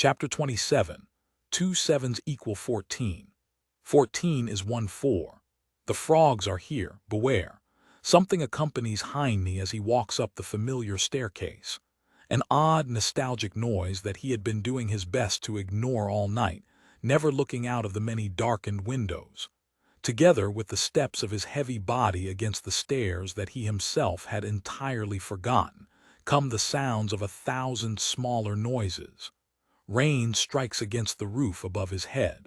Chapter 27. 2 sevens equal 14. 14 is 1 4. The frogs are here, beware. Something accompanies Heine as he walks up the familiar staircase. An odd, nostalgic noise that he had been doing his best to ignore all night, never looking out of the many darkened windows. Together with the steps of his heavy body against the stairs that he himself had entirely forgotten, come the sounds of 1,000 smaller noises. Rain strikes against the roof above his head.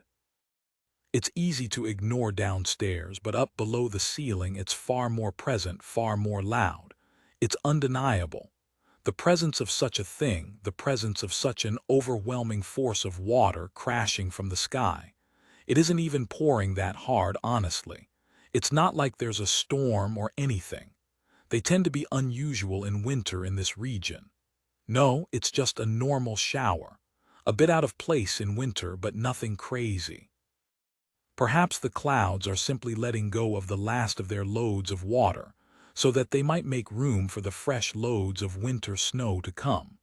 It's easy to ignore downstairs, but up below the ceiling it's far more present, far more loud. It's undeniable. The presence of such a thing, the presence of such an overwhelming force of water crashing from the sky. It isn't even pouring that hard, honestly. It's not like there's a storm or anything. They tend to be unusual in winter in this region. No, it's just a normal shower. A bit out of place in winter, but nothing crazy. Perhaps the clouds are simply letting go of the last of their loads of water, so that they might make room for the fresh loads of winter snow to come.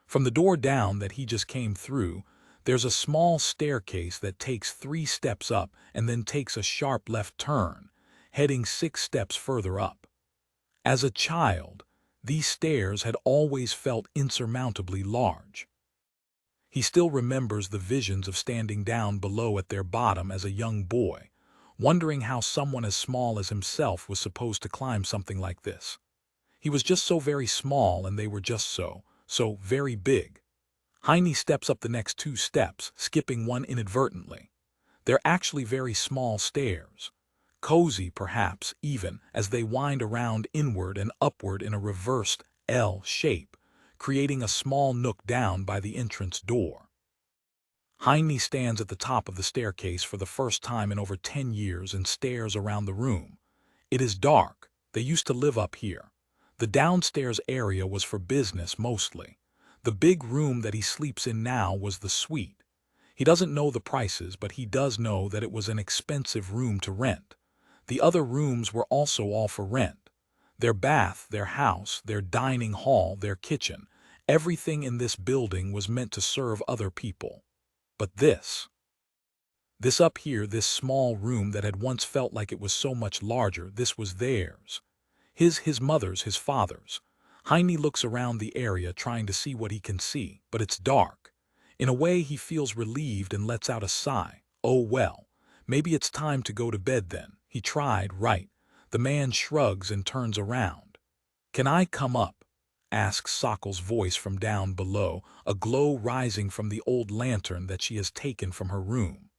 From the door down that he just came through, there's a small staircase that takes 3 steps up and then takes a sharp left turn, heading 6 steps further up. As a child, these stairs had always felt insurmountably large. He still remembers the visions of standing down below at their bottom as a young boy, wondering how someone as small as himself was supposed to climb something like this. He was just so very small, and they were just so very big. Heine steps up the next 2 steps, skipping one inadvertently. They're actually very small stairs. Cozy, perhaps, even, as they wind around inward and upward in a reversed L shape, creating a small nook down by the entrance door. Heine stands at the top of the staircase for the first time in over 10 years and stares around the room. It is dark. They used to live up here. The downstairs area was for business mostly. The big room that he sleeps in now was the suite. He doesn't know the prices, but he does know that it was an expensive room to rent. The other rooms were also all for rent. Their bath, their house, their dining hall, their kitchen, everything in this building was meant to serve other people. But this up here, this small room that had once felt like it was so much larger, this was theirs. His mother's, his father's. Heine looks around the area trying to see what he can see, but it's dark. In a way, he feels relieved and lets out a sigh. Oh well, maybe it's time to go to bed then. He tried, right? The man shrugs and turns around. Can I come up? Asks Sokkel's voice from down below, a glow rising from the old lantern that she has taken from her room.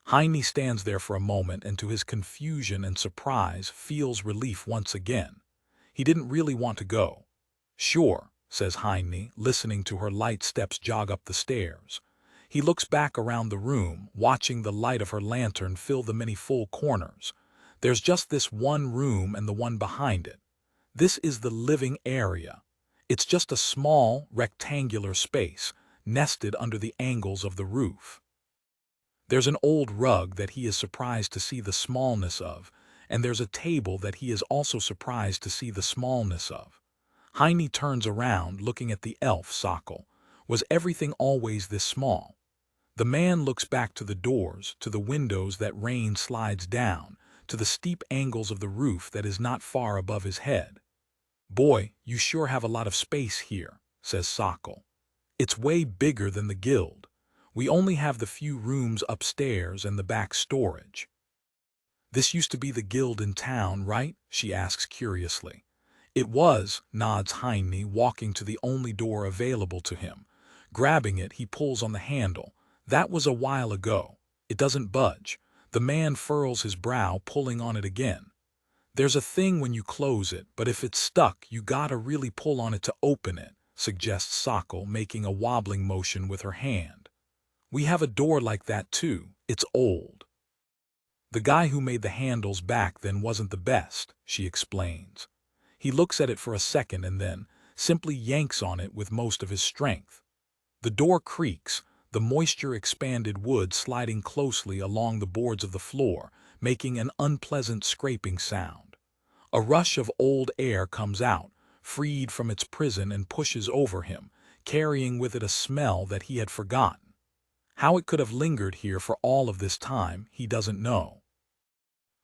Heine stands there for a moment and to his confusion and surprise feels relief once again. He didn't really want to go. Sure, says Heine, listening to her light steps jog up the stairs. He looks back around the room, watching the light of her lantern fill the many full corners. There's just this one room and the one behind it. This is the living area. It's just a small, rectangular space, nested under the angles of the roof. There's an old rug that he is surprised to see the smallness of, and there's a table that he is also surprised to see the smallness of. Heine turns around, looking at the elf Sokkel. Was everything always this small? The man looks back to the doors, to the windows that rain slides down, to the steep angles of the roof that is not far above his head. Boy, you sure have a lot of space here, says Sokkel. It's way bigger than the guild. We only have the few rooms upstairs and the back storage. This used to be the guild in town, right? She asks curiously. It was, nods Heine, walking to the only door available to him. Grabbing it, he pulls on the handle. That was a while ago. It doesn't budge. The man furrows his brow, pulling on it again. There's a thing when you close it, but if it's stuck, you gotta really pull on it to open it, suggests Sokkel, making a wobbling motion with her hand. We have a door like that too. It's old. The guy who made the handles back then wasn't the best, she explains. He looks at it for a second and then simply yanks on it with most of his strength. The door creaks, the moisture-expanded wood sliding closely along the boards of the floor, making an unpleasant scraping sound. A rush of old air comes out, freed from its prison, and pushes over him, carrying with it a smell that he had forgotten. How it could have lingered here for all of this time, he doesn't know.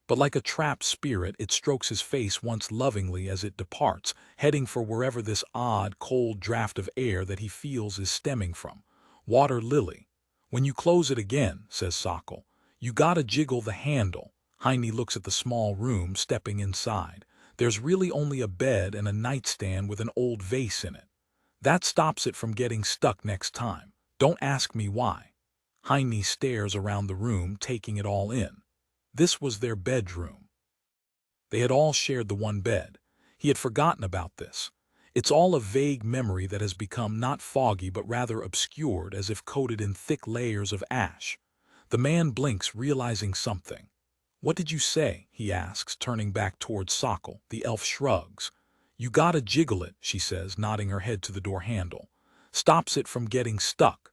But like a trapped spirit, it strokes his face once lovingly as it departs, heading for wherever this odd, cold draft of air that he feels is stemming from. Water lily. When you close it again, says Sokol, you gotta jiggle the handle. Heine looks at the small room, stepping inside. There's really only a bed and a nightstand with an old vase in it. That stops it from getting stuck next time. Don't ask me why. Heine stares around the room, taking it all in. This was their bedroom. They had all shared the one bed. He had forgotten about this. It's all a vague memory that has become not foggy but rather obscured, as if coated in thick layers of ash. The man blinks, realizing something. "What did you say?" he asks, turning back towards Sokol. The elf shrugs. "You gotta jiggle it," she says, nodding her head to the door handle. "Stops it from getting stuck."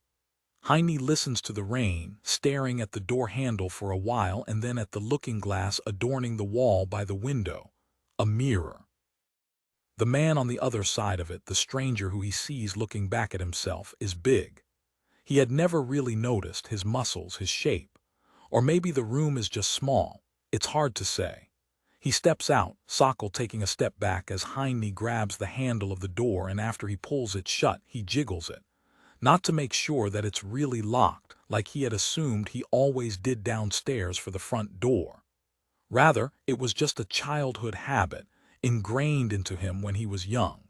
Heine listens to the rain, staring at the door handle for a while and then at the looking glass adorning the wall by the window. A mirror. The man on the other side of it, the stranger who he sees looking back at himself, is big. He had never really noticed his muscles, his shape. Or maybe the room is just small. It's hard to say. He steps out, Sokol taking a step back as Heine grabs the handle of the door, and after he pulls it shut, he jiggles it. Not to make sure that it's really locked, like he had assumed he always did downstairs for the front door. Rather, it was just a childhood habit, ingrained into him when he was young.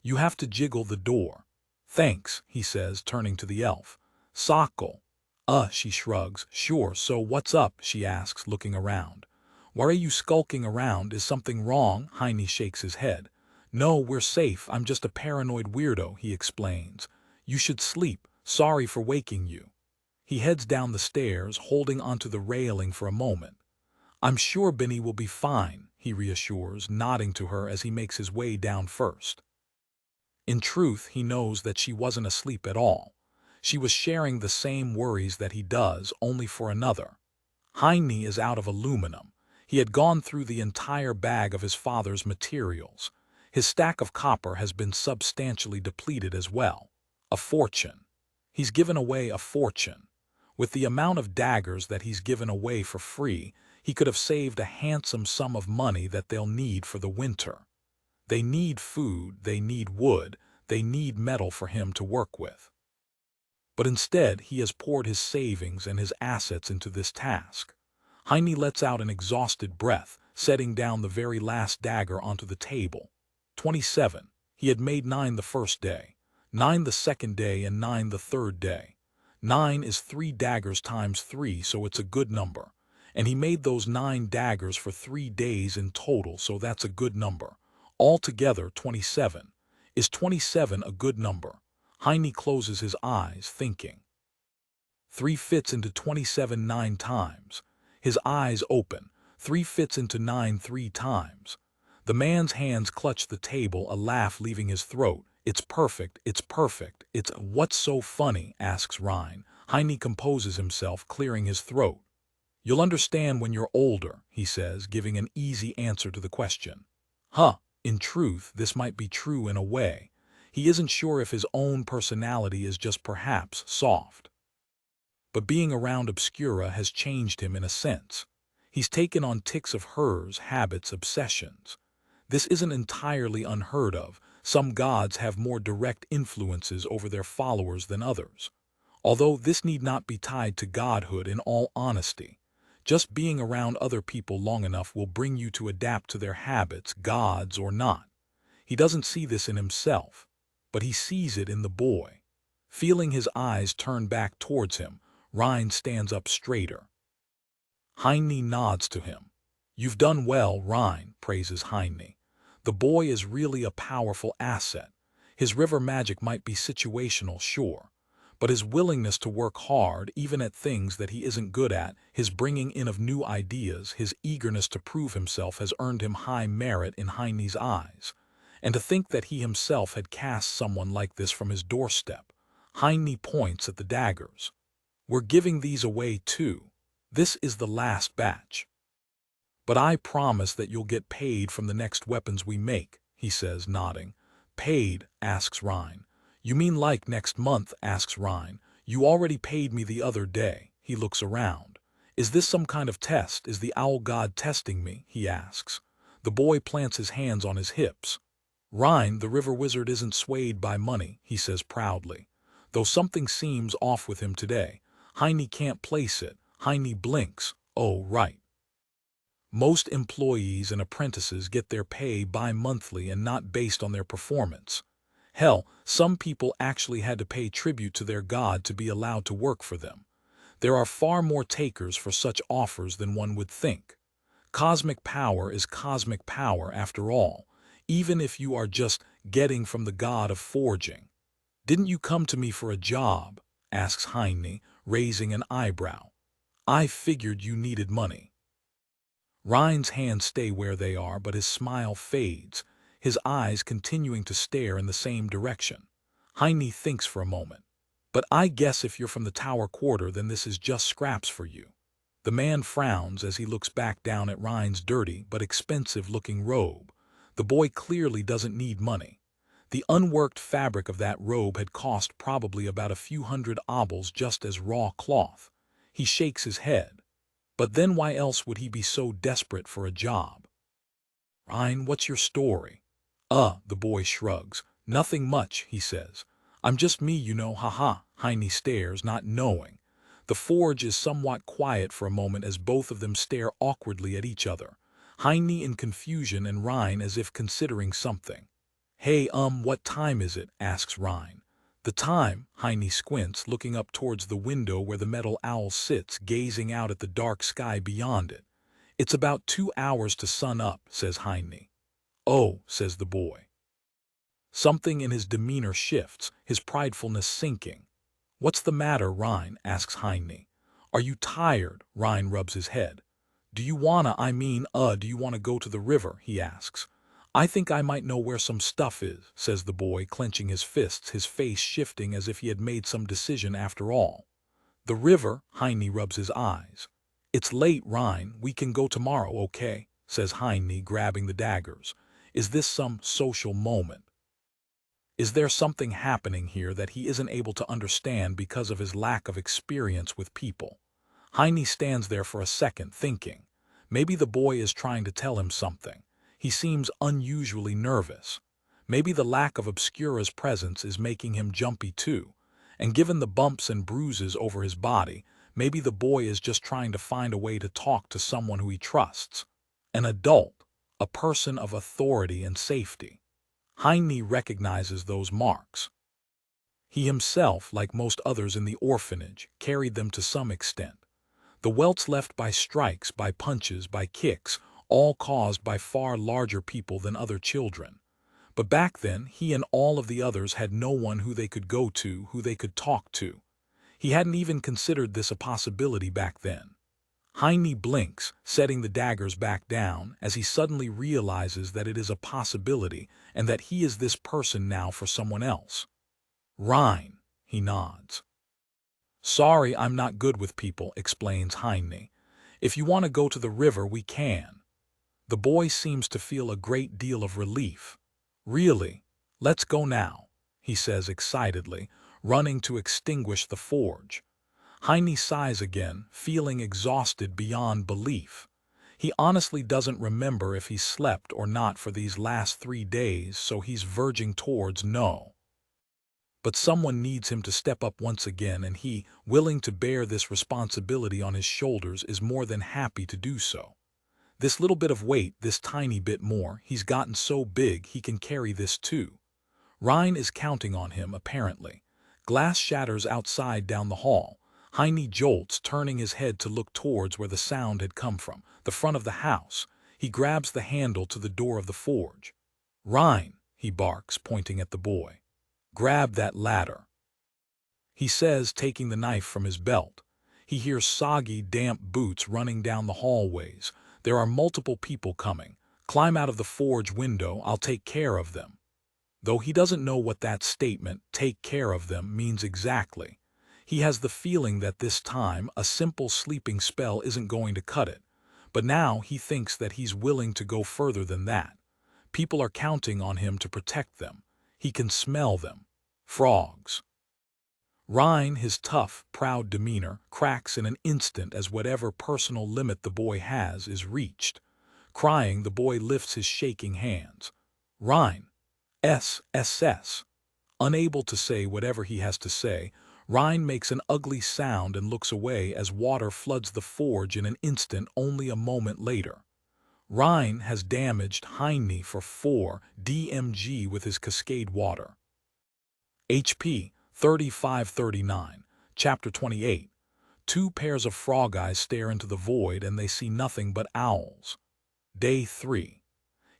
"You have to jiggle the door." "Thanks," he says, turning to the elf. "Sokol." She shrugs. "Sure, so what's up?" she asks, looking around. "Why are you skulking around? Is something wrong?" Heine shakes his head. "No, we're safe. I'm just a paranoid weirdo," he explains. "You should sleep. Sorry for waking you." He heads down the stairs, holding onto the railing for a moment. "I'm sure Benny will be fine," he reassures, nodding to her as he makes his way down first. In truth, he knows that she wasn't asleep at all. She was sharing the same worries that he does, only for another. Heine is out of aluminum. He had gone through the entire bag of his father's materials. His stack of copper has been substantially depleted as well. A fortune. He's given away a fortune. With the amount of daggers that he's given away for free, he could have saved a handsome sum of money that they'll need for the winter. They need food, they need wood, they need metal for him to work with. But instead, he has poured his savings and his assets into this task. Heine lets out an exhausted breath, setting down the very last dagger onto the table. 27. He had made 9 the first day, 9 the second day, and 9 the third day. 9 is 3 daggers times 3, so it's a good number. And he made those 9 daggers for 3 days in total, so that's a good number. Altogether, 27. Is 27 a good number? Heine closes his eyes, thinking. 3 fits into 27 9 times. His eyes open. 3 fits into 9 3 times. The man's hands clutch the table, a laugh leaving his throat. "It's perfect, it's perfect, it's—" "What's so funny?" asks Rein. Heine composes himself, clearing his throat. "You'll understand when you're older," he says, giving an easy answer to the question. In truth, this might be true in a way. He isn't sure if his own personality is just perhaps soft. But being around Obscura has changed him in a sense. He's taken on tics of hers, habits, obsessions. This isn't entirely unheard of. Some gods have more direct influences over their followers than others. Although this need not be tied to godhood in all honesty. Just being around other people long enough will bring you to adapt to their habits, gods or not. He doesn't see this in himself, but he sees it in the boy. Feeling his eyes turn back towards him, Rein stands up straighter. Heine nods to him. "You've done well, Rein," praises Heine. "The boy is really a powerful asset. His river magic might be situational, sure. But his willingness to work hard, even at things that he isn't good at, his bringing in of new ideas, his eagerness to prove himself has earned him high merit in Heine's eyes. And to think that he himself had cast someone like this from his doorstep." Heine points at the daggers. "We're giving these away too. This is the last batch. But I promise that you'll get paid from the next weapons we make," he says, nodding. "Paid?" asks Rein. You mean like next month, asks Rein. You already paid me the other day. He looks around. Is this some kind of test? Is the owl god testing me? He asks. The boy plants his hands on his hips. Rein, the river wizard, isn't swayed by money, he says proudly. Though something seems off with him today. Heine can't place it. Heine blinks. Oh, right. Most employees and apprentices get their pay bi-monthly and not based on their performance. Hell, some people actually had to pay tribute to their god to be allowed to work for them. There are far more takers for such offers than one would think. Cosmic power is cosmic power after all, even if you are just getting from the god of forging. Didn't you come to me for a job? Asks Heine, raising an eyebrow. I figured you needed money. Rein's hands stay where they are, but his smile fades, his eyes continuing to stare in the same direction. Heine thinks for a moment. But I guess if you're from the Tower Quarter, then this is just scraps for you. The man frowns as he looks back down at Rein's dirty but expensive-looking robe. The boy clearly doesn't need money. The unworked fabric of that robe had cost probably about a few hundred obols just as raw cloth. He shakes his head. But then why else would he be so desperate for a job? Rein, what's your story? The boy shrugs. Nothing much, he says. I'm just me, you know, haha. Heine stares, not knowing. The forge is somewhat quiet for a moment as both of them stare awkwardly at each other. Heine in confusion and Rein as if considering something. Hey, what time is it? Asks Rein. The time, Heine squints, looking up towards the window where the metal owl sits, gazing out at the dark sky beyond it. It's about 2 hours to sun up, says Heine. Oh, says the boy. Something in his demeanor shifts, his pridefulness sinking. What's the matter, Rein? Asks Heine. Are you tired? Rein rubs his head. Do you wanna, do you wanna go to the river? He asks. I think I might know where some stuff is, says the boy, clenching his fists, his face shifting as if he had made some decision after all. The river? Heine rubs his eyes. It's late, Rein. We can go tomorrow, okay? Says Heine, grabbing the daggers. Is this some social moment? Is there something happening here that he isn't able to understand because of his lack of experience with people? Heine stands there for a second, thinking. Maybe the boy is trying to tell him something. He seems unusually nervous. Maybe the lack of Obscura's presence is making him jumpy too. And given the bumps and bruises over his body, maybe the boy is just trying to find a way to talk to someone who he trusts. An adult, a person of authority and safety. Heine recognizes those marks. He himself, like most others in the orphanage, carried them to some extent. The welts left by strikes, by punches, by kicks, all caused by far larger people than other children. But back then, he and all of the others had no one who they could go to, who they could talk to. He hadn't even considered this a possibility back then. Heine blinks, setting the daggers back down, as he suddenly realizes that it is a possibility and that he is this person now for someone else. Rein, he nods. Sorry, I'm not good with people, explains Heine. If you want to go to the river, we can. The boy seems to feel a great deal of relief. Really? Let's go now, he says excitedly, running to extinguish the forge. Heine sighs again, feeling exhausted beyond belief. He honestly doesn't remember if he slept or not for these last 3 days, so he's verging towards no. But someone needs him to step up once again, and he, willing to bear this responsibility on his shoulders, is more than happy to do so. This little bit of weight, this tiny bit more, he's gotten so big he can carry this too. Rein is counting on him, apparently. Glass shatters outside down the hall. Heine jolts, turning his head to look towards where the sound had come from, the front of the house. He grabs the handle to the door of the forge. Rein, he barks, pointing at the boy. Grab that ladder. He says, taking the knife from his belt. He hears soggy, damp boots running down the hallways. There are multiple people coming. Climb out of the forge window, I'll take care of them. Though he doesn't know what that statement, take care of them, means exactly. He has the feeling that this time a simple sleeping spell isn't going to cut it. But now he thinks that he's willing to go further than that. People are counting on him to protect them. He can smell them. Frogs. Rein, his tough, proud demeanor, cracks in an instant as whatever personal limit the boy has is reached. Crying, the boy lifts his shaking hands. Rein. S. Unable to say whatever he has to say, Rein makes an ugly sound and looks away as water floods the forge in an instant only a moment later. Rein has damaged Heine for 4 DMG with his cascade water. HP 3539, Chapter 28. Two pairs of frog eyes stare into the void and they see nothing but owls. Day 3.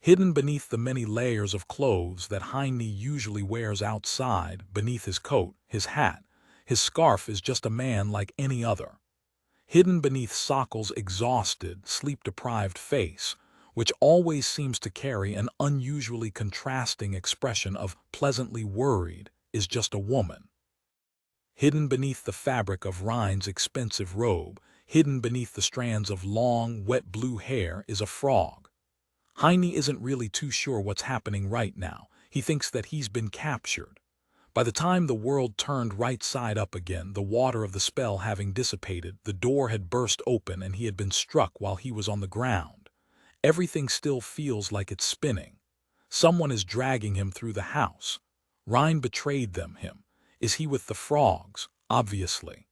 Hidden beneath the many layers of clothes that Heine usually wears outside, beneath his coat, his hat, his scarf is just a man like any other. Hidden beneath Sokkel's exhausted, sleep-deprived face, which always seems to carry an unusually contrasting expression of pleasantly worried, is just a woman. Hidden beneath the fabric of Rein's expensive robe, hidden beneath the strands of long, wet blue hair is a frog. Heine isn't really too sure what's happening right now. He thinks that he's been captured. By the time the world turned right side up again, the water of the spell having dissipated, the door had burst open and he had been struck while he was on the ground. Everything still feels like it's spinning. Someone is dragging him through the house. Rein betrayed him. Is he with the frogs? Obviously.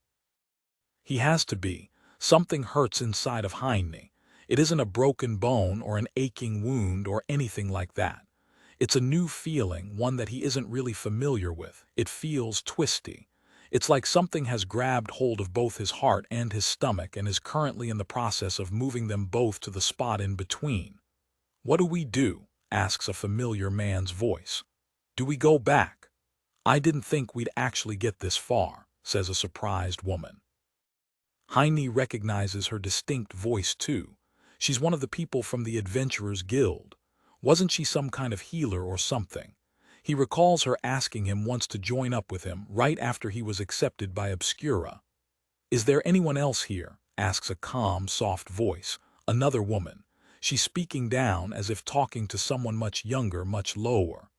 He has to be. Something hurts inside of Heine. It isn't a broken bone or an aching wound or anything like that. It's a new feeling, one that he isn't really familiar with. It feels twisty. It's like something has grabbed hold of both his heart and his stomach and is currently in the process of moving them both to the spot in between. "What do we do?" asks a familiar man's voice. "Do we go back?" "I didn't think we'd actually get this far," says a surprised woman. Heine recognizes her distinct voice too. She's one of the people from the Adventurers Guild. Wasn't she some kind of healer or something? He recalls her asking him once to join up with him right after he was accepted by Obscura. "Is there anyone else here?" asks a calm, soft voice, another woman. She's speaking down as if talking to someone much younger, much lower.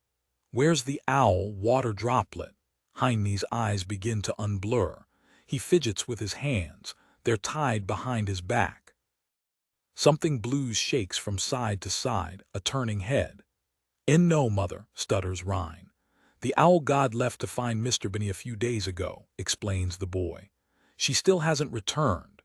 "Where's the owl water droplet?" Heine's eyes begin to unblur. He fidgets with his hands. They're tied behind his back. Something blue shakes from side to side, a turning head. "No, mother," stutters Rein. "The owl god left to find Mr. Benny a few days ago," explains the boy. "She still hasn't returned."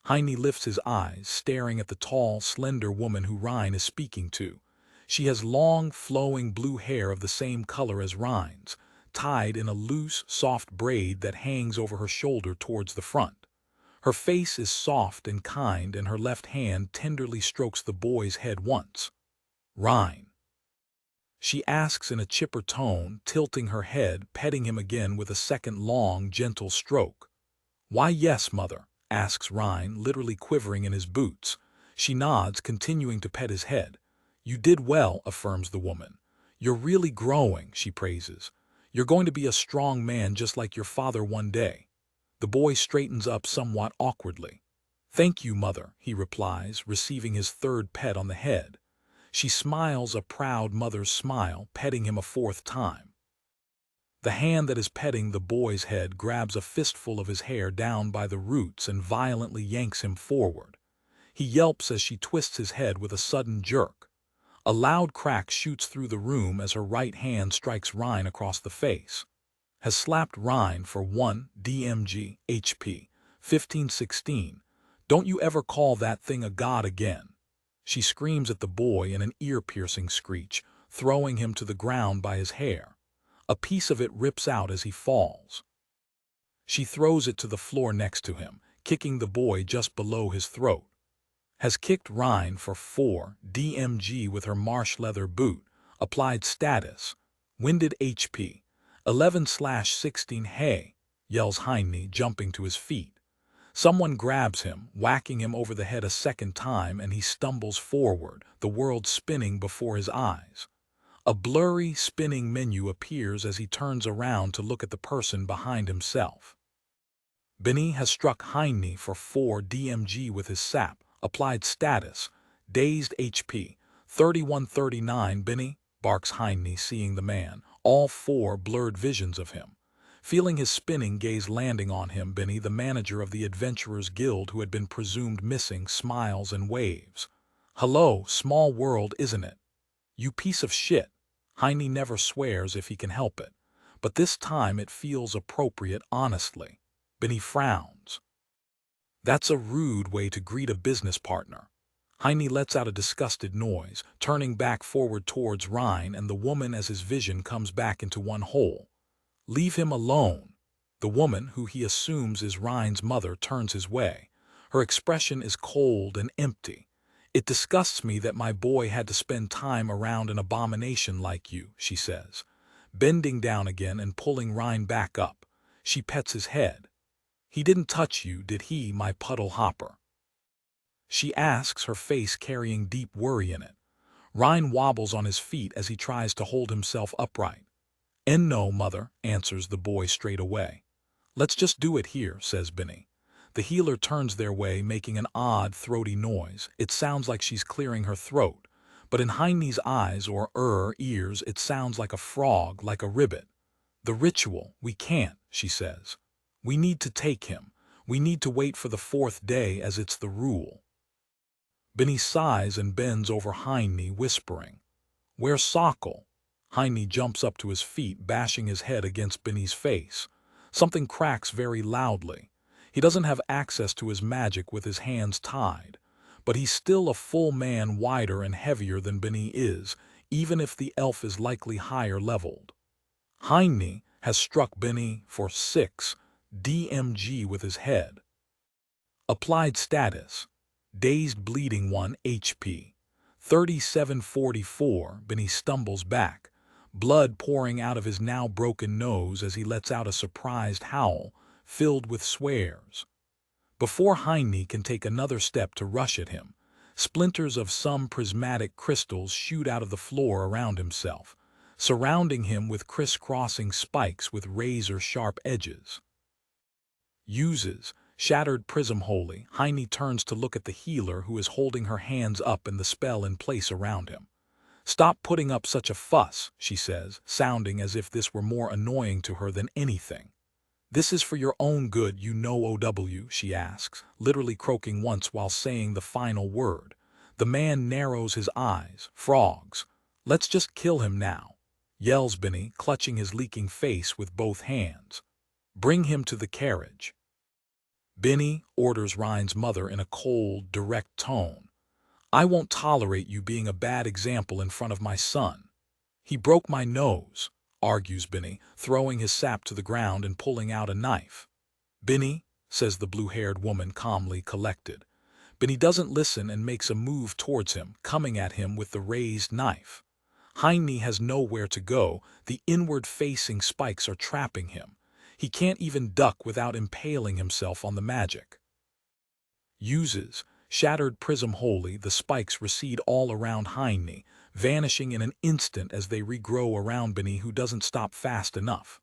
Heine lifts his eyes, staring at the tall, slender woman who Rein is speaking to. She has long, flowing blue hair of the same color as Rein's, tied in a loose, soft braid that hangs over her shoulder towards the front. Her face is soft and kind, and her left hand tenderly strokes the boy's head once. "Rein?" she asks in a chipper tone, tilting her head, petting him again with a second long, gentle stroke. "Why, yes, mother," asks Rein, literally quivering in his boots. She nods, continuing to pet his head. "You did well," affirms the woman. "You're really growing," she praises. "You're going to be a strong man just like your father one day." The boy straightens up somewhat awkwardly. "Thank you, mother," he replies, receiving his third pet on the head. She smiles a proud mother's smile, petting him a fourth time. The hand that is petting the boy's head grabs a fistful of his hair down by the roots and violently yanks him forward. He yelps as she twists his head with a sudden jerk. A loud crack shoots through the room as her right hand strikes Rein across the face. Has slapped Rein for 1 DMG HP 1516. "Don't you ever call that thing a god again." She screams at the boy in an ear-piercing screech, throwing him to the ground by his hair. A piece of it rips out as he falls. She throws it to the floor next to him, kicking the boy just below his throat. Has kicked Rein for 4 DMG with her marsh leather boot. Applied status. Winded HP 11/16. "Hey!" yells Heine, jumping to his feet. Someone grabs him, whacking him over the head a second time, and he stumbles forward, the world spinning before his eyes. A blurry, spinning menu appears as he turns around to look at the person behind himself. Benny has struck Heine for 4 DMG with his sap. Applied status. Dazed HP 31/39. "Benny," barks Heine, seeing the man, all four blurred visions of him. Feeling his spinning gaze landing on him, Benny, the manager of the Adventurers Guild who had been presumed missing, smiles and waves. "Hello, small world, isn't it? You piece of shit." Heine never swears if he can help it, but this time it feels appropriate, honestly. Benny frowns. That's a rude way to greet a business partner. Heine lets out a disgusted noise, turning back forward towards Rhine and the woman as his vision comes back into one whole. "Leave him alone." The woman, who he assumes is Rhine's mother, turns his way. Her expression is cold and empty. "It disgusts me that my boy had to spend time around an abomination like you," she says. Bending down again and pulling Rhine back up, she pets his head. "He didn't touch you, did he, my puddle hopper?" she asks, her face carrying deep worry in it. Rhine wobbles on his feet as he tries to hold himself upright. "And no, mother," answers the boy straight away. "Let's just do it here," says Benny. The healer turns their way, making an odd, throaty noise. It sounds like she's clearing her throat, but in Heine's eyes, or ears, it sounds like a frog, like a ribbit. "The ritual, we can't," she says. "We need to take him. We need to wait for the 4th day, as it's the rule." Benny sighs and bends over Heine, whispering, "Where's Sokol?" Heine jumps up to his feet, bashing his head against Benny's face. Something cracks very loudly. He doesn't have access to his magic with his hands tied, but he's still a full man, wider and heavier than Benny is, even if the elf is likely higher leveled. Heine has struck Benny for 6 DMG with his head. Applied status: Dazed, bleeding 1 HP. 3744. Benny stumbles back, blood pouring out of his now broken nose as he lets out a surprised howl, filled with swears. Before Heine can take another step to rush at him, splinters of some prismatic crystals shoot out of the floor around himself, surrounding him with crisscrossing spikes with razor-sharp edges. Uses Shattered Prism Holy. Heine turns to look at the healer, who is holding her hands up and the spell in place around him. "Stop putting up such a fuss," she says, sounding as if this were more annoying to her than anything. "This is for your own good, you know, OW?" she asks, literally croaking once while saying the final word. The man narrows his eyes. "Frogs. Let's just kill him now," yells Benny, clutching his leaking face with both hands. "Bring him to the carriage." "Benny," orders Rhine's mother in a cold, direct tone, "I won't tolerate you being a bad example in front of my son." "He broke my nose," argues Benny, throwing his sap to the ground and pulling out a knife. "Benny," says the blue-haired woman, calmly collected. Benny doesn't listen and makes a move towards him, coming at him with the raised knife. Heine has nowhere to go. The inward-facing spikes are trapping him. He can't even duck without impaling himself on the magic. Uses Shattered Prism Holy. The spikes recede all around Heine, vanishing in an instant as they regrow around Benny, who doesn't stop fast enough.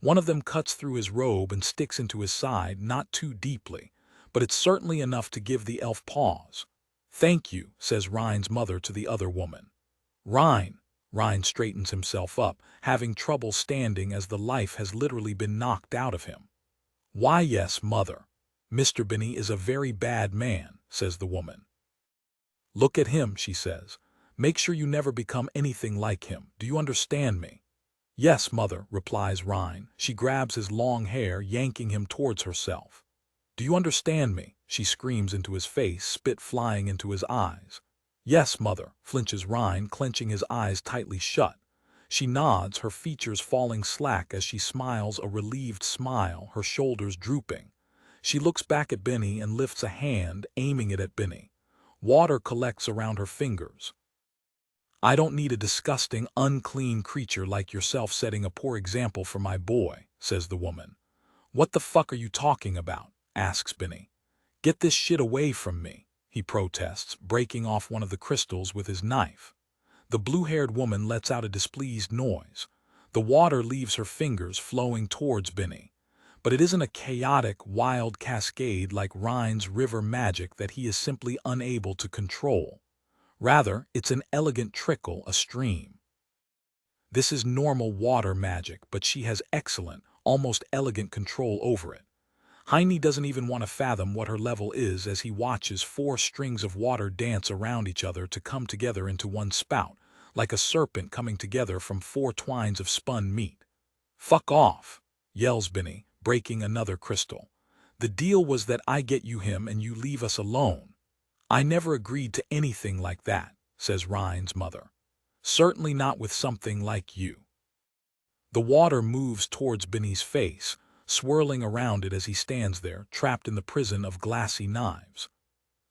One of them cuts through his robe and sticks into his side, not too deeply, but it's certainly enough to give the elf pause. "Thank you," says Rhine's mother to the other woman. Rhine straightens himself up, having trouble standing as the life has literally been knocked out of him. "Why, yes, mother. Mr. Benny is a very bad man," says the woman. "Look at him," she says. "Make sure you never become anything like him. Do you understand me?" "Yes, mother," replies Rhine. She grabs his long hair, yanking him towards herself. "Do you understand me?" she screams into his face, spit flying into his eyes. "Yes, mother," flinches Rhine, clenching his eyes tightly shut. She nods, her features falling slack as she smiles a relieved smile, her shoulders drooping. She looks back at Benny and lifts a hand, aiming it at Benny. Water collects around her fingers. "I don't need a disgusting, unclean creature like yourself setting a poor example for my boy," says the woman. "What the fuck are you talking about?" asks Benny. "Get this shit away from me," he protests, breaking off one of the crystals with his knife. The blue-haired woman lets out a displeased noise. The water leaves her fingers, flowing towards Benny. But it isn't a chaotic, wild cascade like Rhine's river magic that he is simply unable to control. Rather, it's an elegant trickle, a stream. This is normal water magic, but she has excellent, almost elegant control over it. Heine doesn't even want to fathom what her level is as he watches 4 strings of water dance around each other to come together into one spout, like a serpent coming together from 4 twines of spun meat. "Fuck off," yells Benny, breaking another crystal. "The deal was that I get you him and you leave us alone." "I never agreed to anything like that," says Ryan's mother. "Certainly not with something like you." The water moves towards Benny's face, swirling around it as he stands there, trapped in the prison of glassy knives.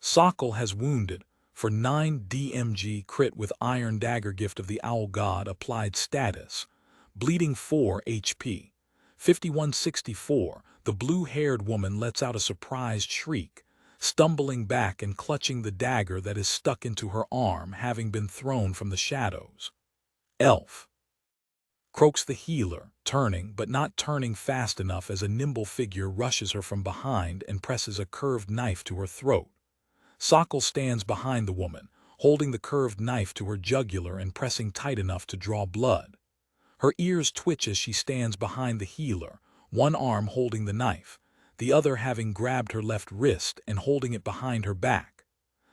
Sokol has wounded, for 9 DMG crit with Iron Dagger Gift of the Owl God applied status, bleeding 4 HP. 5164, the blue-haired woman lets out a surprised shriek, stumbling back and clutching the dagger that is stuck into her arm, having been thrown from the shadows. "Elf!" croaks the healer, turning but not turning fast enough as a nimble figure rushes her from behind and presses a curved knife to her throat. Sokol stands behind the woman, holding the curved knife to her jugular and pressing tight enough to draw blood. Her ears twitch as she stands behind the healer, one arm holding the knife, the other having grabbed her left wrist and holding it behind her back.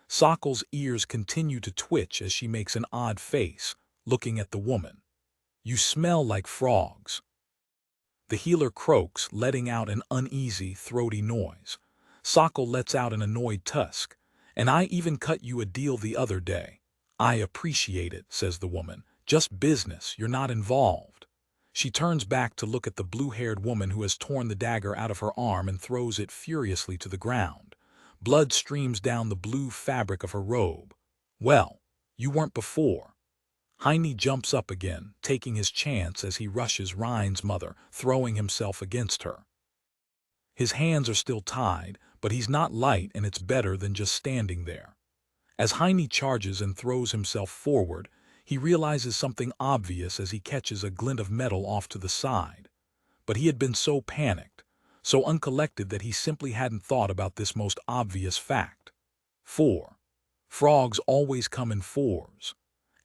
Sokol's ears continue to twitch as she makes an odd face, looking at the woman. "You smell like frogs." The healer croaks, letting out an uneasy, throaty noise. Sokol lets out an annoyed tusk. "And I even cut you a deal the other day." "I appreciate it," says the woman. "Just business, you're not involved." She turns back to look at the blue-haired woman who has torn the dagger out of her arm and throws it furiously to the ground. Blood streams down the blue fabric of her robe. "Well, you weren't before." Heine jumps up again, taking his chance as he rushes Ryan's mother, throwing himself against her. His hands are still tied, but he's not light, and it's better than just standing there. As Heine charges and throws himself forward, he realizes something obvious as he catches a glint of metal off to the side. But he had been so panicked, so uncollected that he simply hadn't thought about this most obvious fact. 4. Frogs always come in 4s.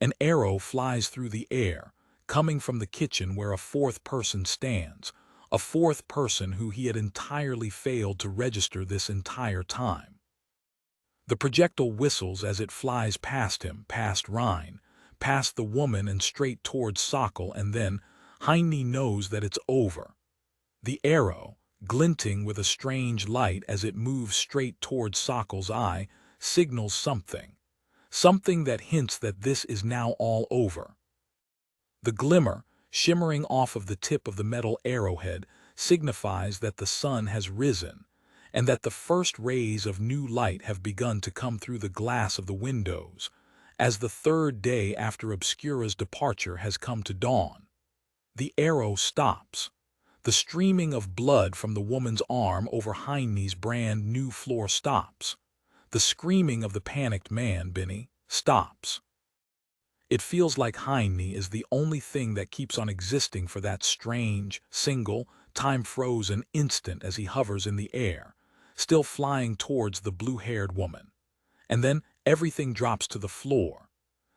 An arrow flies through the air, coming from the kitchen where a 4th person stands, a 4th person who he had entirely failed to register this entire time. The projectile whistles as it flies past him, past Rhine, past the woman and straight towards Sokol, and then Heine knows that it's over. The arrow, glinting with a strange light as it moves straight towards Sokol's eye, signals something. Something that hints that this is now all over. The glimmer, shimmering off of the tip of the metal arrowhead, signifies that the sun has risen, and that the first rays of new light have begun to come through the glass of the windows, as the 3rd day after Obscura's departure has come to dawn. The arrow stops. The streaming of blood from the woman's arm over Heine's brand new floor stops. The screaming of the panicked man, Benny, stops. It feels like Heine is the only thing that keeps on existing for that strange, single, time-frozen instant as he hovers in the air, still flying towards the blue-haired woman. And then everything drops to the floor.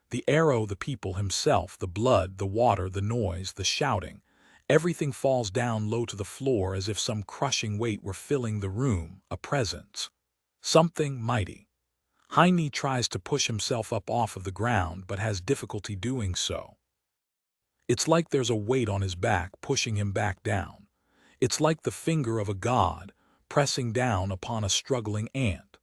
The arrow, the people himself, the blood, the water, the noise, the shouting. Everything falls down low to the floor as if some crushing weight were filling the room, a presence. Something mighty. Heine tries to push himself up off of the ground, but has difficulty doing so. It's like there's a weight on his back pushing him back down. It's like the finger of a god pressing down upon a struggling ant.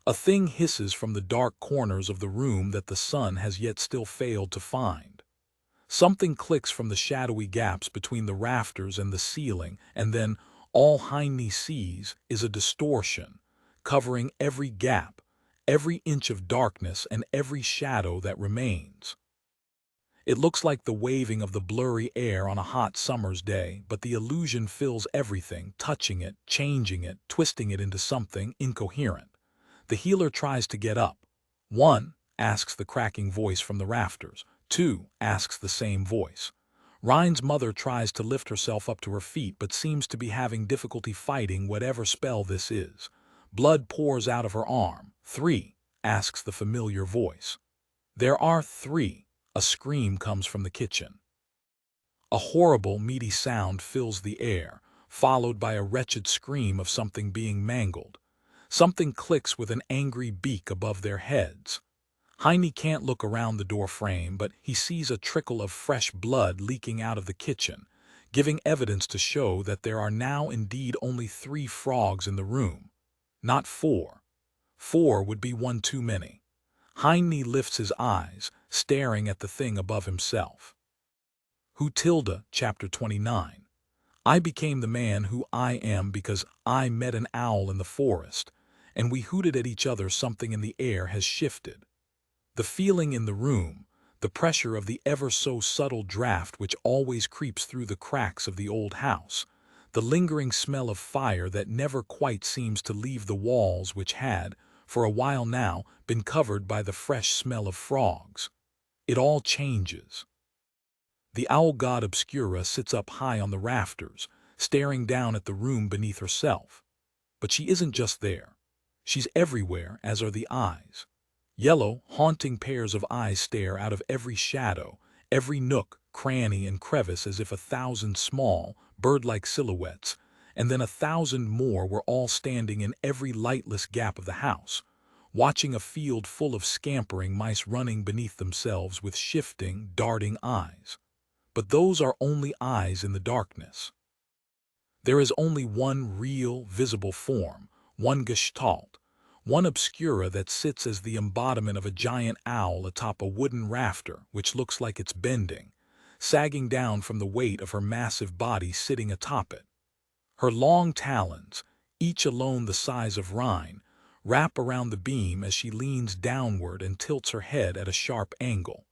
A thing hisses from the dark corners of the room that the sun has yet still failed to find. Something clicks from the shadowy gaps between the rafters and the ceiling, and then all Heine sees is a distortion, covering every gap, every inch of darkness, and every shadow that remains. It looks like the waving of the blurry air on a hot summer's day, but the illusion fills everything, touching it, changing it, twisting it into something incoherent. The healer tries to get up. 1, asks the cracking voice from the rafters. 2, asks the same voice. Ryan's mother tries to lift herself up to her feet, but seems to be having difficulty fighting whatever spell this is. Blood pours out of her arm. 3, asks the familiar voice. There are 3. A scream comes from the kitchen. A horrible, meaty sound fills the air, followed by a wretched scream of something being mangled. Something clicks with an angry beak above their heads. Heine can't look around the door frame, but he sees a trickle of fresh blood leaking out of the kitchen, giving evidence to show that there are now indeed only 3 frogs in the room, not 4. 4 would be one too many. Heine lifts his eyes, staring at the thing above himself. Who tilde, Chapter 29. I became the man who I am because I met an owl in the forest, and we hooted at each other. Something in the air has shifted. The feeling in the room, the pressure of the ever-so-subtle draft which always creeps through the cracks of the old house, the lingering smell of fire that never quite seems to leave the walls which had, for a while now, been covered by the fresh smell of frogs. It all changes. The owl god Obscura sits up high on the rafters, staring down at the room beneath herself. But she isn't just there. She's everywhere, as are the eyes. Yellow, haunting pairs of eyes stare out of every shadow, every nook, cranny, and crevice, as if 1,000 small, bird-like silhouettes, and then 1,000 more were all standing in every lightless gap of the house, watching a field full of scampering mice running beneath themselves with shifting, darting eyes. But those are only eyes in the darkness. There is only one real, visible form, one gestalt, one Obscura that sits as the embodiment of a giant owl atop a wooden rafter which looks like it's bending, sagging down from the weight of her massive body sitting atop it. Her long talons, each alone the size of Rhine, wrap around the beam as she leans downward and tilts her head at a sharp angle.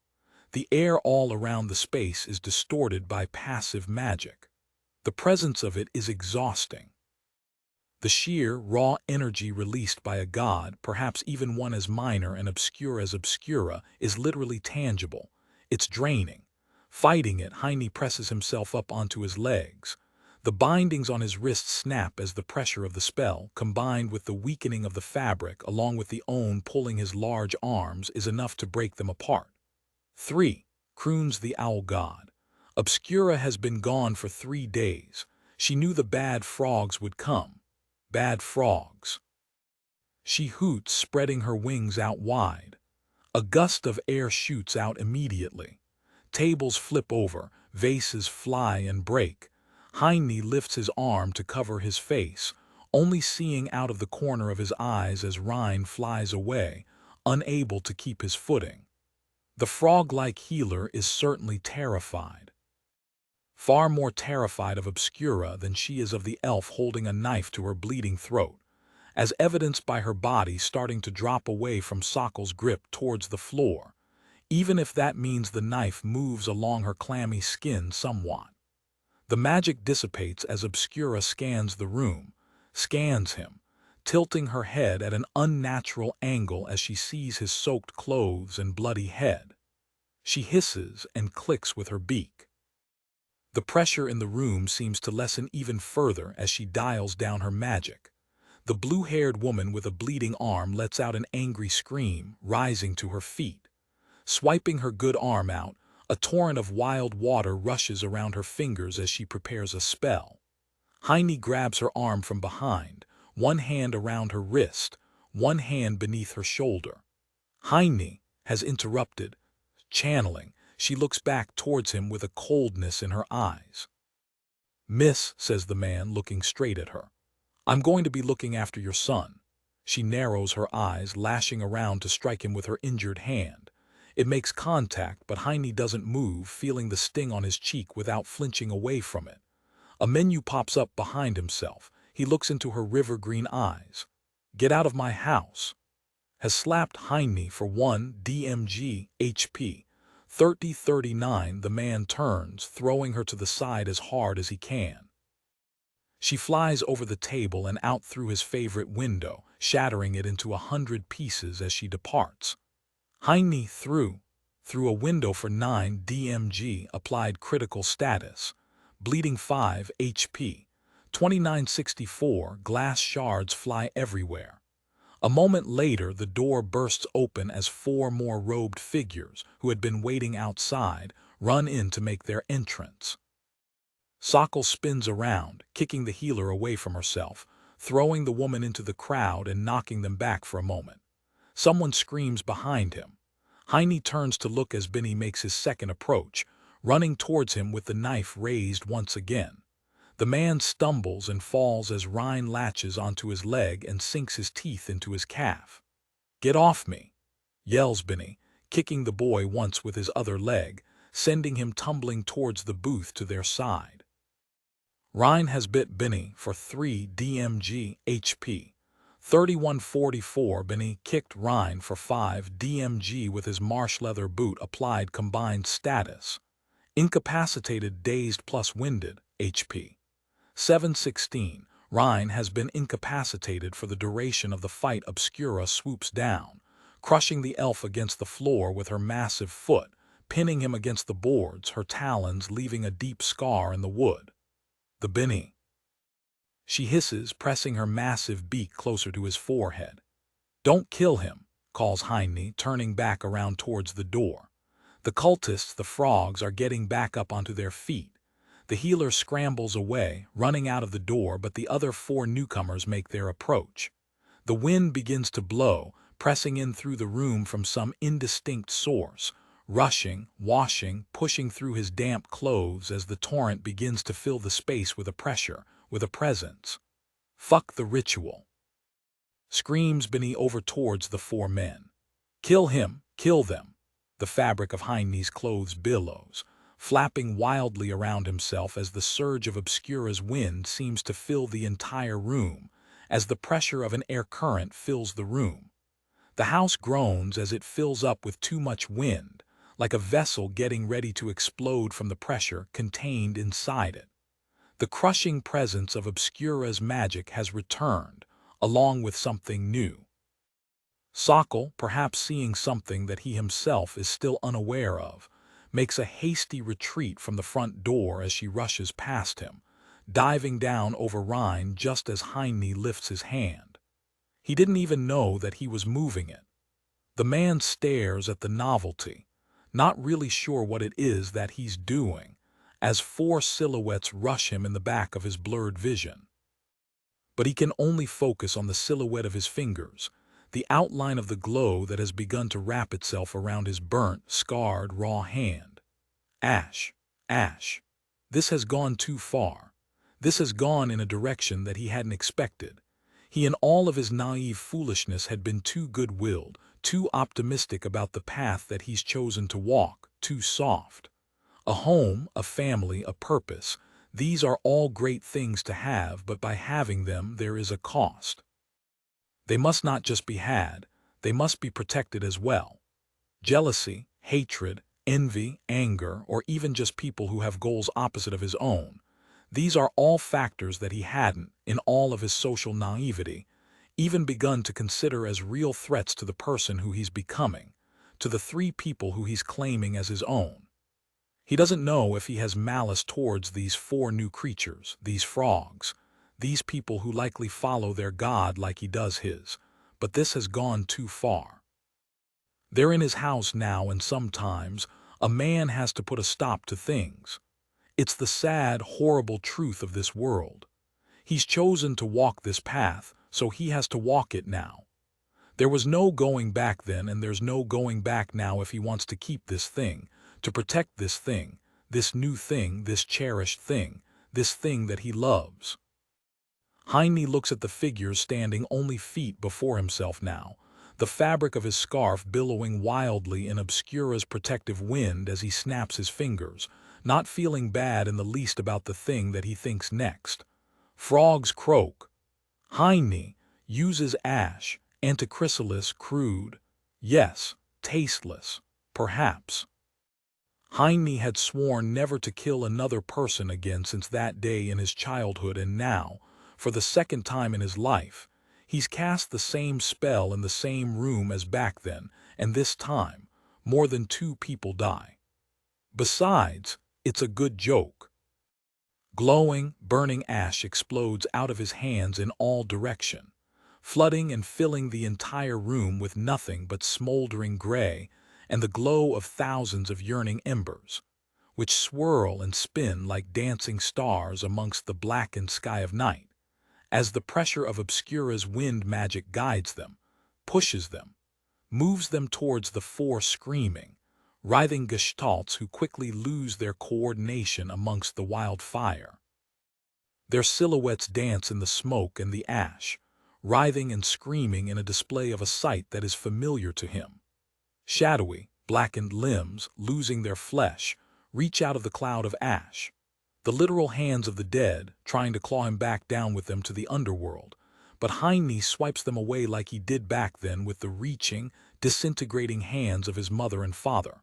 The air all around the space is distorted by passive magic. The presence of it is exhausting. The sheer, raw energy released by a god, perhaps even one as minor and obscure as Obscura, is literally tangible. It's draining. Fighting it, Heine presses himself up onto his legs. The bindings on his wrists snap as the pressure of the spell, combined with the weakening of the fabric along with the own pulling his large arms, is enough to break them apart. 3. Croons the owl god. Obscura has been gone for 3 days. She knew the bad frogs would come. Bad frogs. She hoots, spreading her wings out wide. A gust of air shoots out immediately. Tables flip over, vases fly and break. Heine lifts his arm to cover his face, only seeing out of the corner of his eyes as Rhine flies away, unable to keep his footing. The frog-like healer is certainly terrified. Far more terrified of Obscura than she is of the elf holding a knife to her bleeding throat, as evidenced by her body starting to drop away from Sokkel's grip towards the floor, even if that means the knife moves along her clammy skin somewhat. The magic dissipates as Obscura scans the room, scans him, tilting her head at an unnatural angle as she sees his soaked clothes and bloody head. She hisses and clicks with her beak. The pressure in the room seems to lessen even further as she dials down her magic. The blue-haired woman with a bleeding arm lets out an angry scream, rising to her feet. Swiping her good arm out, a torrent of wild water rushes around her fingers as she prepares a spell. Heine grabs her arm from behind, one hand around her wrist, one hand beneath her shoulder. Heine has interrupted. Channeling, she looks back towards him with a coldness in her eyes. "Miss," says the man, looking straight at her, "I'm going to be looking after your son." She narrows her eyes, lashing around to strike him with her injured hand. It makes contact, but Heine doesn't move, feeling the sting on his cheek without flinching away from it. A menu pops up behind himself. He looks into her river-green eyes. "Get out of my house." Has slapped Heine for 1 DMG HP. 3039. The man turns, throwing her to the side as hard as he can. She flies over the table and out through his favorite window, shattering it into 100 pieces as she departs. Heine through a window for 9 DMG, applied critical status, bleeding 5 HP, 2964, glass shards fly everywhere. A moment later, the door bursts open as 4 more robed figures, who had been waiting outside, run in to make their entrance. Sokol spins around, kicking the healer away from herself, throwing the woman into the crowd and knocking them back for a moment. Someone screams behind him. Heine turns to look as Benny makes his second approach, running towards him with the knife raised once again. The man stumbles and falls as Rein latches onto his leg and sinks his teeth into his calf. "Get off me!" yells Benny, kicking the boy once with his other leg, sending him tumbling towards the booth to their side. Rein has bit Benny for 3 DMG HP. 3144. Benny kicked Rein for 5 DMG with his marsh leather boot applied combined status. Incapacitated, dazed plus winded, HP. 716. Rein has been incapacitated for the duration of the fight. Obscura swoops down, crushing the elf against the floor with her massive foot, pinning him against the boards, her talons leaving a deep scar in the wood. "The Benny," she hisses, pressing her massive beak closer to his forehead. "Don't kill him," calls Heine, turning back around towards the door. The cultists, the frogs, are getting back up onto their feet. The healer scrambles away, running out of the door, but the other 4 newcomers make their approach. The wind begins to blow, pressing in through the room from some indistinct source, rushing, washing, pushing through his damp clothes as the torrent begins to fill the space with a pressure, with a presence. "Fuck the ritual," screams Benny over towards the 4 men. "Kill him, kill them." The fabric of Heine's clothes billows, flapping wildly around himself as the surge of Obscura's wind seems to fill the entire room, as the pressure of an air current fills the room. The house groans as it fills up with too much wind, like a vessel getting ready to explode from the pressure contained inside it. The crushing presence of Obscura's magic has returned, along with something new. Sokol, perhaps seeing something that he himself is still unaware of, makes a hasty retreat from the front door as she rushes past him, diving down over Rein just as Heine lifts his hand. He didn't even know that he was moving it. The man stares at the novelty, not really sure what it is that he's doing, as 4 silhouettes rush him in the back of his blurred vision. But he can only focus on the silhouette of his fingers, the outline of the glow that has begun to wrap itself around his burnt, scarred, raw hand. Ash, ash. This has gone too far. This has gone in a direction that he hadn't expected. He, in all of his naive foolishness, had been too good-willed, too optimistic about the path that he's chosen to walk, too soft. A home, a family, a purpose, these are all great things to have, but by having them there is a cost. They must not just be had, they must be protected as well. Jealousy, hatred, envy, anger, or even just people who have goals opposite of his own, these are all factors that he hadn't, in all of his social naivety, even begun to consider as real threats to the person who he's becoming, to the 3 people who he's claiming as his own. He doesn't know if he has malice towards these 4 new creatures, these frogs, these people who likely follow their god like he does his, but this has gone too far. They're in his house now, and sometimes a man has to put a stop to things. It's the sad, horrible truth of this world. He's chosen to walk this path, so he has to walk it now. There was no going back then, and there's no going back now if he wants to keep this thing, to protect this thing, this new thing, this cherished thing, this thing that he loves. Heine looks at the figures standing only feet before himself now, the fabric of his scarf billowing wildly in Obscura's protective wind as he snaps his fingers, not feeling bad in the least about the thing that he thinks next. Frogs croak. Heine uses ash, antichrysalis, crude, yes, tasteless, perhaps. Heine had sworn never to kill another person again since that day in his childhood, and now, for the second time in his life, he's cast the same spell in the same room as back then, and this time, more than 2 people die. Besides, it's a good joke. Glowing, burning ash explodes out of his hands in all directions, flooding and filling the entire room with nothing but smoldering gray and the glow of thousands of yearning embers. which swirl and spin like dancing stars amongst the blackened sky of night, as the pressure of Obscura's wind magic guides them, pushes them, moves them towards the four screaming, writhing gestalts who quickly lose their coordination amongst the wild fire. Their silhouettes dance in the smoke and the ash, writhing and screaming in a display of a sight that is familiar to him. Shadowy, blackened limbs, losing their flesh, reach out of the cloud of ash, the literal hands of the dead trying to claw him back down with them to the underworld, but Heine swipes them away like he did back then with the reaching, disintegrating hands of his mother and father.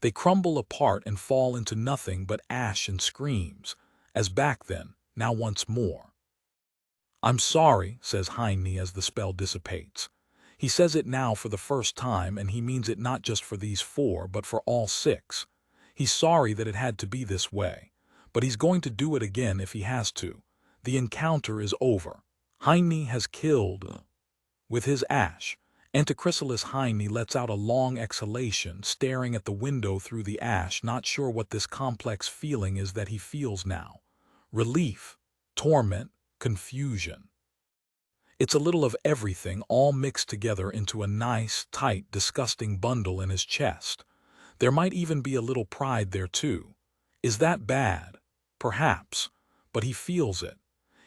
They crumble apart and fall into nothing but ash and screams, as back then, now once more. "I'm sorry," says Heine as the spell dissipates. He says it now for the first time, and he means it not just for these four, but for all six. He's sorry that it had to be this way, but he's going to do it again if he has to. The encounter is over. Heine has killed. With his ash, Antichrysalis Heine lets out a long exhalation, staring at the window through the ash, not sure what this complex feeling is that he feels now. Relief, torment, confusion. It's a little of everything all mixed together into a nice, tight, disgusting bundle in his chest. There might even be a little pride there too. Is that bad? Perhaps. But he feels it.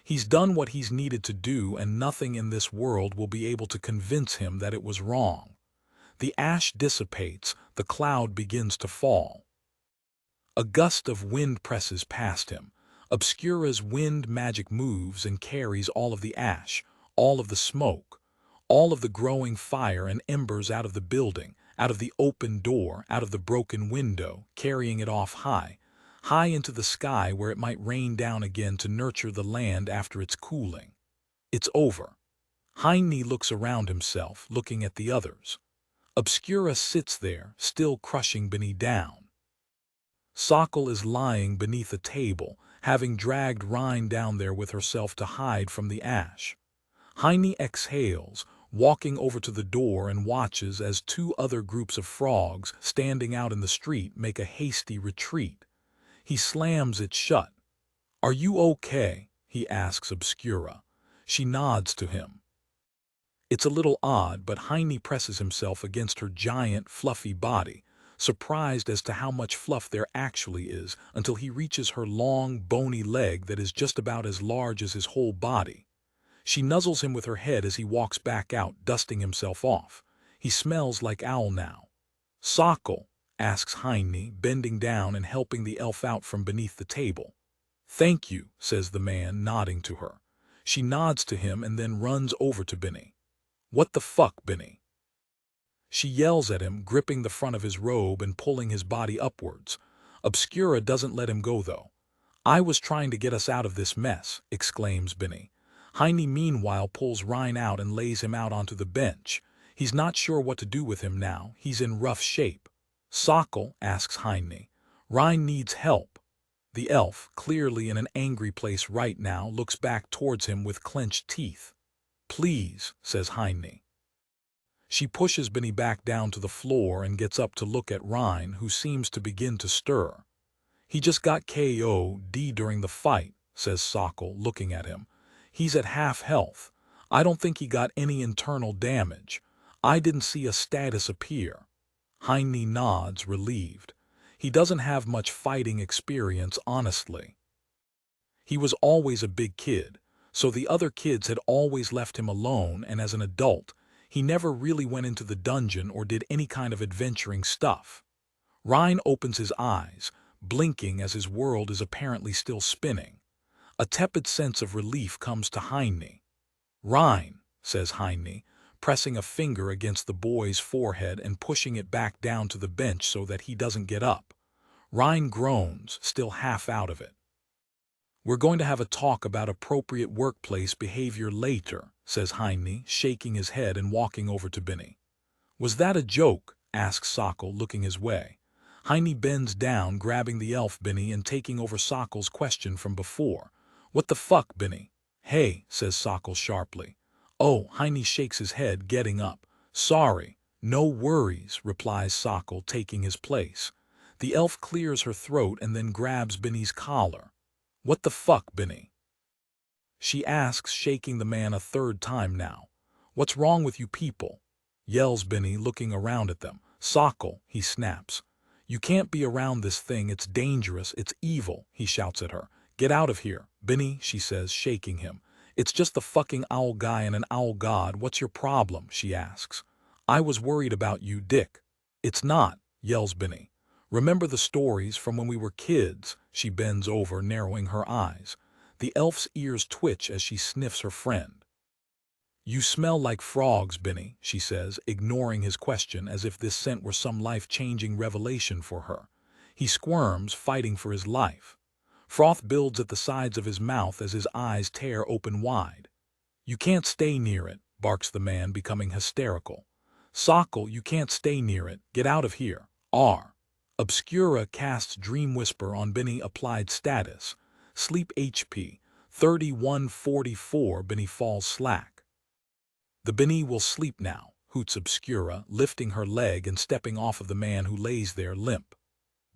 He's done what he's needed to do, and nothing in this world will be able to convince him that it was wrong. The ash dissipates, the cloud begins to fall. A gust of wind presses past him. Obscura's wind magic moves and carries all of the ash, all of the smoke, all of the growing fire and embers out of the building, out of the open door, out of the broken window, carrying it off high, high into the sky where it might rain down again to nurture the land after its cooling. It's over. Heine looks around himself, looking at the others. Obscura sits there, still crushing Benny down. Sokol is lying beneath a table, having dragged Rein down there with herself to hide from the ash. Heine exhales, walking over to the door, and watches as two other groups of frogs standing out in the street make a hasty retreat. He slams it shut. "Are you okay?" he asks Obscura. She nods to him. It's a little odd, but Heine presses himself against her giant, fluffy body, surprised as to how much fluff there actually is, until he reaches her long, bony leg that is just about as large as his whole body. She nuzzles him with her head as he walks back out, dusting himself off. He smells like owl now. "Sokol?" asks Heine, bending down and helping the elf out from beneath the table. "Thank you," says the man, nodding to her. She nods to him and then runs over to Benny. "What the fuck, Benny?" She yells at him, gripping the front of his robe and pulling his body upwards. Obscura doesn't let him go, though. "I was trying to get us out of this mess," exclaims Benny. Heine meanwhile pulls Rein out and lays him out onto the bench. He's not sure what to do with him now. He's in rough shape. "Sokol?" asks Heine. "Rein needs help." The elf, clearly in an angry place right now, looks back towards him with clenched teeth. "Please," says Heine. She pushes Benny back down to the floor and gets up to look at Rein, who seems to begin to stir. "He just got KO'd during the fight," says Sokol, looking at him. "He's at half health. I don't think he got any internal damage. I didn't see a status appear." Heine nods, relieved. He doesn't have much fighting experience, honestly. He was always a big kid, so the other kids had always left him alone, and as an adult, he never really went into the dungeon or did any kind of adventuring stuff. Rein opens his eyes, blinking as his world is apparently still spinning. A tepid sense of relief comes to Heine. "Rein," says Heine, pressing a finger against the boy's forehead and pushing it back down to the bench so that he doesn't get up. Rein groans, still half out of it. "We're going to have a talk about appropriate workplace behavior later," says Heine, shaking his head and walking over to Benny. "Was that a joke?" asks Sokol, looking his way. Heine bends down, grabbing the elf Benny and taking over Sokol's question from before. "What the fuck, Benny?" "Hey," says Sokol sharply. "Oh," Heine shakes his head, getting up. "Sorry." "No worries," replies Sokol, taking his place. The elf clears her throat and then grabs Benny's collar. "What the fuck, Benny?" she asks, shaking the man a third time now. "What's wrong with you people?" yells Benny, looking around at them. "Sockle," he snaps. "You can't be around this thing, it's dangerous, it's evil," he shouts at her. "Get out of here, Benny," she says, shaking him. "It's just the fucking owl guy and an owl god, what's your problem?" she asks. "I was worried about you, Dick." "It's not," yells Benny. "Remember the stories from when we were kids?" She bends over, narrowing her eyes. The elf's ears twitch as she sniffs her friend. "You smell like frogs, Benny," she says, ignoring his question as if this scent were some life-changing revelation for her. He squirms, fighting for his life. Froth builds at the sides of his mouth as his eyes tear open wide. "You can't stay near it," barks the man, becoming hysterical. "Sockle, you can't stay near it. Get out of here." R. Obscura casts Dream Whisper on Benny. Applied status. Sleep HP 3144. Benny falls slack. "The Benny will sleep now," hoots Obscura, lifting her leg and stepping off of the man who lays there limp.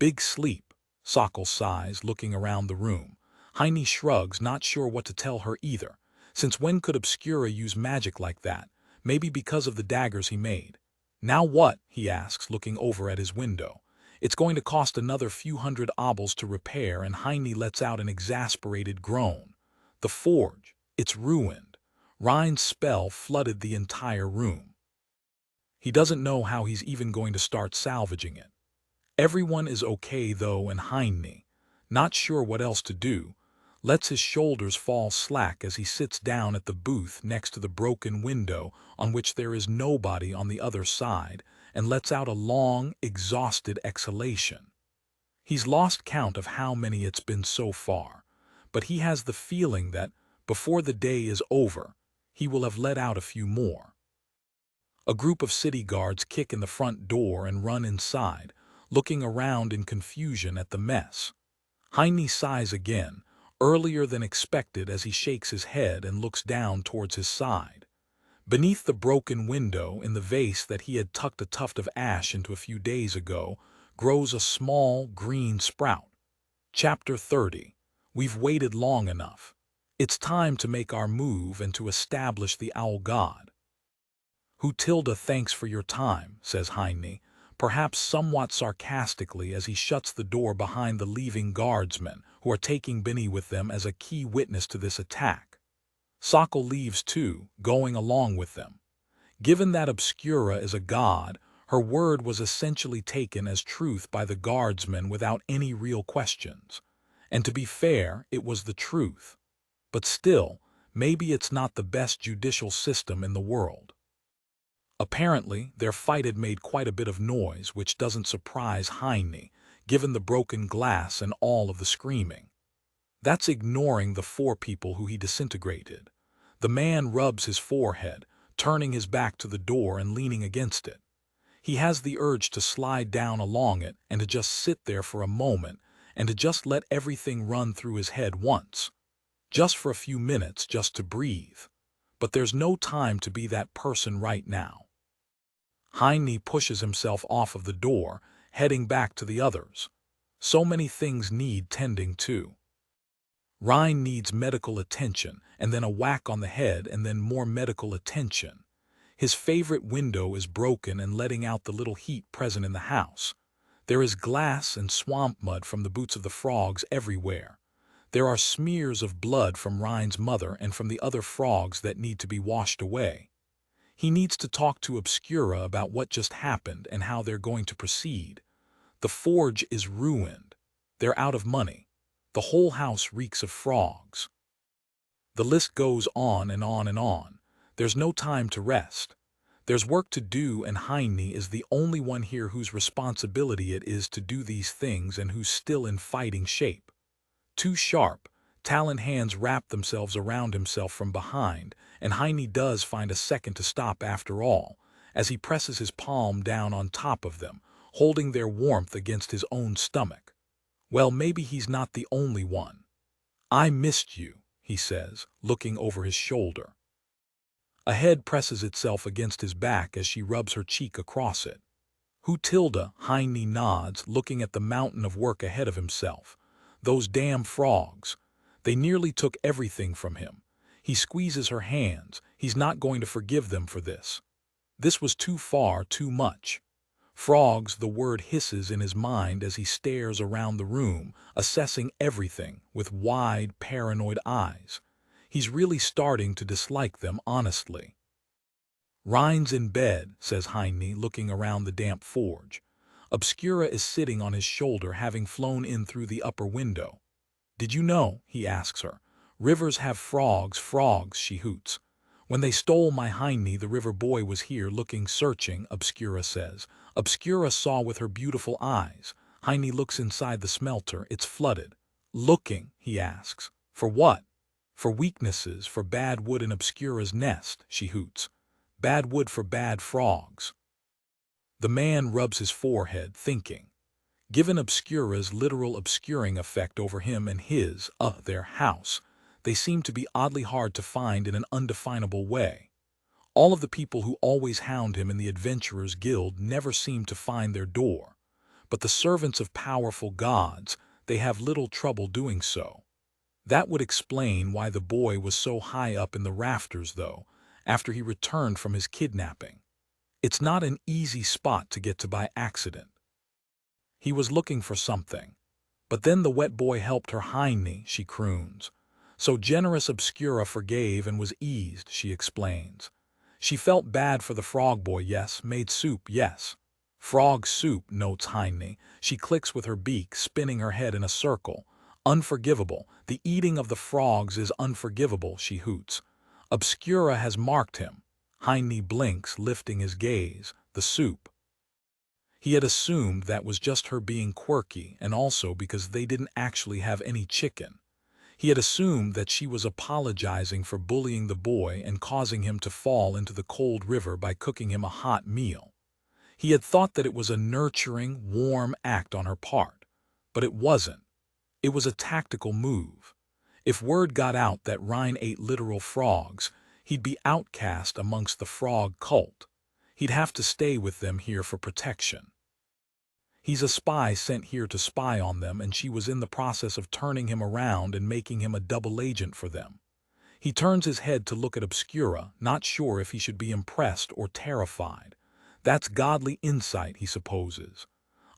"Big sleep," Sockle sighs, looking around the room. Heine shrugs, not sure what to tell her either. Since when could Obscura use magic like that? Maybe because of the daggers he made. "Now what?" he asks, looking over at his window. "It's going to cost another few hundred obols to repair," and Heine lets out an exasperated groan. "The forge, it's ruined." Rhine's spell flooded the entire room. He doesn't know how he's even going to start salvaging it. Everyone is okay though, and Heine, not sure what else to do, lets his shoulders fall slack as he sits down at the booth next to the broken window on which there is nobody on the other side, and lets out a long, exhausted exhalation. He's lost count of how many it's been so far, but he has the feeling that, before the day is over, he will have let out a few more. A group of city guards kick in the front door and run inside, looking around in confusion at the mess. Heine sighs again, earlier than expected, as he shakes his head and looks down towards his side. Beneath the broken window, in the vase that he had tucked a tuft of ash into a few days ago, grows a small green sprout. Chapter 30. We've waited long enough. It's time to make our move and to establish the owl god. "Hutilda, thanks for your time," says Heine, perhaps somewhat sarcastically, as he shuts the door behind the leaving guardsmen, who are taking Benny with them as a key witness to this attack. Sockle leaves too, going along with them. Given that Obscura is a god, her word was essentially taken as truth by the guardsmen without any real questions. And to be fair, it was the truth. But still, maybe it's not the best judicial system in the world. Apparently, their fight had made quite a bit of noise, which doesn't surprise Heine, given the broken glass and all of the screaming. That's ignoring the 4 people who he disintegrated. The man rubs his forehead, turning his back to the door and leaning against it. He has the urge to slide down along it and to just sit there for a moment and to just let everything run through his head once. Just for a few minutes, just to breathe. But there's no time to be that person right now. Heine pushes himself off of the door, heading back to the others. So many things need tending to. Rhine needs medical attention, and then a whack on the head, and then more medical attention. His favorite window is broken and letting out the little heat present in the house. There is glass and swamp mud from the boots of the frogs everywhere. There are smears of blood from Rhine's mother and from the other frogs that need to be washed away. He needs to talk to Obscura about what just happened and how they're going to proceed. The forge is ruined. They're out of money. The whole house reeks of frogs. The list goes on and on and on. There's no time to rest. There's work to do, and Heine is the only one here whose responsibility it is to do these things and who's still in fighting shape. 2 sharp, taloned hands wrap themselves around himself from behind, and Heine does find a second to stop after all, as he presses his palm down on top of them, holding their warmth against his own stomach. Well, maybe he's not the only one. "I missed you," he says, looking over his shoulder. A head presses itself against his back as she rubs her cheek across it. Who tilde? Heine nods, looking at the mountain of work ahead of himself. Those damn frogs. They nearly took everything from him. He squeezes her hands. He's not going to forgive them for this. This was too far, too much. Frogs, the word hisses in his mind as he stares around the room, assessing everything with wide, paranoid eyes. He's really starting to dislike them, honestly. Rein's in bed, says Heine, looking around the damp forge. Obscura is sitting on his shoulder, having flown in through the upper window. Did you know, he asks her. Rivers have frogs, frogs, she hoots. When they stole my Heine, the river boy was here looking, searching, Obscura says. Obscura saw with her beautiful eyes. Heine looks inside the smelter, it's flooded. Looking, he asks. For what? For weaknesses, for bad wood in Obscura's nest, she hoots. Bad wood for bad frogs. The man rubs his forehead, thinking. Given Obscura's literal obscuring effect over him and his, their house, they seem to be oddly hard to find in an undefinable way. All of the people who always hound him in the Adventurers Guild never seem to find their door. But the servants of powerful gods, they have little trouble doing so. That would explain why the boy was so high up in the rafters, though, after he returned from his kidnapping. It's not an easy spot to get to by accident. He was looking for something. But then the wet boy helped her Heine, she croons. So generous Obscura forgave and was eased, she explains. She felt bad for the frog boy, yes, made soup, yes. Frog soup, notes Heine. She clicks with her beak, spinning her head in a circle. Unforgivable. The eating of the frogs is unforgivable, she hoots. Obscura has marked him. Heine blinks, lifting his gaze. The soup. He had assumed that was just her being quirky, and also because they didn't actually have any chicken. He had assumed that she was apologizing for bullying the boy and causing him to fall into the cold river by cooking him a hot meal. He had thought that it was a nurturing, warm act on her part. But it wasn't. It was a tactical move. If word got out that Rein ate literal frogs, he'd be outcast amongst the frog cult. He'd have to stay with them here for protection. He's a spy sent here to spy on them, and she was in the process of turning him around and making him a double agent for them. He turns his head to look at Obscura, not sure if he should be impressed or terrified. That's godly insight, he supposes.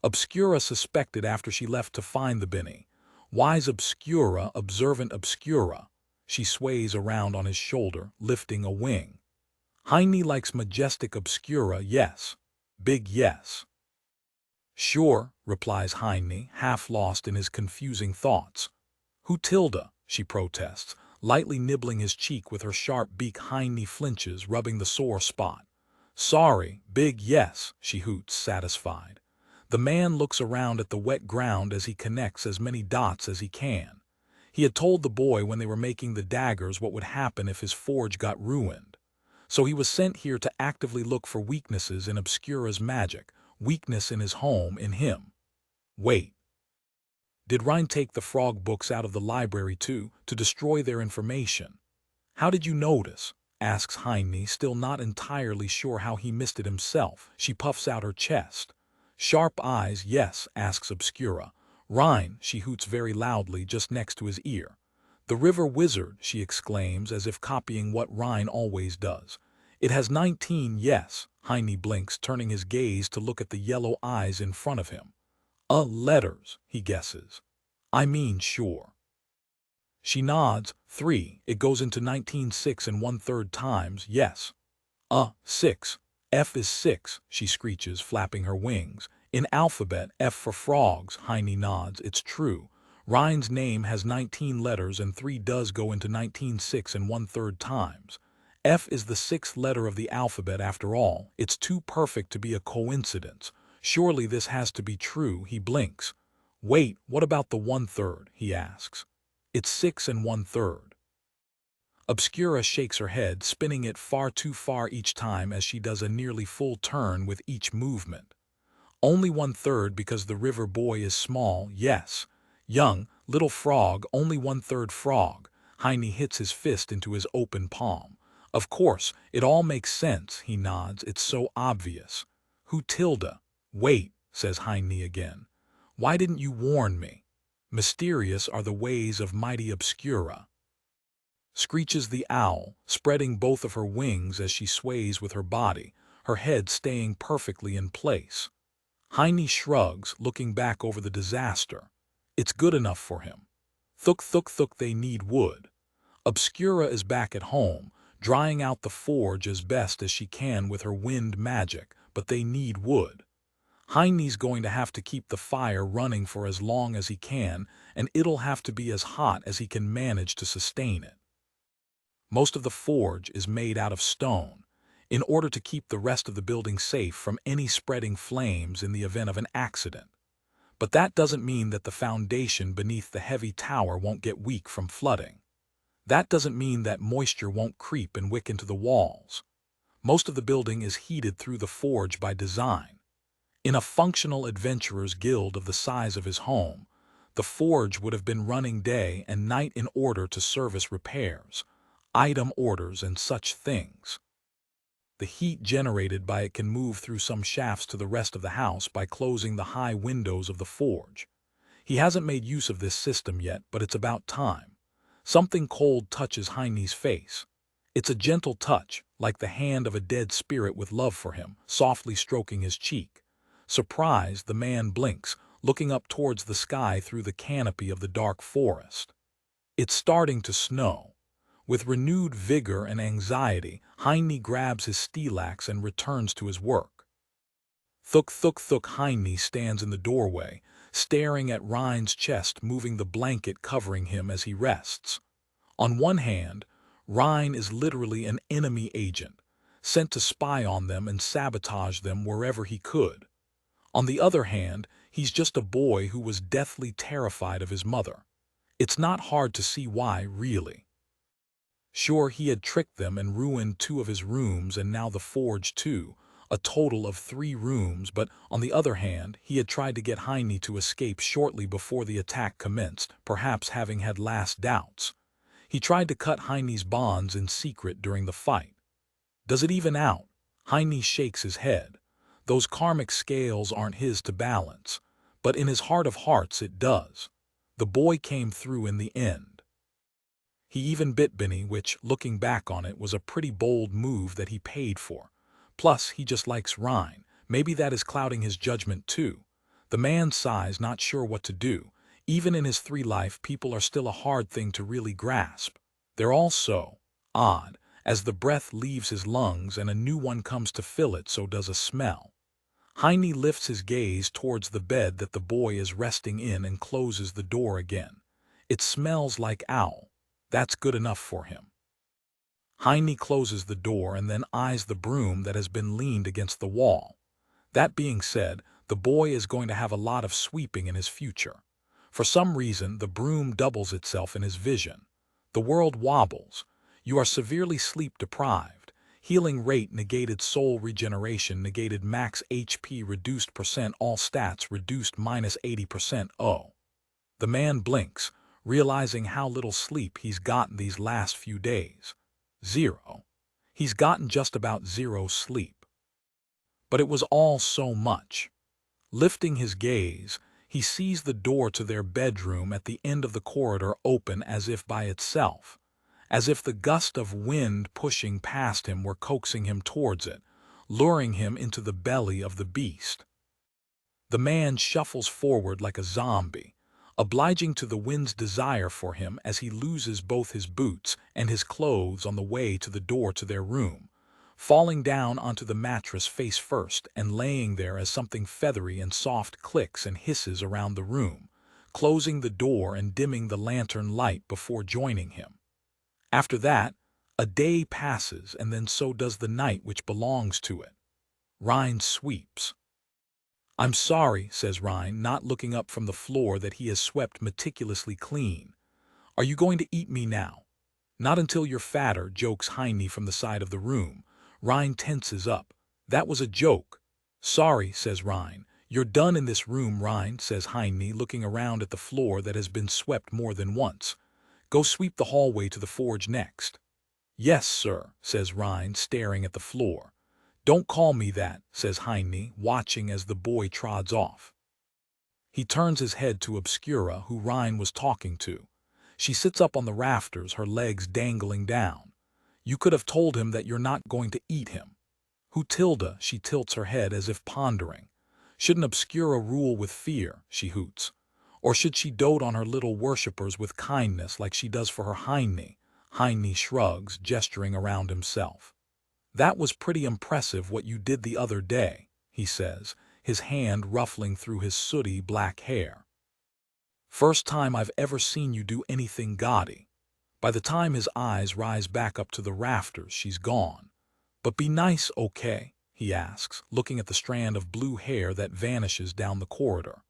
Obscura suspected after she left to find the Binny. Wise Obscura, observant Obscura. She sways around on his shoulder, lifting a wing. Heine likes majestic Obscura, yes. Big yes. Sure, replies Heine, half lost in his confusing thoughts. Who tilde? She protests, lightly nibbling his cheek with her sharp beak. Heine flinches, rubbing the sore spot. Sorry, big yes, she hoots, satisfied. The man looks around at the wet ground as he connects as many dots as he can. He had told the boy when they were making the daggers what would happen if his forge got ruined. So he was sent here to actively look for weaknesses in Obscura's magic, weakness in his home, in him. Wait. Did Rein take the frog books out of the library too, to destroy their information? How did you notice? Asks Heine, still not entirely sure how he missed it himself. She puffs out her chest. Sharp eyes, yes, asks Obscura. Rein, she hoots very loudly just next to his ear. The river wizard, she exclaims, as if copying what Rein always does. It has 19, yes, Heine blinks, turning his gaze to look at the yellow eyes in front of him. Letters, he guesses. I mean, sure. She nods. 3, it goes into 19 6 1/3 times, yes. 6. F is 6, she screeches, flapping her wings. In alphabet, F for frogs, Heine nods, it's true. Rein's name has 19 letters and 3 does go into 19 6 1/3 times. F is the 6th letter of the alphabet after all. It's too perfect to be a coincidence. Surely this has to be true, he blinks. Wait, what about the 1/3, he asks. It's 6 1/3. Obscura shakes her head, spinning it far too far each time as she does a nearly full turn with each movement. Only 1/3 because the river boy is small, yes. Young, little frog, only 1/3 frog. Heine hits his fist into his open palm. Of course, it all makes sense, he nods, it's so obvious. Who tilde? Wait, says Heine again. Why didn't you warn me? Mysterious are the ways of mighty Obscura. Screeches the owl, spreading both of her wings as she sways with her body, her head staying perfectly in place. Heine shrugs, looking back over the disaster. It's good enough for him. Thuk thuk thuk, they need wood. Obscura is back at home, drying out the forge as best as she can with her wind magic, but they need wood. Heine's going to have to keep the fire running for as long as he can, and it'll have to be as hot as he can manage to sustain it. Most of the forge is made out of stone, in order to keep the rest of the building safe from any spreading flames in the event of an accident. But that doesn't mean that the foundation beneath the heavy tower won't get weak from flooding. That doesn't mean that moisture won't creep and wick into the walls. Most of the building is heated through the forge by design. In a functional adventurer's guild of the size of his home, the forge would have been running day and night in order to service repairs, item orders, and such things. The heat generated by it can move through some shafts to the rest of the house by closing the high windows of the forge. He hasn't made use of this system yet, but it's about time. Something cold touches Heine's face. It's a gentle touch, like the hand of a dead spirit with love for him, softly stroking his cheek. Surprised, the man blinks, looking up towards the sky through the canopy of the dark forest. It's starting to snow. With renewed vigor and anxiety, Heine grabs his steelaxe and returns to his work. Thuk thuk thuk. Heine stands in the doorway, staring at Rein's chest, moving the blanket covering him as he rests. On one hand, Rein is literally an enemy agent, sent to spy on them and sabotage them wherever he could. On the other hand, he's just a boy who was deathly terrified of his mother. It's not hard to see why, really. Sure, he had tricked them and ruined 2 of his rooms and now the forge too, a total of 3 rooms, but on the other hand, he had tried to get Heine to escape shortly before the attack commenced, perhaps having had last doubts. He tried to cut Heine's bonds in secret during the fight. Does it even out? Heine shakes his head. Those karmic scales aren't his to balance, but in his heart of hearts it does. The boy came through in the end. He even bit Benny, which, looking back on it, was a pretty bold move that he paid for. Plus, he just likes Rein. Maybe that is clouding his judgment too. The man sighs, not sure what to do. Even in his 3 life, people are still a hard thing to really grasp. They're all so odd. As the breath leaves his lungs and a new one comes to fill it, so does a smell. Heine lifts his gaze towards the bed that the boy is resting in and closes the door again. It smells like owl. That's good enough for him. Heine closes the door and then eyes the broom that has been leaned against the wall. That being said, the boy is going to have a lot of sweeping in his future. For some reason, the broom doubles itself in his vision. The world wobbles. You are severely sleep-deprived. Healing rate negated, soul regeneration negated, max HP reduced, % all stats reduced -80%. Oh. The man blinks, realizing how little sleep he's gotten these last few days. 0. He's gotten just about 0 sleep. But it was all so much. Lifting his gaze, he sees the door to their bedroom at the end of the corridor open as if by itself, as if the gust of wind pushing past him were coaxing him towards it, luring him into the belly of the beast. The man shuffles forward like a zombie, obliging to the wind's desire for him as he loses both his boots and his clothes on the way to the door to their room, falling down onto the mattress face first and laying there as something feathery and soft clicks and hisses around the room, closing the door and dimming the lantern light before joining him. After that, a day passes, and then so does the night which belongs to it. Rein sweeps. "I'm sorry," says Rein, not looking up from the floor that he has swept meticulously clean. "Are you going to eat me now?" "Not until you're fatter," jokes Heine from the side of the room. Rein tenses up. "That was a joke." "Sorry," says Rein. "You're done in this room." "Rein," says Heine, looking around at the floor that has been swept more than once. "Go sweep the hallway to the forge next." "Yes, sir," says Rein, staring at the floor. Don't call me that, says Heine, watching as the boy trods off. He turns his head to Obscura, who Rein was talking to. She sits up on the rafters, her legs dangling down. You could have told him that you're not going to eat him. Who Tilda? She tilts her head as if pondering. Shouldn't Obscura rule with fear? She hoots. Or should she dote on her little worshippers with kindness like she does for her Heine? Heine shrugs, gesturing around himself. That was pretty impressive what you did the other day, he says, his hand ruffling through his sooty black hair. First time I've ever seen you do anything gaudy. By the time his eyes rise back up to the rafters, she's gone. But be nice, okay? He asks, looking at the strand of blue hair that vanishes down the corridor.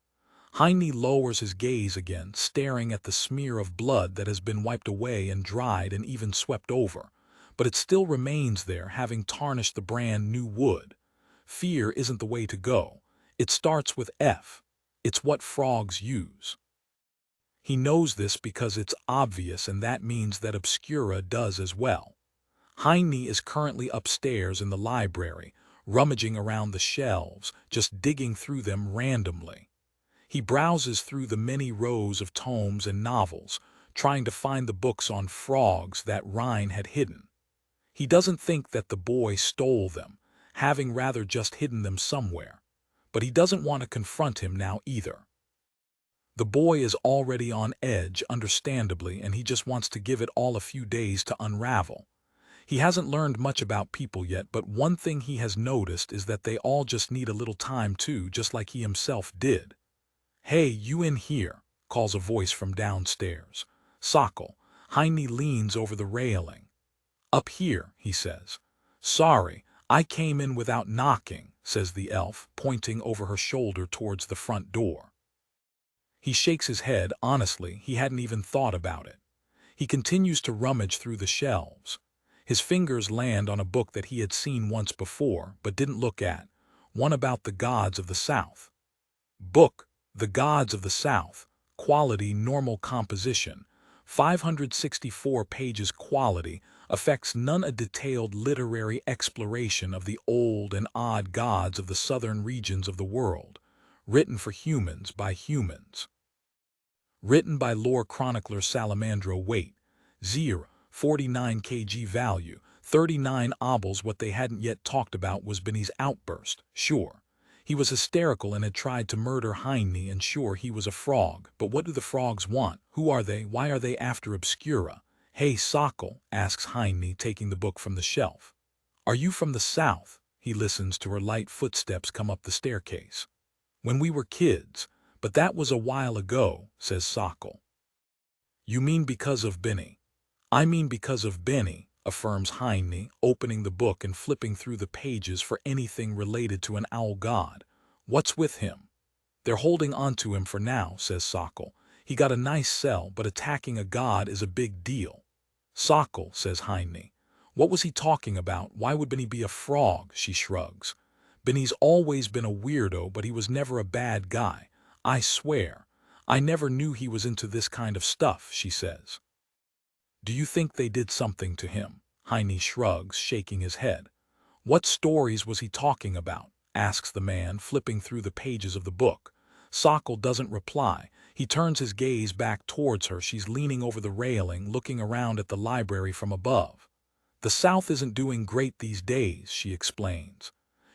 Heine lowers his gaze again, staring at the smear of blood that has been wiped away and dried and even swept over. But it still remains there, having tarnished the brand new wood. Fear isn't the way to go. It starts with F. It's what frogs use. He knows this because it's obvious, and that means that Obscura does as well. Heine is currently upstairs in the library, rummaging around the shelves, just digging through them randomly. He browses through the many rows of tomes and novels, trying to find the books on frogs that Rein had hidden. He doesn't think that the boy stole them, having rather just hidden them somewhere. But he doesn't want to confront him now either. The boy is already on edge, understandably, and he just wants to give it all a few days to unravel. He hasn't learned much about people yet, but one thing he has noticed is that they all just need a little time too, just like he himself did. Hey, you in here, calls a voice from downstairs. Sokol. Heine leans over the railing. Up here, he says. Sorry, I came in without knocking, says the elf, pointing over her shoulder towards the front door. He shakes his head. Honestly, he hadn't even thought about it. He continues to rummage through the shelves. His fingers land on a book that he had seen once before, but didn't look at, one about the gods of the South. Book, The Gods of the South, quality normal composition, 564 pages quality, affects none a detailed literary exploration of the old and odd gods of the southern regions of the world, written for humans by humans. Written by lore chronicler Salamandro. Weight, 0, 49 kg. Value, 39 obols. What they hadn't yet talked about was Benny's outburst. Sure, he was hysterical and had tried to murder Heine, and sure, he was a frog. But what do the frogs want? Who are they? Why are they after Obscura? Hey, Sokol, asks Heine, taking the book from the shelf. Are you from the South? He listens to her light footsteps come up the staircase. When we were kids, but that was a while ago, says Sokol. You mean because of Benny? I mean because of Benny, affirms Heine, opening the book and flipping through the pages for anything related to an owl god. What's with him? They're holding on to him for now, says Sokol. He got a nice cell, but attacking a god is a big deal. Sokol, says Heine. What was he talking about? Why would Benny be a frog? She shrugs. Benny's always been a weirdo, but he was never a bad guy. I swear, I never knew he was into this kind of stuff, she says. Do you think they did something to him? Heine shrugs, shaking his head. What stories was he talking about? Asks the man, flipping through the pages of the book. Sokol doesn't reply. He turns his gaze back towards her. She's leaning over the railing, looking around at the library from above. The South isn't doing great these days, she explains.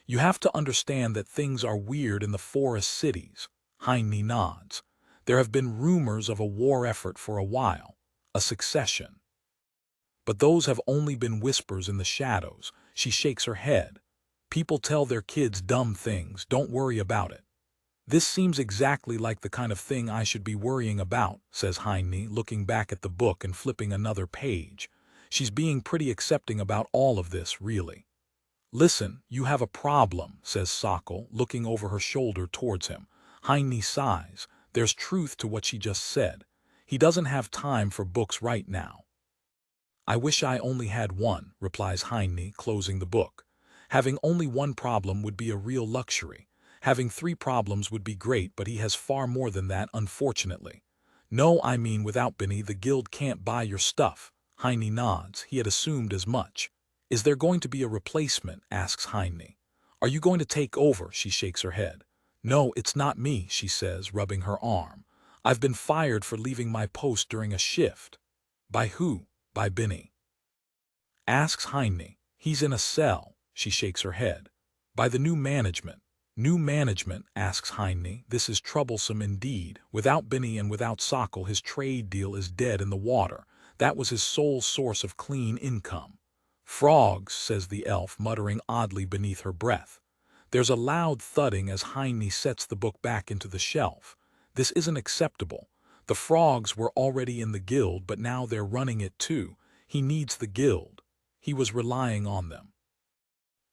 You have to understand that things are weird in the forest cities. Heine nods. There have been rumors of a war effort for a while, a succession. But those have only been whispers in the shadows. She shakes her head. People tell their kids dumb things. Don't worry about it. This seems exactly like the kind of thing I should be worrying about, says Heine, looking back at the book and flipping another page. She's being pretty accepting about all of this, really. Listen, you have a problem, says Sokol, looking over her shoulder towards him. Heine sighs. There's truth to what she just said. He doesn't have time for books right now. I wish I only had one, replies Heine, closing the book. Having only one problem would be a real luxury. Having 3 problems would be great, but he has far more than that, unfortunately. No, I mean without Benny, the guild can't buy your stuff. Heine nods. He had assumed as much. Is there going to be a replacement? Asks Heine. Are you going to take over? She shakes her head. No, it's not me, she says, rubbing her arm. I've been fired for leaving my post during a shift. By who? By Benny. Asks Heine. He's in a cell. She shakes her head. By the new management. New management, asks Heine. This is troublesome indeed. Without Benny and without Sokol, his trade deal is dead in the water. That was his sole source of clean income. Frogs, says the elf, muttering oddly beneath her breath. There's a loud thudding as Heine sets the book back into the shelf. This isn't acceptable. The frogs were already in the guild, but now they're running it too. He needs the guild. He was relying on them.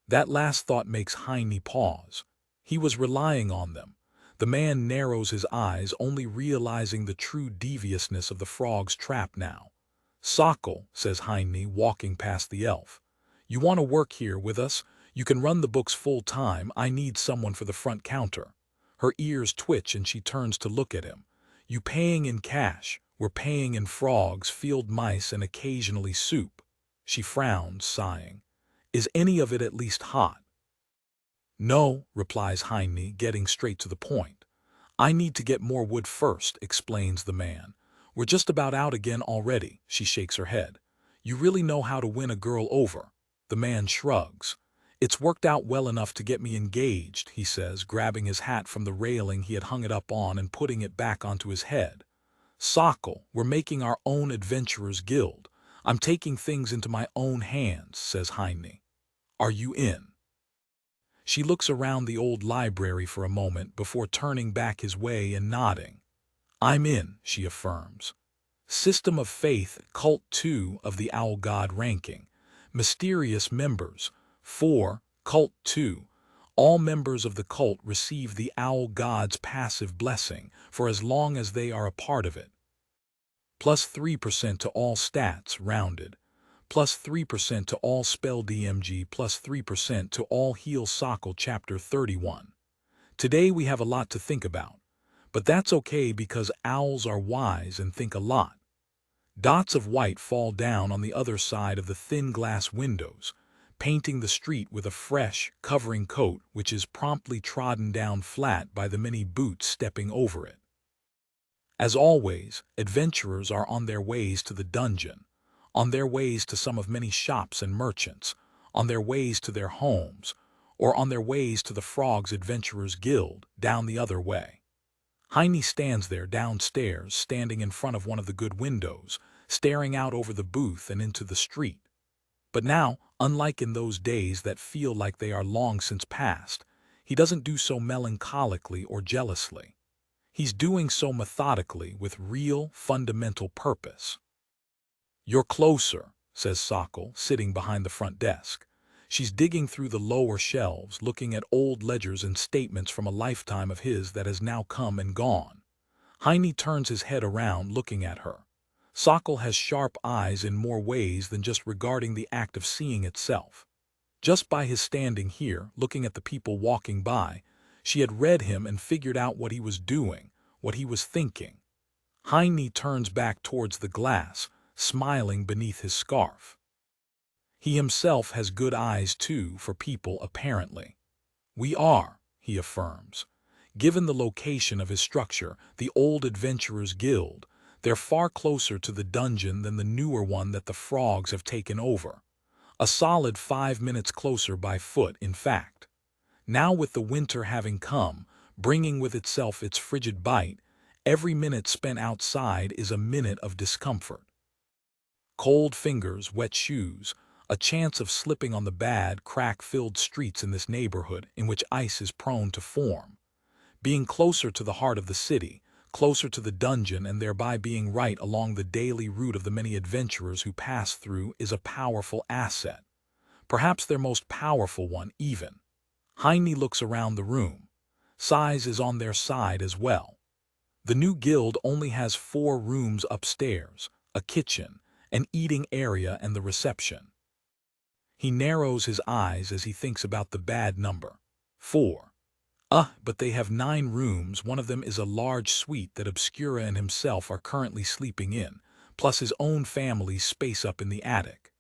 That last thought makes Heine pause. He was relying on them. The man narrows his eyes, only realizing the true deviousness of the frog's trap now. Sokol, says Heine, walking past the elf. You want to work here with us? You can run the books full time. I need someone for the front counter. Her ears twitch and she turns to look at him. You paying in cash? We're paying in frogs, field mice, and occasionally soup. She frowns, sighing. Is any of it at least hot? No, replies Heine, getting straight to the point. I need to get more wood first, explains the man. We're just about out again already, she shakes her head. You really know how to win a girl over. The man shrugs. It's worked out well enough to get me engaged, he says, grabbing his hat from the railing he had hung it up on and putting it back onto his head. Sokol, we're making our own adventurers' guild. I'm taking things into my own hands, says Heine. Are you in? She looks around the old library for a moment before turning back his way and nodding. I'm in, she affirms. System of Faith, Cult 2 of the Owl God ranking. Mysterious members. 4. Cult 2. All members of the cult receive the Owl God's passive blessing for as long as they are a part of it. Plus 3% to all stats, rounded. Plus 3% to all spell DMG, plus 3% to all heal Sokol chapter 31. Today we have a lot to think about. But that's okay because owls are wise and think a lot. Dots of white fall down on the other side of the thin glass windows, painting the street with a fresh, covering coat which is promptly trodden down flat by the many boots stepping over it. As always, adventurers are on their ways to the dungeon, on their ways to some of many shops and merchants, on their ways to their homes, or on their ways to the Frogs Adventurers Guild, down the other way. Heine stands there downstairs, standing in front of one of the good windows, staring out over the booth and into the street. But now, unlike in those days that feel like they are long since past, he doesn't do so melancholically or jealously. He's doing so methodically with real, fundamental purpose. You're closer, says Sokol, sitting behind the front desk. She's digging through the lower shelves, looking at old ledgers and statements from a lifetime of his that has now come and gone. Heine turns his head around, looking at her. Sokol has sharp eyes in more ways than just regarding the act of seeing itself. Just by his standing here, looking at the people walking by, she had read him and figured out what he was doing, what he was thinking. Heine turns back towards the glass, smiling beneath his scarf. He himself has good eyes, too, for people, apparently. We are, he affirms. Given the location of his structure, the old Adventurers Guild, they're far closer to the dungeon than the newer one that the frogs have taken over. A solid 5 minutes closer by foot, in fact. Now with the winter having come, bringing with itself its frigid bite, every minute spent outside is a minute of discomfort. Cold fingers, wet shoes, a chance of slipping on the bad, crack-filled streets in this neighborhood in which ice is prone to form. Being closer to the heart of the city, closer to the dungeon, and thereby being right along the daily route of the many adventurers who pass through is a powerful asset. Perhaps their most powerful one, even. Heine looks around the room. Size is on their side as well. The new guild only has 4 rooms upstairs, a kitchen, an eating area, and the reception. He narrows his eyes as he thinks about the bad number. 4. But they have 9 rooms. One of them is a large suite that Obscura and himself are currently sleeping in, plus his own family's space up in the attic.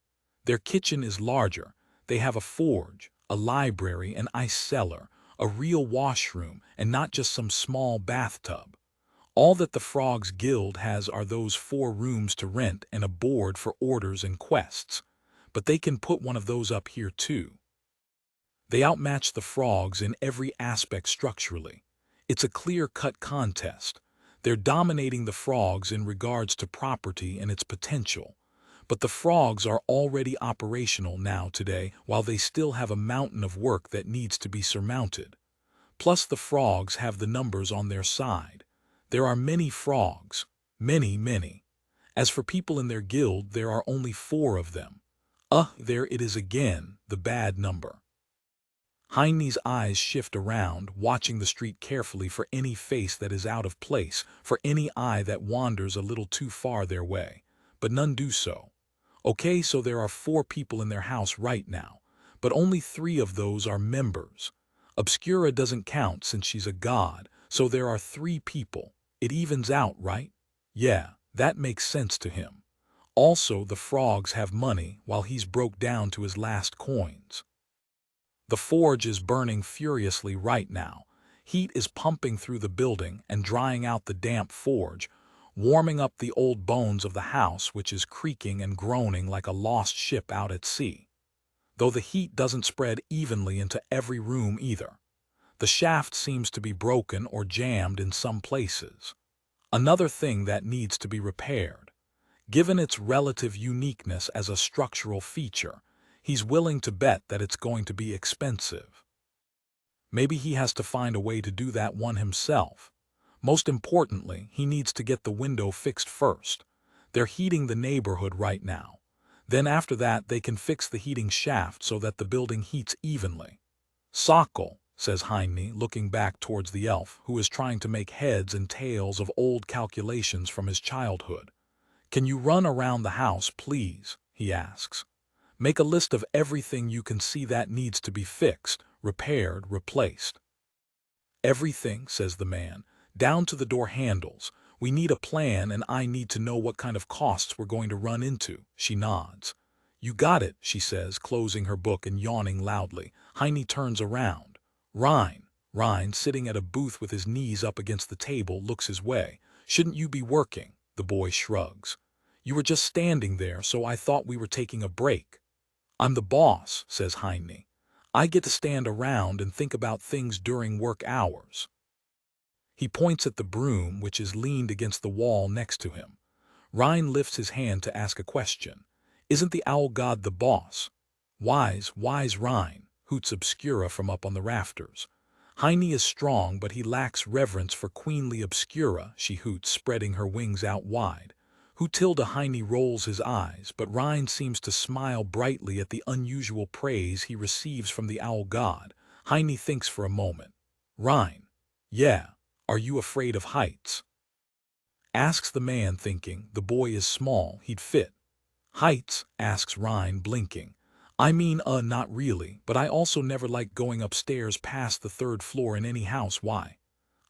Their kitchen is larger. They have a forge, a library, an ice cellar, a real washroom, and not just some small bathtub. All that the Frogs Guild has are those 4 rooms to rent and a board for orders and quests. But they can put one of those up here too. They outmatch the frogs in every aspect structurally. It's a clear-cut contest. They're dominating the frogs in regards to property and its potential. But the frogs are already operational now today, while they still have a mountain of work that needs to be surmounted. Plus the frogs have the numbers on their side. There are many frogs. Many, many. As for people in their guild, there are only 4 of them. There it is again, the bad number. Heine's eyes shift around, watching the street carefully for any face that is out of place, for any eye that wanders a little too far their way. But none do so. Okay, so there are 4 people in their house right now, but only 3 of those are members. Obscura doesn't count since she's a god, so there are 3 people. It evens out, right? Yeah, that makes sense to him. Also, the frogs have money while he's broke down to his last coins. The forge is burning furiously right now. Heat is pumping through the building and drying out the damp forge, warming up the old bones of the house, which is creaking and groaning like a lost ship out at sea. Though the heat doesn't spread evenly into every room either. The shaft seems to be broken or jammed in some places. Another thing that needs to be repaired. Given its relative uniqueness as a structural feature, he's willing to bet that it's going to be expensive. Maybe he has to find a way to do that one himself. Most importantly, he needs to get the window fixed first. They're heating the neighborhood right now. Then after that, they can fix the heating shaft so that the building heats evenly. Sokol, says Heine, looking back towards the elf, who is trying to make heads and tails of old calculations from his childhood. Can you run around the house, please? He asks. Make a list of everything you can see that needs to be fixed, repaired, replaced. Everything, says the man, down to the door handles. We need a plan, and I need to know what kind of costs we're going to run into. She nods. You got it, she says, closing her book and yawning loudly. Heine turns around. Ryan, sitting at a booth with his knees up against the table, looks his way. Shouldn't you be working? The boy shrugs. You were just standing there, so I thought we were taking a break. I'm the boss, says Heine. I get to stand around and think about things during work hours. He points at the broom, which is leaned against the wall next to him. Ryan lifts his hand to ask a question. Isn't the owl god the boss? Wise Ryan, hoots Obscura from up on the rafters. Heine is strong, but he lacks reverence for queenly Obscura, she hoots, spreading her wings out wide. Hutilda Heine rolls his eyes, but Ryan seems to smile brightly at the unusual praise he receives from the owl god. Heine thinks for a moment. Ryan, yeah, are you afraid of heights? Asks the man, thinking, the boy is small, he'd fit. Heights? Asks Ryan, blinking. I mean, not really, but I also never like going upstairs past the 3rd floor in any house. Why?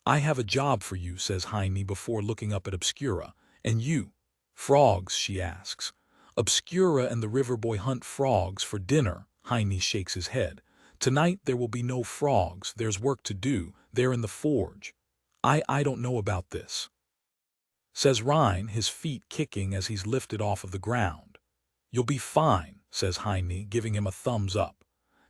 I have a job for you, says Heine before looking up at Obscura. And you? Frogs, she asks. Obscura and the river boy hunt frogs for dinner. Heine shakes his head. Tonight there will be no frogs. There's work to do. They're in the forge. I don't know about this, says Ryan, his feet kicking as he's lifted off of the ground. You'll be fine, says Heine, giving him a thumbs up.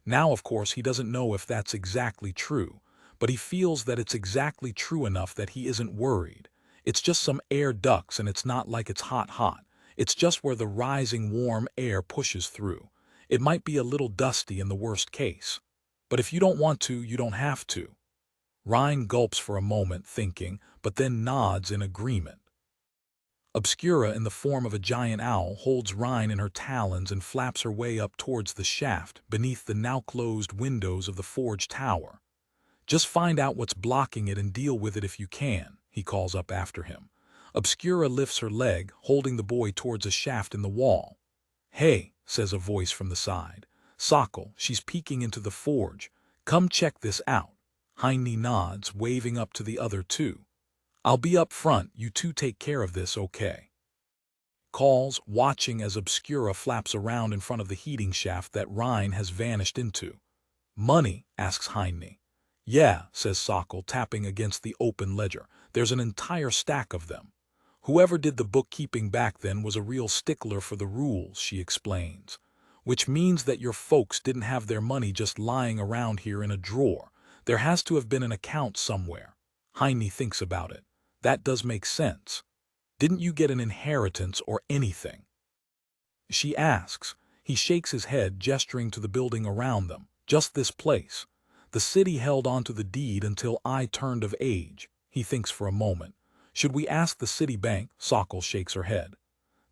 Now, of course, he doesn't know if that's exactly true, but he feels that it's exactly true enough that he isn't worried. It's just some air ducts, and it's not like it's hot. It's just where the rising warm air pushes through. It might be a little dusty in the worst case. But if you don't want to, you don't have to. Ryan gulps for a moment, thinking, but then nods in agreement. Obscura, in the form of a giant owl, holds Ryan in her talons and flaps her way up towards the shaft beneath the now-closed windows of the forge tower. Just find out what's blocking it and deal with it if you can, he calls up after him. Obscura lifts her leg, holding the boy towards a shaft in the wall. Hey, says a voice from the side. Sokol, she's peeking into the forge. Come check this out. Heine nods, waving up to the other 2. I'll be up front, you 2 take care of this, okay? calls, watching as Obscura flaps around in front of the heating shaft that Rein has vanished into. Money? Asks Heine. Yeah, says Sokol, tapping against the open ledger. There's an entire stack of them. Whoever did the bookkeeping back then was a real stickler for the rules, she explains. Which means that your folks didn't have their money just lying around here in a drawer. There has to have been an account somewhere. Heine thinks about it. That does make sense. Didn't you get an inheritance or anything? She asks. He shakes his head, gesturing to the building around them. Just this place. The city held onto the deed until I turned of age. He thinks for a moment. Should we ask the city bank? Sokol shakes her head.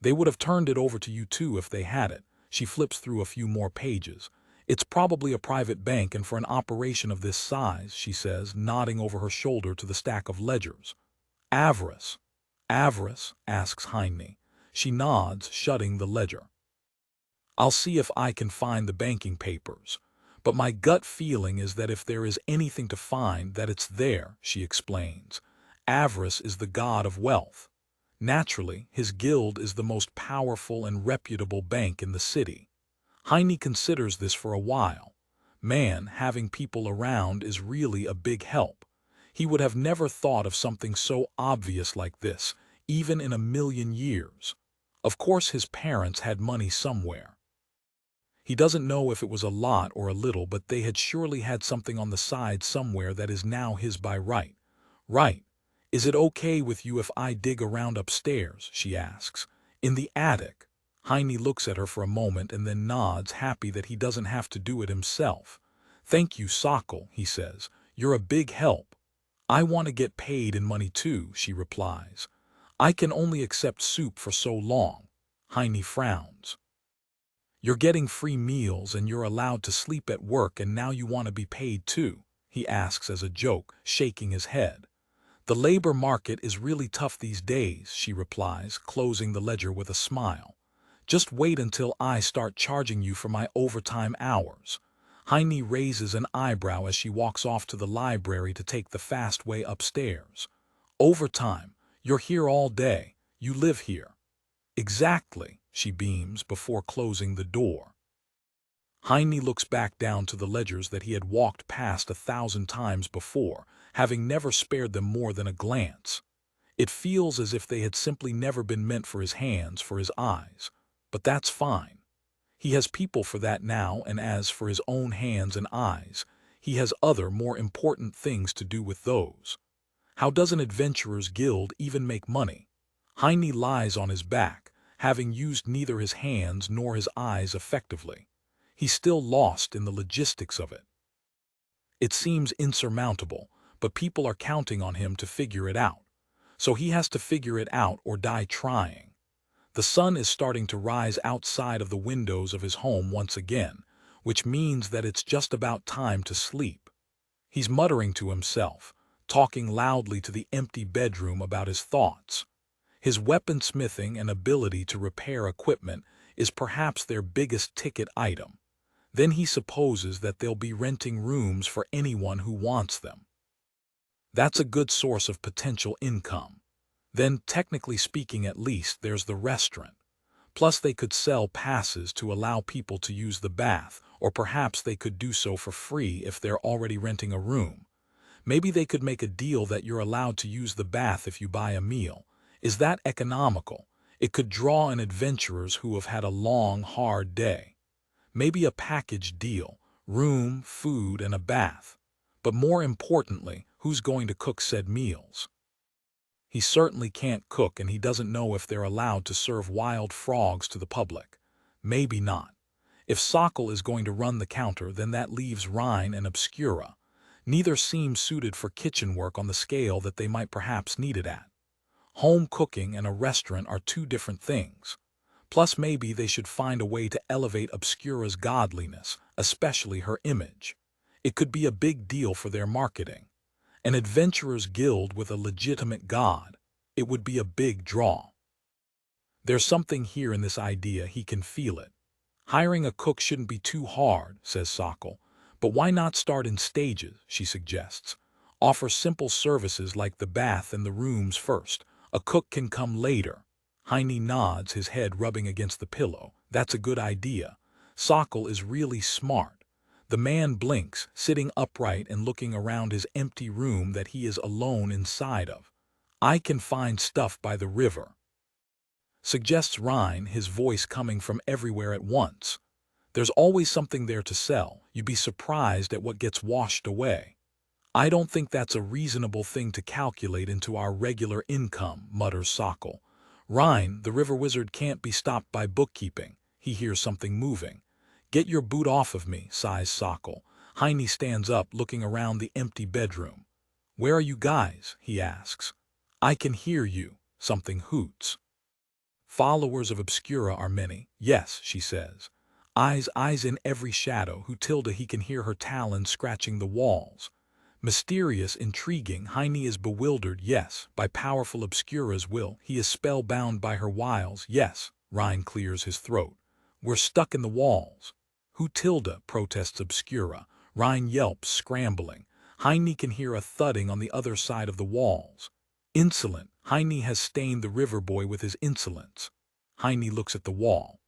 They would have turned it over to you too if they had it. She flips through a few more pages. It's probably a private bank, and for an operation of this size, she says, nodding over her shoulder to the stack of ledgers. Avarice. Avarice? Asks Heine. She nods, shutting the ledger. I'll see if I can find the banking papers. But my gut feeling is that if there is anything to find, that it's there, she explains. Avarice is the god of wealth. Naturally, his guild is the most powerful and reputable bank in the city. Heine considers this for a while. Man, having people around is really a big help. He would have never thought of something so obvious like this, even in a million years. Of course his parents had money somewhere. He doesn't know if it was a lot or a little, but they had surely had something on the side somewhere that is now his by right. Right. Is it okay with you if I dig around upstairs? She asks. In the attic. Heine looks at her for a moment and then nods, happy that he doesn't have to do it himself. Thank you, Sokol, he says. You're a big help. I want to get paid in money too, she replies. I can only accept soup for so long. Heine frowns. You're getting free meals and you're allowed to sleep at work, and now you want to be paid too, he asks as a joke, shaking his head. The labor market is really tough these days, she replies, closing the ledger with a smile. Just wait until I start charging you for my overtime hours. Heine raises an eyebrow as she walks off to the library to take the fast way upstairs. Overtime? You're here all day. You live here. Exactly, she beams before closing the door. Heine looks back down to the ledgers that he had walked past 1,000 times before, having never spared them more than a glance. It feels as if they had simply never been meant for his hands, for his eyes. But that's fine. He has people for that now, and as for his own hands and eyes, he has other, more important things to do with those. How does an adventurer's guild even make money? Heine lies on his back, having used neither his hands nor his eyes effectively. He's still lost in the logistics of it. It seems insurmountable, but people are counting on him to figure it out. So he has to figure it out or die trying. The sun is starting to rise outside of the windows of his home once again, which means that it's just about time to sleep. He's muttering to himself, talking loudly to the empty bedroom about his thoughts. His weaponsmithing and ability to repair equipment is perhaps their biggest ticket item. Then he supposes that they'll be renting rooms for anyone who wants them. That's a good source of potential income. Then, technically speaking at least, there's the restaurant. Plus they could sell passes to allow people to use the bath, or perhaps they could do so for free if they're already renting a room. Maybe they could make a deal that you're allowed to use the bath if you buy a meal. Is that economical? It could draw in adventurers who have had a long, hard day. Maybe a package deal, room, food, and a bath. But more importantly, who's going to cook said meals? He certainly can't cook, and he doesn't know if they're allowed to serve wild frogs to the public. Maybe not. If Sokol is going to run the counter, then that leaves Rein and Obscura. Neither seem suited for kitchen work on the scale that they might perhaps need it at. Home cooking and a restaurant are two different things. Plus maybe they should find a way to elevate Obscura's godliness, especially her image. It could be a big deal for their marketing. An adventurer's guild with a legitimate god. It would be a big draw. There's something here in this idea, he can feel it. Hiring a cook shouldn't be too hard, says Sokol. But why not start in stages, she suggests. Offer simple services like the bath and the rooms first. A cook can come later. Heine nods, his head rubbing against the pillow. That's a good idea. Sokol is really smart. The man blinks, sitting upright and looking around his empty room that he is alone inside of. I can find stuff by the river, suggests Rein, his voice coming from everywhere at once. There's always something there to sell. You'd be surprised at what gets washed away. I don't think that's a reasonable thing to calculate into our regular income, mutters Sokol. Rein, the river wizard, can't be stopped by bookkeeping. He hears something moving. Get your boot off of me, sighs Sokol. Heine stands up, looking around the empty bedroom. Where are you guys? He asks. I can hear you, something hoots. Followers of Obscura are many. Yes, she says. Eyes in every shadow. Hutilda, he can hear her talons scratching the walls. Mysterious, intriguing. Heine is bewildered, yes, by powerful Obscura's will. He is spellbound by her wiles, yes. Rein clears his throat. We're stuck in the walls. Hutilda, protests Obscura. Rein yelps, scrambling. Heine can hear a thudding on the other side of the walls. Insolent. Heine has stained the river boy with his insolence. Heine looks at the wall.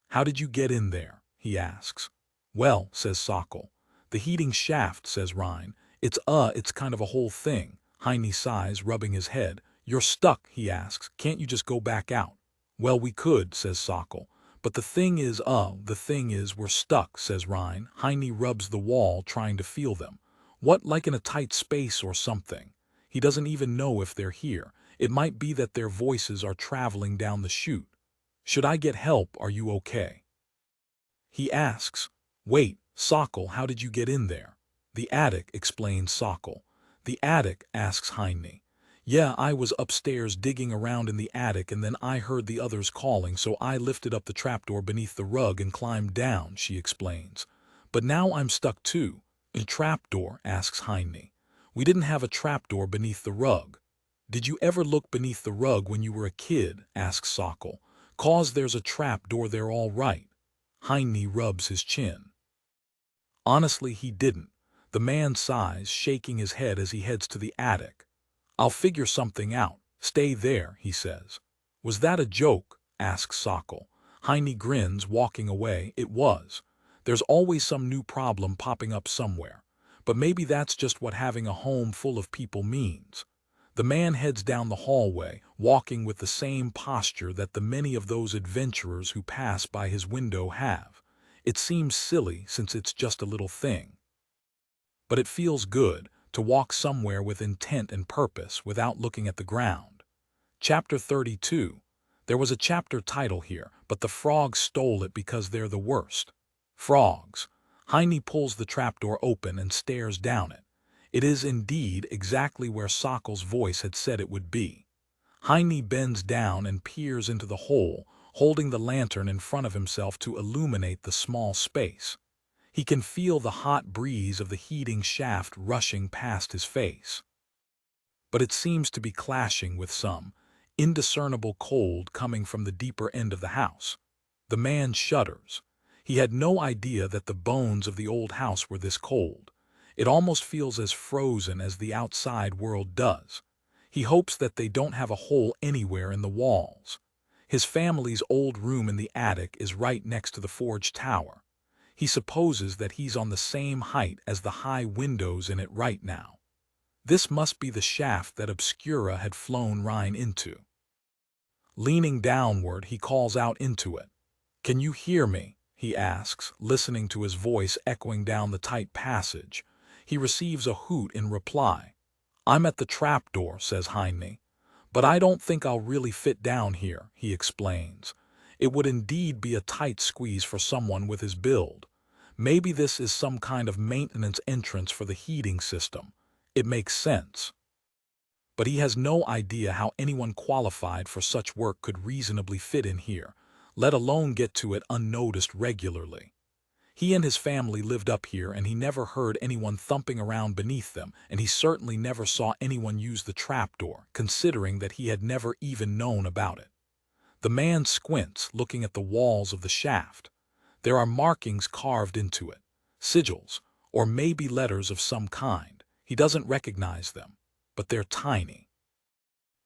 How did you get in there? He asks. Well, says Sokol. The heating shaft, says Rein. It's kind of a whole thing. Heine sighs, rubbing his head. You're stuck, he asks. Can't you just go back out? Well, we could, says Sokol. But the thing is, we're stuck, says Rein. Heine rubs the wall, trying to feel them. What, like in a tight space or something? He doesn't even know if they're here. It might be that their voices are traveling down the chute. Should I get help? Are you okay? He asks. Wait, Sokol, how did you get in there? The attic, explains Sokol. The attic, asks Heine. Yeah, I was upstairs digging around in the attic and then I heard the others calling, so I lifted up the trapdoor beneath the rug and climbed down, she explains. But now I'm stuck too. A trapdoor, asks Heine. We didn't have a trapdoor beneath the rug. Did you ever look beneath the rug when you were a kid? Asks Sokol. 'Cause there's a trapdoor there all right. Heine rubs his chin. Honestly, he didn't. The man sighs, shaking his head as he heads to the attic. I'll figure something out. Stay there, he says. Was that a joke? Asks Sokol. Heine grins, walking away. It was. There's always some new problem popping up somewhere. But maybe that's just what having a home full of people means. The man heads down the hallway, walking with the same posture that the many of those adventurers who pass by his window have. It seems silly since it's just a little thing. But it feels good to walk somewhere with intent and purpose without looking at the ground. Chapter 32. There was a chapter title here, but the frogs stole it because they're the worst. Frogs. Heine pulls the trapdoor open and stares down it. It is indeed exactly where Sokol's voice had said it would be. Heine bends down and peers into the hole, holding the lantern in front of himself to illuminate the small space. He can feel the hot breeze of the heating shaft rushing past his face. But it seems to be clashing with some indiscernible cold coming from the deeper end of the house. The man shudders. He had no idea that the bones of the old house were this cold. It almost feels as frozen as the outside world does. He hopes that they don't have a hole anywhere in the walls. His family's old room in the attic is right next to the forge tower. He supposes that he's on the same height as the high windows in it right now. This must be the shaft that Obscura had flown Rein into. Leaning downward, he calls out into it. "Can you hear me?" he asks, listening to his voice echoing down the tight passage. He receives a hoot in reply. "I'm at the trapdoor," says Heine. "But I don't think I'll really fit down here," he explains. "It would indeed be a tight squeeze for someone with his build. Maybe this is some kind of maintenance entrance for the heating system. It makes sense." But he has no idea how anyone qualified for such work could reasonably fit in here, let alone get to it unnoticed regularly. He and his family lived up here, and he never heard anyone thumping around beneath them, and he certainly never saw anyone use the trapdoor, considering that he had never even known about it. The man squints, looking at the walls of the shaft. There are markings carved into it, sigils, or maybe letters of some kind. He doesn't recognize them, but they're tiny.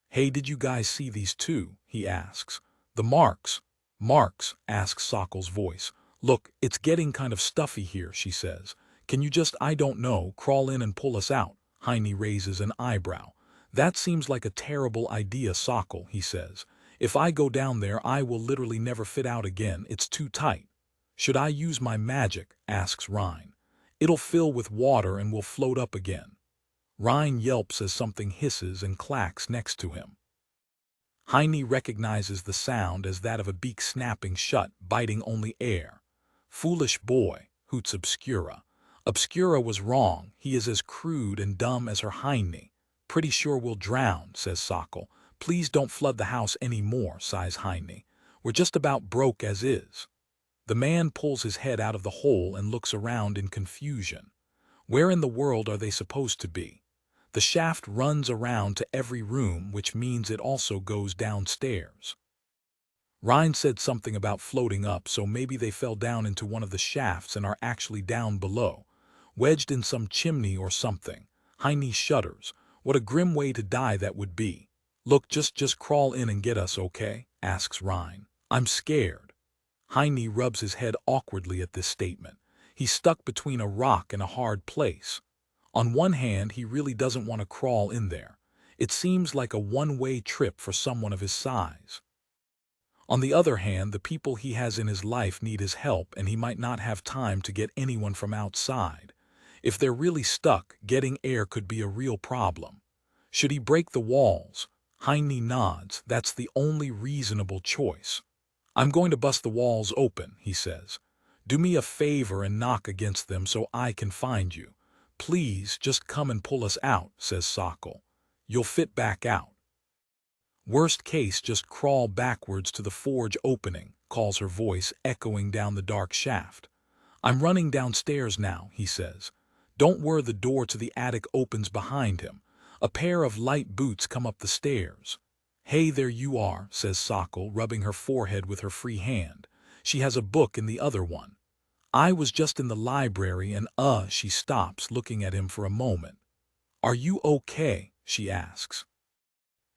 Hey, did you guys see these two? He asks. The marks. Marks, asks Sokol's voice. Look, it's getting kind of stuffy here, she says. Can you just, I don't know, crawl in and pull us out? Heine raises an eyebrow. That seems like a terrible idea, Sokol, he says. If I go down there, I will literally never fit out again. It's too tight. Should I use my magic? Asks Rein. It'll fill with water and we'll float up again. Rein yelps as something hisses and clacks next to him. Heine recognizes the sound as that of a beak snapping shut, biting only air. Foolish boy, hoots Obscura. Obscura was wrong. He is as crude and dumb as her Heine. Pretty sure we'll drown, says Sokol. Please don't flood the house any more, sighs Heine. We're just about broke as is. The man pulls his head out of the hole and looks around in confusion. Where in the world are they supposed to be? The shaft runs around to every room, which means it also goes downstairs. Rein said something about floating up, so maybe they fell down into one of the shafts and are actually down below, wedged in some chimney or something. Heine shudders. What a grim way to die that would be. Look, just crawl in and get us, okay? Asks Rein. I'm scared. Heine rubs his head awkwardly at this statement. He's stuck between a rock and a hard place. On one hand, he really doesn't want to crawl in there. It seems like a one-way trip for someone of his size. On the other hand, the people he has in his life need his help, and he might not have time to get anyone from outside. If they're really stuck, getting air could be a real problem. Should he break the walls? Heine nods. That's the only reasonable choice. I'm going to bust the walls open, he says. Do me a favor and knock against them so I can find you. Please, just come and pull us out, says Sokol. You'll fit back out. Worst case, just crawl backwards to the forge opening, calls her voice echoing down the dark shaft. I'm running downstairs now, he says. Don't worry, the door to the attic opens behind him. A pair of light boots come up the stairs. Hey, there you are, says Sokol, rubbing her forehead with her free hand. She has a book in the other one. I was just in the library and she stops, looking at him for a moment. Are you okay? She asks.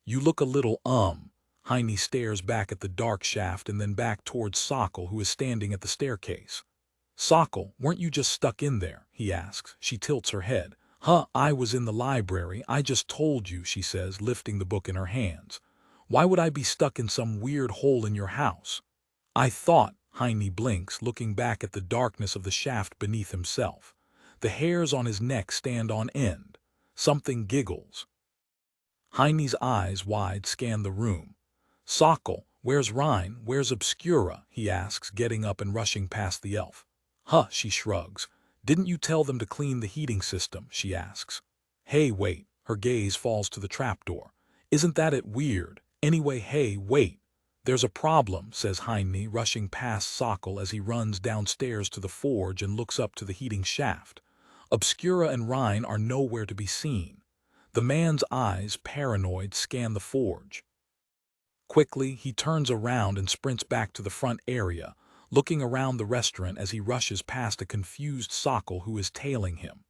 You look a little Heine stares back at the dark shaft and then back towards Sokol, who is standing at the staircase. Sokol, weren't you just stuck in there? He asks. She tilts her head. I was in the library. I just told you, she says, lifting the book in her hands. Why would I be stuck in some weird hole in your house? I thought, Heine blinks, looking back at the darkness of the shaft beneath himself. The hairs on his neck stand on end. Something giggles. Heine's eyes wide scan the room. Sokol, where's Rein? Where's Obscura? He asks, getting up and rushing past the elf. She shrugs. Didn't you tell them to clean the heating system? She asks. Hey, wait. Her gaze falls to the trapdoor. Isn't that it weird? Anyway, hey, wait. There's a problem, says Heine, rushing past Sokol as he runs downstairs to the forge and looks up to the heating shaft. Obscura and Rein are nowhere to be seen. The man's eyes, paranoid, scan the forge. Quickly, he turns around and sprints back to the front area, looking around the restaurant as he rushes past a confused Sokol who is tailing him.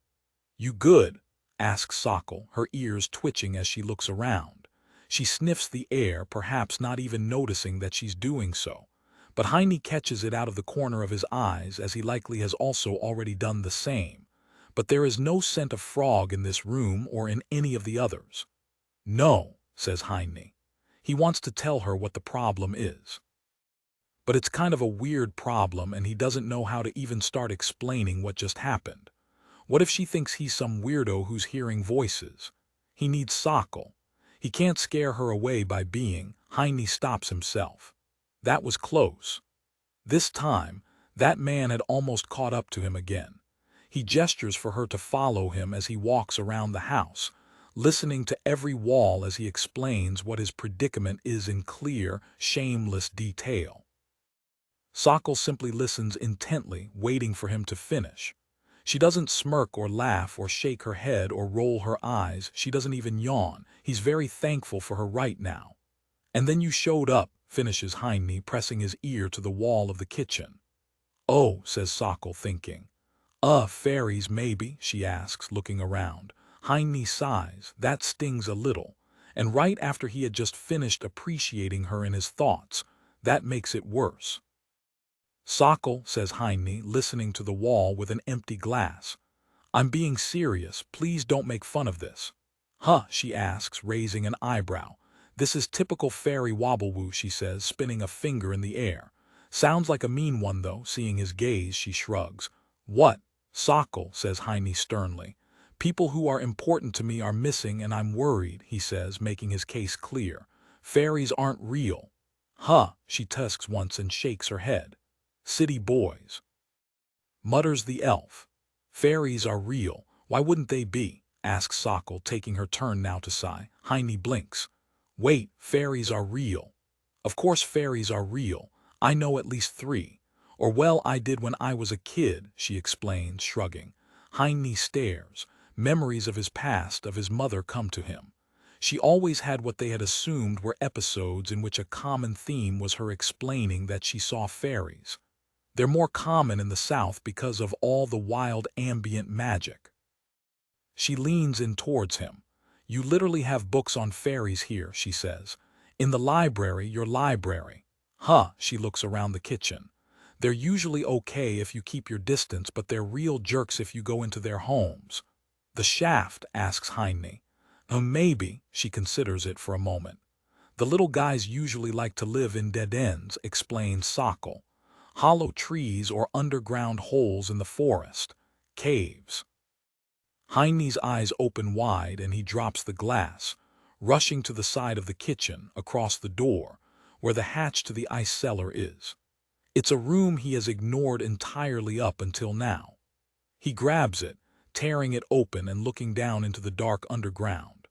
You good? Asks Sokol, her ears twitching as she looks around. She sniffs the air, perhaps not even noticing that she's doing so. But Heine catches it out of the corner of his eyes, as he likely has also already done the same. But there is no scent of frog in this room or in any of the others. No, says Heine. He wants to tell her what the problem is. But it's kind of a weird problem, and he doesn't know how to even start explaining what just happened. What if she thinks he's some weirdo who's hearing voices? He needs Sokol. He can't scare her away by being. Heine stops himself. That was close. This time, that man had almost caught up to him again. He gestures for her to follow him as he walks around the house, listening to every wall as he explains what his predicament is in clear, shameless detail. Sokol simply listens intently, waiting for him to finish. She doesn't smirk or laugh or shake her head or roll her eyes. She doesn't even yawn. He's very thankful for her right now. And then you showed up, finishes Heine, pressing his ear to the wall of the kitchen. Oh, says Sokol, thinking. Fairies maybe, she asks, looking around. Heine sighs. That stings a little. and right after he had just finished appreciating her in his thoughts. That makes it worse. Sokol, says Heine, listening to the wall with an empty glass. I'm being serious, please don't make fun of this. Huh, she asks, raising an eyebrow. This is typical fairy wobblewoo, she says, spinning a finger in the air. Sounds like a mean one, though. Seeing his gaze, she shrugs. What? Sokol, says Heine sternly. People who are important to me are missing and I'm worried, he says, making his case clear. Fairies aren't real. Huh, she tusks once and shakes her head. City boys. Mutters the elf. Fairies are real. Why wouldn't they be? Asks Sokol, taking her turn now to sigh. Heine blinks. Wait, fairies are real. Of course fairies are real. I know at least 3. Or well, I did when I was a kid, she explains, shrugging. Heine stares. Memories of his past, of his mother, come to him. She always had what they had assumed were episodes in which a common theme was her explaining that she saw fairies. They're more common in the South because of all the wild ambient magic. She leans in towards him. You literally have books on fairies here, she says. In the library, your library. Huh, she looks around the kitchen. They're usually okay if you keep your distance, but they're real jerks if you go into their homes. The shaft, asks Heine. Maybe, she considers it for a moment. The little guys usually like to live in dead ends, explains Sokol. Hollow trees or underground holes in the forest. Caves. Heine's eyes open wide and he drops the glass, rushing to the side of the kitchen, across the door, where the hatch to the ice cellar is. It's a room he has ignored entirely up until now. He grabs it, tearing it open and looking down into the dark underground.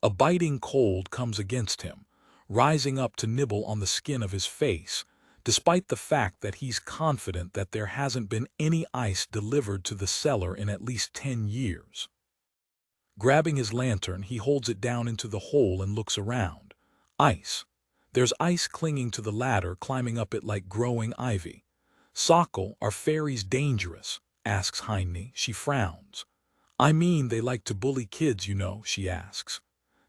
A biting cold comes against him, rising up to nibble on the skin of his face, despite the fact that he's confident that there hasn't been any ice delivered to the cellar in at least 10 years. Grabbing his lantern, he holds it down into the hole and looks around. Ice. There's ice clinging to the ladder, climbing up it like growing ivy. Sokol, are fairies dangerous? Asks Heine. She frowns. I mean, they like to bully kids, you know, she asks.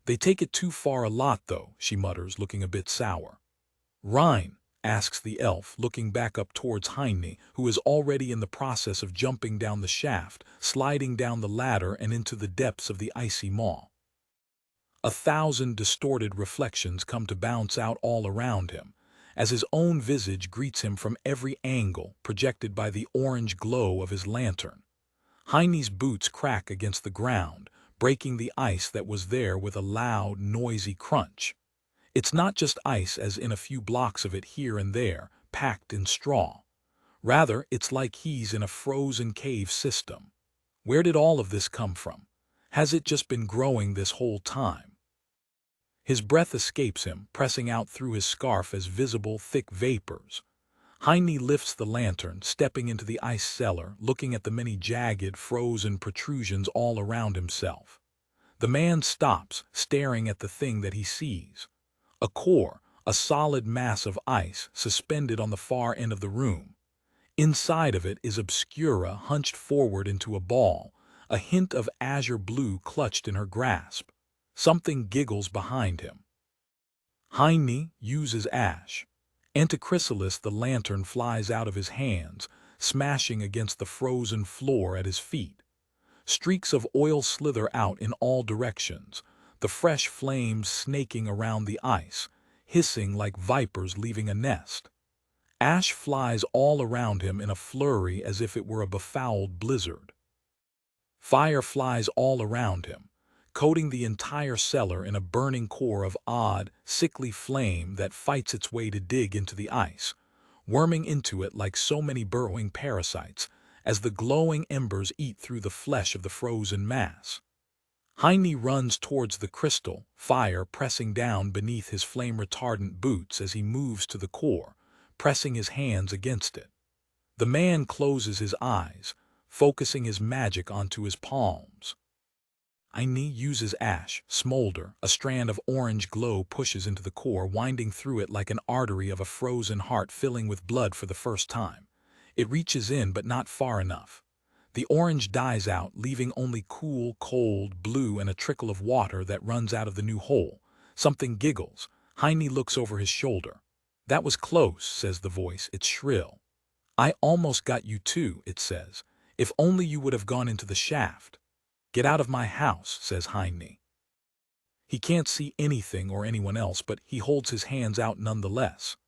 They take it too far a lot, though, she mutters, looking a bit sour. Rein, asks the elf, looking back up towards Heine, who is already in the process of jumping down the shaft, sliding down the ladder and into the depths of the icy maw. 1,000 distorted reflections come to bounce out all around him, as his own visage greets him from every angle, projected by the orange glow of his lantern. Heine's boots crack against the ground, breaking the ice that was there with a loud, noisy crunch. It's not just ice as in a few blocks of it here and there, packed in straw. Rather, it's like he's in a frozen cave system. Where did all of this come from? Has it just been growing this whole time? His breath escapes him, pressing out through his scarf as visible, thick vapors. Heine lifts the lantern, stepping into the ice cellar, looking at the many jagged, frozen protrusions all around himself. The man stops, staring at the thing that he sees. A core, a solid mass of ice, suspended on the far end of the room. Inside of it is Obscura hunched forward into a ball, a hint of azure blue clutched in her grasp. Something giggles behind him. Heine uses ash. Antichrysalis, the lantern, flies out of his hands, smashing against the frozen floor at his feet. Streaks of oil slither out in all directions, the fresh flames snaking around the ice, hissing like vipers leaving a nest. Ash flies all around him in a flurry as if it were a befouled blizzard. Fire flies all around him, coating the entire cellar in a burning core of odd, sickly flame that fights its way to dig into the ice, worming into it like so many burrowing parasites, as the glowing embers eat through the flesh of the frozen mass. Heine runs towards the crystal, fire pressing down beneath his flame-retardant boots as he moves to the core, pressing his hands against it. The man closes his eyes, focusing his magic onto his palms. Heine uses ash, smolder, a strand of orange glow pushes into the core, winding through it like an artery of a frozen heart filling with blood for the first time. It reaches in, but not far enough. The orange dies out, leaving only cool, cold blue and a trickle of water that runs out of the new hole, Something giggles. Heine looks over his shoulder. That was close, says the voice. It's shrill. I almost got you too, it says. If only you would have gone into the shaft. Get out of my house, says Heine. He can't see anything or anyone else, but he holds his hands out nonetheless.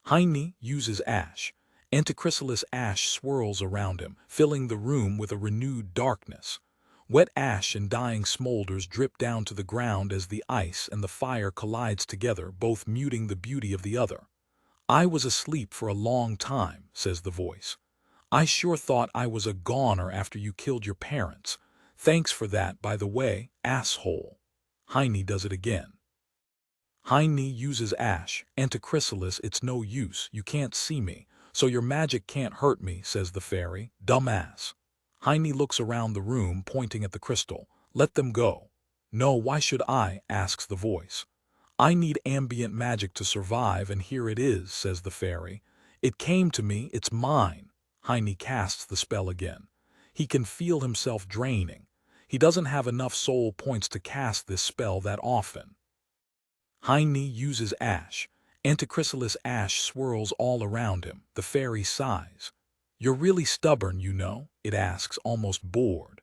Heine uses ash. Antichrysalis ash swirls around him, filling the room with a renewed darkness. Wet ash and dying smolders drip down to the ground as the ice and the fire collides together, both muting the beauty of the other. I was asleep for a long time, says the voice. I sure thought I was a goner after you killed your parents. Thanks for that, by the way, asshole. Heine does it again. Heine uses ash. Antichrysalis, it's no use. You can't see me, so your magic can't hurt me, says the fairy. Dumbass. Heine looks around the room, pointing at the crystal. Let them go. No, why should I? Asks the voice. I need ambient magic to survive, and here it is, says the fairy. It came to me, it's mine. Heine casts the spell again. He can feel himself draining. He doesn't have enough soul points to cast this spell that often. Heine uses ash. Antichrysalis ash swirls all around him. The fairy sighs. You're really stubborn, you know, it asks, almost bored.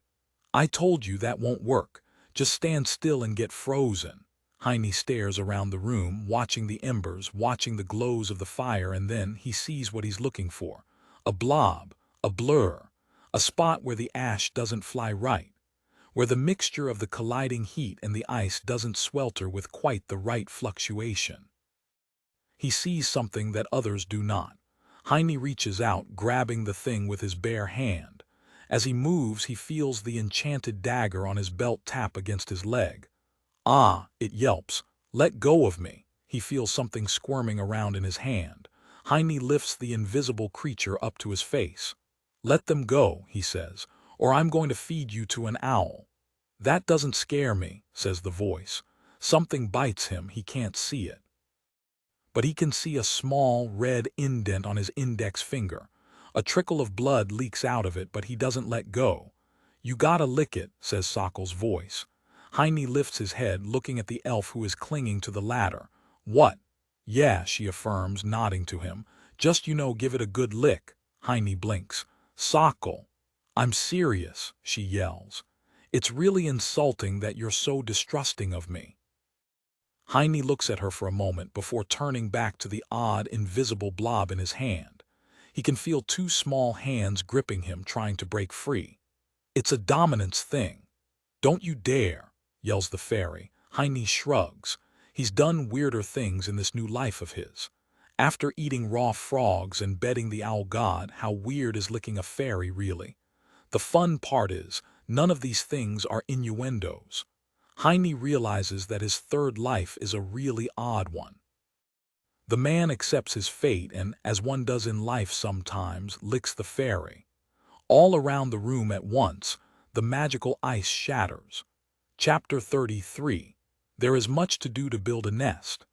I told you that won't work. Just stand still and get frozen. Heine stares around the room, watching the embers, watching the glows of the fire, and then he sees what he's looking for. A blob, a blur, a spot where the ash doesn't fly right, where the mixture of the colliding heat and the ice doesn't swelter with quite the right fluctuation. He sees something that others do not. Heine reaches out, grabbing the thing with his bare hand. As he moves, he feels the enchanted dagger on his belt tap against his leg. Ah, it yelps. Let go of me. He feels something squirming around in his hand. Heine lifts the invisible creature up to his face. Let them go, he says, or I'm going to feed you to an owl. That doesn't scare me, says the voice. Something bites him, he can't see it. But he can see a small, red indent on his index finger. A trickle of blood leaks out of it, but he doesn't let go. You gotta lick it, says Sokkel's voice. Heine lifts his head, looking at the elf who is clinging to the ladder. What? Yeah, she affirms, nodding to him. Just, give it a good lick. Heine blinks. Sokkel. I'm serious, she yells. It's really insulting that you're so distrusting of me. Heine looks at her for a moment before turning back to the odd, invisible blob in his hand. He can feel two small hands gripping him, trying to break free. It's a dominance thing. Don't you dare, yells the fairy. Heine shrugs. He's done weirder things in this new life of his. After eating raw frogs and bedding the owl god, how weird is licking a fairy, really? The fun part is, none of these things are innuendos. Heine realizes that his third life is a really odd one. The man accepts his fate and, as one does in life sometimes, licks the fairy. All around the room at once, the magical ice shatters. Chapter 33. There is much to do to build a nest.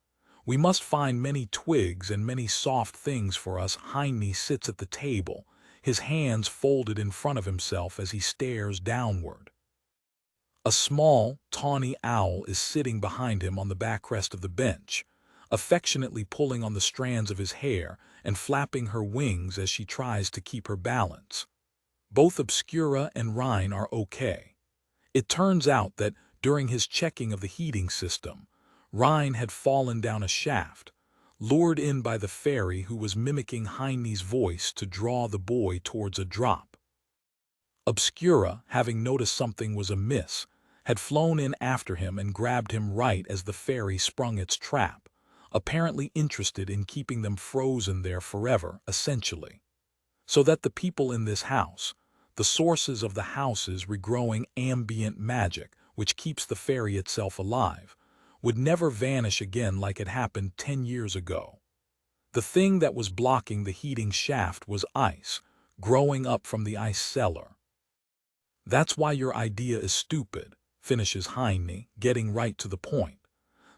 We must find many twigs and many soft things for us. Heine sits at the table, his hands folded in front of himself as he stares downward. A small, tawny owl is sitting behind him on the backrest of the bench, affectionately pulling on the strands of his hair and flapping her wings as she tries to keep her balance. Both Obscura and Rein are okay. It turns out that, during his checking of the heating system, Rein had fallen down a shaft, lured in by the fairy who was mimicking Heine's voice to draw the boy towards a drop. Obscura, having noticed something was amiss, had flown in after him and grabbed him right as the fairy sprung its trap, apparently interested in keeping them frozen there forever, essentially. So that the people in this house, the sources of the house's regrowing ambient magic, which keeps the fairy itself alive, would never vanish again like it happened 10 years ago. The thing that was blocking the heating shaft was ice, growing up from the ice cellar. That's why your idea is stupid, finishes Heine, getting right to the point.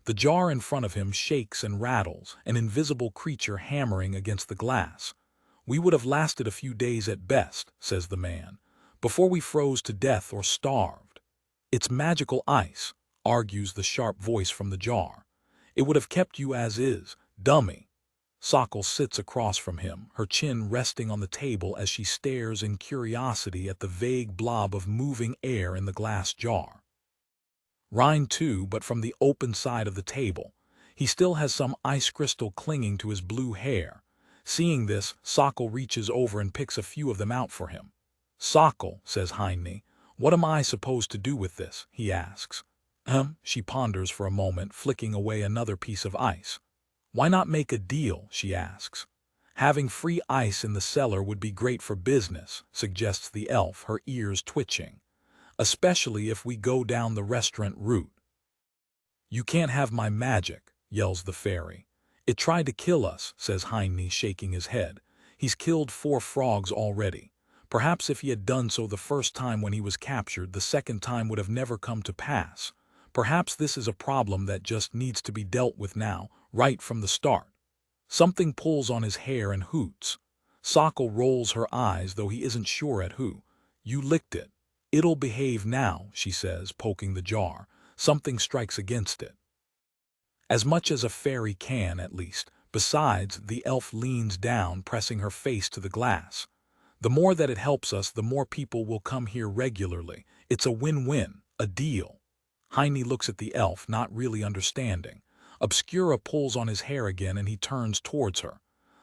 The jar in front of him shakes and rattles, an invisible creature hammering against the glass. We would have lasted a few days at best, says the man, before we froze to death or starved. It's magical ice, argues the sharp voice from the jar. It would have kept you as is, dummy. Sokol sits across from him, her chin resting on the table as she stares in curiosity at the vague blob of moving air in the glass jar. Rein too, but from the open side of the table. He still has some ice crystal clinging to his blue hair. Seeing this, Sokol reaches over and picks a few of them out for him. Sokol, says Heine, what am I supposed to do with this? He asks. She ponders for a moment, flicking away another piece of ice. Why not make a deal, she asks. Having free ice in the cellar would be great for business, suggests the elf, her ears twitching. Especially if we go down the restaurant route. You can't have my magic, yells the fairy. It tried to kill us, says Heine, shaking his head. He's killed 4 frogs already. Perhaps if he had done so the first time when he was captured, the second time would have never come to pass. Perhaps this is a problem that just needs to be dealt with now, right from the start. Something pulls on his hair and hoots. Sokol rolls her eyes, though he isn't sure at who. You licked it. It'll behave now, she says, poking the jar. Something strikes against it. As much as a fairy can, at least. Besides, the elf leans down, pressing her face to the glass. The more that it helps us, the more people will come here regularly. It's a win-win, a deal. Heine looks at the elf, not really understanding. Obscura pulls on his hair again and he turns towards her.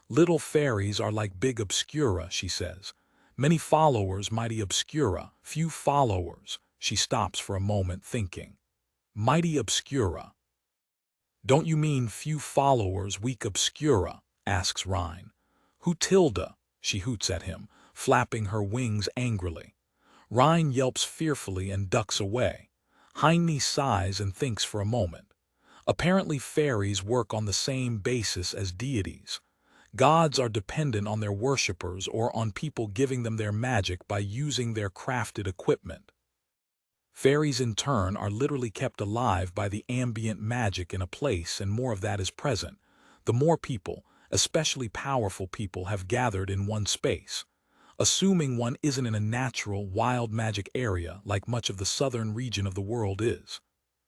Little fairies are like big Obscura, she says. Many followers, mighty Obscura, few followers. She stops for a moment, thinking. Mighty Obscura. Don't you mean few followers, weak Obscura? Asks Rein. Who Tilda? She hoots at him, flapping her wings angrily. Rein yelps fearfully and ducks away. Heine sighs and thinks for a moment. Apparently fairies work on the same basis as deities. Gods are dependent on their worshippers or on people giving them their magic by using their crafted equipment. Fairies in turn are literally kept alive by the ambient magic in a place, and more of that is present. The more people, especially powerful people, have gathered in one space. Assuming one isn't in a natural, wild magic area like much of the southern region of the world is.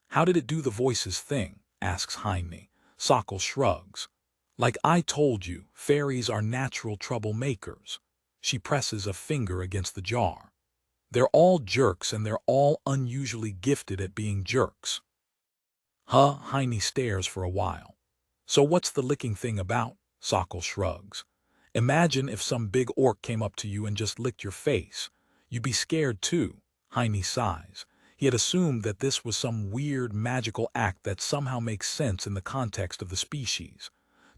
How did it do the voices thing? Asks Heine. Sokol shrugs. Like I told you, fairies are natural troublemakers. She presses a finger against the jar. They're all jerks and they're all unusually gifted at being jerks. Heine stares for a while. So what's the licking thing about? Sokol shrugs. Imagine if some big orc came up to you and just licked your face. You'd be scared too. Heine sighs. He had assumed that this was some weird magical act that somehow makes sense in the context of the species.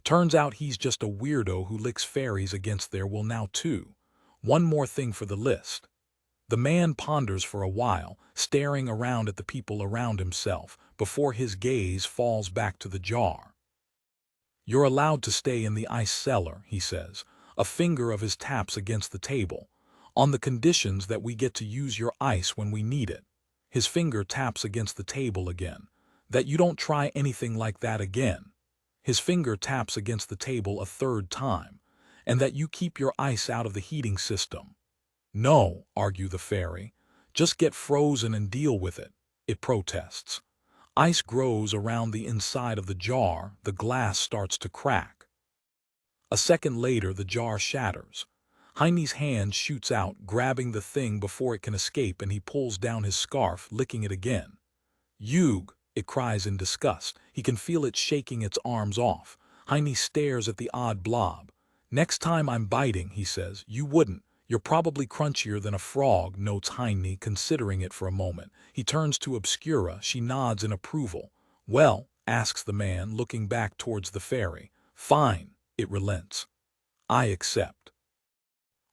Turns out he's just a weirdo who licks fairies against their will now too. One more thing for the list. The man ponders for a while, staring around at the people around himself, before his gaze falls back to the jar. You're allowed to stay in the ice cellar, he says. A finger of his taps against the table. On the conditions that we get to use your ice when we need it. His finger taps against the table again. That you don't try anything like that again. His finger taps against the table a third time. And that you keep your ice out of the heating system. No, argue the fairy. Just get frozen and deal with it, it protests. Ice grows around the inside of the jar, the glass starts to crack. A second later, the jar shatters. Heine's hand shoots out, grabbing the thing before it can escape, and he pulls down his scarf, licking it again. Yug, it cries in disgust. He can feel it shaking its arms off. Heine stares at the odd blob. Next time I'm biting, he says. You wouldn't. You're probably crunchier than a frog, notes Heine, considering it for a moment. He turns to Obscura. She nods in approval. Well, asks the man, looking back towards the fairy. Fine, it relents. I accept.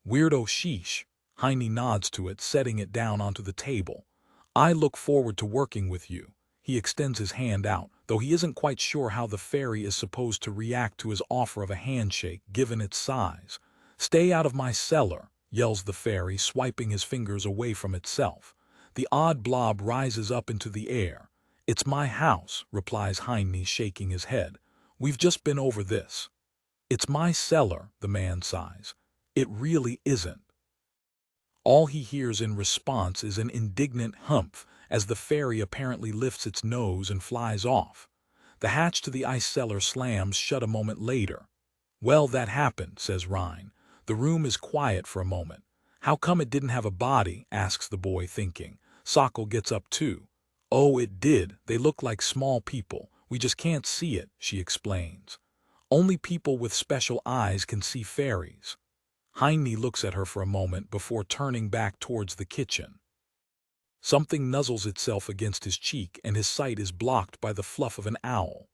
Weirdo sheesh. Heine nods to it, setting it down onto the table. I look forward to working with you. He extends his hand out, though he isn't quite sure how the fairy is supposed to react to his offer of a handshake, given its size. Stay out of my cellar, yells the fairy, swiping his fingers away from itself. The odd blob rises up into the air. It's my house, replies Heine, shaking his head. We've just been over this. It's my cellar, the man sighs. It really isn't. All he hears in response is an indignant humph as the fairy apparently lifts its nose and flies off. The hatch to the ice cellar slams shut a moment later. Well, that happened, says Rhine. The room is quiet for a moment. How come it didn't have a body, asks the boy, thinking. Sokol gets up too. Oh, it did. They look like small people. We just can't see it, she explains. Only people with special eyes can see fairies. Heine looks at her for a moment before turning back towards the kitchen. Something nuzzles itself against his cheek and his sight is blocked by the fluff of an owl.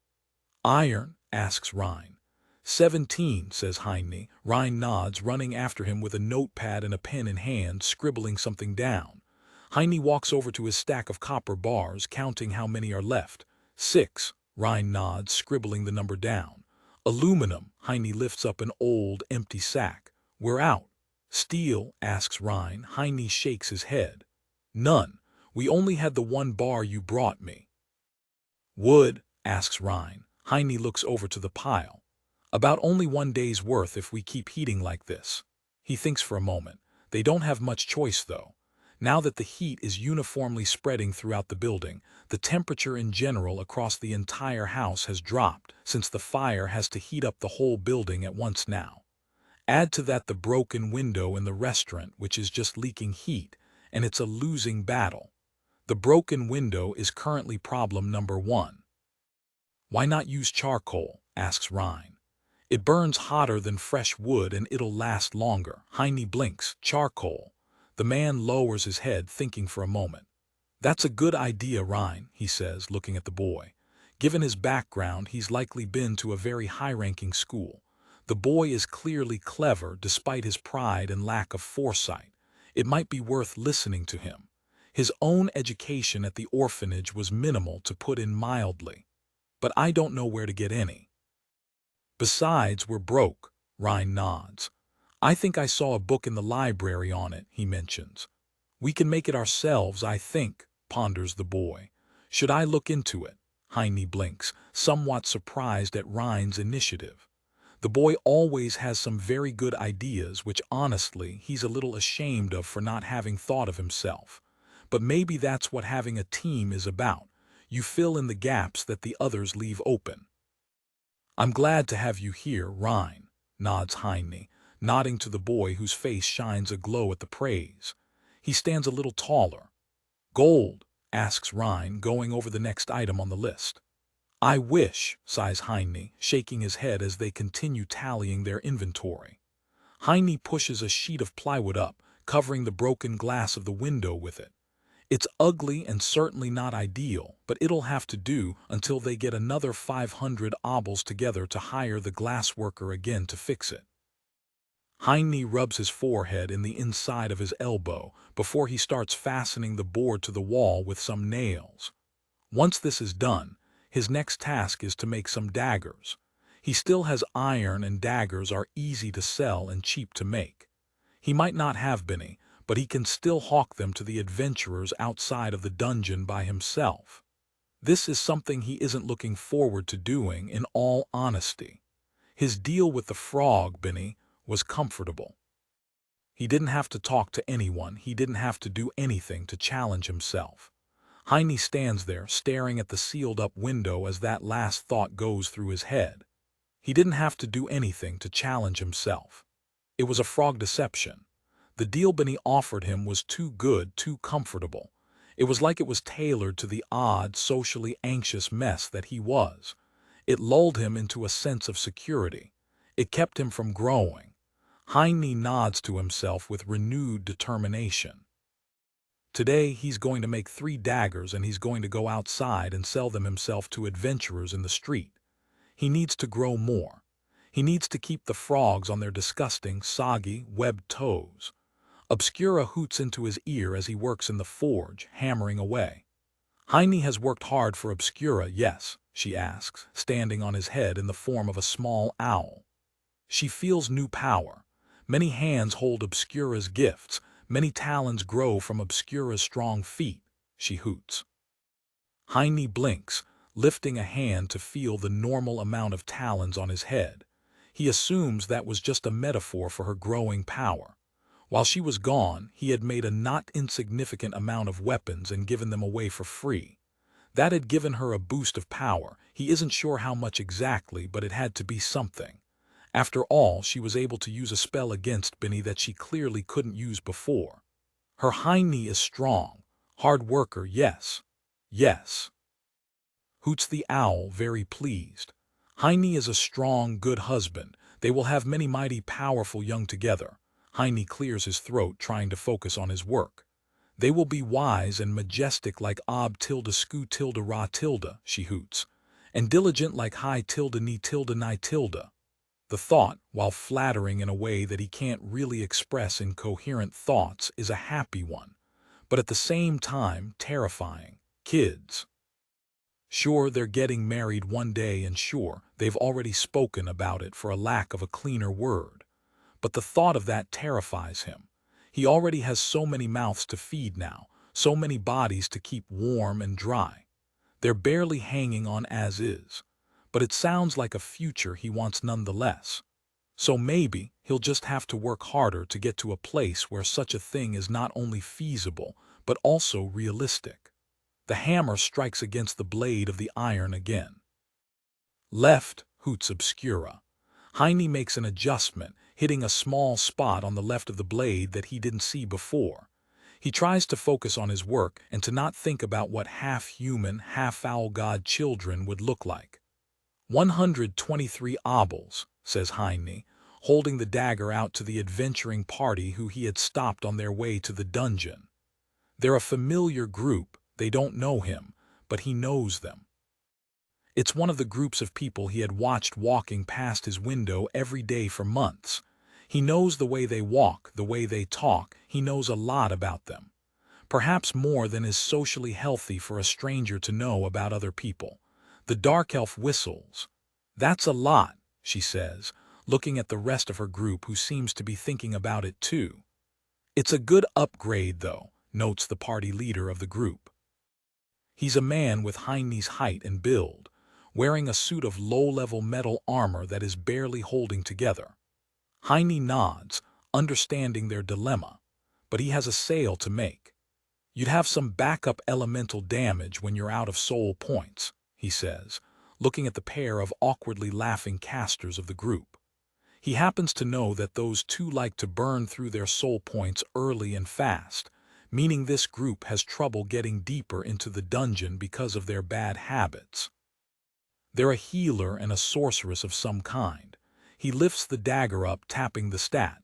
Iron? Asks Rhine. 17, says Heine. Rhine nods, running after him with a notepad and a pen in hand, scribbling something down. Heine walks over to his stack of copper bars, counting how many are left. 6, Rhine nods, scribbling the number down. Aluminum, Heine lifts up an old, empty sack. We're out. Steel? Asks Rhine. Heine shakes his head. None. We only had the one bar you brought me. Wood? Asks Rhine. Heine looks over to the pile. About only 1 day's worth if we keep heating like this. He thinks for a moment. They don't have much choice, though. Now that the heat is uniformly spreading throughout the building, the temperature in general across the entire house has dropped, since the fire has to heat up the whole building at once now. Add to that the broken window in the restaurant, which is just leaking heat, and it's a losing battle. The broken window is currently problem number 1. Why not use charcoal? Asks Rhine. It burns hotter than fresh wood and it'll last longer. Heine blinks. Charcoal. The man lowers his head, thinking for a moment. That's a good idea, Rhine, he says, looking at the boy. Given his background, he's likely been to a very high-ranking school. The boy is clearly clever despite his pride and lack of foresight. It might be worth listening to him. His own education at the orphanage was minimal, to put in mildly. But I don't know where to get any. Besides, we're broke, Rhine nods. I think I saw a book in the library on it, he mentions. We can make it ourselves, I think, ponders the boy. Should I look into it? Heine blinks, somewhat surprised at Rhine's initiative. The boy always has some very good ideas, which honestly he's a little ashamed of for not having thought of himself. But maybe that's what having a team is about. You fill in the gaps that the others leave open. I'm glad to have you here, Rhine, nods Heine, nodding to the boy whose face shines aglow at the praise. He stands a little taller. Gold? Asks Rhine, going over the next item on the list. I wish, sighs Heine, shaking his head as they continue tallying their inventory. Heine pushes a sheet of plywood up, covering the broken glass of the window with it. It's ugly and certainly not ideal, but it'll have to do until they get another 500 obols together to hire the glassworker again to fix it. Heine rubs his forehead in the inside of his elbow before he starts fastening the board to the wall with some nails. Once this is done, his next task is to make some daggers. He still has iron, and daggers are easy to sell and cheap to make. He might not have Benny, but he can still hawk them to the adventurers outside of the dungeon by himself. This is something he isn't looking forward to doing, in all honesty. His deal with the frog, Benny, was comfortable. He didn't have to talk to anyone, he didn't have to do anything to challenge himself. Heine stands there, staring at the sealed-up window as that last thought goes through his head. He didn't have to do anything to challenge himself. It was a frog deception. The deal Benny offered him was too good, too comfortable. It was like it was tailored to the odd, socially anxious mess that he was. It lulled him into a sense of security. It kept him from growing. Heine nods to himself with renewed determination. Today he's going to make 3 daggers, and he's going to go outside and sell them himself to adventurers in the street. He needs to grow more. He needs to keep the frogs on their disgusting, soggy, webbed toes. Obscura hoots into his ear as he works in the forge, hammering away. Heine has worked hard for Obscura, yes, she asks, standing on his head in the form of a small owl. She feels new power. Many hands hold Obscura's gifts. Many talons grow from Obscura's strong feet, she hoots. Heine blinks, lifting a hand to feel the normal amount of talons on his head. He assumes that was just a metaphor for her growing power. While she was gone, he had made a not insignificant amount of weapons and given them away for free. That had given her a boost of power. He isn't sure how much exactly, but it had to be something. After all, she was able to use a spell against Benny that she clearly couldn't use before. Her hind knee is strong. Hard worker, yes. Yes. Hoots the owl, very pleased. Hiney is a strong, good husband. They will have many mighty powerful young together. Hiney clears his throat, trying to focus on his work. They will be wise and majestic like Ob tilde sku tilde ra tilde, she hoots, and diligent like Hi tilde ni tilde ni tilde. The thought, while flattering in a way that he can't really express in coherent thoughts, is a happy one, but at the same time terrifying. Kids. Sure, they're getting married one day, and sure, they've already spoken about it for a lack of a cleaner word. But the thought of that terrifies him. He already has so many mouths to feed now, so many bodies to keep warm and dry. They're barely hanging on as is. But it sounds like a future he wants nonetheless. So maybe he'll just have to work harder to get to a place where such a thing is not only feasible, but also realistic. The hammer strikes against the blade of the iron again. Left, hoots Obscura. Hiney makes an adjustment, hitting a small spot on the left of the blade that he didn't see before. He tries to focus on his work and to not think about what half-human, half-owl god children would look like. 123 obols, says Hiney, holding the dagger out to the adventuring party who he had stopped on their way to the dungeon. They're a familiar group. They don't know him, but he knows them. It's one of the groups of people he had watched walking past his window every day for months. He knows the way they walk, the way they talk. He knows a lot about them. Perhaps more than is socially healthy for a stranger to know about other people. The dark elf whistles. That's a lot, she says, looking at the rest of her group who seems to be thinking about it too. It's a good upgrade, though, notes the party leader of the group. He's a man with Hiney's height and build, wearing a suit of low-level metal armor that is barely holding together. Hiney nods, understanding their dilemma, but he has a sale to make. You'd have some backup elemental damage when you're out of soul points, he says, looking at the pair of awkwardly laughing casters of the group. He happens to know that those two like to burn through their soul points early and fast, meaning this group has trouble getting deeper into the dungeon because of their bad habits. They're a healer and a sorceress of some kind. He lifts the dagger up, tapping the stat.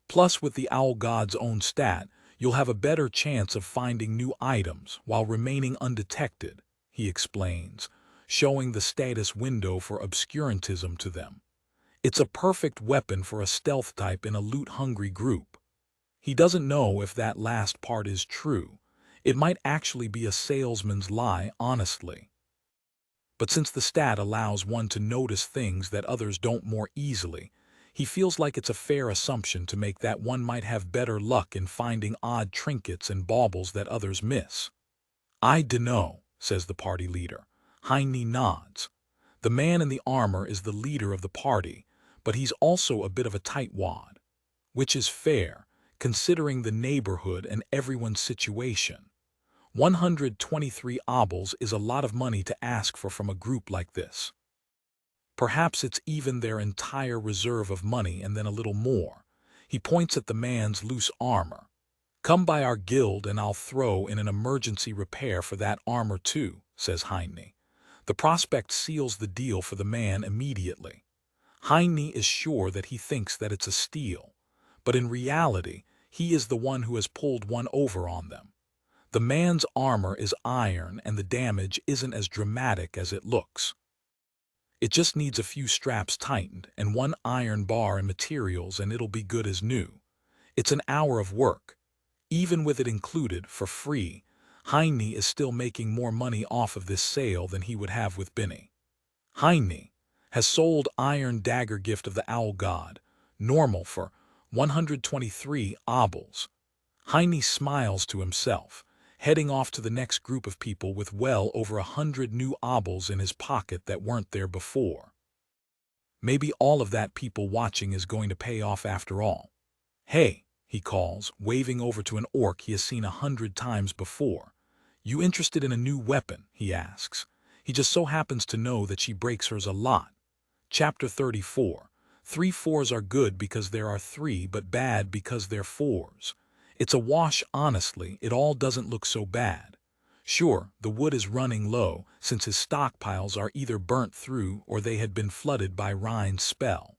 Plus, with the owl god's own stat, you'll have a better chance of finding new items while remaining undetected, he explains, showing the status window for obscurantism to them. It's a perfect weapon for a stealth type in a loot-hungry group. He doesn't know if that last part is true. It might actually be a salesman's lie, honestly. But since the stat allows one to notice things that others don't more easily, he feels like it's a fair assumption to make that one might have better luck in finding odd trinkets and baubles that others miss. I dunno, says the party leader. Hiney nods. The man in the armor is the leader of the party, but he's also a bit of a tightwad, which is fair, considering the neighborhood and everyone's situation. 123 obols is a lot of money to ask for from a group like this. Perhaps it's even their entire reserve of money and then a little more. He points at the man's loose armor. Come by our guild and I'll throw in an emergency repair for that armor too, says Hiney. The prospect seals the deal for the man immediately. Hiney is sure that he thinks that it's a steal, but in reality, he is the one who has pulled one over on them. The man's armor is iron and the damage isn't as dramatic as it looks. It just needs a few straps tightened and one iron bar and materials and it'll be good as new. It's an hour of work. Even with it included, for free, Hiney is still making more money off of this sale than he would have with Benny. Hiney has sold Iron Dagger Gift of the Owl God, normal for 123 obols. Hiney smiles to himself, heading off to the next group of people with well over 100 new obols in his pocket that weren't there before. Maybe all of that people watching is going to pay off after all. Hey, he calls, waving over to an orc he has seen 100 times before. "You interested in a new weapon?" he asks. He just so happens to know that she breaks hers a lot. Chapter 34. 3 fours are good because there are 3, but bad because they're 4s. It's a wash, honestly. It all doesn't look so bad. Sure, the wood is running low, since his stockpiles are either burnt through or they had been flooded by Rein's spell.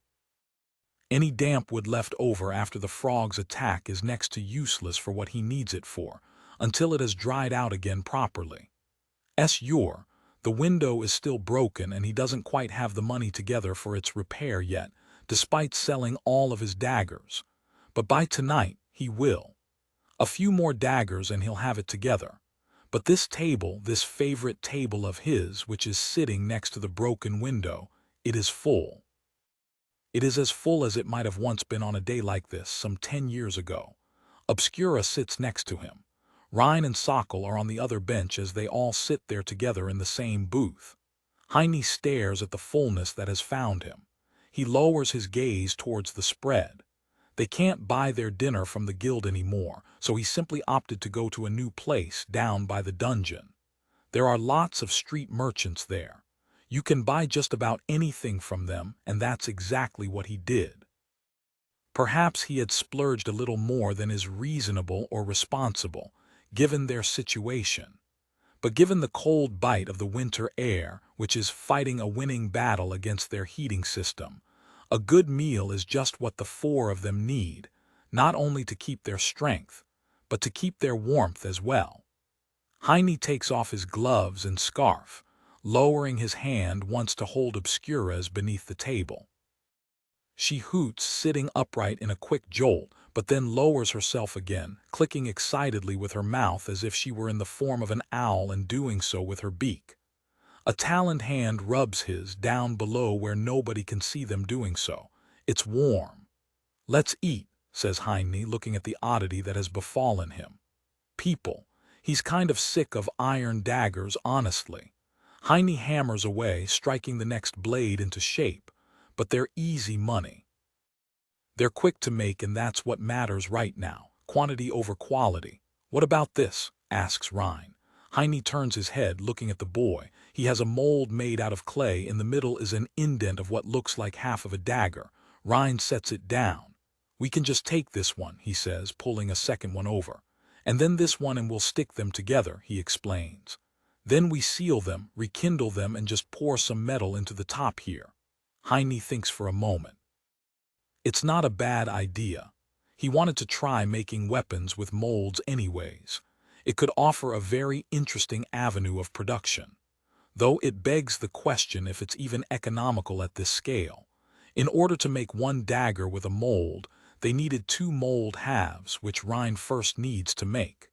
Any damp wood left over after the frog's attack is next to useless for what he needs it for, until it has dried out again properly. The window is still broken and he doesn't quite have the money together for its repair yet, despite selling all of his daggers. But by tonight, he will. A few more daggers and he'll have it together. But this table, this favorite table of his, which is sitting next to the broken window, it is full. It is as full as it might have once been on a day like this, some 10 years ago. Obscura sits next to him. Rein and Sokol are on the other bench as they all sit there together in the same booth. Heine stares at the fullness that has found him. He lowers his gaze towards the spread. They can't buy their dinner from the guild anymore, so he simply opted to go to a new place down by the dungeon. There are lots of street merchants there. You can buy just about anything from them, and that's exactly what he did. Perhaps he had splurged a little more than is reasonable or responsible, given their situation. But given the cold bite of the winter air, which is fighting a winning battle against their heating system, a good meal is just what the 4 of them need, not only to keep their strength, but to keep their warmth as well. Heine takes off his gloves and scarf, lowering his hand once to hold Obscura's beneath the table. She hoots, sitting upright in a quick jolt, but then lowers herself again, clicking excitedly with her mouth as if she were in the form of an owl and doing so with her beak. A taloned hand rubs his down below where nobody can see them doing so. It's warm. "Let's eat," says Heine, looking at the oddity that has befallen him. People. He's kind of sick of iron daggers, honestly. Heine hammers away, striking the next blade into shape, but they're easy money. They're quick to make, and that's what matters right now, quantity over quality. "What about this?" asks Rein. Heine turns his head, looking at the boy. He has a mold made out of clay. In the middle is an indent of what looks like half of a dagger. Rein sets it down. "We can just take this one," he says, pulling a second one over. "And then this one, and we'll stick them together," he explains. "Then we seal them, rekindle them, and just pour some metal into the top here." Heine thinks for a moment. It's not a bad idea. He wanted to try making weapons with molds anyways. It could offer a very interesting avenue of production. Though it begs the question if it's even economical at this scale. In order to make one dagger with a mold, they needed 2 mold halves, which Rein first needs to make.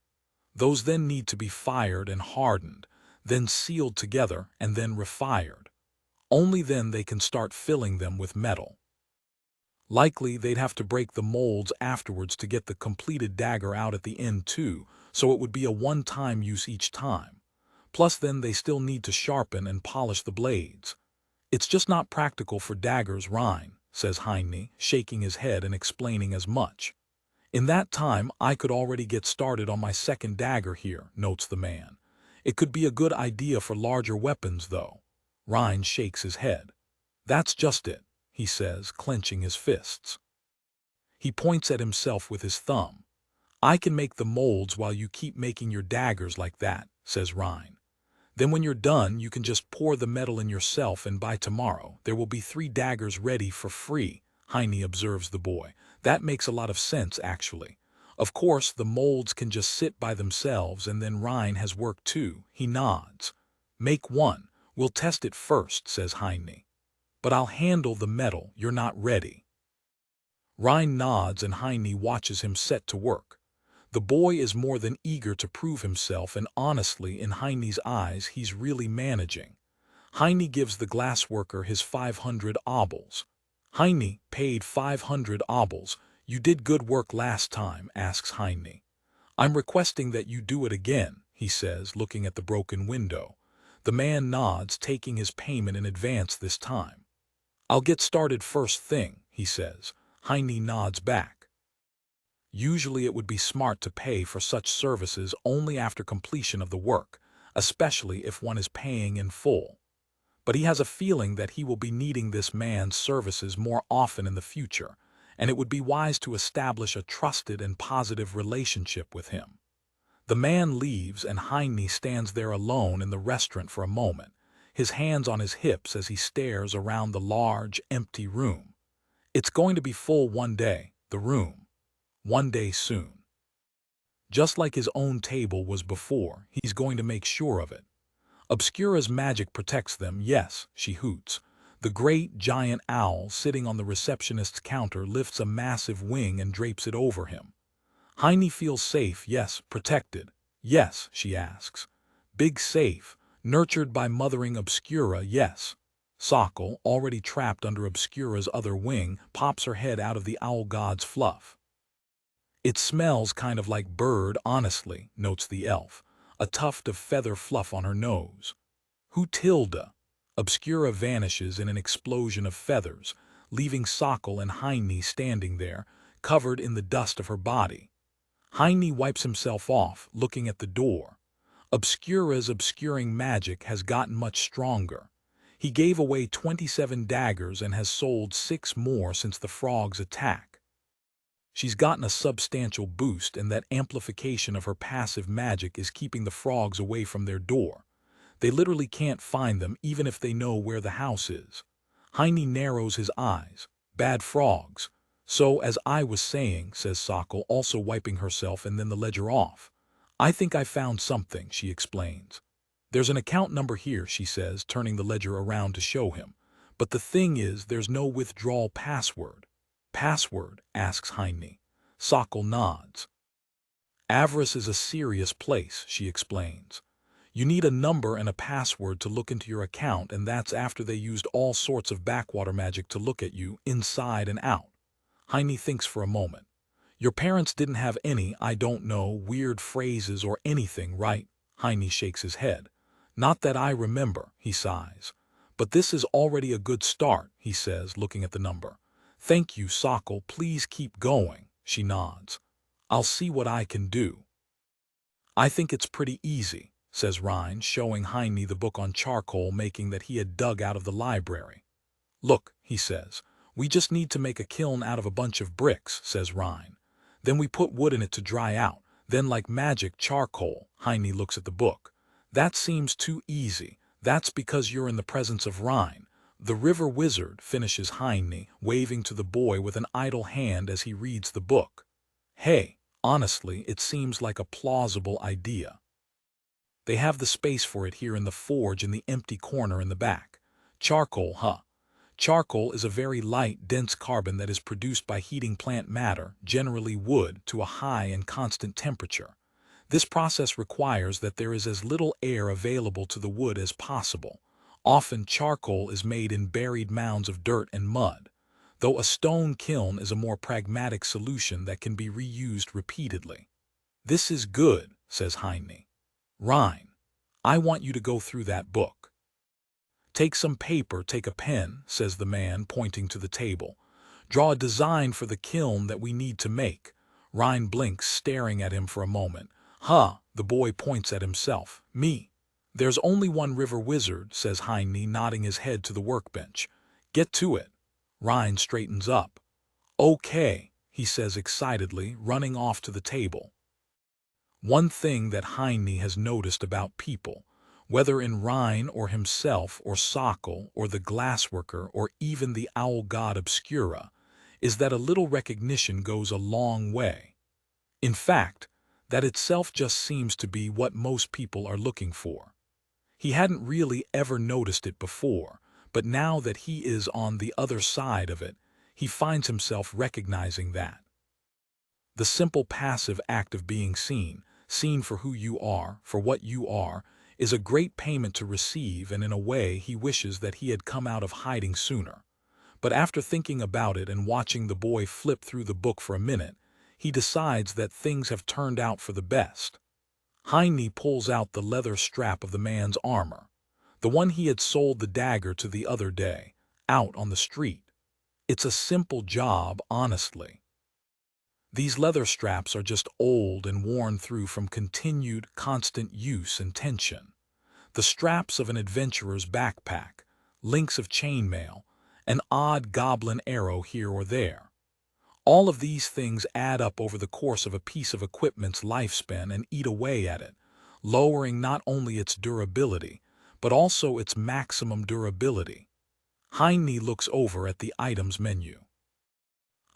Those then need to be fired and hardened, then sealed together and then refired. Only then they can start filling them with metal. Likely they'd have to break the molds afterwards to get the completed dagger out at the end too, so it would be a one-time use each time. Plus then they still need to sharpen and polish the blades. "It's just not practical for daggers, Rein," says Heine, shaking his head and explaining as much. "In that time I could already get started on my second dagger here," notes the man. "It could be a good idea for larger weapons though." Rein shakes his head. "That's just it," he says, clenching his fists. He points at himself with his thumb. "I can make the molds while you keep making your daggers like that," says Rein. "Then when you're done, you can just pour the metal in yourself, and by tomorrow there will be 3 daggers ready for free," Heine observes the boy. "That makes a lot of sense, actually. Of course, the molds can just sit by themselves, and then Rein has work too." He nods. "Make one. We'll test it first," says Heine. "But I'll handle the metal. You're not ready." Rein nods and Heine watches him set to work. The boy is more than eager to prove himself, and honestly, in Heine's eyes, he's really managing. Heine gives the glassworker his 500 obols. "Heine, paid 500 obols. You did good work last time," asks Heine. "I'm requesting that you do it again," he says, looking at the broken window. The man nods, taking his payment in advance this time. "I'll get started first thing," he says. Heine nods back. Usually it would be smart to pay for such services only after completion of the work, especially if one is paying in full. But he has a feeling that he will be needing this man's services more often in the future, and it would be wise to establish a trusted and positive relationship with him. The man leaves and Heine stands there alone in the restaurant for a moment, his hands on his hips as he stares around the large, empty room. It's going to be full one day, the room. One day soon. Just like his own table was before, he's going to make sure of it. Obscura's magic protects them, yes, she hoots. The great, giant owl sitting on the receptionist's counter lifts a massive wing and drapes it over him. Heine feels safe, yes, protected. Yes, she asks. Big safe, nurtured by mothering Obscura, yes. Sokol, already trapped under Obscura's other wing, pops her head out of the owl god's fluff. It smells kind of like bird, honestly, notes the elf, a tuft of feather fluff on her nose. Who Tilda? Obscura vanishes in an explosion of feathers, leaving Sokol and Heine standing there, covered in the dust of her body. Heine wipes himself off, looking at the door. Obscura's obscuring magic has gotten much stronger. He gave away 27 daggers and has sold 6 more since the frog's attack. She's gotten a substantial boost, and that amplification of her passive magic is keeping the frogs away from their door. They literally can't find them even if they know where the house is. Heine narrows his eyes. Bad frogs. So, as I was saying, says Sokol, also wiping herself and then the ledger off. I think I found something, she explains. There's an account number here, she says, turning the ledger around to show him. But the thing is, there's no withdrawal password. Password? Asks Heine. Sokol nods. Avarice is a serious place, she explains. You need a number and a password to look into your account, and that's after they used all sorts of backwater magic to look at you, inside and out. Heine thinks for a moment. Your parents didn't have any, I don't know, weird phrases or anything, right? Heine shakes his head. Not that I remember, he sighs. But this is already a good start, he says, looking at the number. Thank you, Sokol, please keep going, she nods. I'll see what I can do. I think it's pretty easy, says Rein, showing Heine the book on charcoal making that he had dug out of the library. Look, he says, we just need to make a kiln out of a bunch of bricks, says Rein. Then we put wood in it to dry out, then like magic charcoal. Heine looks at the book. That seems too easy. That's because you're in the presence of Rein. The river wizard, finishes Heine, waving to the boy with an idle hand as he reads the book. Hey, honestly, it seems like a plausible idea. They have the space for it here in the forge in the empty corner in the back. Charcoal, huh? Charcoal is a very light, dense carbon that is produced by heating plant matter, generally wood, to a high and constant temperature. This process requires that there is as little air available to the wood as possible. Often charcoal is made in buried mounds of dirt and mud, though a stone kiln is a more pragmatic solution that can be reused repeatedly. This is good, says Heine. Rein, I want you to go through that book. Take some paper, take a pen, says the man, pointing to the table. Draw a design for the kiln that we need to make. Rein blinks, staring at him for a moment. Huh, the boy points at himself. Me. There's only one river wizard, says Heine, nodding his head to the workbench. Get to it. Rein straightens up. Okay, he says excitedly, running off to the table. One thing that Heine has noticed about people, whether in Rein or himself or Sokol or the glassworker or even the owl god Obscura, is that a little recognition goes a long way. In fact, that itself just seems to be what most people are looking for. He hadn't really ever noticed it before, but now that he is on the other side of it, he finds himself recognizing that. The simple passive act of being seen, seen for who you are, for what you are, is a great payment to receive, and in a way he wishes that he had come out of hiding sooner. But after thinking about it and watching the boy flip through the book for a minute, he decides that things have turned out for the best. Heine pulls out the leather strap of the man's armor, the one he had sold the dagger to the other day, out on the street. It's a simple job, honestly. These leather straps are just old and worn through from continued, constant use and tension. The straps of an adventurer's backpack, links of chainmail, an odd goblin arrow here or there. All of these things add up over the course of a piece of equipment's lifespan and eat away at it, lowering not only its durability, but also its maximum durability. Heine looks over at the items menu.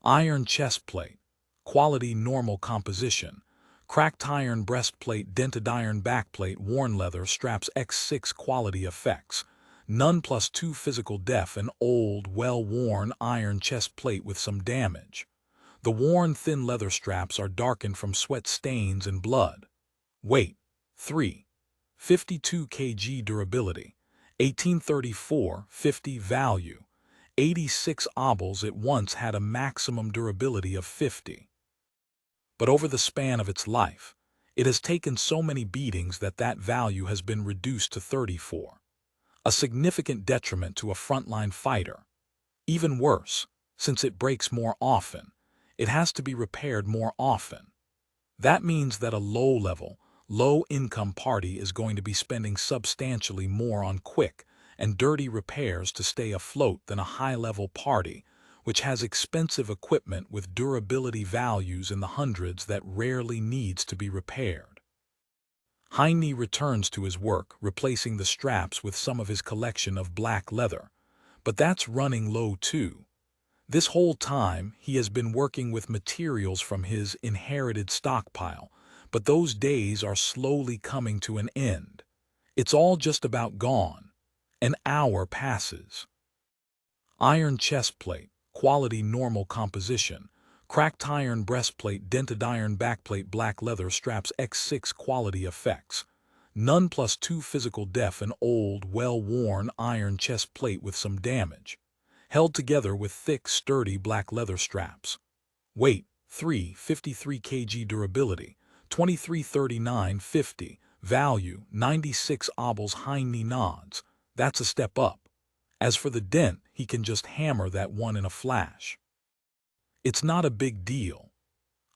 Iron chestplate, quality normal composition, cracked iron breastplate, dented iron backplate, worn leather straps, X6 quality effects, none +2 physical def, an old, well-worn iron chest plate with some damage. The worn thin leather straps are darkened from sweat stains and blood. Weight, 3. 52 kg durability. 1834, 50 value. 86 obols. It once had a maximum durability of 50. But over the span of its life, it has taken so many beatings that that value has been reduced to 34. A significant detriment to a frontline fighter. Even worse, since it breaks more often, it has to be repaired more often. That means that a low-level, low-income party is going to be spending substantially more on quick and dirty repairs to stay afloat than a high-level party, which has expensive equipment with durability values in the hundreds that rarely needs to be repaired. Heine returns to his work, replacing the straps with some of his collection of black leather, but that's running low too. This whole time, he has been working with materials from his inherited stockpile, but those days are slowly coming to an end. It's all just about gone. An hour passes. Iron chestplate, quality normal composition, cracked iron breastplate, dented iron backplate, black leather straps, X6 quality effects, none +2 physical def, an old, well-worn iron chest plate with some damage, held together with thick, sturdy black leather straps. Weight, 3. 53 kg durability, 2339 50, value, 96 obols. Heine nods. That's a step up. As for the dent, he can just hammer that one in a flash. It's not a big deal.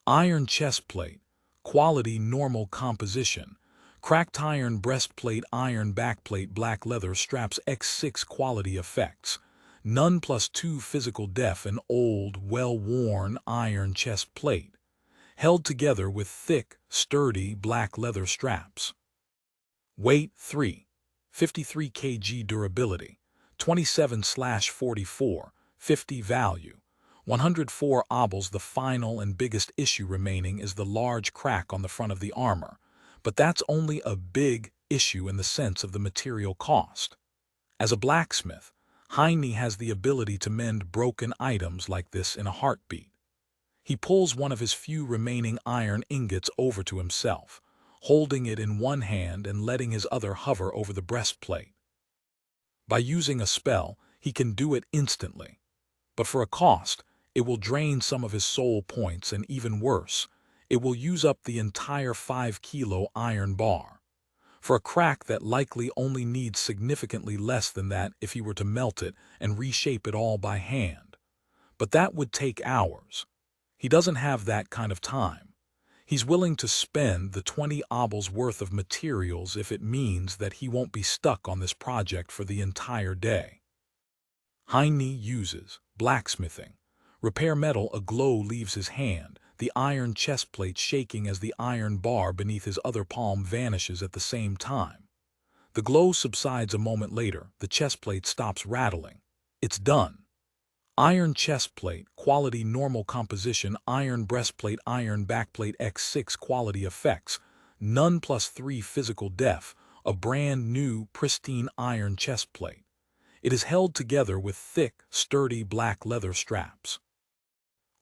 Iron chestplate, quality normal composition, cracked iron breastplate, iron backplate, black leather straps, X6 quality effects, none +2 physical def, an old, well-worn iron chest plate, held together with thick, sturdy black leather straps. Weight, 3. 53 kg durability, 27/44, 50 value, 104 obols. The final and biggest issue remaining is the large crack on the front of the armor, but that's only a big issue in the sense of the material cost. As a blacksmith, Heine has the ability to mend broken items like this in a heartbeat. He pulls one of his few remaining iron ingots over to himself, holding it in one hand and letting his other hover over the breastplate. By using a spell, he can do it instantly. But for a cost, it will drain some of his soul points, and even worse, it will use up the entire 5-kilo iron bar. For a crack that likely only needs significantly less than that if he were to melt it and reshape it all by hand. But that would take hours. He doesn't have that kind of time. He's willing to spend the 20 obols worth of materials if it means that he won't be stuck on this project for the entire day. Heine uses blacksmithing. Repair metal. A glow leaves his hand, the iron chestplate shaking as the iron bar beneath his other palm vanishes at the same time. The glow subsides a moment later. The chestplate stops rattling. It's done. Iron chestplate, quality normal composition, iron breastplate, iron backplate, X6 quality effects, none +3 physical def, a brand new, pristine iron chestplate. It is held together with thick, sturdy black leather straps.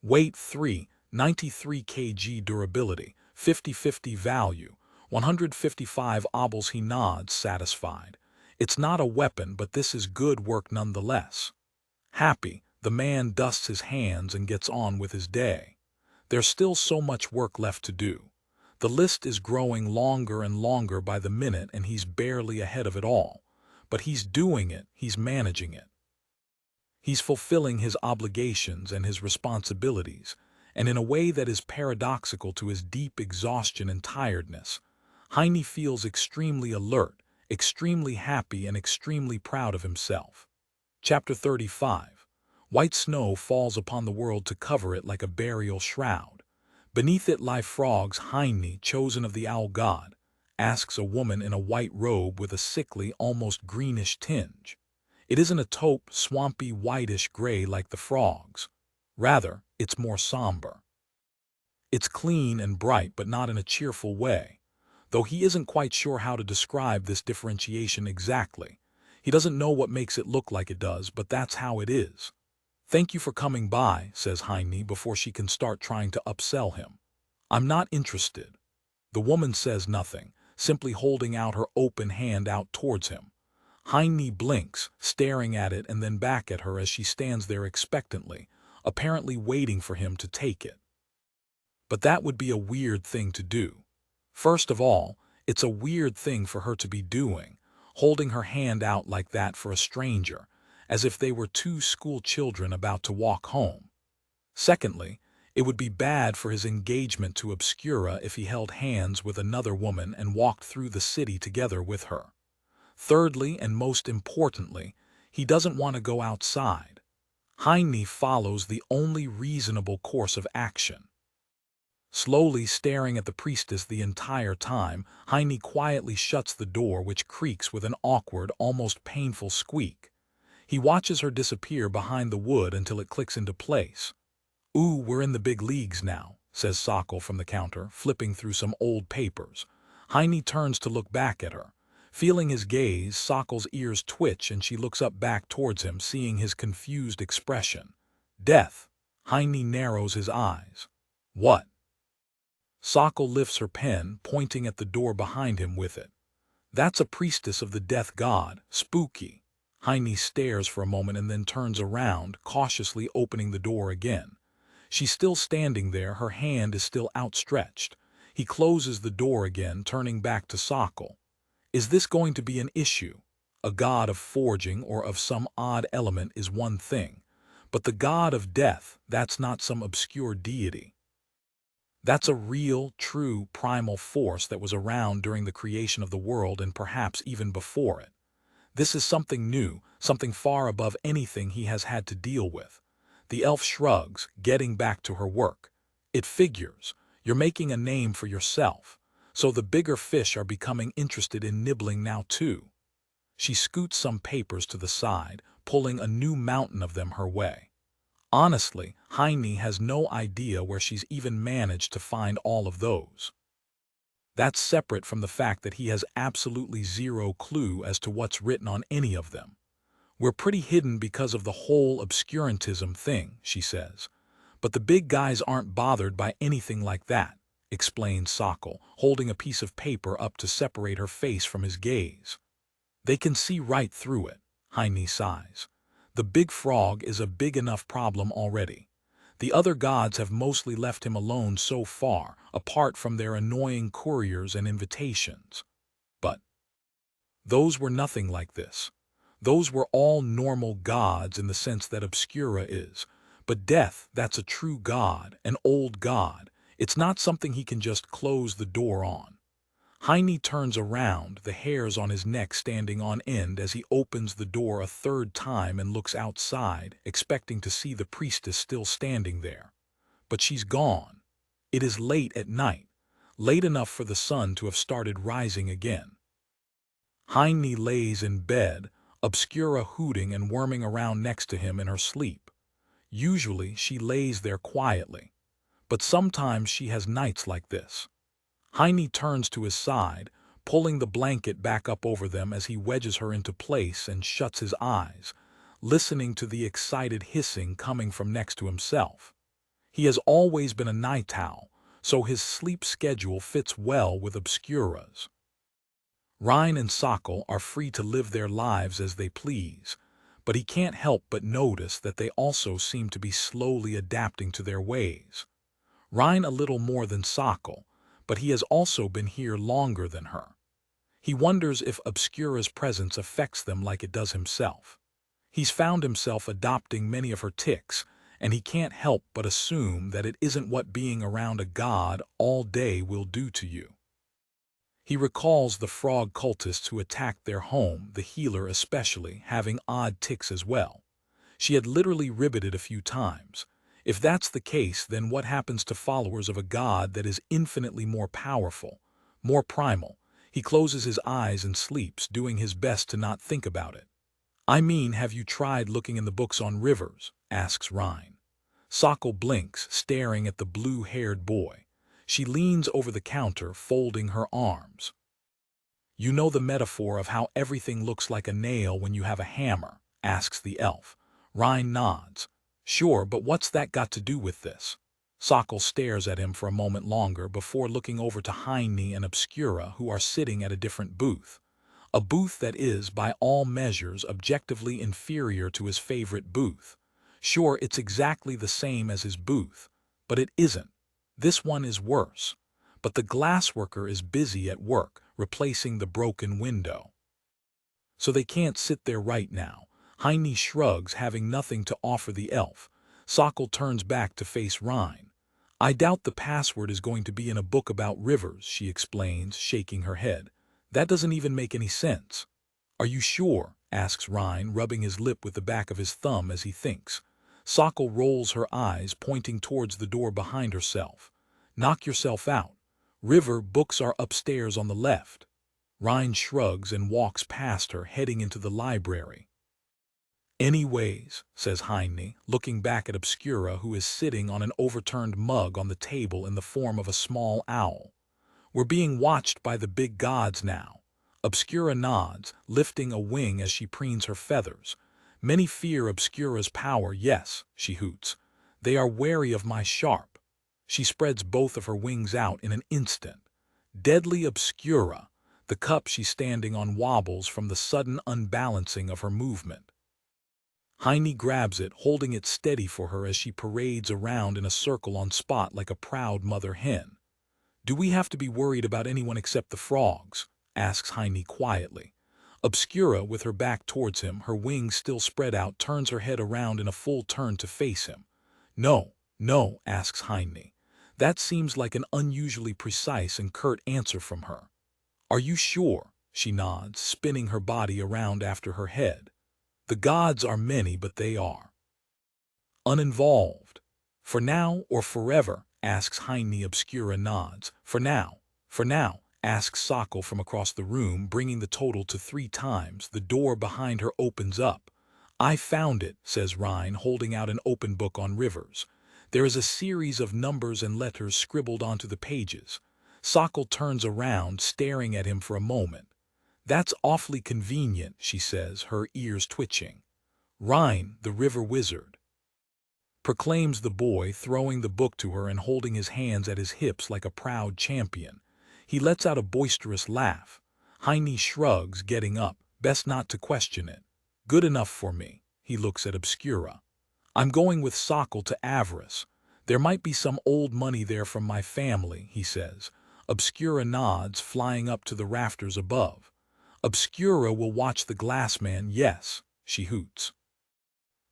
Weight, 3. 93 kg durability, 50/50 value, 155 obols. He nods, satisfied. It's not a weapon, but this is good work nonetheless. Happy, the man dusts his hands and gets on with his day. There's still so much work left to do. The list is growing longer and longer by the minute, and he's barely ahead of it all. But he's doing it, he's managing it. He's fulfilling his obligations and his responsibilities, and in a way that is paradoxical to his deep exhaustion and tiredness, Heine feels extremely alert, extremely happy, and extremely proud of himself. Chapter 35. White snow falls upon the world to cover it like a burial shroud. Beneath it lie frogs. Heine, chosen of the owl god, asks a woman in a white robe with a sickly, almost greenish tinge. It isn't a taupe, swampy, whitish-gray like the frogs. Rather, it's more somber. It's clean and bright, but not in a cheerful way, though he isn't quite sure how to describe this differentiation exactly. He doesn't know what makes it look like it does, but that's how it is. "Thank you for coming by," says Heine before she can start trying to upsell him. "I'm not interested." The woman says nothing, simply holding out her open hand out towards him. Heine blinks, staring at it and then back at her as she stands there expectantly, apparently waiting for him to take it. But that would be a weird thing to do. First of all, it's a weird thing for her to be doing, holding her hand out like that for a stranger, as if they were two school children about to walk home. Secondly, it would be bad for his engagement to Obscura if he held hands with another woman and walked through the city together with her. Thirdly, and most importantly, he doesn't want to go outside. Heine follows the only reasonable course of action. Slowly staring at the priestess the entire time, Heine quietly shuts the door, which creaks with an awkward, almost painful squeak. He watches her disappear behind the wood until it clicks into place. "Ooh, we're in the big leagues now," says Sokol from the counter, flipping through some old papers. Heine turns to look back at her. Feeling his gaze, Sokol's ears twitch and she looks up back towards him, seeing his confused expression. "Death." Heine narrows his eyes. "What?" Sokol lifts her pen, pointing at the door behind him with it. "That's a priestess of the death god, spooky." Heine stares for a moment and then turns around, cautiously opening the door again. She's still standing there, her hand is still outstretched. He closes the door again, turning back to Sokol. "Is this going to be an issue? A god of forging or of some odd element is one thing, but the god of death, that's not some obscure deity. That's a real, true, primal force that was around during the creation of the world and perhaps even before it. This is something new, something far above anything he has had to deal with." The elf shrugs, getting back to her work. "It figures. You're making a name for yourself. So the bigger fish are becoming interested in nibbling now too." She scoots some papers to the side, pulling a new mountain of them her way. Honestly, Heine has no idea where she's even managed to find all of those. That's separate from the fact that he has absolutely zero clue as to what's written on any of them. "We're pretty hidden because of the whole obscurantism thing," she says. "But the big guys aren't bothered by anything like that," explains Sokol, holding a piece of paper up to separate her face from his gaze. "They can see right through it," Heine sighs. "The big frog is a big enough problem already. The other gods have mostly left him alone so far, apart from their annoying couriers and invitations. But those were nothing like this. Those were all normal gods in the sense that Obscura is. But death, that's a true god, an old god. It's not something he can just close the door on." Heine turns around, the hairs on his neck standing on end as he opens the door a third time and looks outside, expecting to see the priestess still standing there. But she's gone. It is late at night, late enough for the sun to have started rising again. Heine lays in bed, Obscura hooting and worming around next to him in her sleep. Usually she lays there quietly, but sometimes she has nights like this. Heine turns to his side, pulling the blanket back up over them as he wedges her into place and shuts his eyes, listening to the excited hissing coming from next to himself. He has always been a night owl, so his sleep schedule fits well with Obscura's. Rein and Sokol are free to live their lives as they please, but he can't help but notice that they also seem to be slowly adapting to their ways. Rein a little more than Sokol, but he has also been here longer than her. He wonders if Obscura's presence affects them like it does himself. He's found himself adopting many of her tics, and he can't help but assume that it isn't what being around a god all day will do to you. He recalls the frog cultists who attacked their home, the healer especially, having odd tics as well. She had literally ribbited a few times. If that's the case, then what happens to followers of a god that is infinitely more powerful, more primal? He closes his eyes and sleeps, doing his best to not think about it. I mean, have you tried looking in the books on rivers? Asks Rhine. Sokol blinks, staring at the blue-haired boy. She leans over the counter, folding her arms. You know the metaphor of how everything looks like a nail when you have a hammer? Asks the elf. Rhine nods. Sure, but what's that got to do with this? Sokol stares at him for a moment longer before looking over to Heine and Obscura, who are sitting at a different booth. A booth that is, by all measures, objectively inferior to his favorite booth. Sure, it's exactly the same as his booth, but it isn't. This one is worse. But the glassworker is busy at work, replacing the broken window. So they can't sit there right now. Heine shrugs, having nothing to offer the elf. Sokol turns back to face Rhine. I doubt the password is going to be in a book about rivers, she explains, shaking her head. That doesn't even make any sense. Are you sure? Asks Rhine, rubbing his lip with the back of his thumb as he thinks. Sokol rolls her eyes, pointing towards the door behind herself. Knock yourself out. River books are upstairs on the left. Rhine shrugs and walks past her, heading into the library. Anyways, says Heine, looking back at Obscura, who is sitting on an overturned mug on the table in the form of a small owl. We're being watched by the big gods now. Obscura nods, lifting a wing as she preens her feathers. Many fear Obscura's power, yes, she hoots. They are wary of my sharp. She spreads both of her wings out in an instant. Deadly Obscura. The cup she's standing on wobbles from the sudden unbalancing of her movement. Heine grabs it, holding it steady for her as she parades around in a circle on spot like a proud mother hen. Do we have to be worried about anyone except the frogs? Asks Heine quietly. Obscura, with her back towards him, her wings still spread out, turns her head around in a full turn to face him. No, no, asks Heine. That seems like an unusually precise and curt answer from her. Are you sure? She nods, spinning her body around after her head. The gods are many, but they are uninvolved. For now or forever? Asks Heine. Obscura nods. For now, asks Sokol from across the room, bringing the total to 3 times. The door behind her opens up. I found it, says Rhine, holding out an open book on rivers. There is a series of numbers and letters scribbled onto the pages. Sokol turns around, staring at him for a moment. That's awfully convenient, she says, her ears twitching. Rhine, the river wizard, proclaims the boy, throwing the book to her and holding his hands at his hips like a proud champion. He lets out a boisterous laugh. Heine shrugs, getting up. Best not to question it. Good enough for me. He looks at Obscura. I'm going with Sokol to Avarice. There might be some old money there from my family, he says. Obscura nods, flying up to the rafters above. Obscura will watch the glassman, yes, she hoots.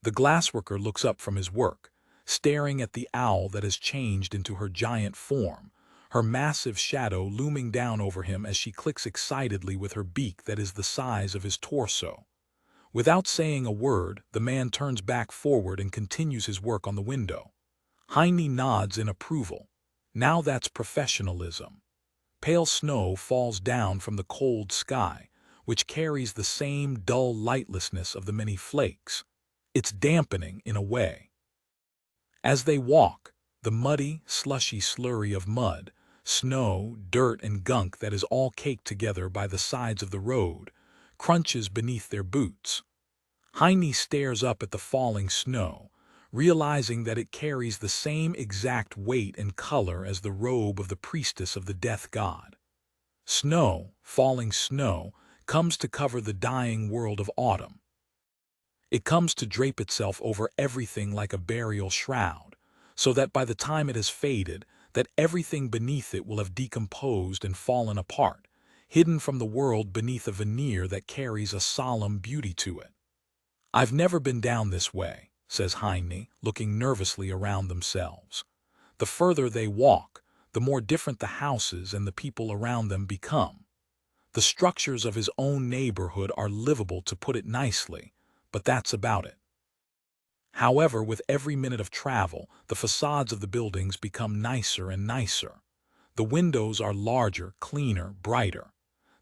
The glassworker looks up from his work, staring at the owl that has changed into her giant form, her massive shadow looming down over him as she clicks excitedly with her beak that is the size of his torso. Without saying a word, the man turns back forward and continues his work on the window. Heine nods in approval. Now that's professionalism. Pale snow falls down from the cold sky, which carries the same dull lightlessness of the many flakes. It's dampening in a way. As they walk, the muddy, slushy slurry of mud, snow, dirt, and gunk that is all caked together by the sides of the road crunches beneath their boots. Heine stares up at the falling snow, realizing that it carries the same exact weight and color as the robe of the priestess of the death god. Snow, falling snow, comes to cover the dying world of autumn. It comes to drape itself over everything like a burial shroud, so that by the time it has faded, that everything beneath it will have decomposed and fallen apart, hidden from the world beneath a veneer that carries a solemn beauty to it. I've never been down this way, says Heine, looking nervously around themselves. The further they walk, the more different the houses and the people around them become. The structures of his own neighborhood are livable, to put it nicely, but that's about it. However, with every minute of travel, the facades of the buildings become nicer and nicer. The windows are larger, cleaner, brighter.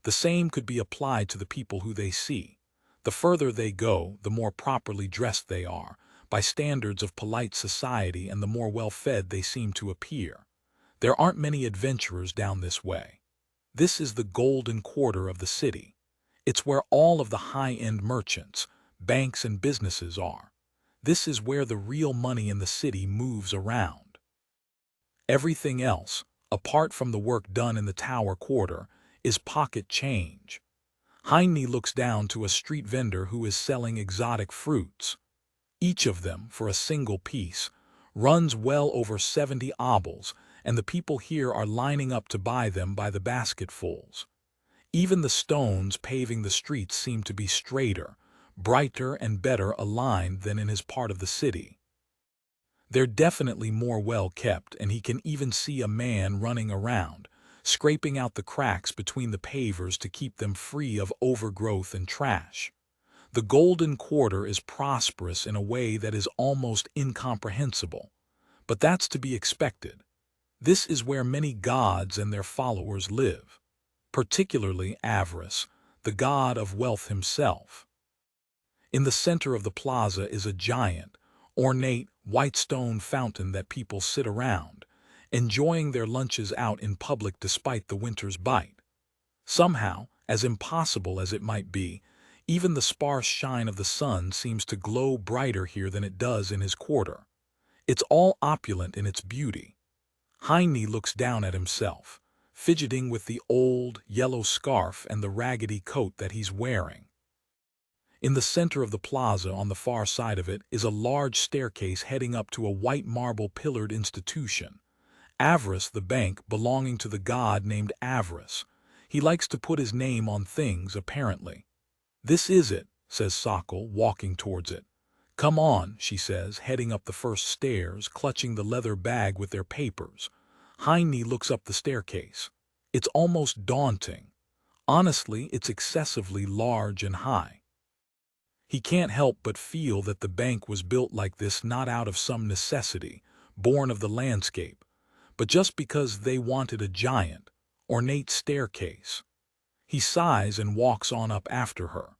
The same could be applied to the people who they see. The further they go, the more properly dressed they are, by standards of polite society, and the more well-fed they seem to appear. There aren't many adventurers down this way. This is the golden quarter of the city. It's where all of the high-end merchants, banks, and businesses are. This is where the real money in the city moves around. Everything else, apart from the work done in the Tower Quarter, is pocket change. Heine looks down to a street vendor who is selling exotic fruits. Each of them, for a single piece, runs well over 70 obols, and the people here are lining up to buy them by the basketfuls. Even the stones paving the streets seem to be straighter, brighter, and better aligned than in his part of the city. They're definitely more well kept, and he can even see a man running around, scraping out the cracks between the pavers to keep them free of overgrowth and trash. The Golden Quarter is prosperous in a way that is almost incomprehensible, but that's to be expected. This is where many gods and their followers live, particularly Avarice, the god of wealth himself. In the center of the plaza is a giant, ornate, white stone fountain that people sit around, enjoying their lunches out in public despite the winter's bite. Somehow, as impossible as it might be, even the sparse shine of the sun seems to glow brighter here than it does in his quarter. It's all opulent in its beauty. Heine looks down at himself, fidgeting with the old, yellow scarf and the raggedy coat that he's wearing. In the center of the plaza, on the far side of it, is a large staircase heading up to a white marble pillared institution. Avarice, the bank, belonging to the god named Avarice. He likes to put his name on things, apparently. "This is it," says Sokol, walking towards it. "Come on," she says, heading up the first stairs, clutching the leather bag with their papers. Heine looks up the staircase. It's almost daunting. Honestly, it's excessively large and high. He can't help but feel that the bank was built like this not out of some necessity, born of the landscape, but just because they wanted a giant, ornate staircase. He sighs and walks on up after her.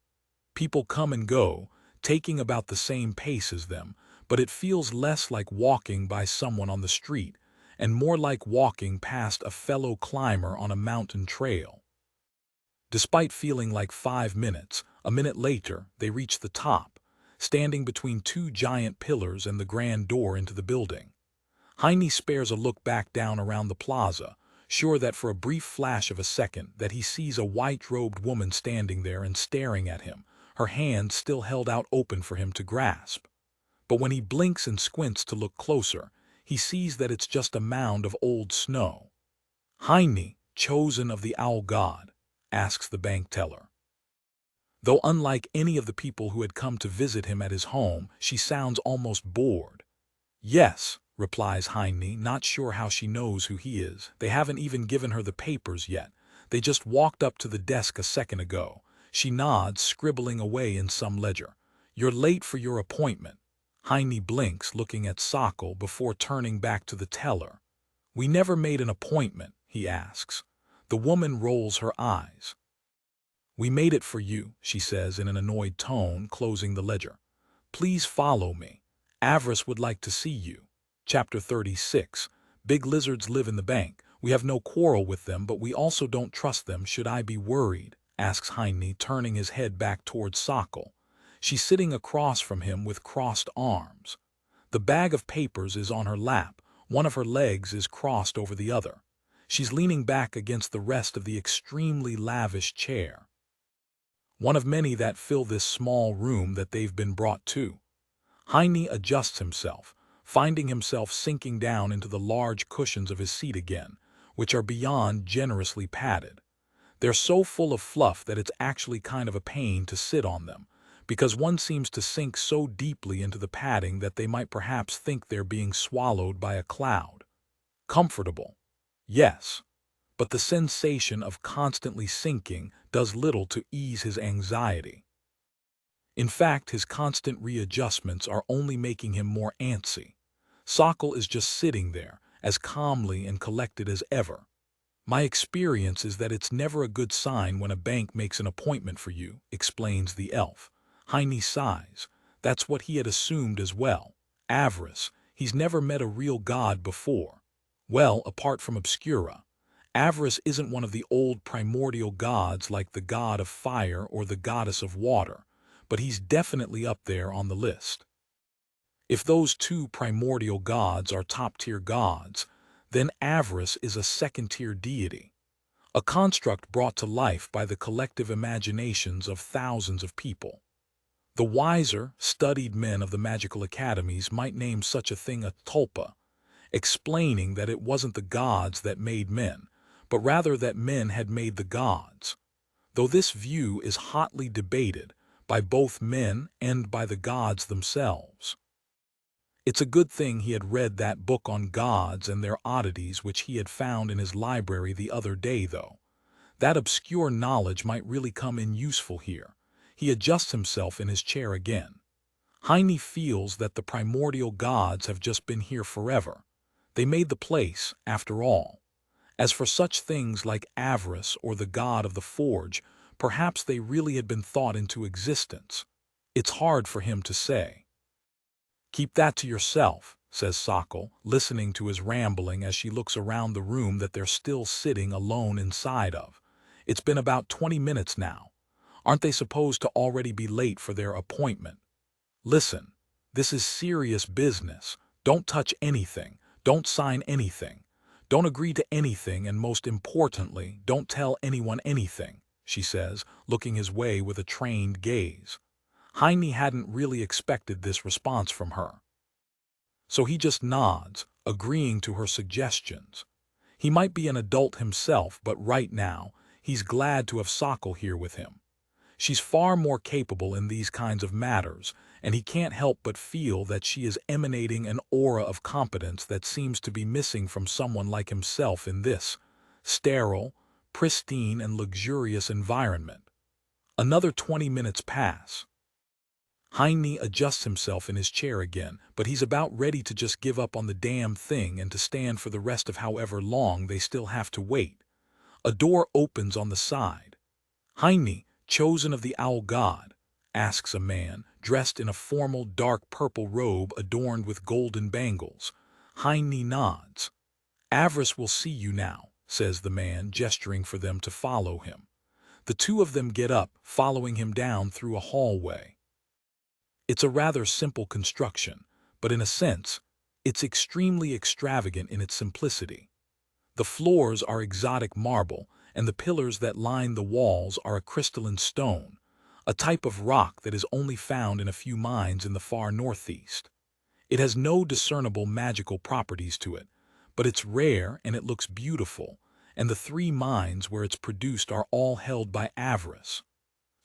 People come and go, taking about the same pace as them, but it feels less like walking by someone on the street and more like walking past a fellow climber on a mountain trail. Despite feeling like 5 minutes, a minute later, they reach the top, standing between two giant pillars and the grand door into the building. Heine spares a look back down around the plaza, sure that for a brief flash of a second that he sees a white-robed woman standing there and staring at him, her hand still held out open for him to grasp. But when he blinks and squints to look closer, he sees that it's just a mound of old snow. "Heine, chosen of the owl god?" asks the bank teller. Though unlike any of the people who had come to visit him at his home, she sounds almost bored. "Yes," replies Heine, not sure how she knows who he is. They haven't even given her the papers yet. They just walked up to the desk a second ago. She nods, scribbling away in some ledger. "You're late for your appointment." Heine blinks, looking at Sokol before turning back to the teller. "We never made an appointment," he asks. The woman rolls her eyes. "We made it for you," she says in an annoyed tone, closing the ledger. "Please follow me. Avarice would like to see you." Chapter 36. Big lizards live in the bank. We have no quarrel with them, but we also don't trust them. Should I be worried? Asks Heine, turning his head back towards Sokol. She's sitting across from him with crossed arms. The bag of papers is on her lap. One of her legs is crossed over the other. She's leaning back against the rest of the extremely lavish chair, one of many that fill this small room that they've been brought to. Heine adjusts himself, finding himself sinking down into the large cushions of his seat again, which are beyond generously padded. They're so full of fluff that it's actually kind of a pain to sit on them, because one seems to sink so deeply into the padding that they might perhaps think they're being swallowed by a cloud. Comfortable. Yes, but the sensation of constantly sinking does little to ease his anxiety. In fact, his constant readjustments are only making him more antsy. Sokol is just sitting there, as calmly and collected as ever. My experience is that it's never a good sign when a bank makes an appointment for you, explains the elf. Heine sighs. That's what he had assumed as well. Avarice. He's never met a real god before. Well, apart from Obscura. Avarice isn't one of the old primordial gods like the god of fire or the goddess of water, but he's definitely up there on the list. If those two primordial gods are top-tier gods, then avarice is a second-tier deity, a construct brought to life by the collective imaginations of thousands of people. The wiser, studied men of the magical academies might name such a thing a tulpa, explaining that it wasn't the gods that made men, but rather that men had made the gods, though this view is hotly debated by both men and by the gods themselves. It's a good thing he had read that book on gods and their oddities which he had found in his library the other day, though. That obscure knowledge might really come in useful here. He adjusts himself in his chair again. Heine feels that the primordial gods have just been here forever. They made the place, after all. As for such things like avarice or the god of the forge, perhaps they really had been thought into existence. It's hard for him to say. Keep that to yourself, says Sokol, listening to his rambling as she looks around the room that they're still sitting alone inside of. It's been about 20 minutes now. Aren't they supposed to already be late for their appointment? Listen, this is serious business. Don't touch anything. Don't sign anything. Don't agree to anything, and most importantly, don't tell anyone anything, she says, looking his way with a trained gaze. Heine hadn't really expected this response from her. So he just nods, agreeing to her suggestions. He might be an adult himself, but right now, he's glad to have Sokol here with him. She's far more capable in these kinds of matters, and he can't help but feel that she is emanating an aura of competence that seems to be missing from someone like himself in this sterile, pristine, and luxurious environment. Another 20 minutes pass. Heine adjusts himself in his chair again, but he's about ready to just give up on the damn thing and to stand for the rest of however long they still have to wait. A door opens on the side. Heine, chosen of the owl god, asks a man, dressed in a formal dark purple robe adorned with golden bangles. Heine nods. Avarice will see you now, says the man, gesturing for them to follow him. The two of them get up, following him down through a hallway. It's a rather simple construction, but in a sense, it's extremely extravagant in its simplicity. The floors are exotic marble, and the pillars that line the walls are a crystalline stone, a type of rock that is only found in a few mines in the far northeast. It has no discernible magical properties to it, but it's rare and it looks beautiful, and the 3 mines where it's produced are all held by avarice.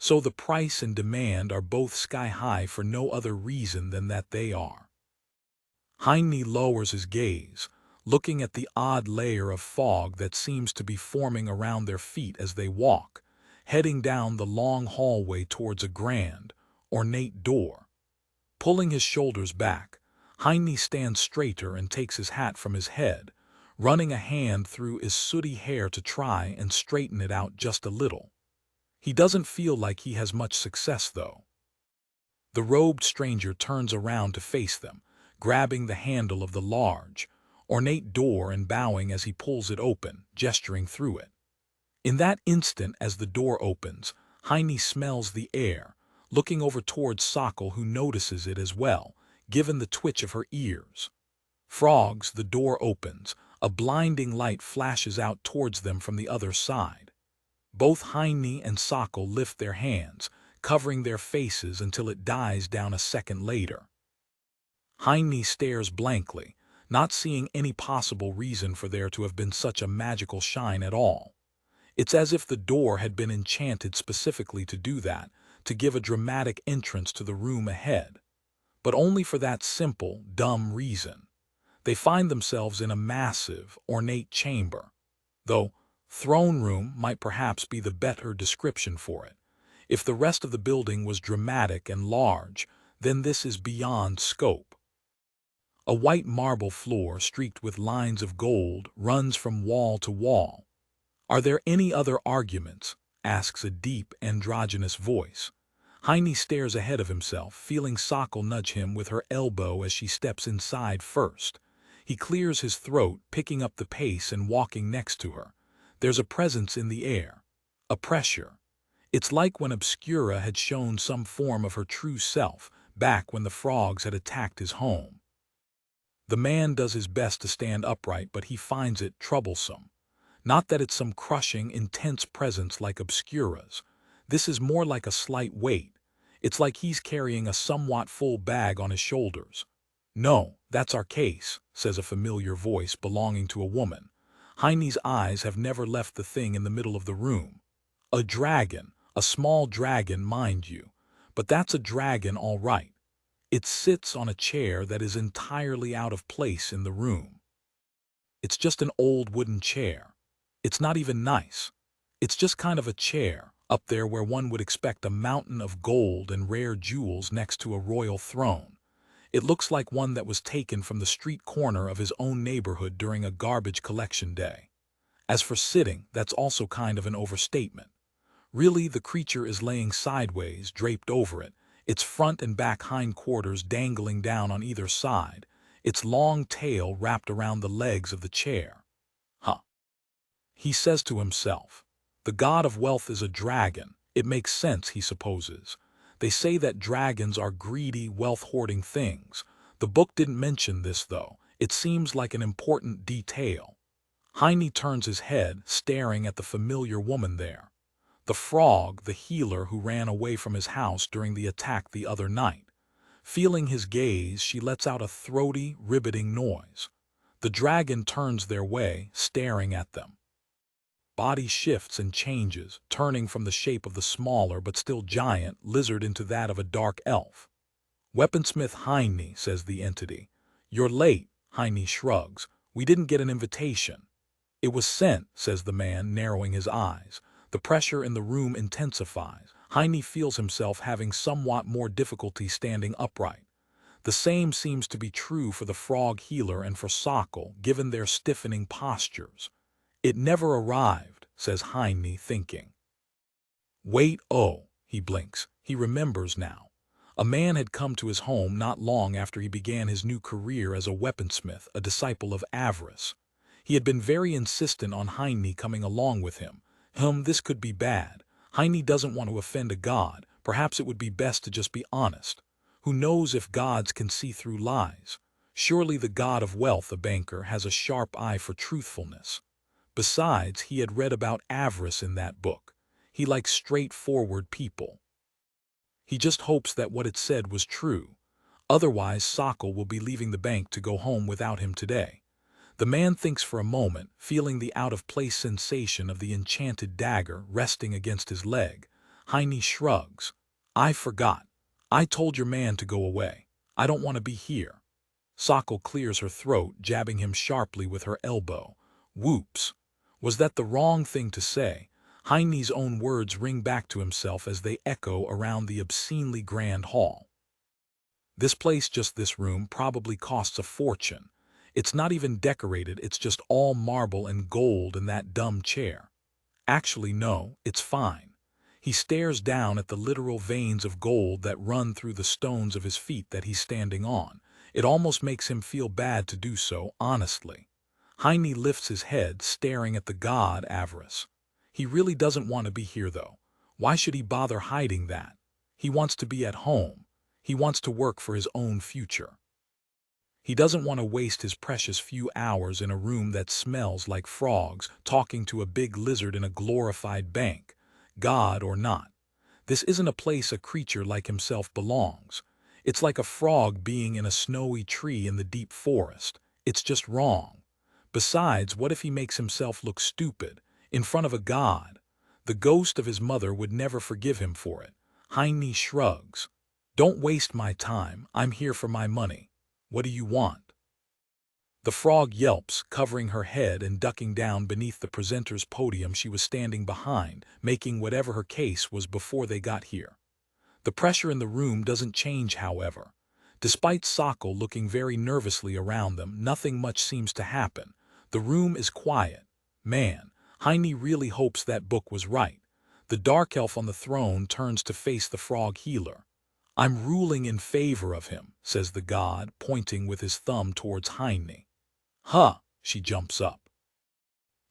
So the price and demand are both sky-high for no other reason than that they are. Heine lowers his gaze, looking at the odd layer of fog that seems to be forming around their feet as they walk, heading down the long hallway towards a grand, ornate door. Pulling his shoulders back, Heine stands straighter and takes his hat from his head, running a hand through his sooty hair to try and straighten it out just a little. He doesn't feel like he has much success, though. The robed stranger turns around to face them, grabbing the handle of the large, ornate door and bowing as he pulls it open, gesturing through it. In that instant, as the door opens, Heine smells the air, looking over towards Sokol, who notices it as well, given the twitch of her ears. Frogs, the door opens. A blinding light flashes out towards them from the other side. Both Heine and Sokol lift their hands, covering their faces until it dies down a second later. Heine stares blankly, not seeing any possible reason for there to have been such a magical shine at all. It's as if the door had been enchanted specifically to do that, to give a dramatic entrance to the room ahead. But only for that simple, dumb reason. They find themselves in a massive, ornate chamber, though throne room might perhaps be the better description for it. If the rest of the building was dramatic and large, then this is beyond scope. A white marble floor streaked with lines of gold runs from wall to wall. "Are there any other arguments?" asks a deep, androgynous voice. Heine stares ahead of himself, feeling Sokol nudge him with her elbow as she steps inside first. He clears his throat, picking up the pace and walking next to her. There's a presence in the air, a pressure. It's like when Obscura had shown some form of her true self, back when the frogs had attacked his home. The man does his best to stand upright, but he finds it troublesome. Not that it's some crushing, intense presence like Obscura's. This is more like a slight weight. It's like he's carrying a somewhat full bag on his shoulders. "No, that's our case," says a familiar voice belonging to a woman. Heine's eyes have never left the thing in the middle of the room. A dragon, a small dragon, mind you. But that's a dragon, all right. It sits on a chair that is entirely out of place in the room. It's just an old wooden chair. It's not even nice. It's just kind of a chair, up there where one would expect a mountain of gold and rare jewels next to a royal throne. It looks like one that was taken from the street corner of his own neighborhood during a garbage collection day. As for sitting, that's also kind of an overstatement. Really, the creature is laying sideways, draped over it, its front and back hindquarters dangling down on either side, its long tail wrapped around the legs of the chair. Huh. He says to himself. The god of wealth is a dragon. It makes sense, he supposes. They say that dragons are greedy, wealth-hoarding things. The book didn't mention this, though. It seems like an important detail. Heine turns his head, staring at the familiar woman there. The frog, the healer who ran away from his house during the attack the other night. Feeling his gaze, she lets out a throaty, riveting noise. The dragon turns their way, staring at them. Body shifts and changes, turning from the shape of the smaller but still giant lizard into that of a dark elf. "Weaponsmith Heine," says the entity. "You're late," Heine shrugs. "We didn't get an invitation." "It was sent," says the man, narrowing his eyes. The pressure in the room intensifies. Heine feels himself having somewhat more difficulty standing upright. The same seems to be true for the frog healer and for Sokol, given their stiffening postures. "It never arrived," says Heine, thinking. "Wait, oh," he blinks. He remembers now. A man had come to his home not long after he began his new career as a weaponsmith, a disciple of avarice. He had been very insistent on Heine coming along with him. This could be bad. Heine doesn't want to offend a god. Perhaps it would be best to just be honest. Who knows if gods can see through lies? Surely the god of wealth, a banker, has a sharp eye for truthfulness. Besides, he had read about avarice in that book. He likes straightforward people. He just hopes that what it said was true. Otherwise, Sokol will be leaving the bank to go home without him today. The man thinks for a moment, feeling the out-of-place sensation of the enchanted dagger resting against his leg. Heine shrugs. "I forgot. I told your man to go away. I don't want to be here." Sokol clears her throat, jabbing him sharply with her elbow. Whoops. Was that the wrong thing to say? Heine's own words ring back to himself as they echo around the obscenely grand hall. This place, just this room, probably costs a fortune. It's not even decorated, it's just all marble and gold in that dumb chair. Actually, no, it's fine. He stares down at the literal veins of gold that run through the stones of his feet that he's standing on. It almost makes him feel bad to do so, honestly. Heine lifts his head, staring at the god Avarice. He really doesn't want to be here, though. Why should he bother hiding that? He wants to be at home. He wants to work for his own future. He doesn't want to waste his precious few hours in a room that smells like frogs, talking to a big lizard in a glorified bank. God or not. This isn't a place a creature like himself belongs. It's like a frog being in a snowy tree in the deep forest. It's just wrong. Besides, what if he makes himself look stupid in front of a god? The ghost of his mother would never forgive him for it. Heine shrugs. Don't waste my time, I'm here for my money. What do you want? The frog yelps, covering her head and ducking down beneath the presenter's podium she was standing behind, making whatever her case was before they got here. The pressure in the room doesn't change, however. Despite Sokol looking very nervously around them, nothing much seems to happen. The room is quiet. Man, Heine really hopes that book was right. The dark elf on the throne turns to face the frog healer. I'm ruling in favor of him, says the god, pointing with his thumb towards Heine. Huh, she jumps up.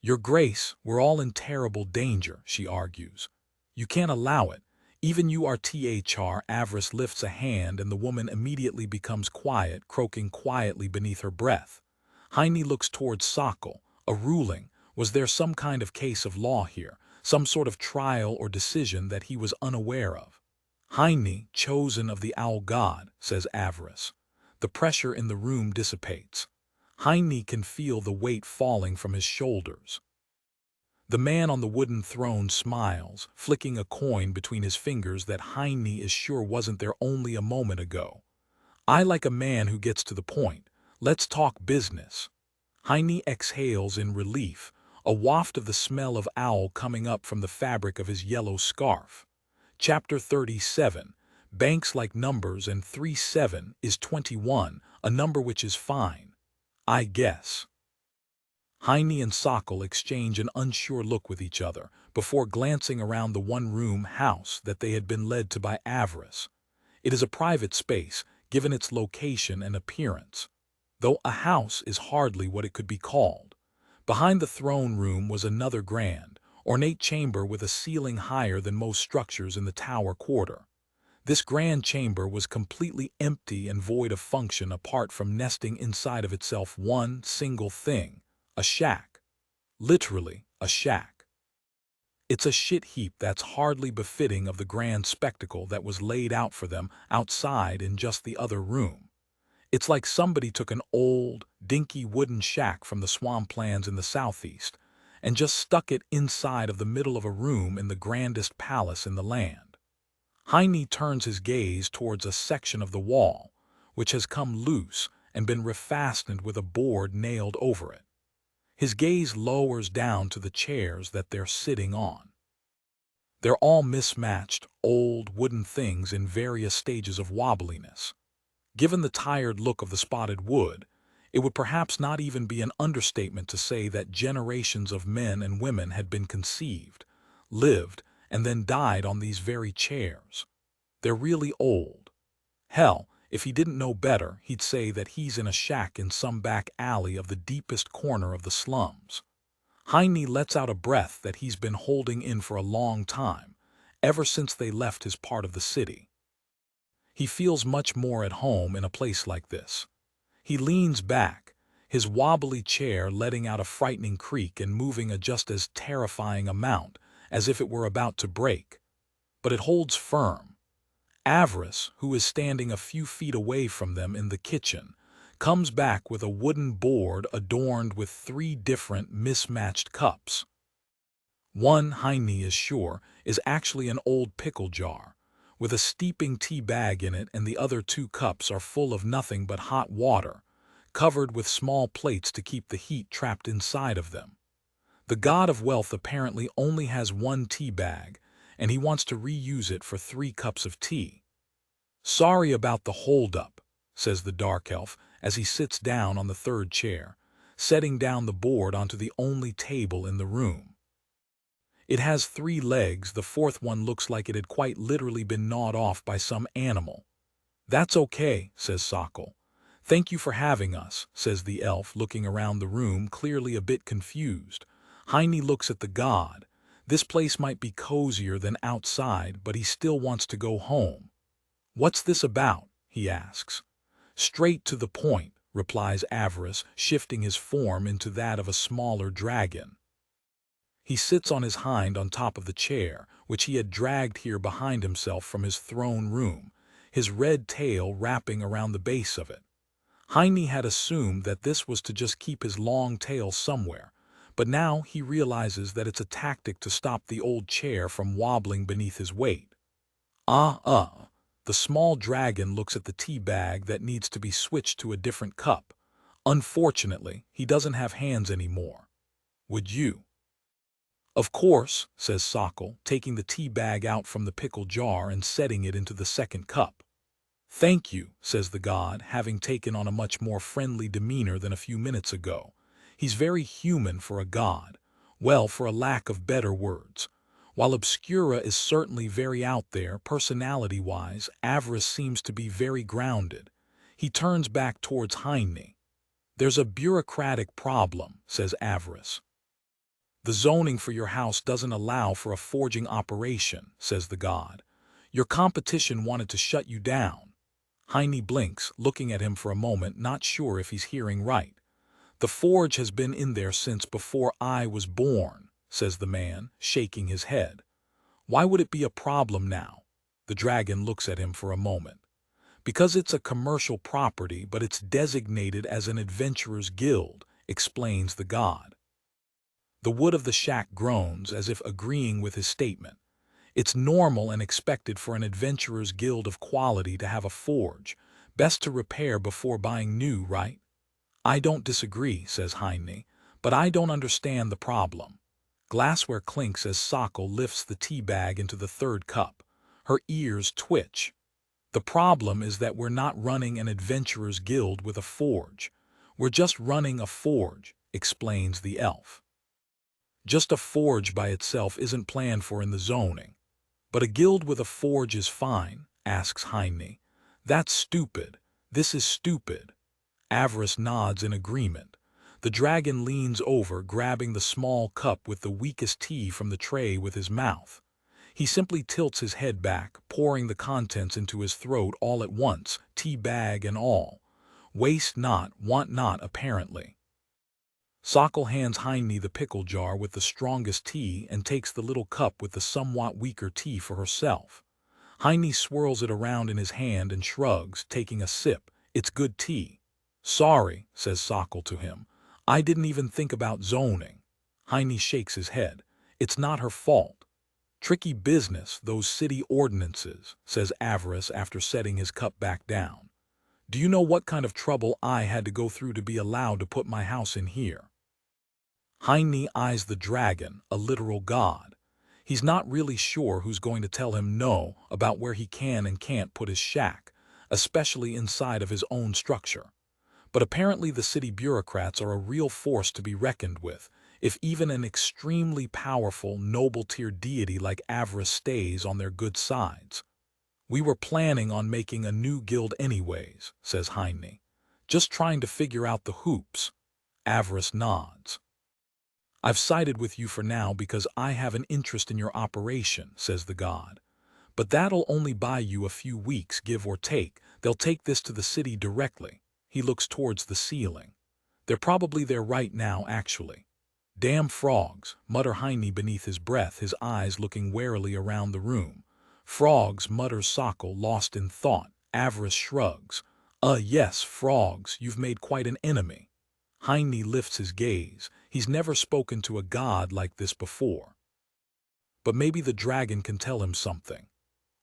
Your Grace, we're all in terrible danger, she argues. You can't allow it. Even URTHR Avarice lifts a hand and the woman immediately becomes quiet, croaking quietly beneath her breath. Heine looks towards Sokol. A ruling. Was there some kind of case of law here? Some sort of trial or decision that he was unaware of? Heine, chosen of the owl god, says Avarice. The pressure in the room dissipates. Heine can feel the weight falling from his shoulders. The man on the wooden throne smiles, flicking a coin between his fingers that Heine is sure wasn't there only a moment ago. I like a man who gets to the point. Let's talk business. Heine exhales in relief, a waft of the smell of owl coming up from the fabric of his yellow scarf. Chapter 37. Banks like numbers, and 37 is 21, a number which is fine. I guess. Heine and Sokol exchange an unsure look with each other before glancing around the one-room house that they had been led to by Avarice. It is a private space, given its location and appearance, though a house is hardly what it could be called. Behind the throne room was another grand, ornate chamber with a ceiling higher than most structures in the tower quarter. This grand chamber was completely empty and void of function apart from nesting inside of itself one single thing. A shack. Literally, a shack. It's a shit heap that's hardly befitting of the grand spectacle that was laid out for them outside in just the other room. It's like somebody took an old, dinky wooden shack from the swamplands in the southeast and just stuck it inside of the middle of a room in the grandest palace in the land. Heine turns his gaze towards a section of the wall, which has come loose and been refastened with a board nailed over it. His gaze lowers down to the chairs that they're sitting on. They're all mismatched, old wooden things in various stages of wobbliness. Given the tired look of the spotted wood, it would perhaps not even be an understatement to say that generations of men and women had been conceived, lived, and then died on these very chairs. They're really old. Hell, if he didn't know better, he'd say that he's in a shack in some back alley of the deepest corner of the slums. Heine lets out a breath that he's been holding in for a long time, ever since they left his part of the city. He feels much more at home in a place like this. He leans back, his wobbly chair letting out a frightening creak and moving a just as terrifying amount, as if it were about to break. But it holds firm. Avarice, who is standing a few feet away from them in the kitchen, comes back with a wooden board adorned with 3 different mismatched cups. One, Heine is sure, is actually an old pickle jar, with a steeping tea bag in it, and the other 2 cups are full of nothing but hot water, covered with small plates to keep the heat trapped inside of them. The god of wealth apparently only has 1 tea bag, and he wants to reuse it for 3 cups of tea. Sorry about the hold-up, says the dark elf as he sits down on the 3rd chair, setting down the board onto the only table in the room. It has 3 legs, the 4th one looks like it had quite literally been gnawed off by some animal. That's okay, says Sokol. Thank you for having us, says the elf, looking around the room, clearly a bit confused. Heine looks at the god. This place might be cozier than outside, but he still wants to go home. What's this about? He asks. Straight to the point, replies Avarice, shifting his form into that of a smaller dragon. He sits on his hind on top of the chair, which he had dragged here behind himself from his throne room, his red tail wrapping around the base of it. Heine had assumed that this was to just keep his long tail somewhere, but now he realizes that it's a tactic to stop the old chair from wobbling beneath his weight. The small dragon looks at the tea bag that needs to be switched to a different cup. Unfortunately, he doesn't have hands anymore. Would you? Of course, says Sokol, taking the tea bag out from the pickle jar and setting it into the second cup. Thank you, says the god, having taken on a much more friendly demeanor than a few minutes ago. He's very human for a god. Well, for a lack of better words. While Obscura is certainly very out there, personality-wise, Avarice seems to be very grounded. He turns back towards Heine. There's a bureaucratic problem, says Avarice. The zoning for your house doesn't allow for a forging operation, says the god. Your competition wanted to shut you down. Heine blinks, looking at him for a moment, not sure if he's hearing right. The forge has been in there since before I was born, says the man, shaking his head. Why would it be a problem now? The dragon looks at him for a moment. Because it's a commercial property, but it's designated as an adventurer's guild, explains the god. The wood of the shack groans as if agreeing with his statement. It's normal and expected for an adventurer's guild of quality to have a forge. Best to repair before buying new, right? I don't disagree, says Heine, but I don't understand the problem. Glassware clinks as Sokol lifts the tea bag into the third cup. Her ears twitch. The problem is that we're not running an adventurer's guild with a forge. We're just running a forge, explains the elf. Just a forge by itself isn't planned for in the zoning. But a guild with a forge is fine, asks Heine. That's stupid. This is stupid. Avarice nods in agreement. The dragon leans over, grabbing the small cup with the weakest tea from the tray with his mouth. He simply tilts his head back, pouring the contents into his throat all at once, tea bag and all. Waste not, want not, apparently. Sokol hands Heine the pickle jar with the strongest tea and takes the little cup with the somewhat weaker tea for herself. Heine swirls it around in his hand and shrugs, taking a sip. It's good tea. Sorry, says Sokol to him. I didn't even think about zoning. Heine shakes his head. It's not her fault. Tricky business, those city ordinances, says Avarice after setting his cup back down. Do you know what kind of trouble I had to go through to be allowed to put my house in here? Heine eyes the dragon, a literal god. He's not really sure who's going to tell him no about where he can and can't put his shack, especially inside of his own structure. But apparently the city bureaucrats are a real force to be reckoned with, if even an extremely powerful, noble-tier deity like Avarice stays on their good sides. We were planning on making a new guild anyways, says Heine. Just trying to figure out the hoops. Avarice nods. I've sided with you for now because I have an interest in your operation, says the god. But that'll only buy you a few weeks, give or take. They'll take this to the city directly. He looks towards the ceiling. They're probably there right now, actually. Damn frogs, mutter Heine beneath his breath, his eyes looking warily around the room. Frogs, mutters Sokol, lost in thought. Avarice shrugs. Yes, frogs, you've made quite an enemy. Heine lifts his gaze. He's never spoken to a god like this before. But maybe the dragon can tell him something.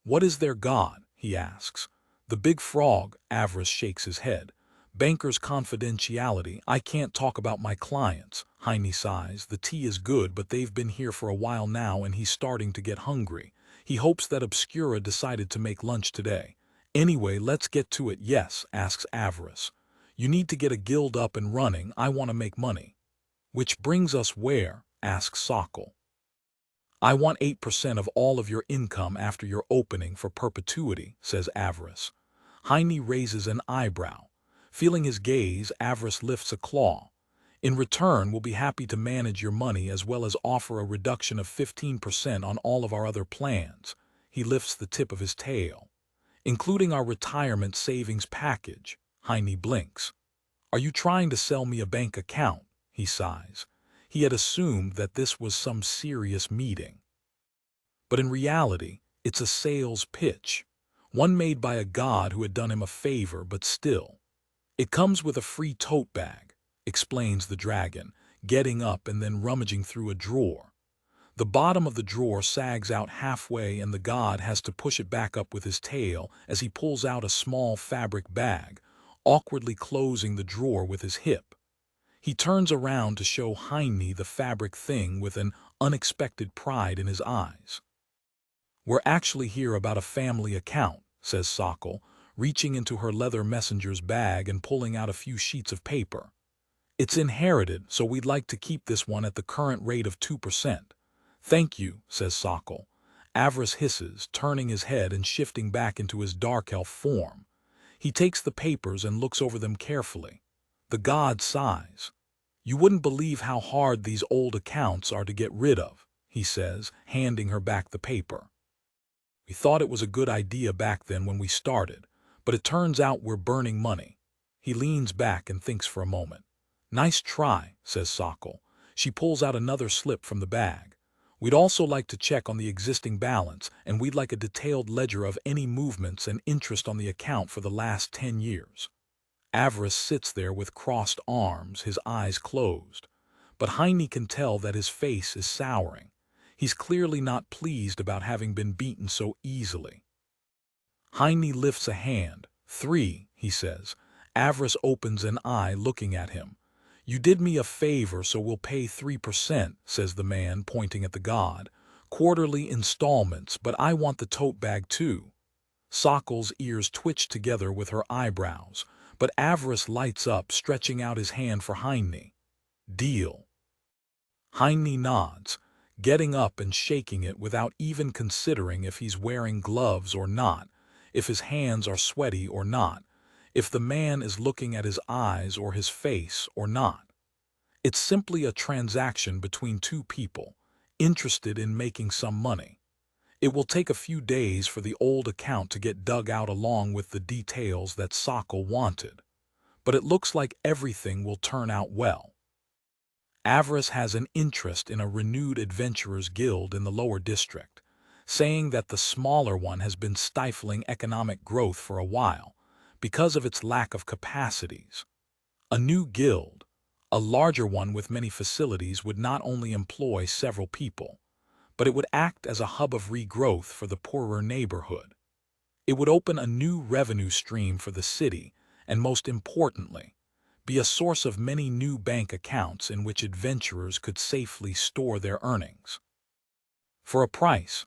What is their god? He asks. The big frog, Avarice shakes his head. Banker's confidentiality. I can't talk about my clients. Heine sighs. The tea is good, but they've been here for a while now and he's starting to get hungry. He hopes that Obscura decided to make lunch today. Anyway, let's get to it. Yes, asks Avarice. You need to get a guild up and running. I want to make money. Which brings us where? Asks Sokol. I want 8% of all of your income after your opening for perpetuity, says Avarice. Heine raises an eyebrow. Feeling his gaze, Avarice lifts a claw. In return, we'll be happy to manage your money as well as offer a reduction of 15% on all of our other plans. He lifts the tip of his tail. Including our retirement savings package. Heine blinks. Are you trying to sell me a bank account? He sighs. He had assumed that this was some serious meeting. But in reality, it's a sales pitch. One made by a god who had done him a favor, but still. It comes with a free tote bag, explains the dragon, getting up and then rummaging through a drawer. The bottom of the drawer sags out halfway and the god has to push it back up with his tail as he pulls out a small fabric bag, awkwardly closing the drawer with his hip. He turns around to show Heine the fabric thing with an unexpected pride in his eyes. "We're actually here about a family account," says Sokol, reaching into her leather messenger's bag and pulling out a few sheets of paper. "It's inherited, so we'd like to keep this one at the current rate of 2%. "Thank you," says Sokol. Avarice hisses, turning his head and shifting back into his dark elf form. He takes the papers and looks over them carefully. The god sighs. "You wouldn't believe how hard these old accounts are to get rid of," he says, handing her back the paper. "We thought it was a good idea back then when we started, but it turns out we're burning money." He leans back and thinks for a moment. "Nice try," says Sokol. She pulls out another slip from the bag. "We'd also like to check on the existing balance, and we'd like a detailed ledger of any movements and interest on the account for the last 10 years. Avarice sits there with crossed arms, his eyes closed. But Heine can tell that his face is souring. He's clearly not pleased about having been beaten so easily. Heine lifts a hand. "3," he says. Avarice opens an eye, looking at him. "You did me a favor, so we'll pay 3%, says the man, pointing at the god. "Quarterly installments, but I want the tote bag too." Sokol's ears twitch together with her eyebrows, but Avarice lights up, stretching out his hand for Heine. "Deal." Heine nods, getting up and shaking it without even considering if he's wearing gloves or not, if his hands are sweaty or not, if the man is looking at his eyes or his face or not. It's simply a transaction between two people, interested in making some money. It will take a few days for the old account to get dug out along with the details that Sokol wanted, but it looks like everything will turn out well. Avarice has an interest in a renewed adventurers guild in the lower district, saying that the smaller one has been stifling economic growth for a while because of its lack of capacities. A new guild, a larger one with many facilities, would not only employ several people, but it would act as a hub of regrowth for the poorer neighborhood. It would open a new revenue stream for the city, and most importantly, be a source of many new bank accounts in which adventurers could safely store their earnings. "For a price.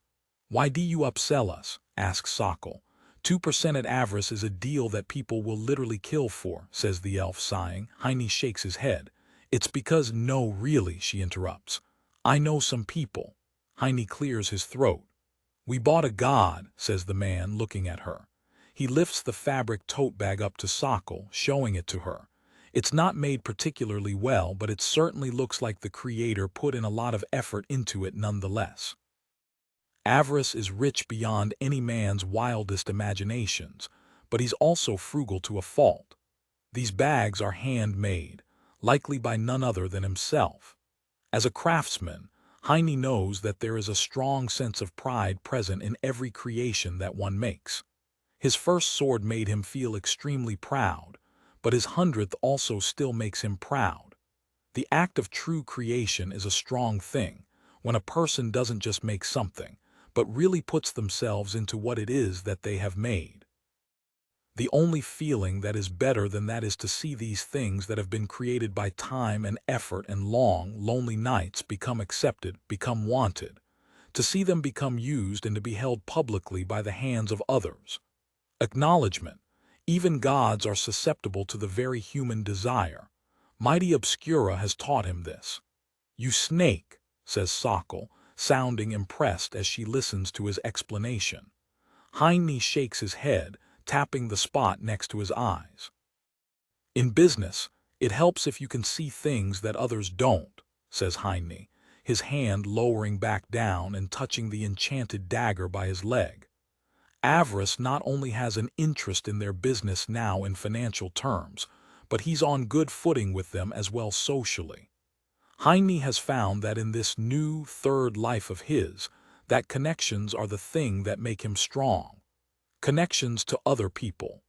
Why do you upsell us?" asks Sokol. 2% at Avarice is a deal that people will literally kill for," says the elf, sighing. Heine shakes his head. "It's because—" "No, really," she interrupts. "I know some people." Heine clears his throat. "We bought a god," says the man, looking at her. He lifts the fabric tote bag up to Sokol, showing it to her. It's not made particularly well, but it certainly looks like the creator put in a lot of effort into it nonetheless. Avarice is rich beyond any man's wildest imaginations, but he's also frugal to a fault. These bags are handmade, likely by none other than himself. As a craftsman, Heine knows that there is a strong sense of pride present in every creation that one makes. His first sword made him feel extremely proud, but his 100th also still makes him proud. The act of true creation is a strong thing, when a person doesn't just make something, but really puts themselves into what it is that they have made. The only feeling that is better than that is to see these things that have been created by time and effort and long, lonely nights become accepted, become wanted, to see them become used and to be held publicly by the hands of others. Acknowledgement. Even gods are susceptible to the very human desire. Mighty Obscura has taught him this. "You snake," says Sokol, sounding impressed as she listens to his explanation. Heine shakes his head, tapping the spot next to his eyes. "In business, it helps if you can see things that others don't," says Heine, his hand lowering back down and touching the enchanted dagger by his leg. Avarice not only has an interest in their business now in financial terms, but he's on good footing with them as well socially. Heine has found that in this new third life of his, that connections are the thing that make him strong. Connections to other people.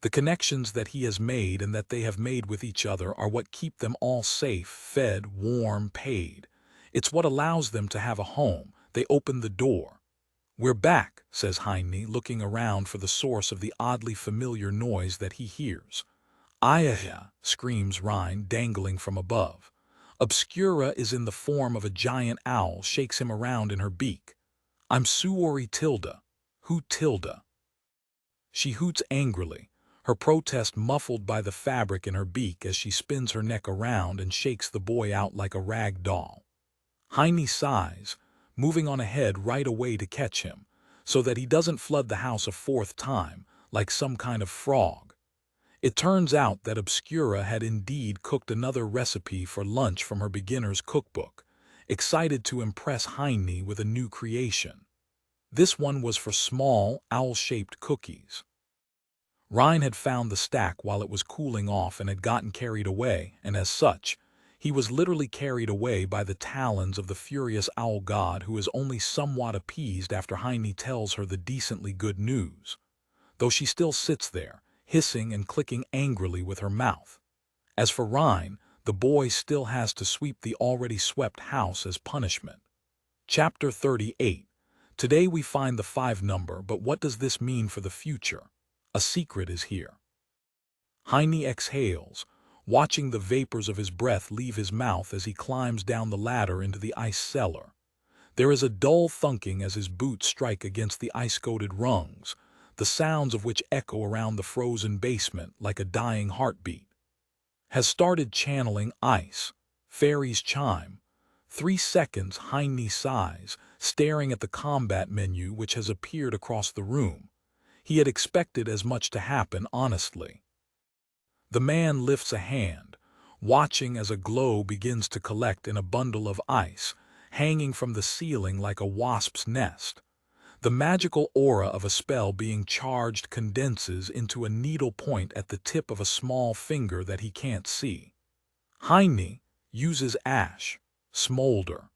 The connections that he has made and that they have made with each other are what keep them all safe, fed, warm, paid. It's what allows them to have a home. They open the door. "We're back," says Heine, looking around for the source of the oddly familiar noise that he hears. "Ayaha," screams Rhine, dangling from above. Obscura is in the form of a giant owl, shakes him around in her beak. "I'm Suori Tilda." "Who Tilda?" She hoots angrily, her protest muffled by the fabric in her beak as she spins her neck around and shakes the boy out like a rag doll. Heine sighs, moving on ahead right away to catch him, so that he doesn't flood the house a fourth time, like some kind of frog. It turns out that Obscura had indeed cooked another recipe for lunch from her beginner's cookbook, excited to impress Heine with a new creation. This one was for small, owl-shaped cookies. Rhine had found the stack while it was cooling off and had gotten carried away, and as such, he was literally carried away by the talons of the furious owl god, who is only somewhat appeased after Heine tells her the decently good news, though she still sits there, hissing and clicking angrily with her mouth. As for Rhine, the boy still has to sweep the already swept house as punishment. Chapter 38. Today we find the 5 number, but what does this mean for the future? A secret is here. Heine exhales, watching the vapors of his breath leave his mouth as he climbs down the ladder into the ice cellar. There is a dull thunking as his boots strike against the ice-coated rungs, the sounds of which echo around the frozen basement like a dying heartbeat. Has started channeling ice. Fairy's chime. 3 seconds, Heine sighs, staring at the combat menu which has appeared across the room. He had expected as much to happen, honestly. The man lifts a hand, watching as a glow begins to collect in a bundle of ice, hanging from the ceiling like a wasp's nest. The magical aura of a spell being charged condenses into a needle point at the tip of a small finger that he can't see. Heine uses ash, smolder.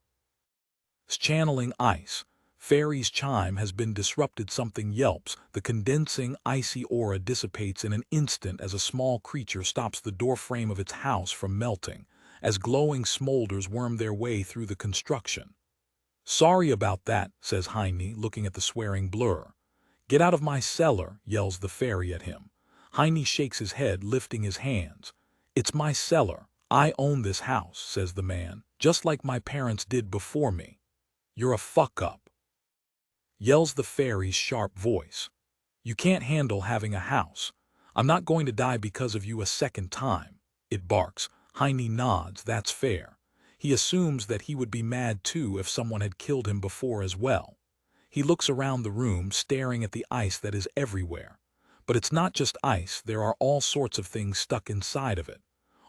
Channeling ice. Fairy's chime has been disrupted. Something yelps. The condensing, icy aura dissipates in an instant as a small creature stops the doorframe of its house from melting, as glowing smolders worm their way through the construction. "Sorry about that," says Heine, looking at the swearing blur. "Get out of my cellar," yells the fairy at him. Heine shakes his head, lifting his hands. "It's my cellar. I own this house," says the man, "just like my parents did before me." "You're a fuck-up," yells the fairy's sharp voice. "You can't handle having a house. I'm not going to die because of you a second time," it barks. Heine nods. That's fair. He assumes that he would be mad too if someone had killed him before as well. He looks around the room, staring at the ice that is everywhere. But it's not just ice, there are all sorts of things stuck inside of it.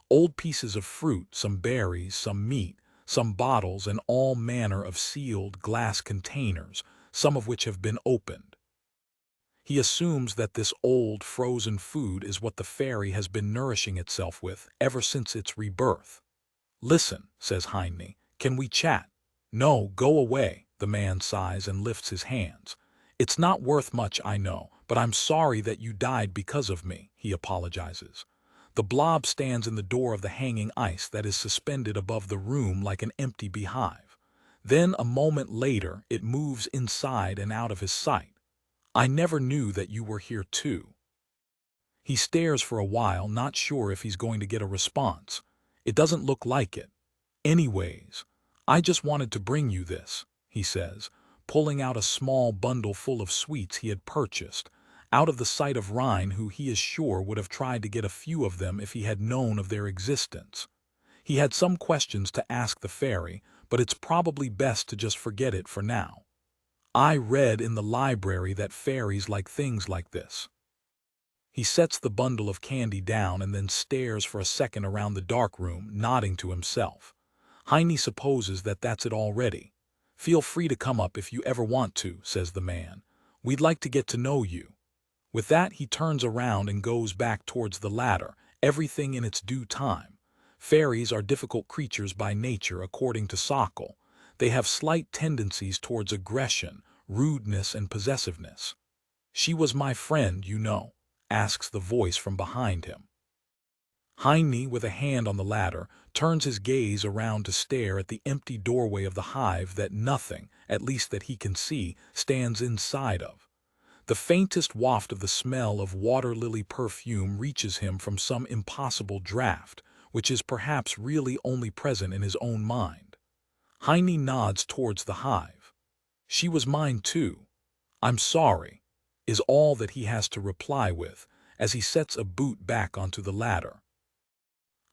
Old pieces of fruit, some berries, some meat, some bottles, and all manner of sealed glass containers, some of which have been opened. He assumes that this old, frozen food is what the fairy has been nourishing itself with ever since its rebirth. "Listen," says Heine, "can we chat?" "No, go away," the man sighs and lifts his hands. "It's not worth much, I know, but I'm sorry that you died because of me," he apologizes. The blob stands in the door of the hanging ice that is suspended above the room like an empty beehive. Then, a moment later, it moves inside and out of his sight. "I never knew that you were here too." He stares for a while, not sure if he's going to get a response. It doesn't look like it. "Anyways, I just wanted to bring you this," he says, pulling out a small bundle full of sweets he had purchased, out of the sight of Rhine, who he is sure would have tried to get a few of them if he had known of their existence. He had some questions to ask the fairy, but it's probably best to just forget it for now. "I read in the library that fairies like things like this." He sets the bundle of candy down and then stares for a second around the dark room, nodding to himself. Heine supposes that that's it already. "Feel free to come up if you ever want to," says the man. "We'd like to get to know you." With that, he turns around and goes back towards the ladder, everything in its due time. Fairies are difficult creatures by nature, according to Sokol. They have slight tendencies towards aggression, rudeness, and possessiveness. "She was my friend, you know," asks the voice from behind him. Heine, with a hand on the ladder, turns his gaze around to stare at the empty doorway of the hive that nothing, at least that he can see, stands inside of. The faintest waft of the smell of water lily perfume reaches him from some impossible draft, which is perhaps really only present in his own mind. Heine nods towards the hive. "She was mine too. I'm sorry," is all that he has to reply with, as he sets a boot back onto the ladder.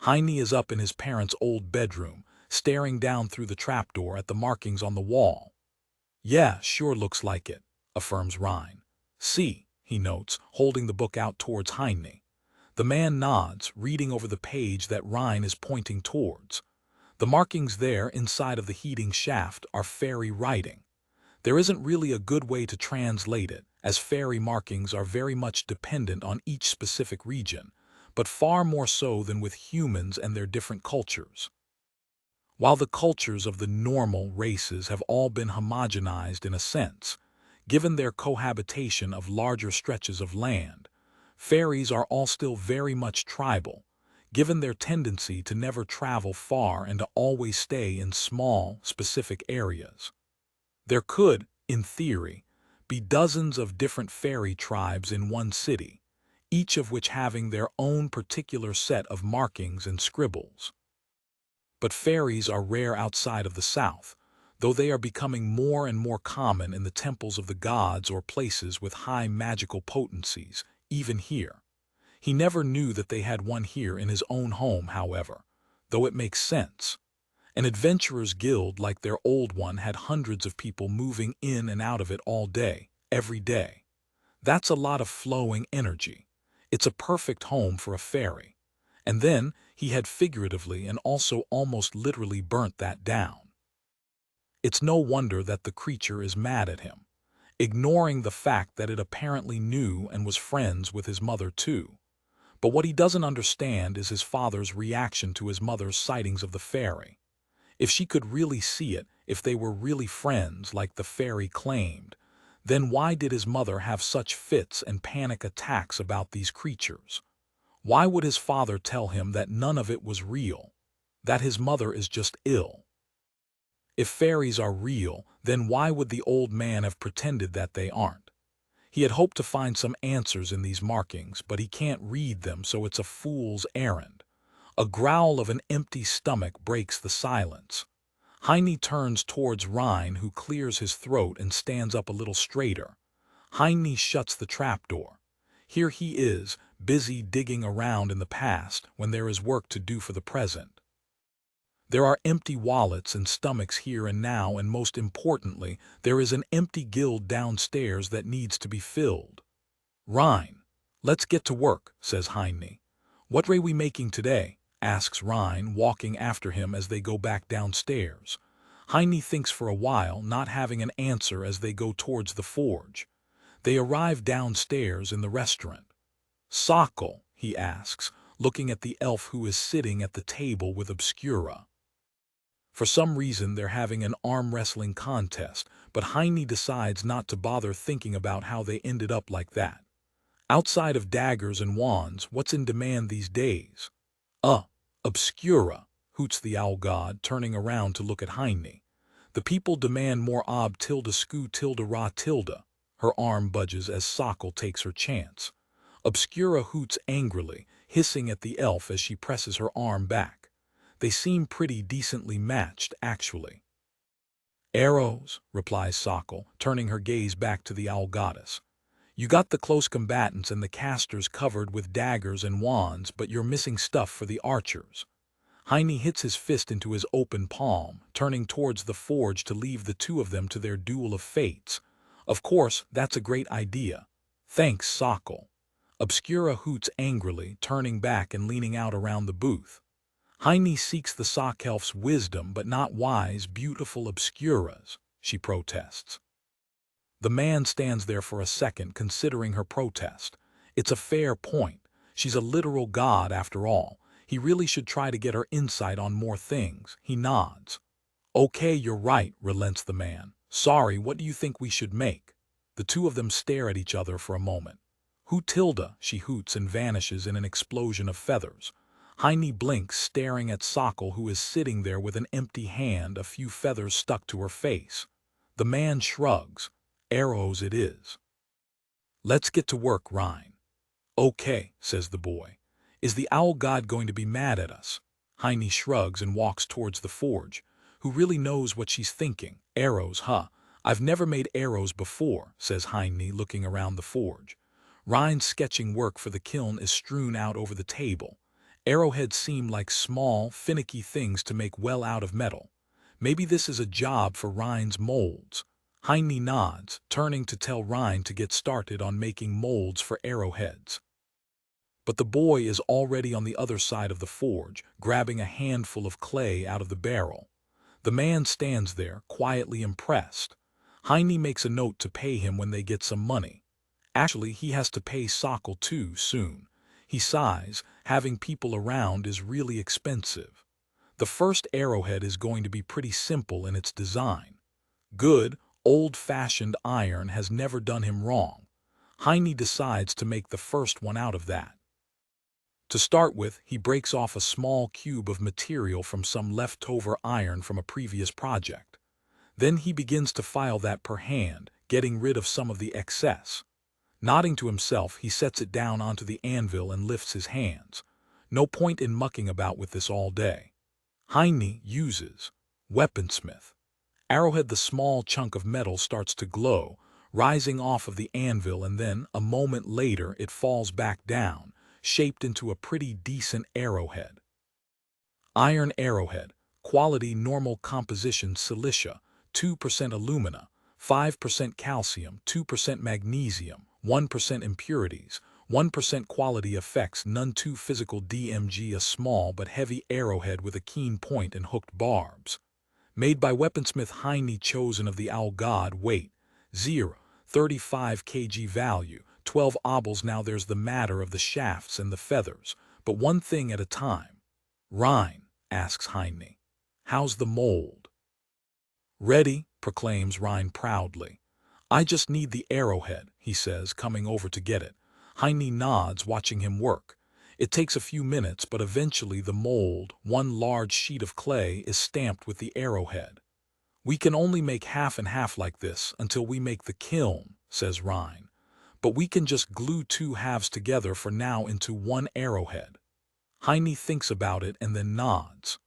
Heine is up in his parents' old bedroom, staring down through the trapdoor at the markings on the wall. "Yeah, sure looks like it," affirms Rein. "See," he notes, holding the book out towards Heine. The man nods, reading over the page that Rein is pointing towards. The markings there inside of the heating shaft are fairy writing. There isn't really a good way to translate it, as fairy markings are very much dependent on each specific region, but far more so than with humans and their different cultures. While the cultures of the normal races have all been homogenized in a sense, given their cohabitation of larger stretches of land, fairies are all still very much tribal, given their tendency to never travel far and to always stay in small, specific areas. There could, in theory, be dozens of different fairy tribes in one city, each of which having their own particular set of markings and scribbles. But fairies are rare outside of the South, though they are becoming more and more common in the temples of the gods or places with high magical potencies, even here. He never knew that they had one here in his own home, however, though it makes sense. An adventurer's guild like their old one had hundreds of people moving in and out of it all day, every day. That's a lot of flowing energy. It's a perfect home for a fairy. And then he had figuratively and also almost literally burnt that down. It's no wonder that the creature is mad at him, ignoring the fact that it apparently knew and was friends with his mother too. But what he doesn't understand is his father's reaction to his mother's sightings of the fairy. If she could really see it, if they were really friends like the fairy claimed, then why did his mother have such fits and panic attacks about these creatures? Why would his father tell him that none of it was real, that his mother is just ill? If fairies are real, then why would the old man have pretended that they aren't? He had hoped to find some answers in these markings, but he can't read them, so it's a fool's errand. A growl of an empty stomach breaks the silence. Heine turns towards Rein, who clears his throat and stands up a little straighter. Heine shuts the trapdoor. Here he is, busy digging around in the past when there is work to do for the present. There are empty wallets and stomachs here and now, and most importantly, there is an empty guild downstairs that needs to be filled. "Rein, let's get to work," says Heine. "What are we making today?" asks Rein, walking after him as they go back downstairs. Heine thinks for a while, not having an answer as they go towards the forge. They arrive downstairs in the restaurant. "Sokol," he asks, looking at the elf who is sitting at the table with Obscura. For some reason they're having an arm wrestling contest, but Heine decides not to bother thinking about how they ended up like that. Outside of daggers and wands, what's in demand these days? Obscura, hoots the owl god, turning around to look at Heine. "The people demand more ob tilde sku tilde ra tilde." Her arm budges as Sokol takes her chance. Obscura hoots angrily, hissing at the elf as she presses her arm back. They seem pretty decently matched, actually. "Arrows," replies Sokol, turning her gaze back to the owl goddess. "You got the close combatants and the casters covered with daggers and wands, but you're missing stuff for the archers." Heine hits his fist into his open palm, turning towards the forge to leave the two of them to their duel of fates. "Of course, that's a great idea. Thanks, Sokol." Obscura hoots angrily, turning back and leaning out around the booth. Heine seeks the sock elf's wisdom, but not wise, beautiful Obscura's, she protests. The man stands there for a second, considering her protest. It's a fair point. She's a literal god after all. He really should try to get her insight on more things. He nods. "Okay, you're right," relents the man. "Sorry, what do you think we should make?" The two of them stare at each other for a moment. "Who tilde?" she hoots and vanishes in an explosion of feathers. Heine blinks, staring at Sokol, who is sitting there with an empty hand, a few feathers stuck to her face. The man shrugs. Arrows it is. Let's get to work, Rein. Okay, says the boy. Is the owl god going to be mad at us? Heine shrugs and walks towards the forge. Who really knows what she's thinking? Arrows, huh? I've never made arrows before, says Heine, looking around the forge. Rein's sketching work for the kiln is strewn out over the table. Arrowheads seem like small, finicky things to make well out of metal. Maybe this is a job for Rein's molds. Heine nods, turning to tell Rein to get started on making molds for arrowheads. But the boy is already on the other side of the forge, grabbing a handful of clay out of the barrel. The man stands there, quietly impressed. Heine makes a note to pay him when they get some money. Actually, he has to pay Sokol too soon. He sighs. Having people around is really expensive. The first arrowhead is going to be pretty simple in its design. Good, old-fashioned iron has never done him wrong. Heine decides to make the first one out of that. To start with, he breaks off a small cube of material from some leftover iron from a previous project. Then he begins to file that per hand, getting rid of some of the excess. Nodding to himself, he sets it down onto the anvil and lifts his hands. No point in mucking about with this all day. Heine uses Weaponsmith. Arrowhead. The small chunk of metal starts to glow, rising off of the anvil, and then, a moment later, it falls back down, shaped into a pretty decent arrowhead. Iron arrowhead, quality normal composition silicia, 2% alumina, 5% calcium, 2% magnesium, 1% impurities, 1% quality effects, none. 2 physical DMG, a small but heavy arrowhead with a keen point and hooked barbs. Made by Weaponsmith Heine, chosen of the owl god. Weight 0, 35 kg. Value 12 obols. Now there's the matter of the shafts and the feathers, but one thing at a time. Rein, asks Heine, how's the mold? Ready, proclaims Rein proudly. I just need the arrowhead, he says, coming over to get it. Heine nods, watching him work. It takes a few minutes, but eventually the mold, one large sheet of clay, is stamped with the arrowhead. We can only make half and half like this until we make the kiln, says Rein. But we can just glue 2 halves together for now into one arrowhead. Heine thinks about it and then nods.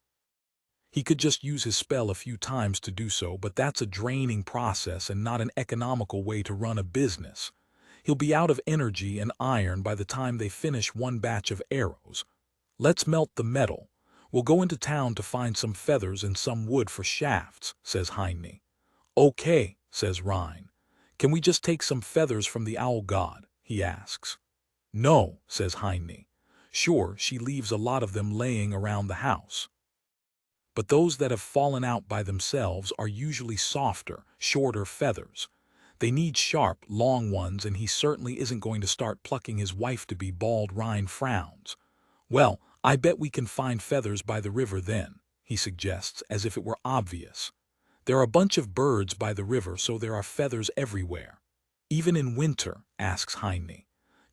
He could just use his spell a few times to do so, but that's a draining process and not an economical way to run a business. He'll be out of energy and iron by the time they finish one batch of arrows. Let's melt the metal. We'll go into town to find some feathers and some wood for shafts, says Heine. Okay, says Rein. Can we just take some feathers from the owl god? He asks. No, says Heine. Sure, she leaves a lot of them laying around the house. But those that have fallen out by themselves are usually softer, shorter feathers. They need sharp, long ones, and he certainly isn't going to start plucking his wife-to-be bald. Rein frowns. Well, I bet we can find feathers by the river then, he suggests, as if it were obvious. There are a bunch of birds by the river, so there are feathers everywhere. Even in winter, asks Heine.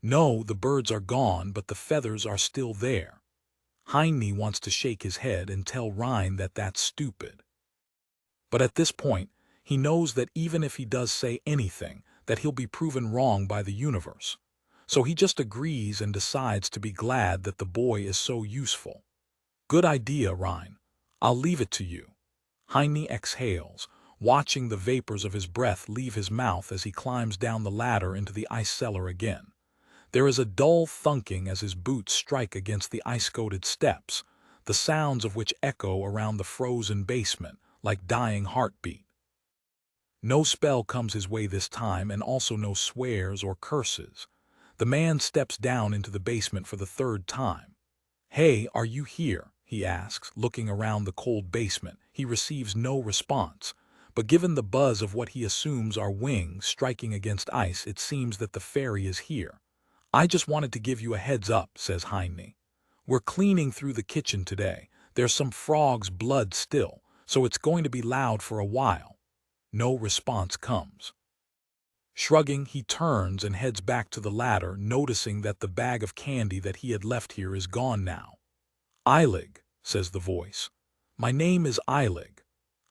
No, the birds are gone, but the feathers are still there. Heine wants to shake his head and tell Rein that that's stupid. But at this point, he knows that even if he does say anything, that he'll be proven wrong by the universe. So he just agrees and decides to be glad that the boy is so useful. Good idea, Rein. I'll leave it to you. Heine exhales, watching the vapors of his breath leave his mouth as he climbs down the ladder into the ice cellar again. There is a dull thunking as his boots strike against the ice-coated steps, the sounds of which echo around the frozen basement like dying heartbeat. No spell comes his way this time, and also no swears or curses. The man steps down into the basement for the 3rd time. Hey, are you here? He asks, looking around the cold basement. He receives no response, but given the buzz of what he assumes are wings striking against ice, it seems that the fairy is here. I just wanted to give you a heads up, says Heine. We're cleaning through the kitchen today. There's some frog's blood still, so it's going to be loud for a while. No response comes. Shrugging, he turns and heads back to the ladder, noticing that the bag of candy that he had left here is gone now. Eilig, says the voice. My name is Eilig.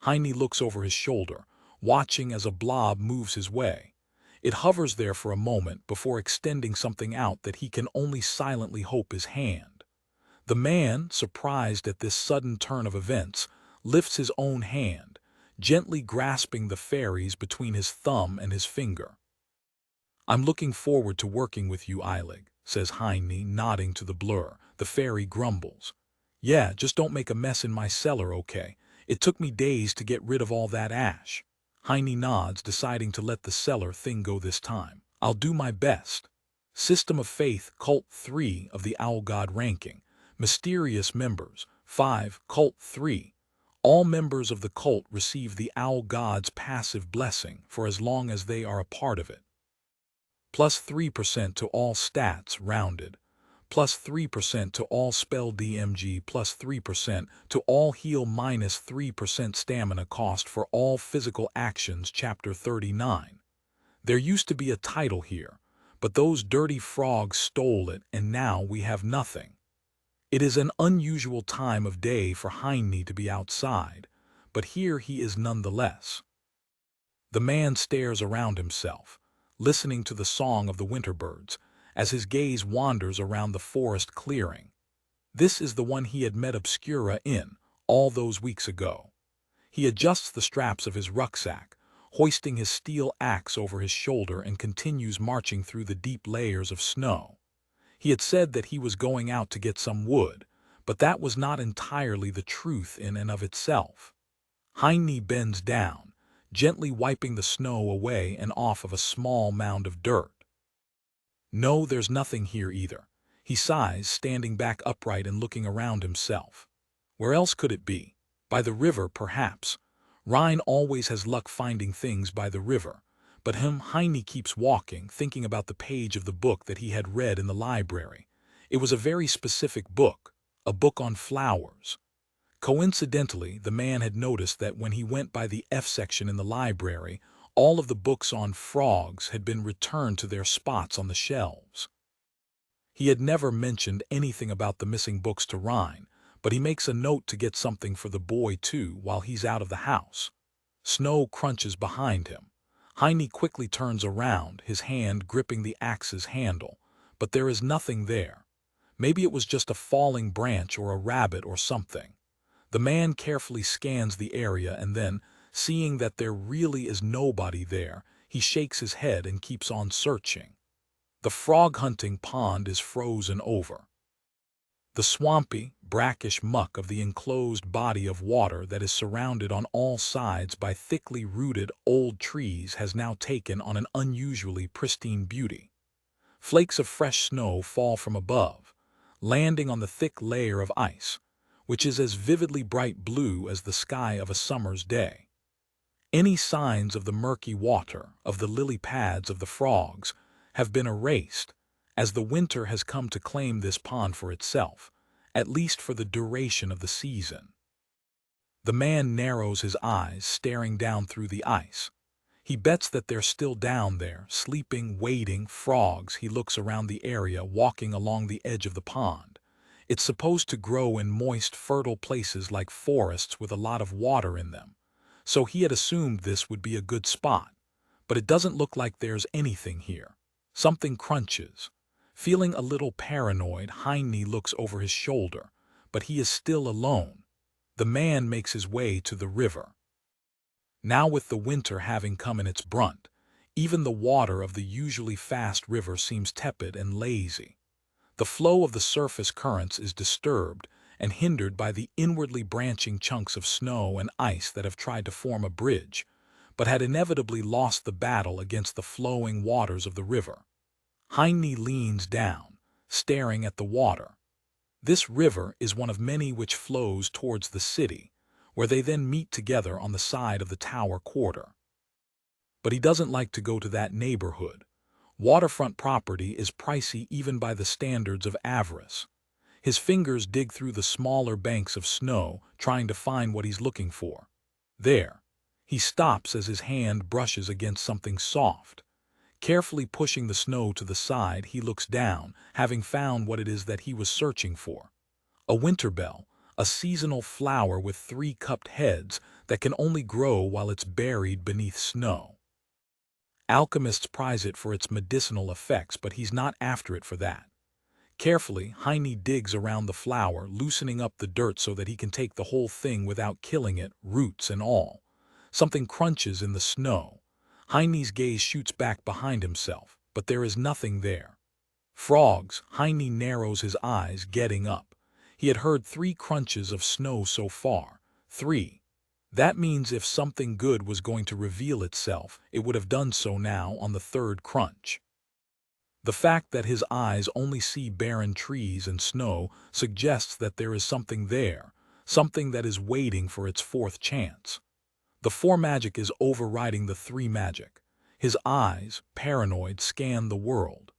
Heine looks over his shoulder, watching as a blob moves his way. It hovers there for a moment before extending something out that he can only silently hope is hand. The man, surprised at this sudden turn of events, lifts his own hand, gently grasping the fairies between his thumb and his finger. I'm looking forward to working with you, Eilig, says Heine, nodding to the blur. The fairy grumbles. Yeah, just don't make a mess in my cellar, okay? It took me days to get rid of all that ash. Heine nods, deciding to let the cellar thing go this time. I'll do my best. System of Faith, Cult 3 of the Owl God ranking. Mysterious members, 5, Cult 3. All members of the cult receive the Owl God's passive blessing for as long as they are a part of it. Plus 3% to all stats rounded. Plus 3% to all spell DMG, plus 3% to all heal, minus 3% stamina cost for all physical actions. Chapter 39. There used to be a title here, but those dirty frogs stole it, and now we have nothing. It is an unusual time of day for Heine to be outside, but here he is nonetheless. The man stares around himself, listening to the song of the winter birds, as his gaze wanders around the forest clearing. This is the one he had met Obscura in, all those weeks ago. He adjusts the straps of his rucksack, hoisting his steel axe over his shoulder, and continues marching through the deep layers of snow. He had said that he was going out to get some wood, but that was not entirely the truth in and of itself. Heine bends down, gently wiping the snow away and off of a small mound of dirt. No, there's nothing here either. He sighs, standing back upright and looking around himself. Where else could it be? By the river, perhaps. Rein always has luck finding things by the river. But Heine keeps walking, thinking about the page of the book that he had read in the library. It was a very specific book, a book on flowers. Coincidentally, the man had noticed that when he went by the F section in the library, all of the books on frogs had been returned to their spots on the shelves. He had never mentioned anything about the missing books to Rein, but he makes a note to get something for the boy too while he's out of the house. Snow crunches behind him. Heine quickly turns around, his hand gripping the axe's handle, but there is nothing there. Maybe it was just a falling branch or a rabbit or something. The man carefully scans the area and then, seeing that there really is nobody there, he shakes his head and keeps on searching. The frog-hunting pond is frozen over. The swampy, brackish muck of the enclosed body of water that is surrounded on all sides by thickly rooted old trees has now taken on an unusually pristine beauty. Flakes of fresh snow fall from above, landing on the thick layer of ice, which is as vividly bright blue as the sky of a summer's day. Any signs of the murky water, of the lily pads of the frogs, have been erased, as the winter has come to claim this pond for itself, at least for the duration of the season. The man narrows his eyes, staring down through the ice. He bets that they're still down there, sleeping, waiting, frogs. He looks around the area, walking along the edge of the pond. It's supposed to grow in moist, fertile places like forests with a lot of water in them, so he had assumed this would be a good spot. But it doesn't look like there's anything here. Something crunches. Feeling a little paranoid, Heine looks over his shoulder, but he is still alone. The man makes his way to the river. Now, with the winter having come in its brunt, even the water of the usually fast river seems tepid and lazy. The flow of the surface currents is disturbed and hindered by the inwardly branching chunks of snow and ice that have tried to form a bridge, but had inevitably lost the battle against the flowing waters of the river. Heine leans down, staring at the water. This river is one of many which flows towards the city, where they then meet together on the side of the Tower Quarter. But he doesn't like to go to that neighborhood. Waterfront property is pricey even by the standards of avarice. His fingers dig through the smaller banks of snow, trying to find what he's looking for. There. He stops as his hand brushes against something soft. Carefully pushing the snow to the side, he looks down, having found what it is that he was searching for. A winterbell, a seasonal flower with 3 cupped heads that can only grow while it's buried beneath snow. Alchemists prize it for its medicinal effects, but he's not after it for that. Carefully, Heine digs around the flower, loosening up the dirt so that he can take the whole thing without killing it, roots and all. Something crunches in the snow. Heine's gaze shoots back behind himself, but there is nothing there. Frogs, Heine narrows his eyes, getting up. He had heard 3 crunches of snow so far. 3. That means if something good was going to reveal itself, it would have done so now on the 3rd crunch. The fact that his eyes only see barren trees and snow suggests that there is something there, something that is waiting for its 4th chance. The 4 magic is overriding the 3 magic. His eyes, paranoid, scan the world.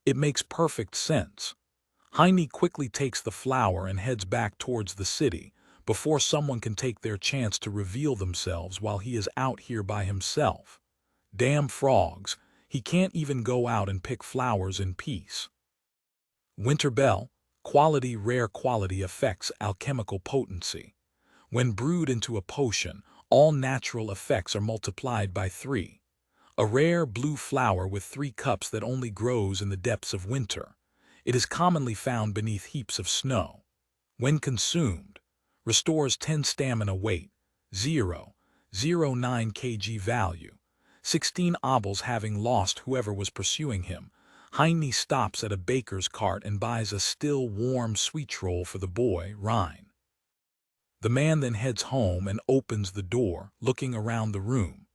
It makes perfect sense. Heine quickly takes the flower and heads back towards the city, before someone can take their chance to reveal themselves while he is out here by himself. Damn frogs, he can't even go out and pick flowers in peace. Winterbell, quality, rare quality effects, alchemical potency. When brewed into a potion, all natural effects are multiplied by 3. A rare blue flower with 3 cups that only grows in the depths of winter. It is commonly found beneath heaps of snow. When consumed, restores 10 stamina, weight, 0.09 kg value, 16 obols. Having lost whoever was pursuing him, Heine stops at a baker's cart and buys a still warm sweet roll for the boy, Rein. The man then heads home and opens the door, looking around the room.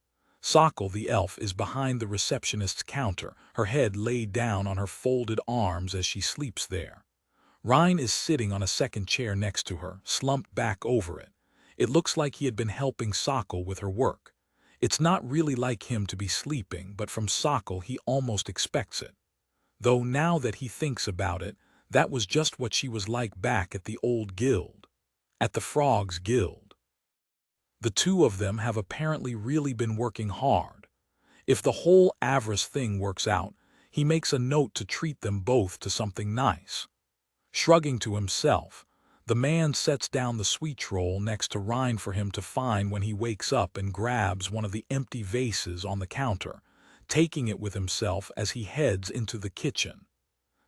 Sokol the elf is behind the receptionist's counter, her head laid down on her folded arms as she sleeps there. Rein is sitting on a second chair next to her, slumped back over it. It looks like he had been helping Sokol with her work. It's not really like him to be sleeping, but from Sokol he almost expects it. Though now that he thinks about it, that was just what she was like back at the old guild. At the Frogs Guild. The 2 of them have apparently really been working hard. If the whole avarice thing works out, he makes a note to treat them both to something nice. Shrugging to himself, the man sets down the sweet roll next to Rein for him to find when he wakes up and grabs one of the empty vases on the counter, taking it with himself as he heads into the kitchen.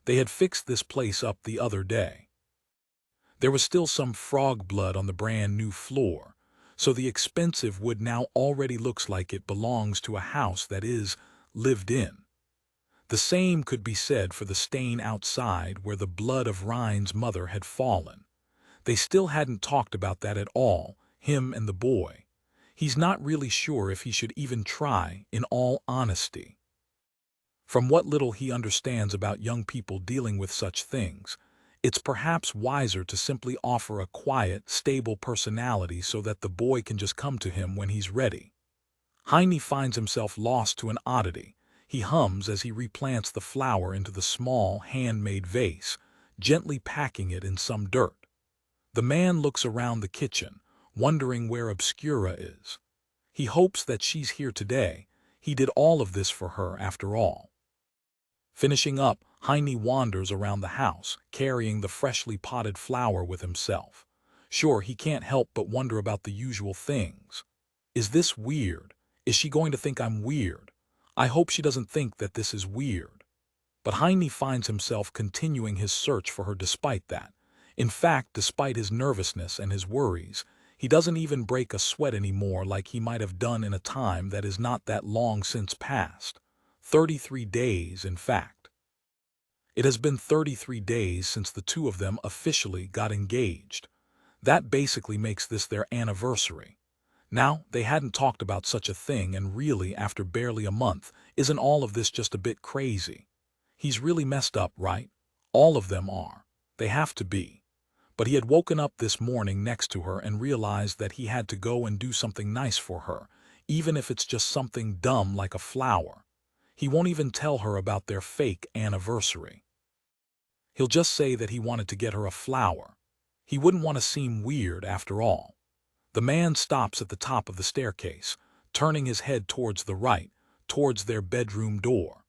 They had fixed this place up the other day. There was still some frog blood on the brand new floor, so the expensive wood now already looks like it belongs to a house that is lived in. The same could be said for the stain outside where the blood of Rein's mother had fallen. They still hadn't talked about that at all, him and the boy. He's not really sure if he should even try, in all honesty. From what little he understands about young people dealing with such things, it's perhaps wiser to simply offer a quiet, stable personality so that the boy can just come to him when he's ready. Heine finds himself lost to an oddity. He hums as he replants the flower into the small, handmade vase, gently packing it in some dirt. The man looks around the kitchen, wondering where Obscura is. He hopes that she's here today. He did all of this for her after all. Finishing up, Heine wanders around the house, carrying the freshly potted flower with himself. Sure, he can't help but wonder about the usual things. Is this weird? Is she going to think I'm weird? I hope she doesn't think that this is weird. But Heine finds himself continuing his search for her despite that. In fact, despite his nervousness and his worries, he doesn't even break a sweat anymore like he might have done in a time that is not that long since past. 33 days, in fact. It has been 33 days since the 2 of them officially got engaged. That basically makes this their anniversary. Now, they hadn't talked about such a thing, and really, after barely a month, isn't all of this just a bit crazy? He's really messed up, right? All of them are. They have to be. But he had woken up this morning next to her and realized that he had to go and do something nice for her, even if it's just something dumb like a flower. He won't even tell her about their fake anniversary. He'll just say that he wanted to get her a flower. He wouldn't want to seem weird after all. The man stops at the top of the staircase, turning his head towards the right, towards their bedroom door.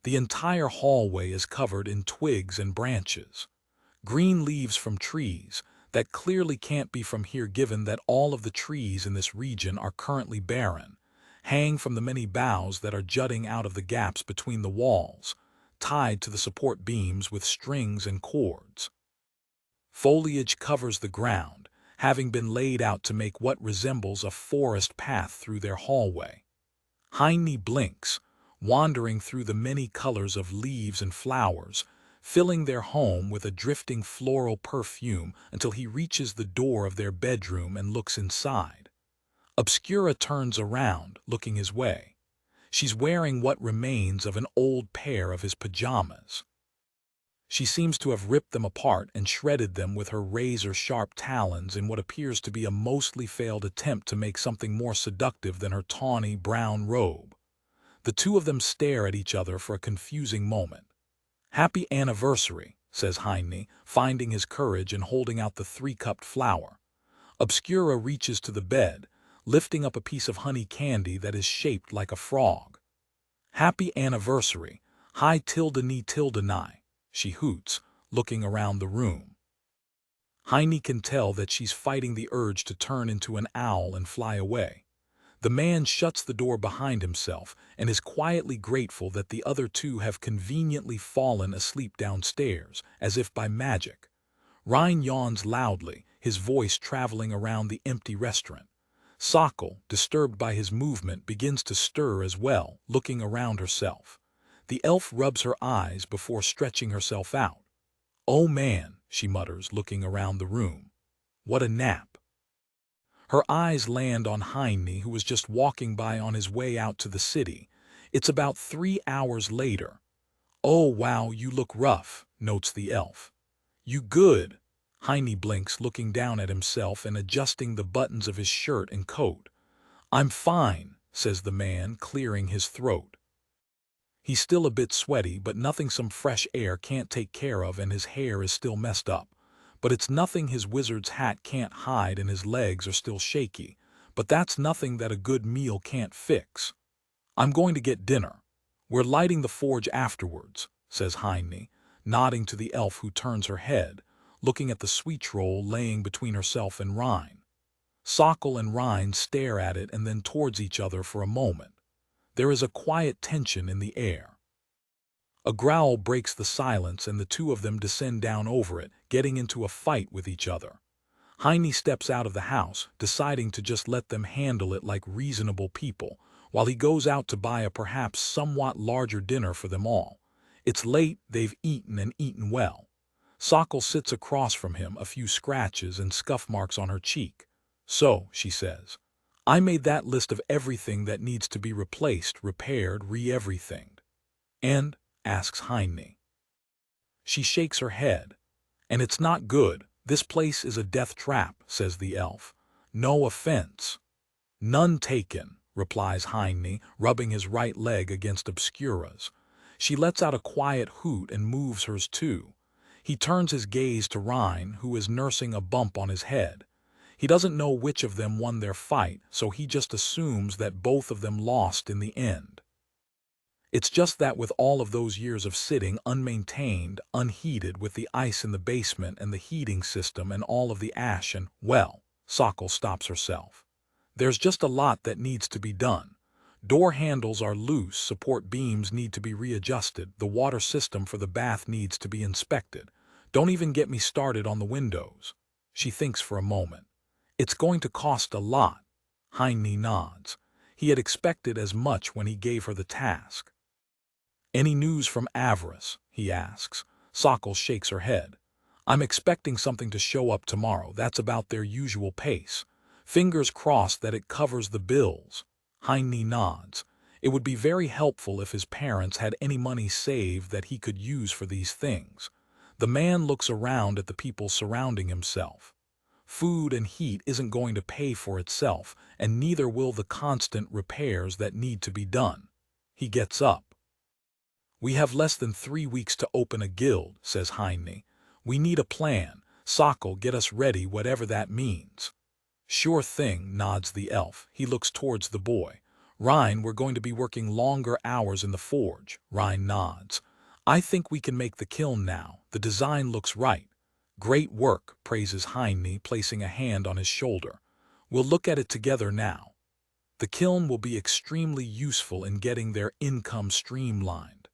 The entire hallway is covered in twigs and branches. Green leaves from trees that clearly can't be from here given that all of the trees in this region are currently barren, hang from the many boughs that are jutting out of the gaps between the walls, tied to the support beams with strings and cords. Foliage covers the ground, having been laid out to make what resembles a forest path through their hallway. Heine blinks, wandering through the many colors of leaves and flowers, filling their home with a drifting floral perfume until he reaches the door of their bedroom and looks inside. Obscura turns around, looking his way. She's wearing what remains of an old pair of his pajamas. She seems to have ripped them apart and shredded them with her razor-sharp talons in what appears to be a mostly failed attempt to make something more seductive than her tawny brown robe. The two of them stare at each other for a confusing moment. "Happy anniversary," says Heine, finding his courage and holding out the three-cupped flower. Obscura reaches to the bed, lifting up a piece of honey candy that is shaped like a frog. "Happy anniversary, hi tilde ni, she hoots, looking around the room. Heine can tell that she's fighting the urge to turn into an owl and fly away. The man shuts the door behind himself and is quietly grateful that the other two have conveniently fallen asleep downstairs, as if by magic. Rein yawns loudly, his voice traveling around the empty restaurant. Sokol, disturbed by his movement, begins to stir as well, looking around herself. The elf rubs her eyes before stretching herself out. "Oh man," she mutters, looking around the room. "What a nap." Her eyes land on Heine, who was just walking by on his way out to the city. It's about 3 hours later. "Oh wow, you look rough," notes the elf. "You good?" Heine blinks, looking down at himself and adjusting the buttons of his shirt and coat. "I'm fine," says the man, clearing his throat. He's still a bit sweaty, but nothing some fresh air can't take care of, and his hair is still messed up. But it's nothing his wizard's hat can't hide, and his legs are still shaky. But that's nothing that a good meal can't fix. "I'm going to get dinner. We're lighting the forge afterwards," says Heine, nodding to the elf, who turns her head, looking at the sweet roll laying between herself and Rein. Sokol and Rein stare at it and then towards each other for a moment. There is a quiet tension in the air. A growl breaks the silence and the two of them descend down over it, getting into a fight with each other. Heine steps out of the house, deciding to just let them handle it like reasonable people, while he goes out to buy a perhaps somewhat larger dinner for them all. It's late, they've eaten and eaten well. Sokol sits across from him, a few scratches and scuff marks on her cheek. "So," she says, "I made that list of everything that needs to be replaced, repaired, re-everything." "And?" asks Heine. She shakes her head. "And it's not good. This place is a death trap," says the elf. "No offense." "None taken," replies Heine, rubbing his right leg against Obscura's. She lets out a quiet hoot and moves hers too. He turns his gaze to Rein, who is nursing a bump on his head. He doesn't know which of them won their fight, so he just assumes that both of them lost in the end. It's just that with all of those years of sitting unmaintained, unheated, with the ice in the basement and the heating system and all of the ash and, well, Sokol stops herself. There's just a lot that needs to be done. Door handles are loose, support beams need to be readjusted, the water system for the bath needs to be inspected. Don't even get me started on the windows. She thinks for a moment. "It's going to cost a lot." Heine nods. He had expected as much when he gave her the task. "Any news from Avarice?" he asks. Sokol shakes her head. "I'm expecting something to show up tomorrow. That's about their usual pace. Fingers crossed that it covers the bills." Heine nods. It would be very helpful if his parents had any money saved that he could use for these things. The man looks around at the people surrounding himself. Food and heat isn't going to pay for itself, and neither will the constant repairs that need to be done. He gets up. "We have less than 3 weeks to open a guild," says Heine. "We need a plan. Sokol, get us ready, whatever that means." "Sure thing," nods the elf. He looks towards the boy. "Rein, we're going to be working longer hours in the forge." Rein nods. "I think we can make the kiln now. The design looks right." Great work, praises Heine, placing a hand on his shoulder. We'll look at it together now. The kiln will be extremely useful in getting their income streamlined.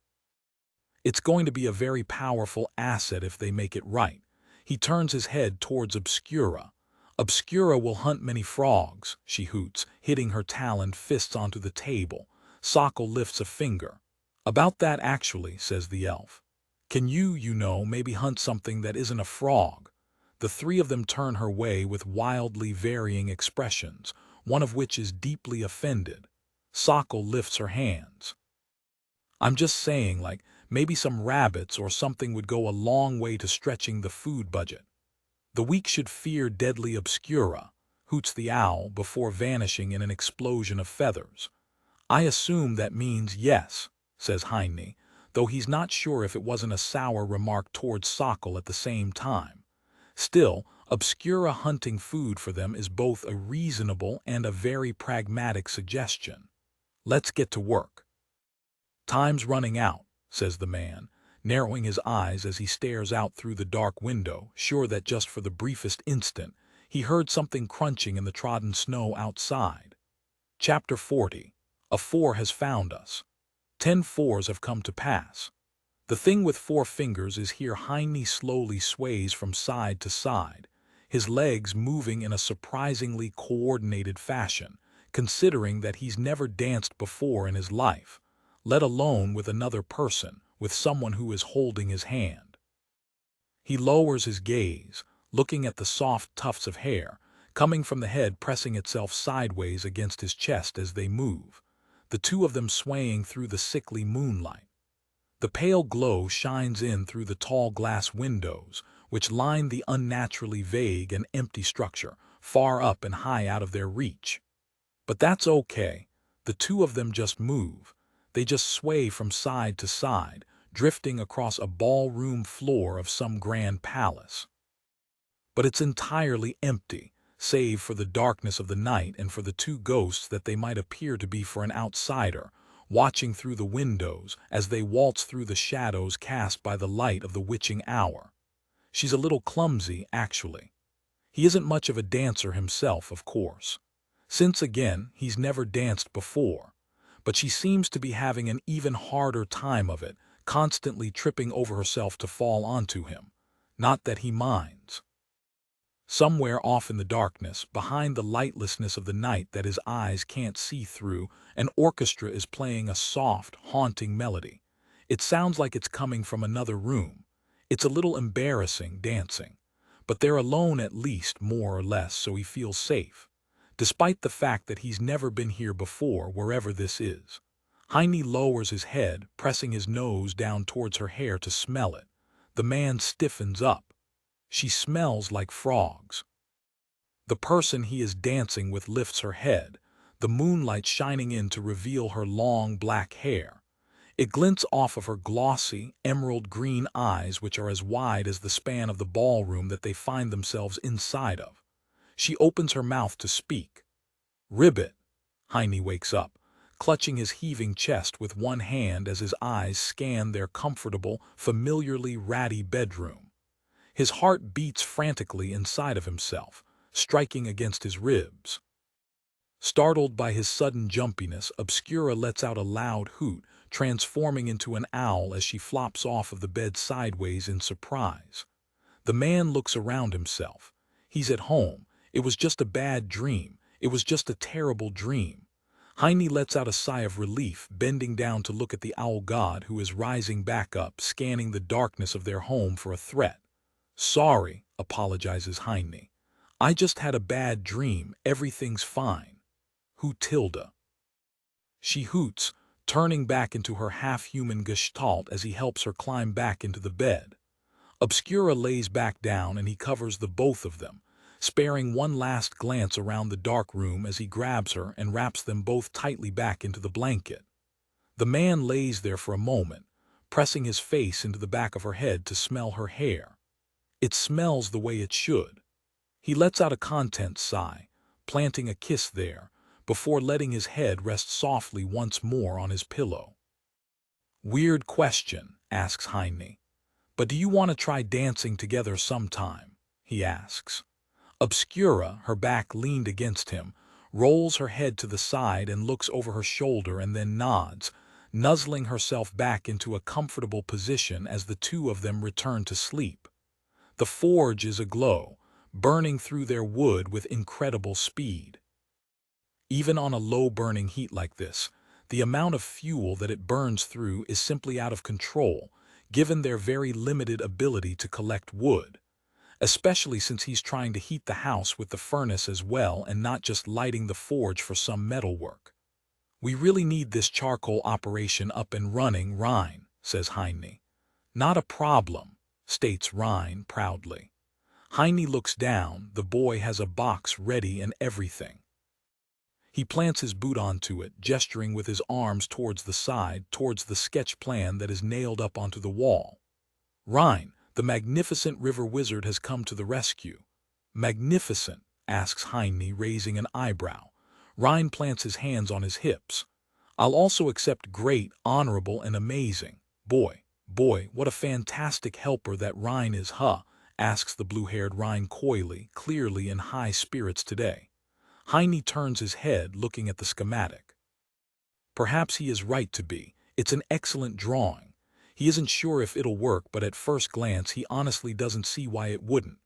It's going to be a very powerful asset if they make it right. He turns his head towards Obscura. Obscura will hunt many frogs, she hoots, hitting her taloned fists onto the table. Sokol lifts a finger. About that actually, says the elf. Can you maybe hunt something that isn't a frog? The three of them turn her way with wildly varying expressions, one of which is deeply offended. Sokol lifts her hands. I'm just saying, maybe some rabbits or something would go a long way to stretching the food budget. The weak should fear deadly Obscura, hoots the owl before vanishing in an explosion of feathers. I assume that means yes, says Heine, though he's not sure if it wasn't a sour remark towards Sokol at the same time. Still, Obscura hunting food for them is both a reasonable and a very pragmatic suggestion. Let's get to work. Time's running out, says the man, narrowing his eyes as he stares out through the dark window, sure that just for the briefest instant he heard something crunching in the trodden snow outside. Chapter 40. A 4 has found us. 10 4s have come to pass. The thing with 4 fingers is here. Heine slowly sways from side to side, his legs moving in a surprisingly coordinated fashion, considering that he's never danced before in his life, let alone with another person, with someone who is holding his hand. He lowers his gaze, looking at the soft tufts of hair, coming from the head pressing itself sideways against his chest as they move, the two of them swaying through the sickly moonlight. The pale glow shines in through the tall glass windows, which line the unnaturally vague and empty structure, far up and high out of their reach. But that's okay. The two of them just move. They just sway from side to side, drifting across a ballroom floor of some grand palace. But it's entirely empty, save for the darkness of the night and for the two ghosts that they might appear to be for an outsider, watching through the windows as they waltz through the shadows cast by the light of the witching hour. She's a little clumsy, actually. He isn't much of a dancer himself, of course, since, again, he's never danced before, but she seems to be having an even harder time of it, constantly tripping over herself to fall onto him. Not that he minds. Somewhere off in the darkness, behind the lightlessness of the night that his eyes can't see through, an orchestra is playing a soft, haunting melody. It sounds like it's coming from another room. It's a little embarrassing, dancing. But they're alone at least, more or less, so he feels safe, despite the fact that he's never been here before, wherever this is. Heine lowers his head, pressing his nose down towards her hair to smell it. The man stiffens up. She smells like frogs. The person he is dancing with lifts her head, the moonlight shining in to reveal her long black hair. It glints off of her glossy, emerald-green eyes, which are as wide as the span of the ballroom that they find themselves inside of. She opens her mouth to speak. "Ribbit." Heine wakes up, clutching his heaving chest with one hand as his eyes scan their comfortable, familiarly ratty bedroom. His heart beats frantically inside of himself, striking against his ribs. Startled by his sudden jumpiness, Obscura lets out a loud hoot, transforming into an owl as she flops off of the bed sideways in surprise. The man looks around himself. He's at home. It was just a bad dream. It was just a terrible dream. Heine lets out a sigh of relief, bending down to look at the owl god who is rising back up, scanning the darkness of their home for a threat. "Sorry," apologizes Heine. "I just had a bad dream. Everything's fine." "Who Tilda?" She hoots, turning back into her half-human gestalt as he helps her climb back into the bed. Obscura lays back down and he covers the both of them, sparing one last glance around the dark room as he grabs her and wraps them both tightly back into the blanket. The man lays there for a moment, pressing his face into the back of her head to smell her hair. It smells the way it should. He lets out a content sigh, planting a kiss there, before letting his head rest softly once more on his pillow. "Weird question," asks Heine. But do you want to try dancing together sometime? He asks. Obscura, her back leaned against him, rolls her head to the side and looks over her shoulder and then nods, nuzzling herself back into a comfortable position as the two of them return to sleep. The forge is aglow, burning through their wood with incredible speed. Even on a low-burning heat like this, the amount of fuel that it burns through is simply out of control, given their very limited ability to collect wood, especially since he's trying to heat the house with the furnace as well and not just lighting the forge for some metalwork. We really need this charcoal operation up and running, Rein, says Heine. Not a problem, states Rein proudly. Heine looks down, the boy has a box ready and everything. He plants his boot onto it, gesturing with his arms towards the side, towards the sketch plan that is nailed up onto the wall. Rein, the magnificent river wizard, has come to the rescue. Magnificent? Asks Heine, raising an eyebrow. Rein plants his hands on his hips. I'll also accept great, honorable, and amazing. Boy, what a fantastic helper that Rein is, huh? Asks the blue-haired Rein coyly, clearly in high spirits today. Heine turns his head, looking at the schematic. Perhaps he is right to be. It's an excellent drawing. He isn't sure if it'll work, but at first glance he honestly doesn't see why it wouldn't.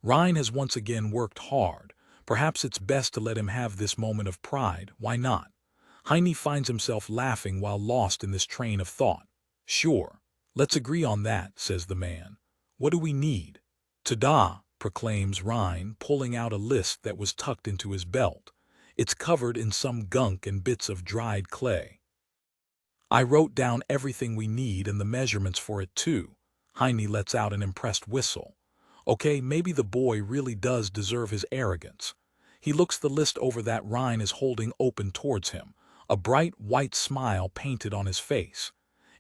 Rein has once again worked hard. Perhaps it's best to let him have this moment of pride. Why not? Heine finds himself laughing while lost in this train of thought. Sure, let's agree on that, says the man. What do we need? Ta-da, proclaims Rein, pulling out a list that was tucked into his belt. It's covered in some gunk and bits of dried clay. I wrote down everything we need and the measurements for it too. Heine lets out an impressed whistle. Okay, maybe the boy really does deserve his arrogance. He looks the list over that Rein is holding open towards him, a bright white smile painted on his face.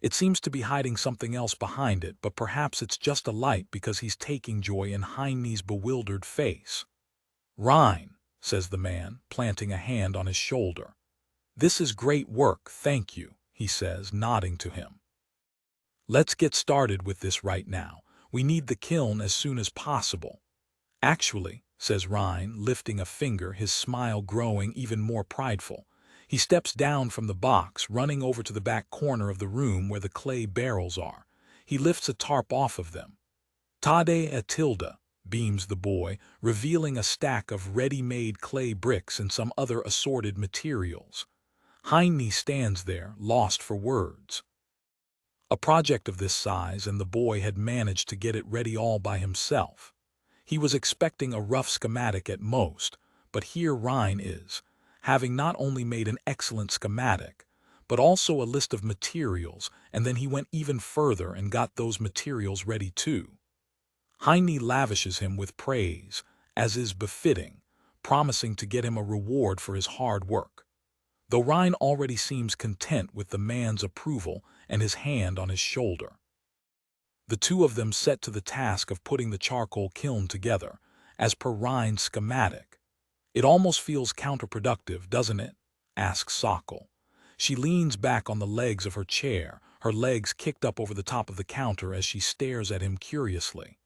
It seems to be hiding something else behind it, but perhaps it's just a light because he's taking joy in Heine's bewildered face. Rein, says the man, planting a hand on his shoulder. This is great work, thank you, he says, nodding to him. Let's get started with this right now. We need the kiln as soon as possible. Actually, says Rein, lifting a finger, his smile growing even more prideful. He steps down from the box, running over to the back corner of the room where the clay barrels are. He lifts a tarp off of them. Tade Atilda, beams the boy, revealing a stack of ready-made clay bricks and some other assorted materials. Heine stands there, lost for words. A project of this size, and the boy had managed to get it ready all by himself. He was expecting a rough schematic at most, but here Rein is, having not only made an excellent schematic, but also a list of materials, and then he went even further and got those materials ready too. Heine lavishes him with praise, as is befitting, promising to get him a reward for his hard work. Though Rein already seems content with the man's approval and his hand on his shoulder. The two of them set to the task of putting the charcoal kiln together, as per Rein's schematic. It almost feels counterproductive, doesn't it? Asks Sokol. She leans back on the legs of her chair, her legs kicked up over the top of the counter as she stares at him curiously.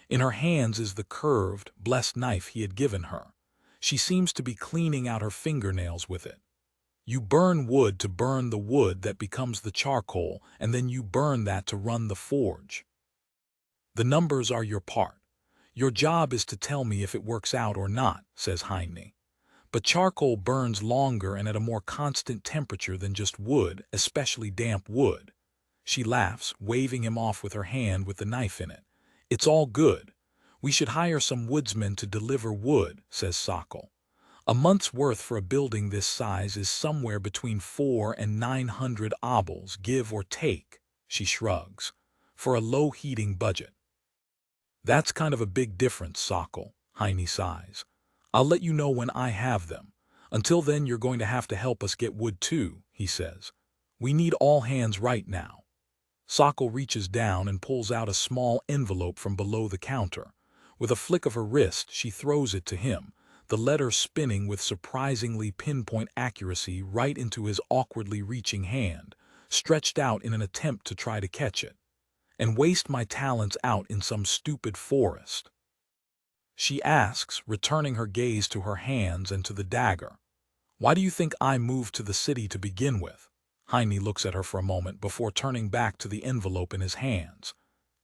In her hands is the curved, blessed knife he had given her. She seems to be cleaning out her fingernails with it. You burn wood to burn the wood that becomes the charcoal, and then you burn that to run the forge. The numbers are your part. Your job is to tell me if it works out or not, says Heine. But charcoal burns longer and at a more constant temperature than just wood, especially damp wood. She laughs, waving him off with her hand with the knife in it. It's all good. We should hire some woodsmen to deliver wood, says Sokol. A month's worth for a building this size is somewhere between 400 and 900 obols, give or take, she shrugs, for a low heating budget. That's kind of a big difference, Sokol, Heine sighs. I'll let you know when I have them. Until then, you're going to have to help us get wood too, he says. We need all hands right now. Sokol reaches down and pulls out a small envelope from below the counter. With a flick of her wrist, she throws it to him, the letter spinning with surprisingly pinpoint accuracy right into his awkwardly reaching hand, stretched out in an attempt to try to catch it. and waste my talents out in some stupid forest?" She asks, returning her gaze to her hands and to the dagger. "Why do you think I moved to the city to begin with?" Heine looks at her for a moment before turning back to the envelope in his hands.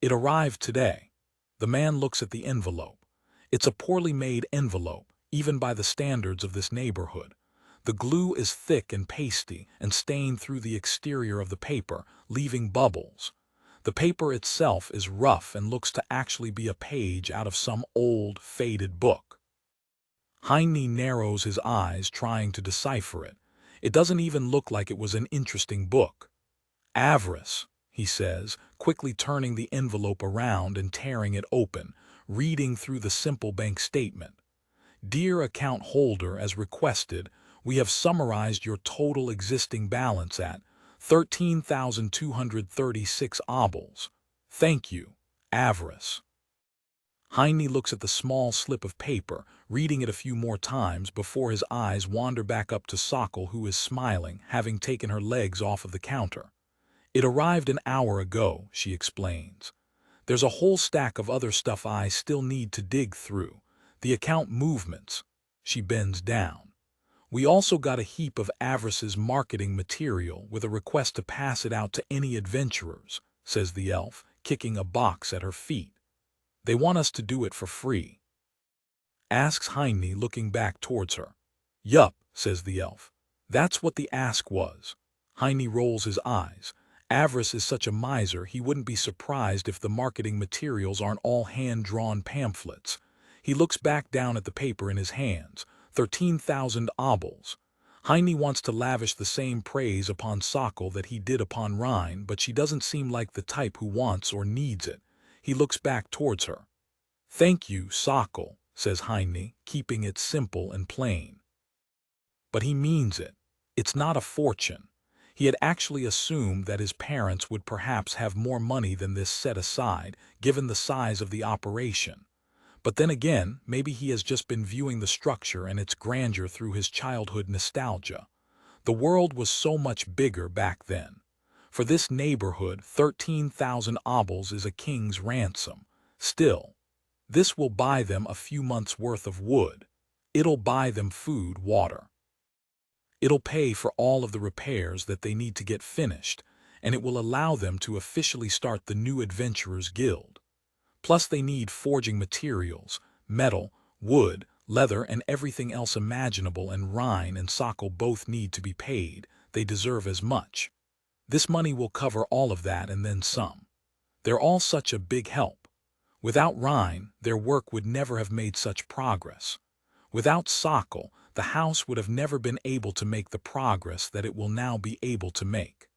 "It arrived today." The man looks at the envelope. It's a poorly made envelope, even by the standards of this neighborhood. The glue is thick and pasty and stained through the exterior of the paper, leaving bubbles. The paper itself is rough and looks to actually be a page out of some old, faded book. Heine narrows his eyes, trying to decipher it. It doesn't even look like it was an interesting book. "Avarice," he says, quickly turning the envelope around and tearing it open, reading through the simple bank statement. "Dear account holder, as requested, we have summarized your total existing balance at 13,236 obols. Thank you, Avarice." Heine looks at the small slip of paper, reading it a few more times before his eyes wander back up to Sokol, who is smiling, having taken her legs off of the counter. "It arrived an hour ago," she explains. "There's a whole stack of other stuff I still need to dig through. The account movements." She bends down. "We also got a heap of Avarice's marketing material with a request to pass it out to any adventurers," says the elf, kicking a box at her feet. "They want us to do it for free." Asks Heine, looking back towards her. "Yup," says the elf. "That's what the ask was." Heine rolls his eyes. Avarice is such a miser he wouldn't be surprised if the marketing materials aren't all hand-drawn pamphlets. He looks back down at the paper in his hands. 13,000 obols. Heine wants to lavish the same praise upon Sokol that he did upon Rein, but she doesn't seem like the type who wants or needs it. He looks back towards her. "Thank you, Sokol," says Heine, keeping it simple and plain. But he means it. It's not a fortune. He had actually assumed that his parents would perhaps have more money than this set aside, given the size of the operation. But then again, maybe he has just been viewing the structure and its grandeur through his childhood nostalgia. The world was so much bigger back then. For this neighborhood, 13,000 obols is a king's ransom. Still, this will buy them a few months' worth of wood. It'll buy them food, water. It'll pay for all of the repairs that they need to get finished, and it will allow them to officially start the new Adventurers Guild. Plus they need forging materials, metal, wood, leather, and everything else imaginable, and Rein and Sokol both need to be paid. They deserve as much. This money will cover all of that and then some. They're all such a big help. Without Rein, their work would never have made such progress. Without Sokol, the house would have never been able to make the progress that it will now be able to make.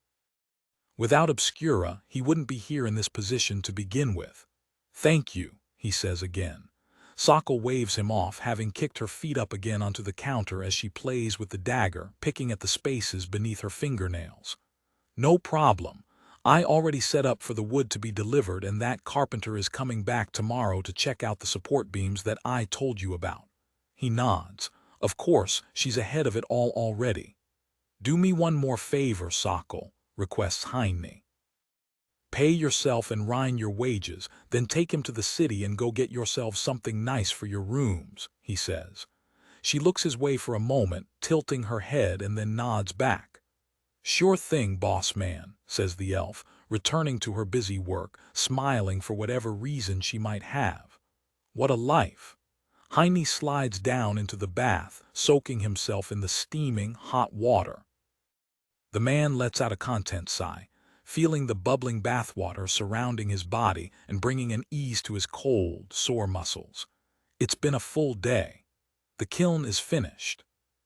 Without Obscura, he wouldn't be here in this position to begin with. "Thank you," he says again. Sokol waves him off, having kicked her feet up again onto the counter as she plays with the dagger, picking at the spaces beneath her fingernails. "No problem. I already set up for the wood to be delivered, and that carpenter is coming back tomorrow to check out the support beams that I told you about." He nods. Of course, she's ahead of it all already. "Do me one more favor, Sokol," requests Heine. "Pay yourself and Rein your wages, then take him to the city and go get yourselves something nice for your rooms," he says. She looks his way for a moment, tilting her head, and then nods back. "Sure thing, boss man," says the elf, returning to her busy work, smiling for whatever reason she might have. What a life! Heine slides down into the bath, soaking himself in the steaming, hot water. The man lets out a content sigh, feeling the bubbling bathwater surrounding his body and bringing an ease to his cold, sore muscles. It's been a full day. The kiln is finished.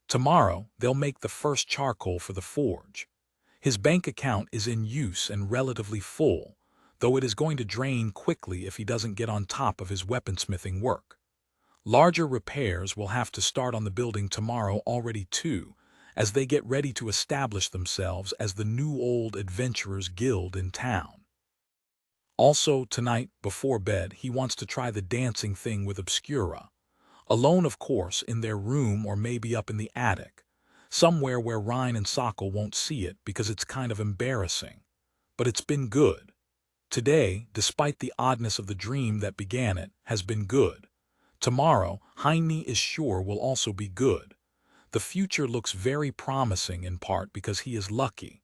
Tomorrow, they'll make the first charcoal for the forge. His bank account is in use and relatively full, though it is going to drain quickly if he doesn't get on top of his weaponsmithing work. Larger repairs will have to start on the building tomorrow already too, as they get ready to establish themselves as the new old Adventurers Guild in town. Also, tonight, before bed, he wants to try the dancing thing with Obscura. Alone, of course, in their room or maybe up in the attic, somewhere where Rein and Sokol won't see it because it's kind of embarrassing. But it's been good. Today, despite the oddness of the dream that began it, has been good. Tomorrow, Heine is sure will also be good. The future looks very promising in part because he is lucky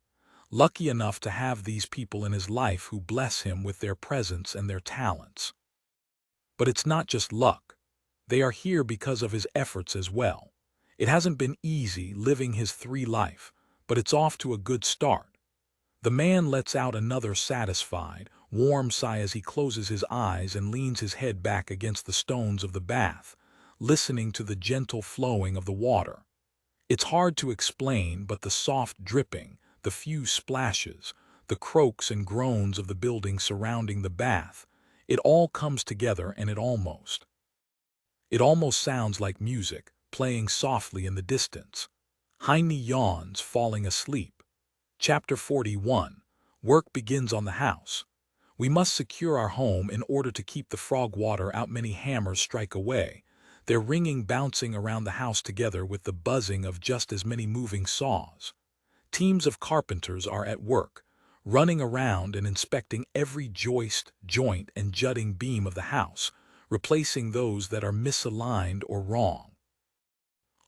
enough to have these people in his life who bless him with their presence and their talents. But it's not just luck. They are here because of his efforts as well. It hasn't been easy living his three life, but it's off to a good start. The man lets out another satisfied, warm sigh as he closes his eyes and leans his head back against the stones of the bath, listening to the gentle flowing of the water. It's hard to explain, but the soft dripping, the few splashes, the croaks and groans of the building surrounding the bath, it all comes together and it almost sounds like music, playing softly in the distance. Heine yawns, falling asleep. Chapter 41. Work begins on the house. We must secure our home in order to keep the frog water out. Many hammers strike away, their ringing bouncing around the house together with the buzzing of just as many moving saws. Teams of carpenters are at work, running around and inspecting every joist, joint, and jutting beam of the house, replacing those that are misaligned or wrong.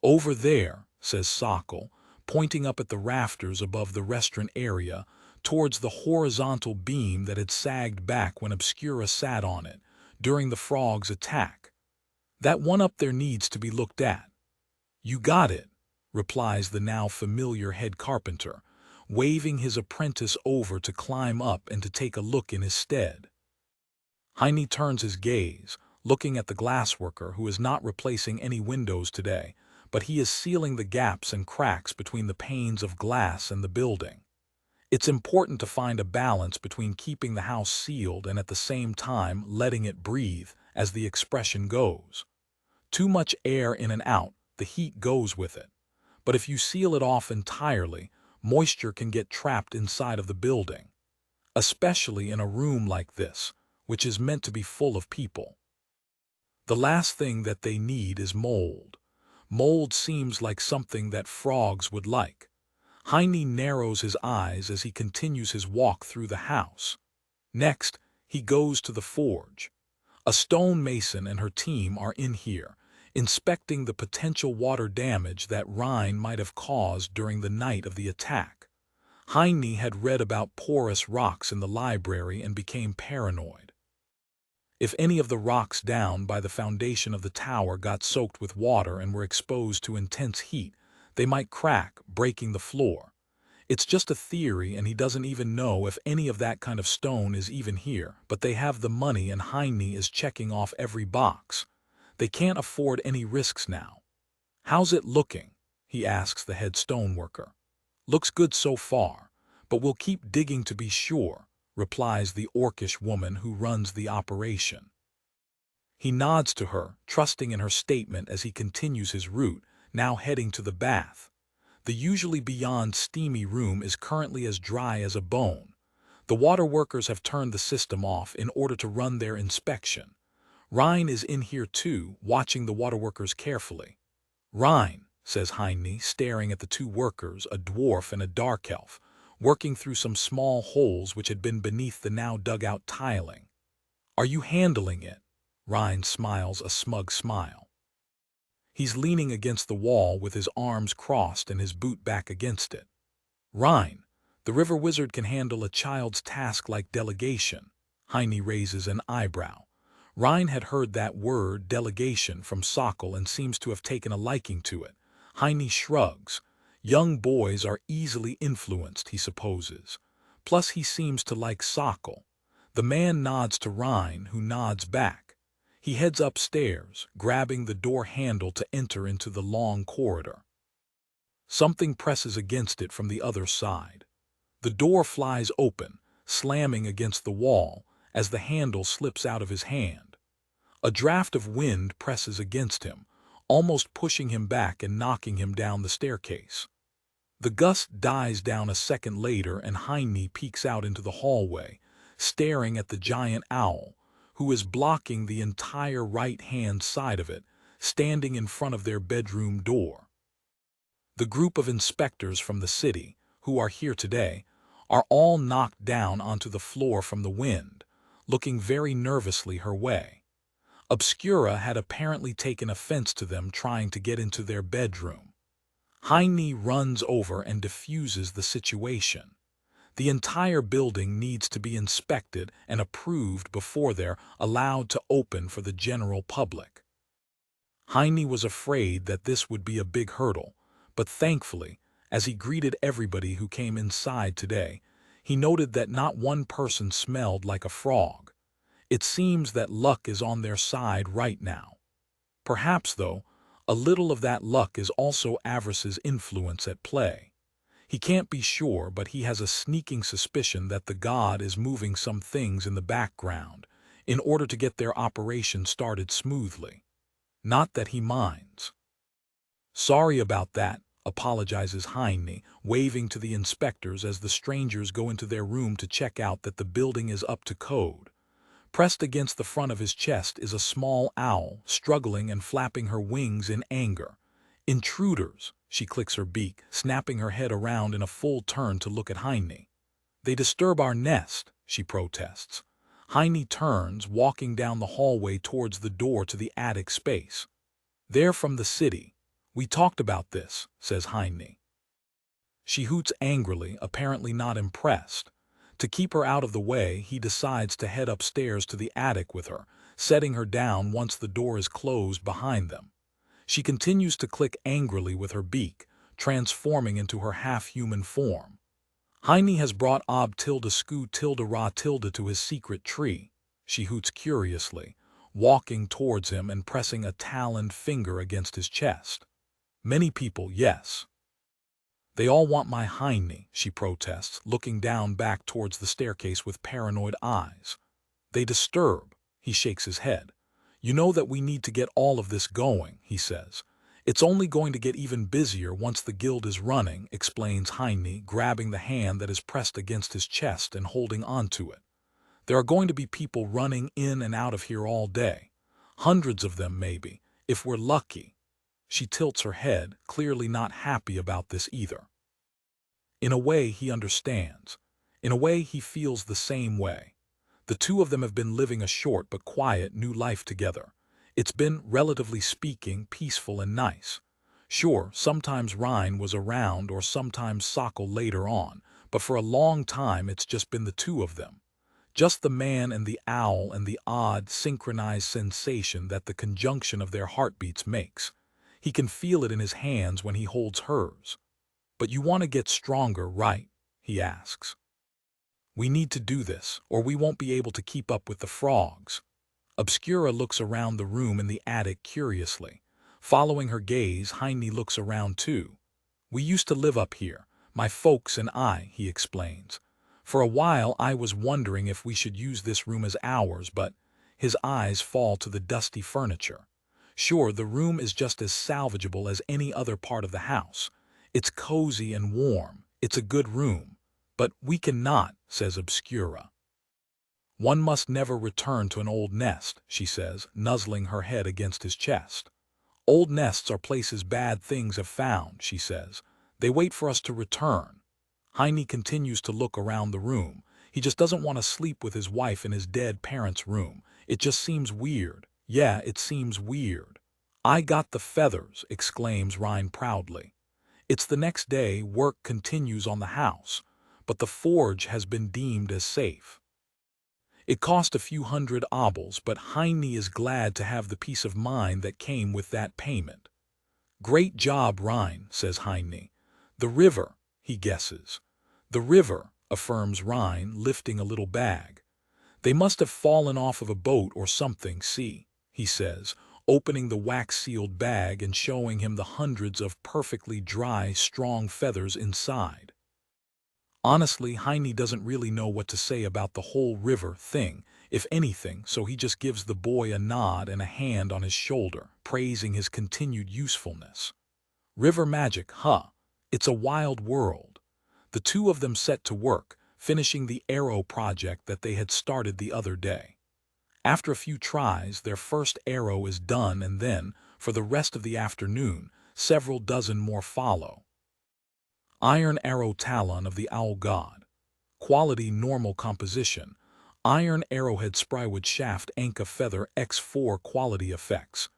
"Over there," says Sokol, pointing up at the rafters above the restaurant area, towards the horizontal beam that had sagged back when Obscura sat on it, during the frog's attack. "That one up there needs to be looked at." "You got it," replies the now familiar head carpenter, waving his apprentice over to climb up and to take a look in his stead. Heine turns his gaze, looking at the glassworker who is not replacing any windows today, but he is sealing the gaps and cracks between the panes of glass and the building. It's important to find a balance between keeping the house sealed and at the same time letting it breathe, as the expression goes. Too much air in and out, the heat goes with it. But if you seal it off entirely, moisture can get trapped inside of the building, especially in a room like this, which is meant to be full of people. The last thing that they need is mold. Mold seems like something that frogs would like. Heine narrows his eyes as he continues his walk through the house. Next, he goes to the forge. A stonemason and her team are in here, inspecting the potential water damage that Rein might have caused during the night of the attack. Heine had read about porous rocks in the library and became paranoid. If any of the rocks down by the foundation of the tower got soaked with water and were exposed to intense heat, they might crack, breaking the floor. It's just a theory, and he doesn't even know if any of that kind of stone is even here, but they have the money and Heine is checking off every box. They can't afford any risks now. "How's it looking?" he asks the head stoneworker. "Looks good so far, but we'll keep digging to be sure," replies the orcish woman who runs the operation. He nods to her, trusting in her statement as he continues his route, now heading to the bath. The usually beyond steamy room is currently as dry as a bone. The water workers have turned the system off in order to run their inspection. Rein is in here too, watching the water workers carefully. "Rein," says Heine, staring at the two workers, a dwarf and a dark elf, working through some small holes which had been beneath the now dug-out tiling. "Are you handling it?" Rein smiles a smug smile. He's leaning against the wall with his arms crossed and his boot back against it. "Rein, the river wizard can handle a child's task like delegation." Heine raises an eyebrow. Rein had heard that word, delegation, from Sokol and seems to have taken a liking to it. Heine shrugs. Young boys are easily influenced, he supposes. Plus he seems to like Sokol. The man nods to Rein, who nods back. He heads upstairs, grabbing the door handle to enter into the long corridor. Something presses against it from the other side. The door flies open, slamming against the wall, as the handle slips out of his hand. A draft of wind presses against him, almost pushing him back and knocking him down the staircase. The gust dies down a second later and Heine peeks out into the hallway, staring at the giant owl, who is blocking the entire right-hand side of it, standing in front of their bedroom door. The group of inspectors from the city, who are here today, are all knocked down onto the floor from the wind, looking very nervously her way. Obscura had apparently taken offense to them trying to get into their bedroom. Heine runs over and diffuses the situation. The entire building needs to be inspected and approved before they're allowed to open for the general public. Heine was afraid that this would be a big hurdle, but thankfully, as he greeted everybody who came inside today, he noted that not one person smelled like a frog. It seems that luck is on their side right now. Perhaps, though, a little of that luck is also Avarice's influence at play. He can't be sure, but he has a sneaking suspicion that the god is moving some things in the background in order to get their operation started smoothly. Not that he minds. "Sorry about that," apologizes Heine, waving to the inspectors as the strangers go into their room to check out that the building is up to code. Pressed against the front of his chest is a small owl, struggling and flapping her wings in anger. "Intruders," she clicks her beak, snapping her head around in a full turn to look at Heine. "They disturb our nest," she protests. Heine turns, walking down the hallway towards the door to the attic space. "They're from the city. We talked about this," says Heine. She hoots angrily, apparently not impressed. To keep her out of the way, he decides to head upstairs to the attic with her, setting her down once the door is closed behind them. She continues to click angrily with her beak, transforming into her half-human form. Heine has brought Ob tilde Sku tilde Ra tilde to his secret tree, she hoots curiously, walking towards him and pressing a taloned finger against his chest. "Many people, yes. They all want my Heine," she protests, looking down back towards the staircase with paranoid eyes. "They disturb," he shakes his head. "You know that we need to get all of this going," he says. "It's only going to get even busier once the guild is running," explains Heine, grabbing the hand that is pressed against his chest and holding onto it. "There are going to be people running in and out of here all day. Hundreds of them, maybe, if we're lucky." She tilts her head, clearly not happy about this either. In a way, he understands. In a way, he feels the same way. The two of them have been living a short but quiet new life together. It's been, relatively speaking, peaceful and nice. Sure, sometimes Rein was around or sometimes Sokol later on, but for a long time it's just been the two of them. Just the man and the owl and the odd, synchronized sensation that the conjunction of their heartbeats makes. He can feel it in his hands when he holds hers. "But you want to get stronger, right?" he asks. "We need to do this, or we won't be able to keep up with the frogs." Obscura looks around the room in the attic curiously. Following her gaze, Heine looks around too. "We used to live up here, my folks and I," he explains. "For a while I was wondering if we should use this room as ours, but..." His eyes fall to the dusty furniture. "Sure, the room is just as salvageable as any other part of the house. It's cozy and warm. It's a good room. But we cannot," says Obscura. "One must never return to an old nest," she says, nuzzling her head against his chest. "Old nests are places bad things have found," she says. "They wait for us to return." Heine continues to look around the room. He just doesn't want to sleep with his wife in his dead parents' room. It just seems weird. Yeah, it seems weird. "I got the feathers," exclaims Rein proudly. It's the next day. Work continues on the house, but the forge has been deemed as safe. It cost a few hundred obols, but Heine is glad to have the peace of mind that came with that payment. "Great job, Rein," says Heine. "The river," he guesses. "The river," affirms Rein, lifting a little bag. "They must have fallen off of a boat or something, see," he says, opening the wax-sealed bag and showing him the hundreds of perfectly dry, strong feathers inside. Honestly, Heine doesn't really know what to say about the whole river thing, if anything, so he just gives the boy a nod and a hand on his shoulder, praising his continued usefulness. River magic, huh? It's a wild world. The two of them set to work, finishing the arrow project that they had started the other day. After a few tries, their first arrow is done, and then, for the rest of the afternoon, several dozen more follow. Iron arrow talon of the owl god. Quality normal composition. Iron arrowhead sprywood shaft anka feather X4 quality effects.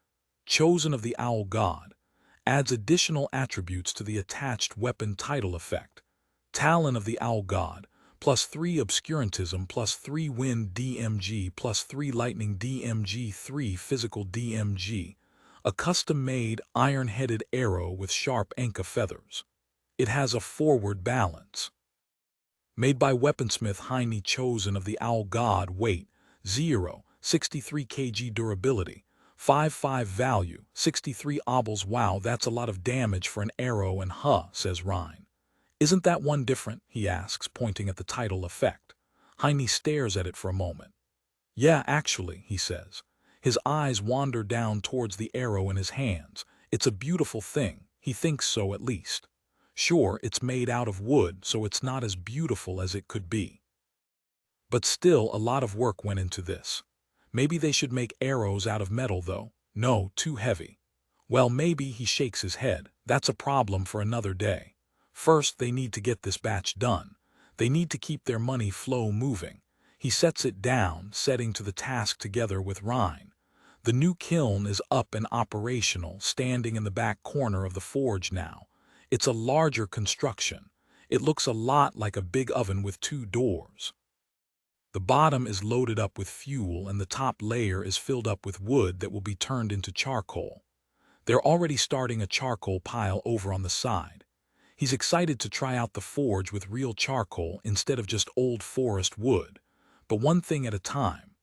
Chosen of the owl god. Adds additional attributes to the attached weapon title effect. Talon of the owl god. +3 obscurantism, +3 wind DMG, +3 lightning DMG, 3 physical DMG. A custom-made iron-headed arrow with sharp anka feathers. It has a forward balance. Made by Weaponsmith Volume, chosen of the owl god. Weight 0, 63 kg durability, 5.5 value, 63 obols. Wow, that's a lot of damage for an arrow and says Ryan. Isn't that one different? He asks, pointing at the title effect. Heine stares at it for a moment. Yeah, actually, he says. His eyes wander down towards the arrow in his hands. It's a beautiful thing. He thinks so, at least. Sure, it's made out of wood, so it's not as beautiful as it could be. But still, a lot of work went into this. Maybe they should make arrows out of metal, though. No, too heavy. Well, maybe. He shakes his head. That's a problem for another day. First, they need to get this batch done. They need to keep their money flow moving. He sets it down, setting to the task together with Ryan. The new kiln is up and operational, standing in the back corner of the forge now. It's a larger construction. It looks a lot like a big oven with 2 doors. The bottom is loaded up with fuel and the top layer is filled up with wood that will be turned into charcoal. They're already starting a charcoal pile over on the side. He's excited to try out the forge with real charcoal instead of just old forest wood. But one thing at a time.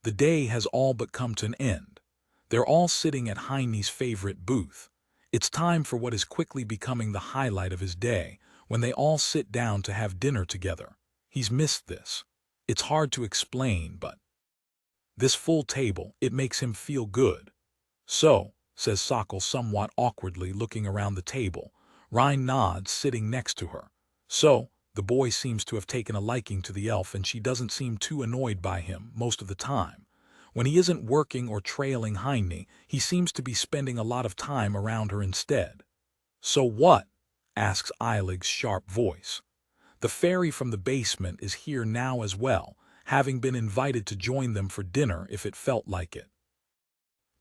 The day has all but come to an end. They're all sitting at Heine's favorite booth. It's time for what is quickly becoming the highlight of his day, when they all sit down to have dinner together. He's missed this. It's hard to explain, but this full table, it makes him feel good. So, says Sokol somewhat awkwardly, looking around the table. Ryan nods, sitting next to her. So, the boy seems to have taken a liking to the elf, and she doesn't seem too annoyed by him most of the time. When he isn't working or trailing Heine, he seems to be spending a lot of time around her instead. So what? Asks Eilig's sharp voice. The fairy from the basement is here now as well, having been invited to join them for dinner if it felt like it.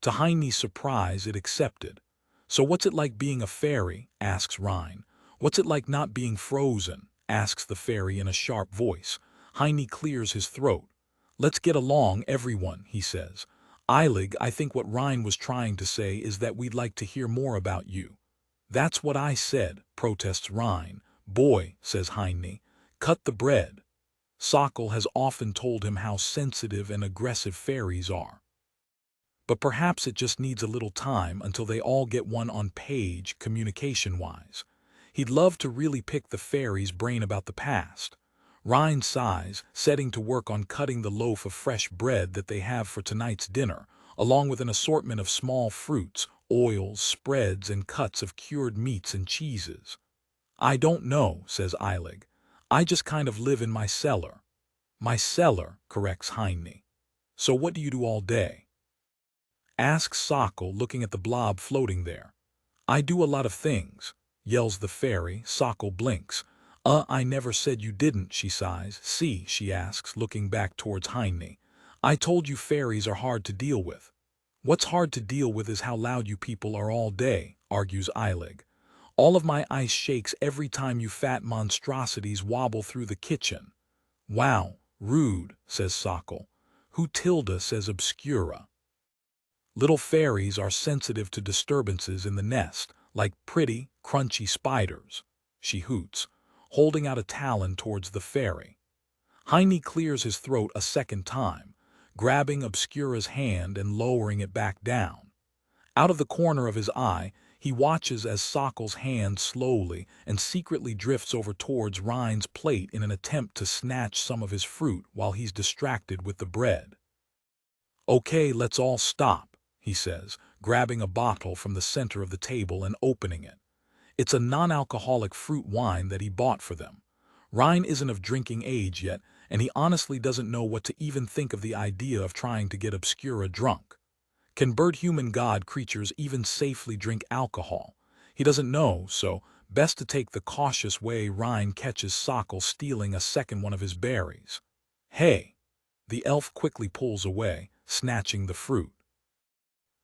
To Heine's surprise, it accepted. So what's it like being a fairy? Asks Ryan. What's it like not being frozen? Asks the fairy in a sharp voice. Heine clears his throat. Let's get along, everyone, he says. Eilig, I think what Ryan was trying to say is that we'd like to hear more about you. That's what I said, protests Ryan. Boy, says Heine, cut the bread. Sokol has often told him how sensitive and aggressive fairies are. But perhaps it just needs a little time until they all get one on page communication-wise. He'd love to really pick the fairy's brain about the past. Ryan sighs, setting to work on cutting the loaf of fresh bread that they have for tonight's dinner, along with an assortment of small fruits, oils, spreads, and cuts of cured meats and cheeses. I don't know, says Eilig. I just kind of live in my cellar. My cellar, corrects Heine. So what do you do all day? Asks Sokol, looking at the blob floating there. I do a lot of things, yells the fairy. Sokol blinks. I never said you didn't, she sighs. See, she asks, looking back towards Heine. I told you fairies are hard to deal with. What's hard to deal with is how loud you people are all day, argues Eilig. All of my ice shakes every time you fat monstrosities wobble through the kitchen. Wow, rude, says Sokol. Who tilde says obscura. Little fairies are sensitive to disturbances in the nest, like pretty, crunchy spiders. She hoots, holding out a talon towards the fairy. Heine clears his throat a second time, grabbing Obscura's hand and lowering it back down. Out of the corner of his eye, he watches as Sokol's hand slowly and secretly drifts over towards Ryan's plate in an attempt to snatch some of his fruit while he's distracted with the bread. Okay, let's all stop, he says, grabbing a bottle from the center of the table and opening it. It's a non-alcoholic fruit wine that he bought for them. Ryan isn't of drinking age yet, and he honestly doesn't know what to even think of the idea of trying to get Obscura drunk. Can bird-human god creatures even safely drink alcohol? He doesn't know, so Best to take the cautious way. Rein catches Sokol stealing a second one of his berries. Hey! The elf quickly pulls away, snatching the fruit.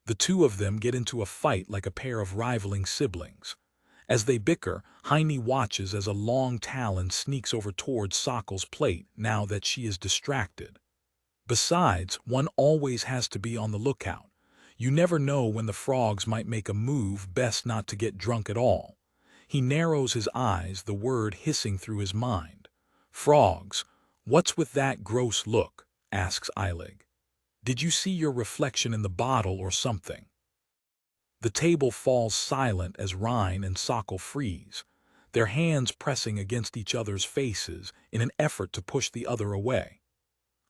The two of them get into a fight like a pair of rivaling siblings. As they bicker, Heine watches as a long talon sneaks over towards Sokol's plate now that she is distracted. Besides, one always has to be on the lookout. You never know when the frogs might make a move. Best not to get drunk at all. He narrows his eyes, the word hissing through his mind. Frogs, what's with that gross look? Asks Eilig. Did you see your reflection in the bottle or something? The table falls silent as Rein and Sokol freeze, their hands pressing against each other's faces in an effort to push the other away.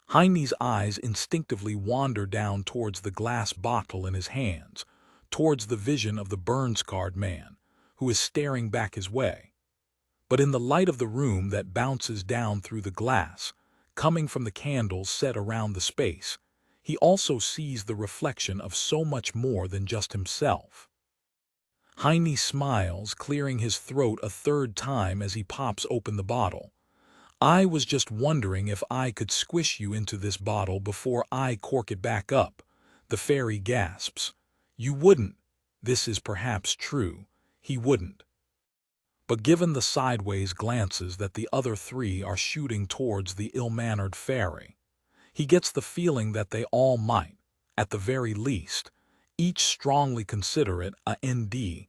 Heine's eyes instinctively wander down towards the glass bottle in his hands, towards the vision of the burn-scarred man, who is staring back his way. But in the light of the room that bounces down through the glass, coming from the candles set around the space, he also sees the reflection of so much more than just himself. Heine smiles, clearing his throat a third time as he pops open the bottle. I was just wondering if I could squish you into this bottle before I cork it back up, the fairy gasps. You wouldn't. This is perhaps true. He wouldn't. But given the sideways glances that the other three are shooting towards the ill-mannered fairy, he gets the feeling that they all might, at the very least, each strongly consider it a ND.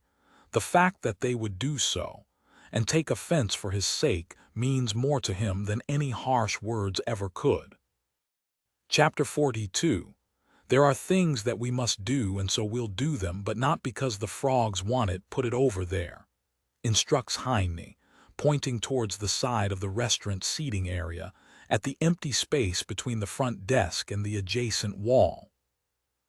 The fact that they would do so, and take offense for his sake, means more to him than any harsh words ever could. Chapter 42. There are things that we must do, and so we'll do them, but not because the frogs want it. Put it over there, instructs Heine, pointing towards the side of the restaurant seating area, at the empty space between the front desk and the adjacent wall.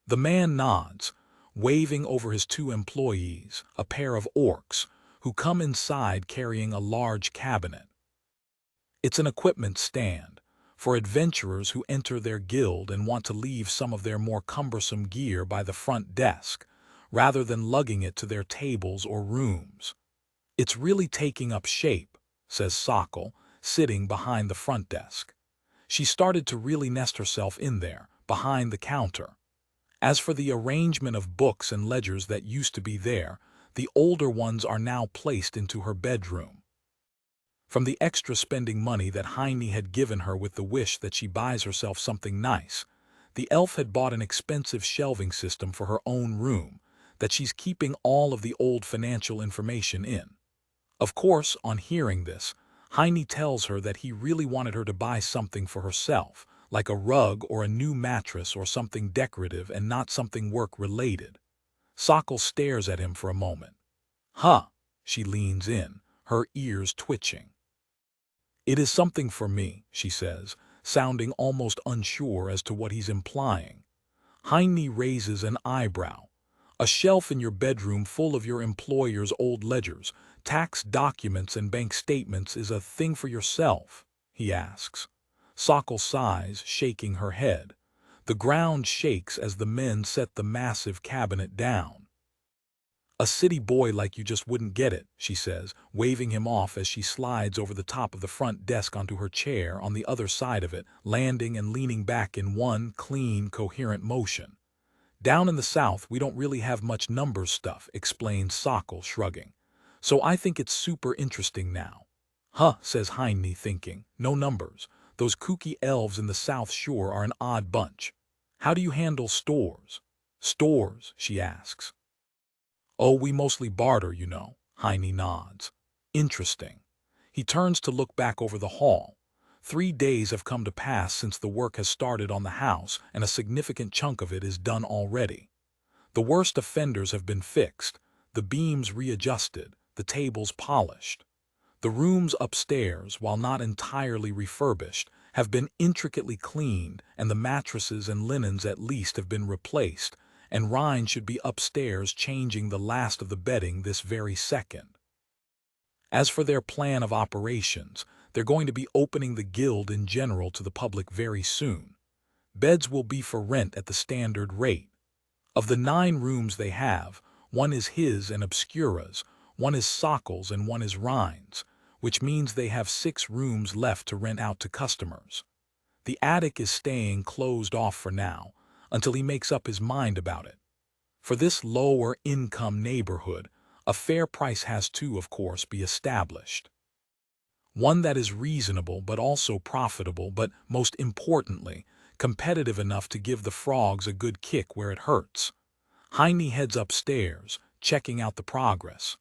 The man nods, waving over his two employees, a pair of orcs, who come inside carrying a large cabinet. It's an equipment stand for adventurers who enter their guild and want to leave some of their more cumbersome gear by the front desk, rather than lugging it to their tables or rooms. It's really taking up shape, says Sokol, sitting behind the front desk. She started to really nest herself in there, behind the counter. As for the arrangement of books and ledgers that used to be there, the older ones are now placed into her bedroom. From the extra spending money that Heine had given her with the wish that she buys herself something nice, the elf had bought an expensive shelving system for her own room that she's keeping all of the old financial information in. Of course, on hearing this, Heine tells her that he really wanted her to buy something for herself, like a rug or a new mattress or something decorative and not something work-related. Sokol stares at him for a moment. Huh, she leans in, her ears twitching. It is something for me, she says, sounding almost unsure as to what he's implying. Heine raises an eyebrow. A shelf in your bedroom full of your employer's old ledgers, tax documents and bank statements is a thing for yourself, he asks. Sokol sighs, shaking her head. The ground shakes as the men set the massive cabinet down. A city boy like you just wouldn't get it, she says, waving him off as she slides over the top of the front desk onto her chair on the other side of it, landing and leaning back in one clean, coherent motion. Down in the South, we don't really have much numbers stuff, explains Sokol, shrugging. So I think it's super interesting now. Huh, says Heine, thinking. No numbers. Those kooky elves in the South Shore are an odd bunch. How do you handle stores? Stores, she asks. Oh, we mostly barter, you know, Heine nods. Interesting. He turns to look back over the hall. 3 days have come to pass since the work has started on the house, and a significant chunk of it is done already. The worst offenders have been fixed, the beams readjusted, the tables polished. The rooms upstairs, while not entirely refurbished, have been intricately cleaned, and the mattresses and linens at least have been replaced, and Rein should be upstairs changing the last of the bedding this very second. As for their plan of operations, they're going to be opening the guild in general to the public very soon. Beds will be for rent at the standard rate. Of the 9 rooms they have, one is his and Obscura's, One is Sokkel's and one is Rein's, which means they have 6 rooms left to rent out to customers. The attic is staying closed off for now, until he makes up his mind about it. For this lower-income neighborhood, a fair price has to, of course, be established. One that is reasonable but also profitable, but most importantly, competitive enough to give the frogs a good kick where it hurts. Heine heads upstairs, checking out the progress.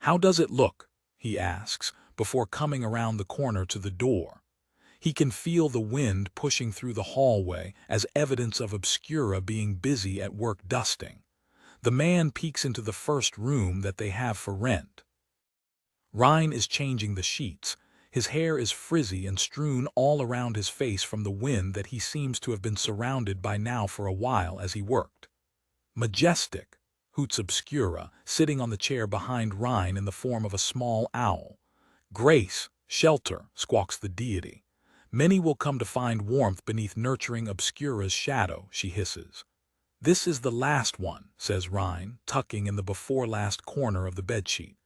"How does it look?" he asks, before coming around the corner to the door. He can feel the wind pushing through the hallway as evidence of Obscura being busy at work dusting. The man peeks into the first room that they have for rent. Rein is changing the sheets. His hair is frizzy and strewn all around his face from the wind that he seems to have been surrounded by now for a while as he worked. "Majestic," hoots Obscura, sitting on the chair behind Rein in the form of a small owl. "Grace, shelter," squawks the deity. "Many will come to find warmth beneath nurturing Obscura's shadow," she hisses. "This is the last one," says Rein, tucking in the before-last corner of the bedsheet.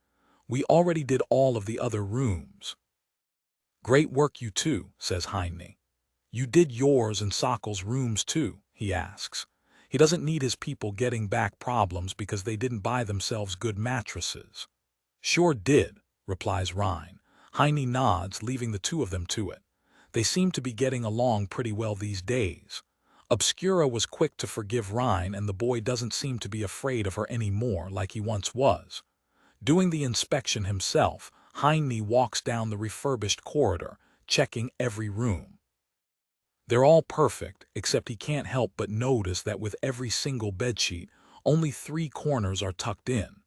"We already did all of the other rooms." "Great work, you two," says Heine. "You did yours and Sokkel's rooms too?" he asks. He doesn't need his people getting back problems because they didn't buy themselves good mattresses. "Sure did," replies Rein. Heine nods, leaving the two of them to it. They seem to be getting along pretty well these days. Obscura was quick to forgive Rein, and the boy doesn't seem to be afraid of her any more like he once was. Doing the inspection himself, Heine walks down the refurbished corridor, checking every room. They're all perfect, except he can't help but notice that with every single bedsheet, only 3 corners are tucked in.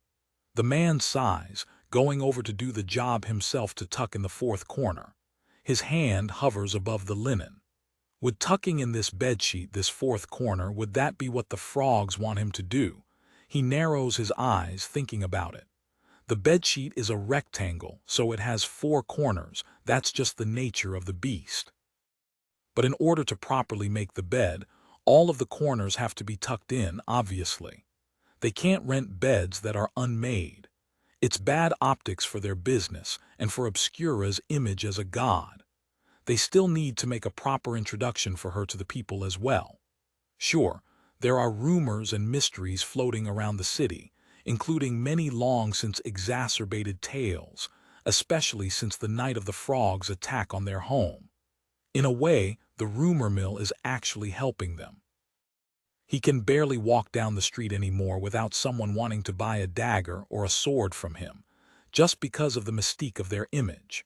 The man sighs, going over to do the job himself to tuck in the 4th corner. His hand hovers above the linen. Would tucking in this bedsheet, this 4th corner, would that be what the frogs want him to do? He narrows his eyes, thinking about it. The bedsheet is a rectangle, so it has 4 corners. That's just the nature of the beast. But in order to properly make the bed, all of the corners have to be tucked in, obviously. They can't rent beds that are unmade. It's bad optics for their business and for Obscura's image as a god. They still need to make a proper introduction for her to the people as well. Sure, there are rumors and mysteries floating around the city, including many long since exacerbated tales, especially since the night of the frogs' attack on their home. In a way, the rumor mill is actually helping them. He can barely walk down the street anymore without someone wanting to buy a dagger or a sword from him, just because of the mystique of their image.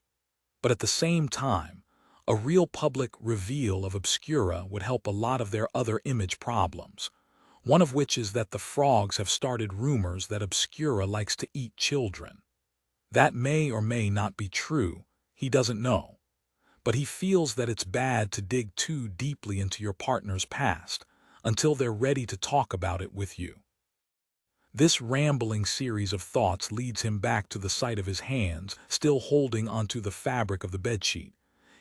But at the same time, a real public reveal of Obscura would help a lot of their other image problems, one of which is that the frogs have started rumors that Obscura likes to eat children. That may or may not be true, he doesn't know. But he feels that it's bad to dig too deeply into your partner's past until they're ready to talk about it with you. This rambling series of thoughts leads him back to the sight of his hands, still holding onto the fabric of the bedsheet.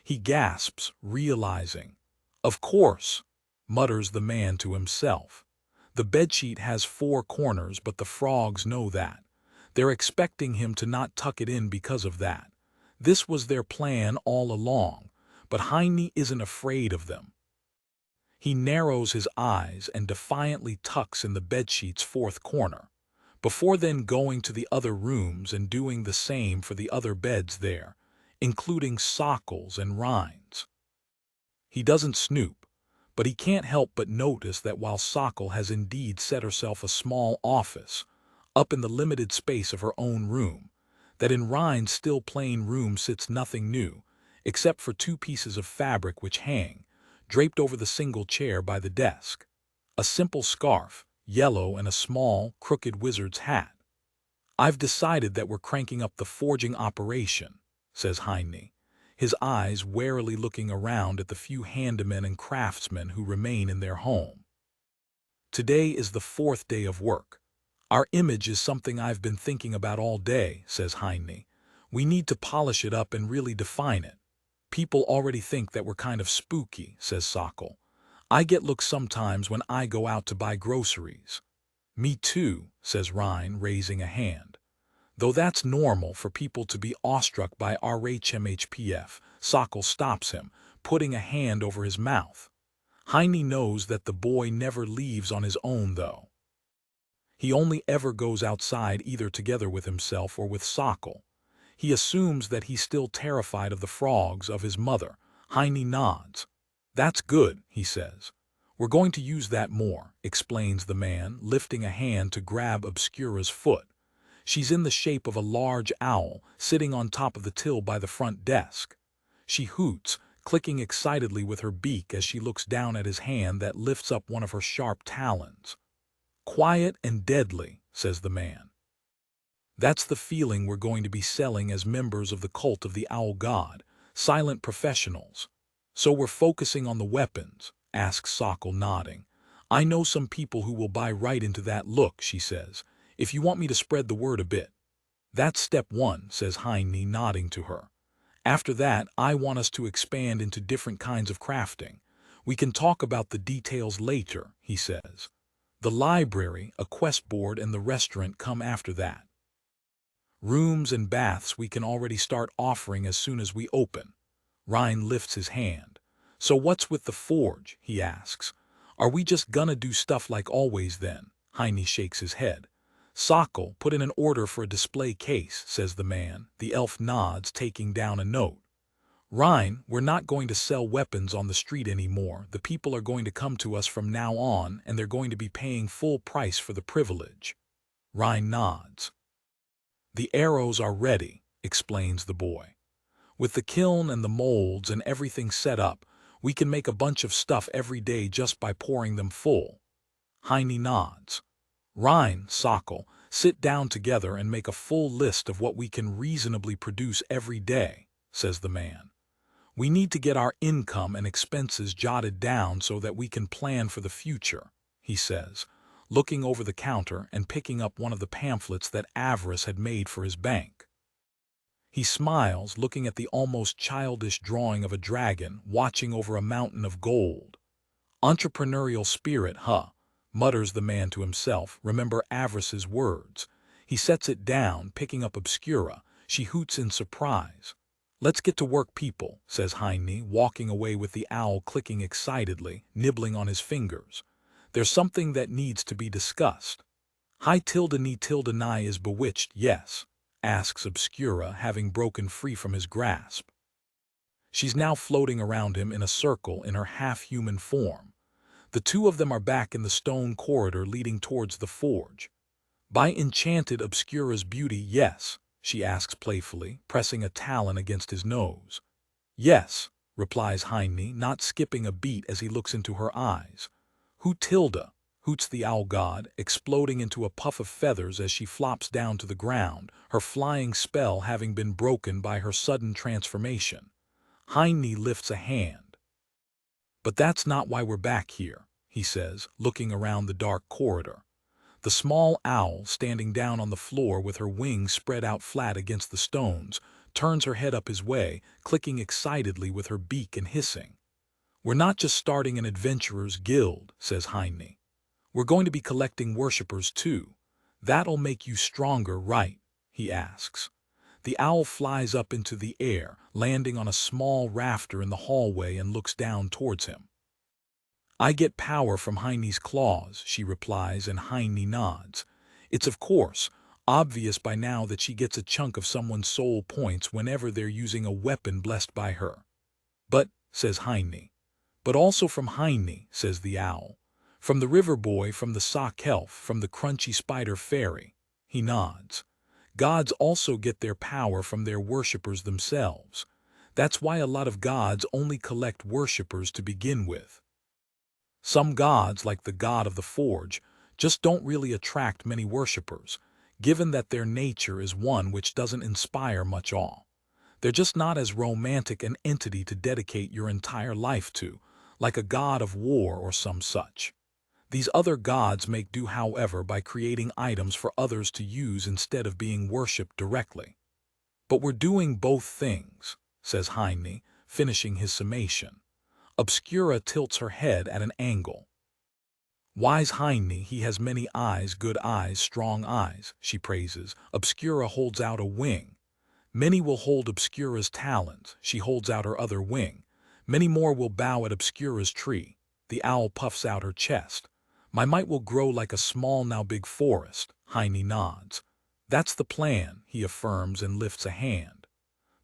He gasps, realizing. "Of course," mutters the man to himself. The bedsheet has 4 corners, but the frogs know that. They're expecting him to not tuck it in because of that. This was their plan all along, but Heine isn't afraid of them. He narrows his eyes and defiantly tucks in the bedsheet's 4th corner, before then going to the other rooms and doing the same for the other beds there, including Sokkel's and Rein's. He doesn't snoop, but he can't help but notice that while Sokkel has indeed set herself a small office, up in the limited space of her own room, that in Rein's still plain room sits nothing new, except for 2 pieces of fabric which hang, draped over the single chair by the desk. A simple scarf, yellow, and a small, crooked wizard's hat. "I've decided that we're cranking up the forging operation," says Heine, his eyes warily looking around at the few handymen and craftsmen who remain in their home. "Today is the 4th day of work. Our image is something I've been thinking about all day," says Heine. "We need to polish it up and really define it. People already think that we're kind of spooky," says Sokkel. "I get looks sometimes when I go out to buy groceries." "Me too," says Rein, raising a hand. Though that's normal for people to be awestruck by RHMHPF, Sokol stops him, putting a hand over his mouth. Heine knows that the boy never leaves on his own, though. He only ever goes outside either together with himself or with Sokol. He assumes that he's still terrified of the frogs of his mother. Heine nods. "That's good," he says. "We're going to use that more," explains the man, lifting a hand to grab Obscura's foot. She's in the shape of a large owl, sitting on top of the till by the front desk. She hoots, clicking excitedly with her beak as she looks down at his hand that lifts up one of her sharp talons. "Quiet and deadly," says the man. "That's the feeling we're going to be selling as members of the cult of the Owl God, silent professionals. So we're focusing on the weapons," asks Sokol, nodding. "I know some people who will buy right into that look," she says, "if you want me to spread the word a bit." "That's step one," says Heine, nodding to her. "After that, I want us to expand into different kinds of crafting. We can talk about the details later," he says. "The library, a quest board, and the restaurant come after that. Rooms and baths we can already start offering as soon as we open." Rein lifts his hand. "So what's with the forge?" he asks. "Are we just gonna do stuff like always then?" Heine shakes his head. "Sokol, put in an order for a display case," says the man. The elf nods, taking down a note. "Rein, we're not going to sell weapons on the street anymore. The people are going to come to us from now on, and they're going to be paying full price for the privilege." Rein nods. "The arrows are ready," explains the boy. "With the kiln and the molds and everything set up, we can make a bunch of stuff every day just by pouring them full." Heine nods. "Rein, Sokol, sit down together and make a full list of what we can reasonably produce every day," says the man. "We need to get our income and expenses jotted down so that we can plan for the future," he says, looking over the counter and picking up one of the pamphlets that Avarice had made for his bank. He smiles, looking at the almost childish drawing of a dragon watching over a mountain of gold. "Entrepreneurial spirit, huh?" mutters the man to himself. Remember Avarice's words. He sets it down, picking up Obscura. She hoots in surprise. "Let's get to work, people," says Heine, walking away with the owl clicking excitedly, nibbling on his fingers. "There's something that needs to be discussed." "Hi tilde ni tilde ni is bewitched, yes?" asks Obscura, having broken free from his grasp. She's now floating around him in a circle in her half-human form. The two of them are back in the stone corridor leading towards the forge. "By enchanted Obscura's beauty, yes?" she asks playfully, pressing a talon against his nose. "Yes," replies Heine, not skipping a beat as he looks into her eyes. "Who tilde?" hoots the owl god, exploding into a puff of feathers as she flops down to the ground, her flying spell having been broken by her sudden transformation. Heine lifts a hand. "But that's not why we're back here," he says, looking around the dark corridor. The small owl, standing down on the floor with her wings spread out flat against the stones, turns her head up his way, clicking excitedly with her beak and hissing. "We're not just starting an adventurers' guild," says Heine. "We're going to be collecting worshippers too. That'll make you stronger, right?" he asks. The owl flies up into the air, landing on a small rafter in the hallway, and looks down towards him. "I get power from Heine's claws," she replies, and Heine nods. It's of course obvious by now that she gets a chunk of someone's soul points whenever they're using a weapon blessed by her. "But," says Heine. "But also from Heine," says the owl. "From the river boy, from the sock elf, from the crunchy spider fairy." He nods. "Gods also get their power from their worshippers themselves. That's why a lot of gods only collect worshippers to begin with. Some gods, like the god of the forge, just don't really attract many worshippers, given that their nature is one which doesn't inspire much awe. They're just not as romantic an entity to dedicate your entire life to, like a god of war or some such. These other gods make do, however, by creating items for others to use instead of being worshipped directly. But we're doing both things," says Heine, finishing his summation. Obscura tilts her head at an angle. Wise Heinie, he has many eyes, good eyes, strong eyes, she praises. Obscura holds out a wing. Many will hold Obscura's talons, she holds out her other wing. Many more will bow at Obscura's tree. The owl puffs out her chest. My might will grow like a small now big forest, Heinie nods. That's the plan, he affirms and lifts a hand.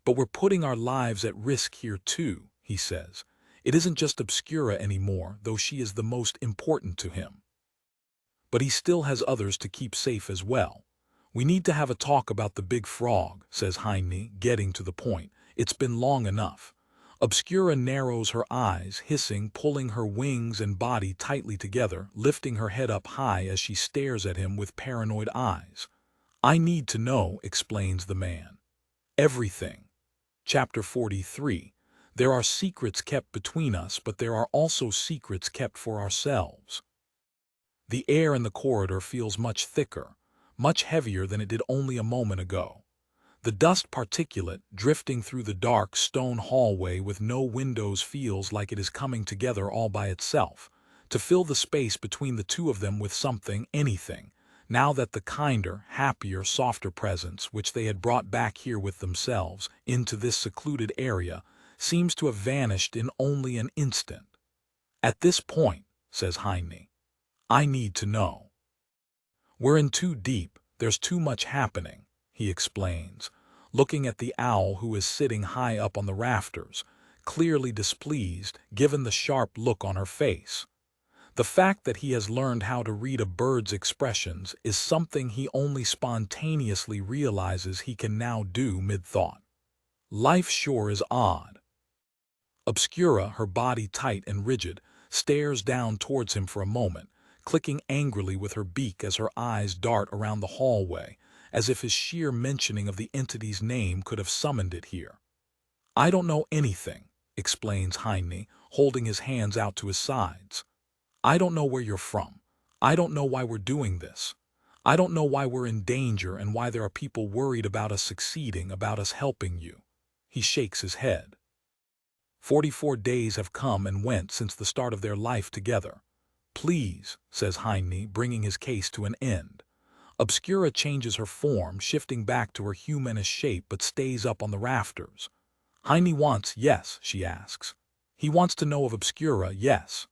But we're putting our lives at risk here too, he says. It isn't just Obscura anymore, though she is the most important to him. But he still has others to keep safe as well. We need to have a talk about the big frog, says Heinie, getting to the point. It's been long enough. Obscura narrows her eyes, hissing, pulling her wings and body tightly together, lifting her head up high as she stares at him with paranoid eyes. I need to know, explains the man. Everything. Chapter 43. There are secrets kept between us, but there are also secrets kept for ourselves. The air in the corridor feels much thicker, much heavier than it did only a moment ago. The dust particulate, drifting through the dark stone hallway with no windows, feels like it is coming together all by itself, to fill the space between the two of them with something, anything, now that the kinder, happier, softer presence which they had brought back here with themselves, into this secluded area, seems to have vanished in only an instant. At this point, says Heinie, I need to know. We're in too deep, there's too much happening, he explains, looking at the owl who is sitting high up on the rafters, clearly displeased given the sharp look on her face. The fact that he has learned how to read a bird's expressions is something he only spontaneously realizes he can now do mid-thought. Life sure is odd. Obscura, her body tight and rigid, stares down towards him for a moment, clicking angrily with her beak as her eyes dart around the hallway, as if his sheer mentioning of the entity's name could have summoned it here. I don't know anything, explains Heinie, holding his hands out to his sides. I don't know where you're from. I don't know why we're doing this. I don't know why we're in danger and why there are people worried about us succeeding, about us helping you. He shakes his head. 44 days have come and went since the start of their life together. Please, says Heinie, bringing his case to an end. Obscura changes her form, shifting back to her humanish shape, but stays up on the rafters. Heinie wants, yes, she asks. He wants to know of Obscura, yes.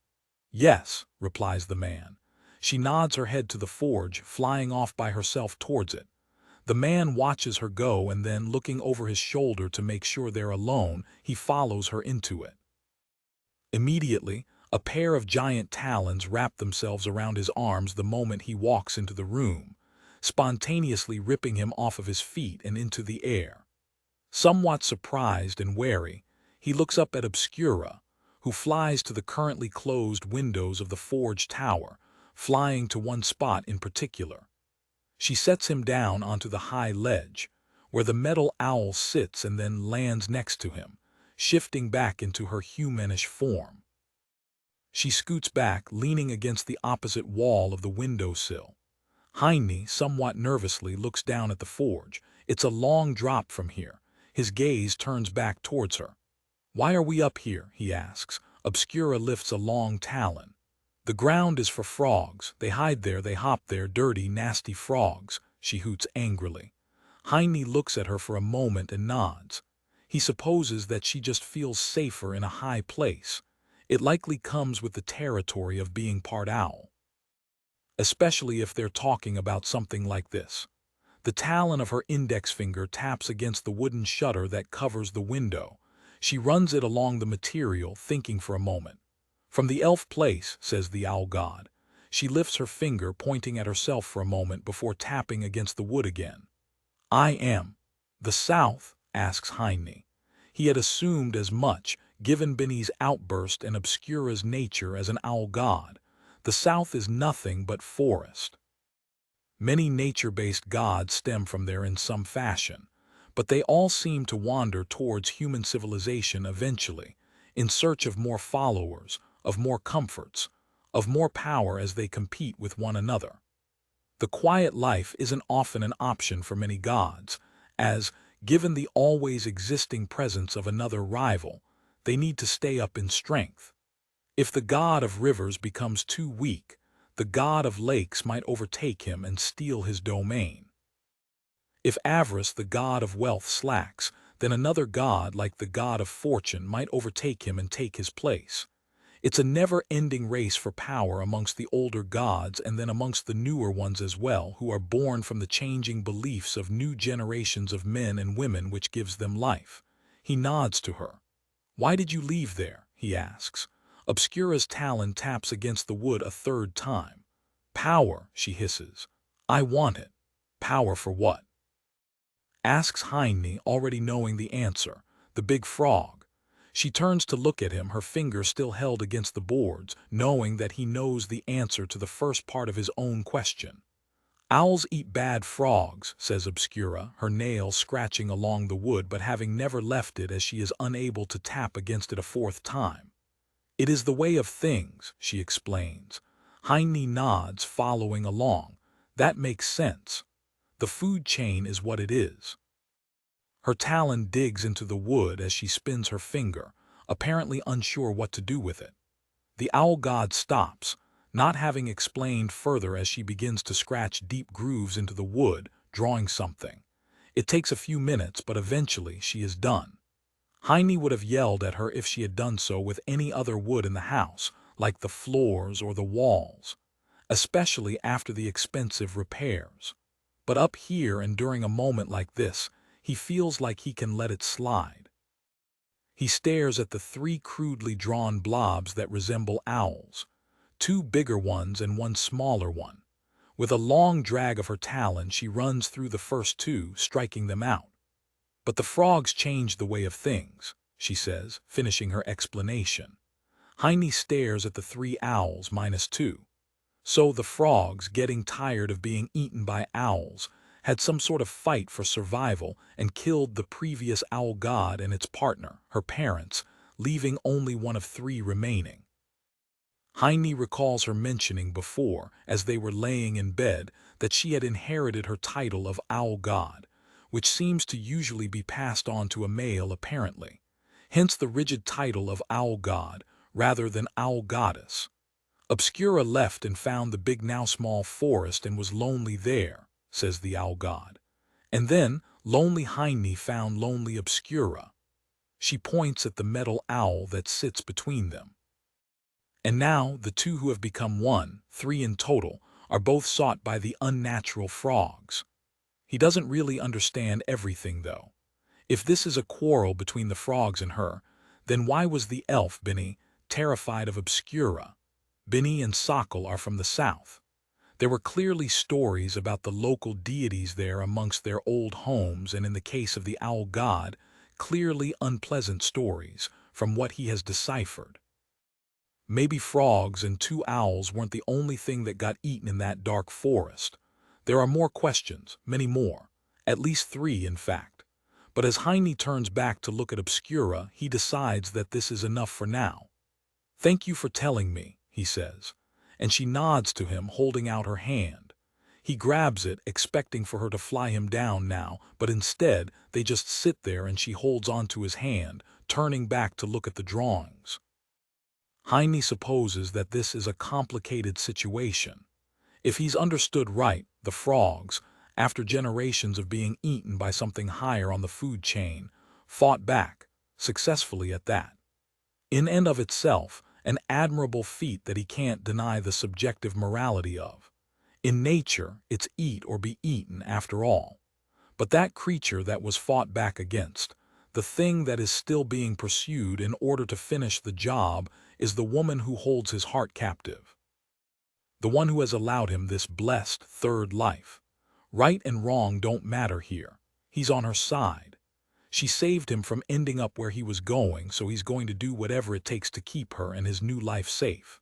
Yes, replies the man. She nods her head to the forge, flying off by herself towards it. The man watches her go and then, looking over his shoulder to make sure they're alone, he follows her into it. Immediately, a pair of giant talons wrap themselves around his arms the moment he walks into the room, spontaneously ripping him off of his feet and into the air. Somewhat surprised and wary, he looks up at Obscura, who flies to the currently closed windows of the forge tower, flying to one spot in particular. She sets him down onto the high ledge, where the metal owl sits, and then lands next to him, shifting back into her humanish form. She scoots back, leaning against the opposite wall of the windowsill. Heinie, somewhat nervously, looks down at the forge. It's a long drop from here. His gaze turns back towards her. Why are we up here? He asks. Obscura lifts a long talon. The ground is for frogs. They hide there, they hop there, dirty, nasty frogs, she hoots angrily. Heinie looks at her for a moment and nods. He supposes that she just feels safer in a high place. It likely comes with the territory of being part owl. Especially if they're talking about something like this. The talon of her index finger taps against the wooden shutter that covers the window. She runs it along the material, thinking for a moment. From the elf place, says the owl god. She lifts her finger, pointing at herself for a moment before tapping against the wood again. I am. The South? Asks Heinie. He had assumed as much, given Benny's outburst and Obscura's nature as an owl god. The South is nothing but forest. Many nature-based gods stem from there in some fashion, but they all seem to wander towards human civilization eventually, in search of more followers, of more comforts, of more power as they compete with one another. The quiet life isn't often an option for many gods, as, given the always existing presence of another rival, they need to stay up in strength. If the god of rivers becomes too weak, the god of lakes might overtake him and steal his domain. If avarice, the god of wealth, slacks, then another god like the god of fortune might overtake him and take his place. It's a never-ending race for power amongst the older gods and then amongst the newer ones as well, who are born from the changing beliefs of new generations of men and women, which gives them life. He nods to her. "Why did you leave there?" he asks. Obscura's talon taps against the wood a third time. "Power," she hisses. "I want it." "Power for what?" asks Heine, already knowing the answer. "The big frog." She turns to look at him, her finger still held against the boards, knowing that he knows the answer to the first part of his own question. "Owls eat bad frogs," says Obscura, her nail scratching along the wood but having never left it as she is unable to tap against it a fourth time. "It is the way of things," she explains. Heine nods, following along. "That makes sense. The food chain is what it is." Her talon digs into the wood as she spins her finger, apparently unsure what to do with it. The owl god stops, not having explained further, as she begins to scratch deep grooves into the wood, drawing something. It takes a few minutes, but eventually she is done. Heine would have yelled at her if she had done so with any other wood in the house, like the floors or the walls, especially after the expensive repairs. But up here and during a moment like this, he feels like he can let it slide. He stares at the three crudely drawn blobs that resemble owls, two bigger ones and one smaller one. With a long drag of her talon, she runs through the first two, striking them out. "But the frogs change the way of things," she says, finishing her explanation. Heine stares at the three owls -2. So the frogs, getting tired of being eaten by owls, had some sort of fight for survival and killed the previous owl god and its partner, her parents, leaving only one of three remaining. Heine recalls her mentioning before, as they were laying in bed, that she had inherited her title of owl god, which seems to usually be passed on to a male apparently, hence the rigid title of owl god rather than owl goddess. Obscura left and found the big now small forest and was lonely there, says the owl god. And then lonely Heine found lonely Obscura. She points at the metal owl that sits between them. And now the two who have become one, three in total, are both sought by the unnatural frogs. He doesn't really understand everything, though. If this is a quarrel between the frogs and her, then why was the elf, Binny, terrified of Obscura? Binny and Sokol are from the south. There were clearly stories about the local deities there amongst their old homes, and in the case of the owl god, clearly unpleasant stories, from what he has deciphered. Maybe frogs and two owls weren't the only thing that got eaten in that dark forest. There are more questions, many more. At least three, in fact. But as Heine turns back to look at Obscura, he decides that this is enough for now. "Thank you for telling me," he says, and she nods to him, holding out her hand. He grabs it, expecting for her to fly him down now, but instead they just sit there and she holds onto his hand, turning back to look at the drawings. Heine supposes that this is a complicated situation. If he's understood right, the frogs, after generations of being eaten by something higher on the food chain, fought back, successfully at that. In and of itself, an admirable feat that he can't deny the subjective morality of. In nature, it's eat or be eaten after all. But that creature that was fought back against, the thing that is still being pursued in order to finish the job, is the woman who holds his heart captive. The one who has allowed him this blessed third life. Right and wrong don't matter here. He's on her side. She saved him from ending up where he was going, so he's going to do whatever it takes to keep her and his new life safe.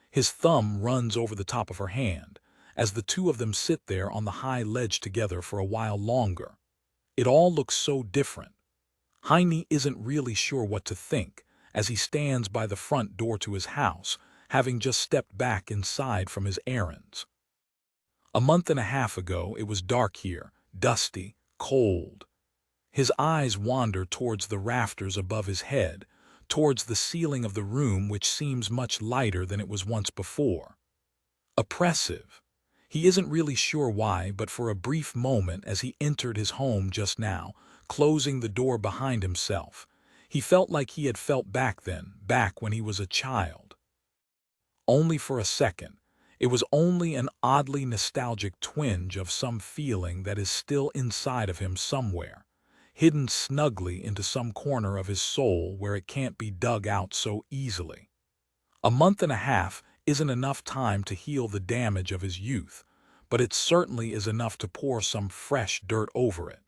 His thumb runs over the top of her hand, as the two of them sit there on the high ledge together for a while longer. It all looks so different. Heine isn't really sure what to think, as he stands by the front door to his house, having just stepped back inside from his errands. A month and a half ago, it was dark here, dusty, cold. His eyes wander towards the rafters above his head, towards the ceiling of the room, which seems much lighter than it was once before. Oppressive. He isn't really sure why, but for a brief moment as he entered his home just now, closing the door behind himself, he felt like he had felt back then, back when he was a child. Only for a second. It was only an oddly nostalgic twinge of some feeling that is still inside of him somewhere, hidden snugly into some corner of his soul where it can't be dug out so easily. A month and a half isn't enough time to heal the damage of his youth, but it certainly is enough to pour some fresh dirt over it.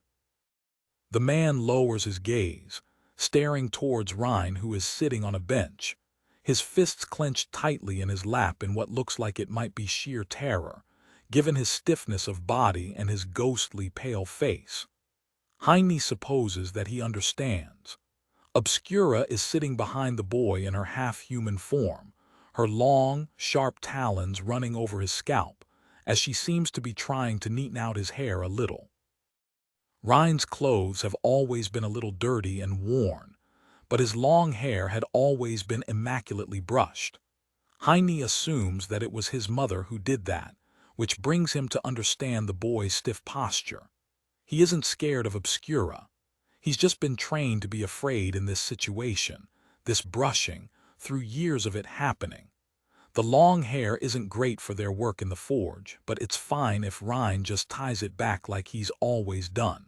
The man lowers his gaze, staring towards Rhine, who is sitting on a bench, his fists clenched tightly in his lap in what looks like it might be sheer terror, given his stiffness of body and his ghostly pale face. Heine supposes that he understands. Obscura is sitting behind the boy in her half-human form, her long, sharp talons running over his scalp, as she seems to be trying to neaten out his hair a little. Rhine's clothes have always been a little dirty and worn, but his long hair had always been immaculately brushed. Heine assumes that it was his mother who did that, which brings him to understand the boy's stiff posture. He isn't scared of Obscura. He's just been trained to be afraid in this situation, this brushing, through years of it happening. The long hair isn't great for their work in the forge, but it's fine if Rhine just ties it back like he's always done.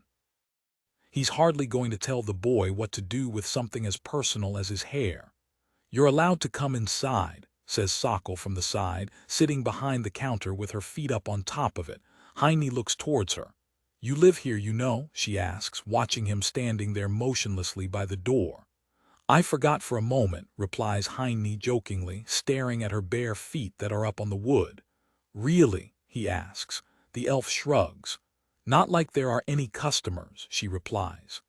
He's hardly going to tell the boy what to do with something as personal as his hair. "You're allowed to come inside," says Sokol from the side, sitting behind the counter with her feet up on top of it. Heine looks towards her. "You live here, you know?" she asks, watching him standing there motionlessly by the door. "I forgot for a moment," replies Heine jokingly, staring at her bare feet that are up on the wood. "Really?" he asks. The elf shrugs. "Not like there are any customers," she replies.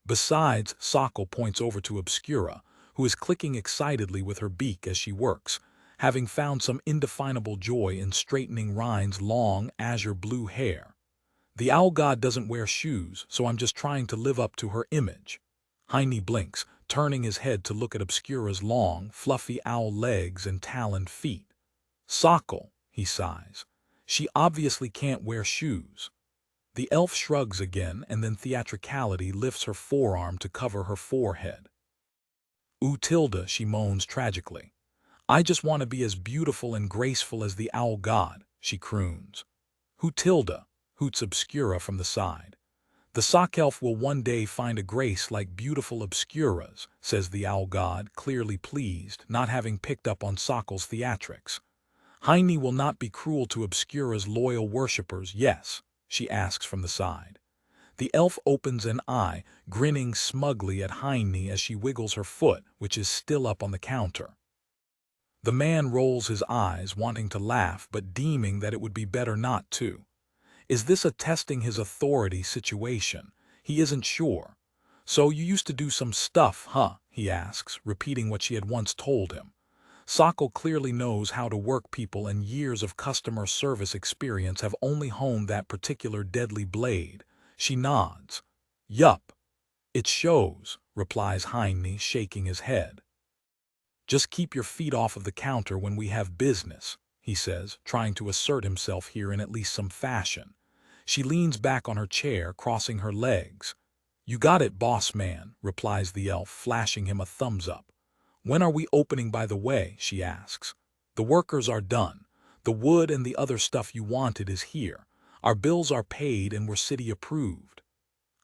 Besides, Sokol points over to Obscura, who is clicking excitedly with her beak as she works, having found some indefinable joy in straightening Rhine's long, azure-blue hair. "The owl god doesn't wear shoes, so I'm just trying to live up to her image." Heine blinks, turning his head to look at Obscura's long, fluffy owl legs and taloned feet. "Sokol," he sighs. "She obviously can't wear shoes." The elf shrugs again, and then theatricality lifts her forearm to cover her forehead. "Ooh, Tilda," she moans tragically. "I just want to be as beautiful and graceful as the owl god," she croons. "Who Tilda?" hoots Obscura from the side. "The sock elf will one day find a grace like beautiful Obscura's," says the owl god, clearly pleased, not having picked up on Sokol's theatrics. "Heine will not be cruel to Obscura's loyal worshippers, yes?" she asks from the side. The elf opens an eye, grinning smugly at Heine as she wiggles her foot, which is still up on the counter. The man rolls his eyes, wanting to laugh, but deeming that it would be better not to. Is this a testing his authority situation? He isn't sure. "So you used to do some stuff, huh?" he asks, repeating what she had once told him. Sokol clearly knows how to work people, and years of customer service experience have only honed that particular deadly blade. She nods. "Yup. It shows," replies Heine, shaking his head. "Just keep your feet off of the counter when we have business," he says, trying to assert himself here in at least some fashion. She leans back on her chair, crossing her legs. "You got it, boss man," replies the elf, flashing him a thumbs up. "When are we opening, by the way?" she asks. "The workers are done. The wood and the other stuff you wanted is here. Our bills are paid and we're city approved."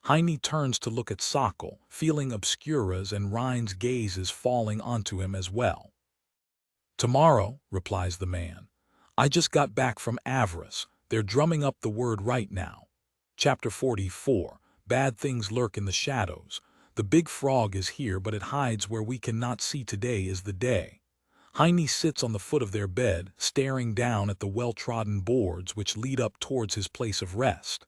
Heine turns to look at Sokol, feeling Obscura's and Rhine's gazes falling onto him as well. "Tomorrow," replies the man. "I just got back from Avarice. They're drumming up the word right now." Chapter 44. Bad things lurk in the shadows. The big frog is here, but it hides where we cannot see. Today is the day. Heine sits on the foot of their bed, staring down at the well-trodden boards which lead up towards his place of rest.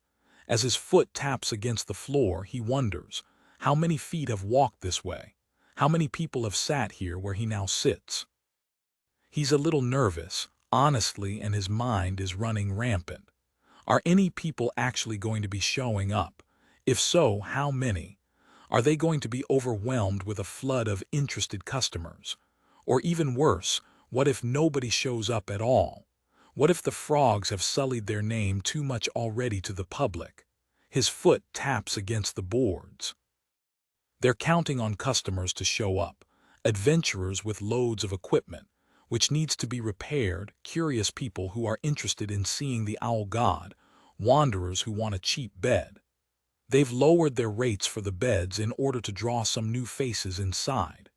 As his foot taps against the floor, he wonders, how many feet have walked this way? How many people have sat here where he now sits? He's a little nervous, honestly, and his mind is running rampant. Are any people actually going to be showing up? If so, how many? Are they going to be overwhelmed with a flood of interested customers? Or even worse, what if nobody shows up at all? What if the frogs have sullied their name too much already to the public? His foot taps against the boards. They're counting on customers to show up, adventurers with loads of equipment, which needs to be repaired, curious people who are interested in seeing the owl god, wanderers who want a cheap bed. They've lowered their rates for the beds in order to draw some new faces inside.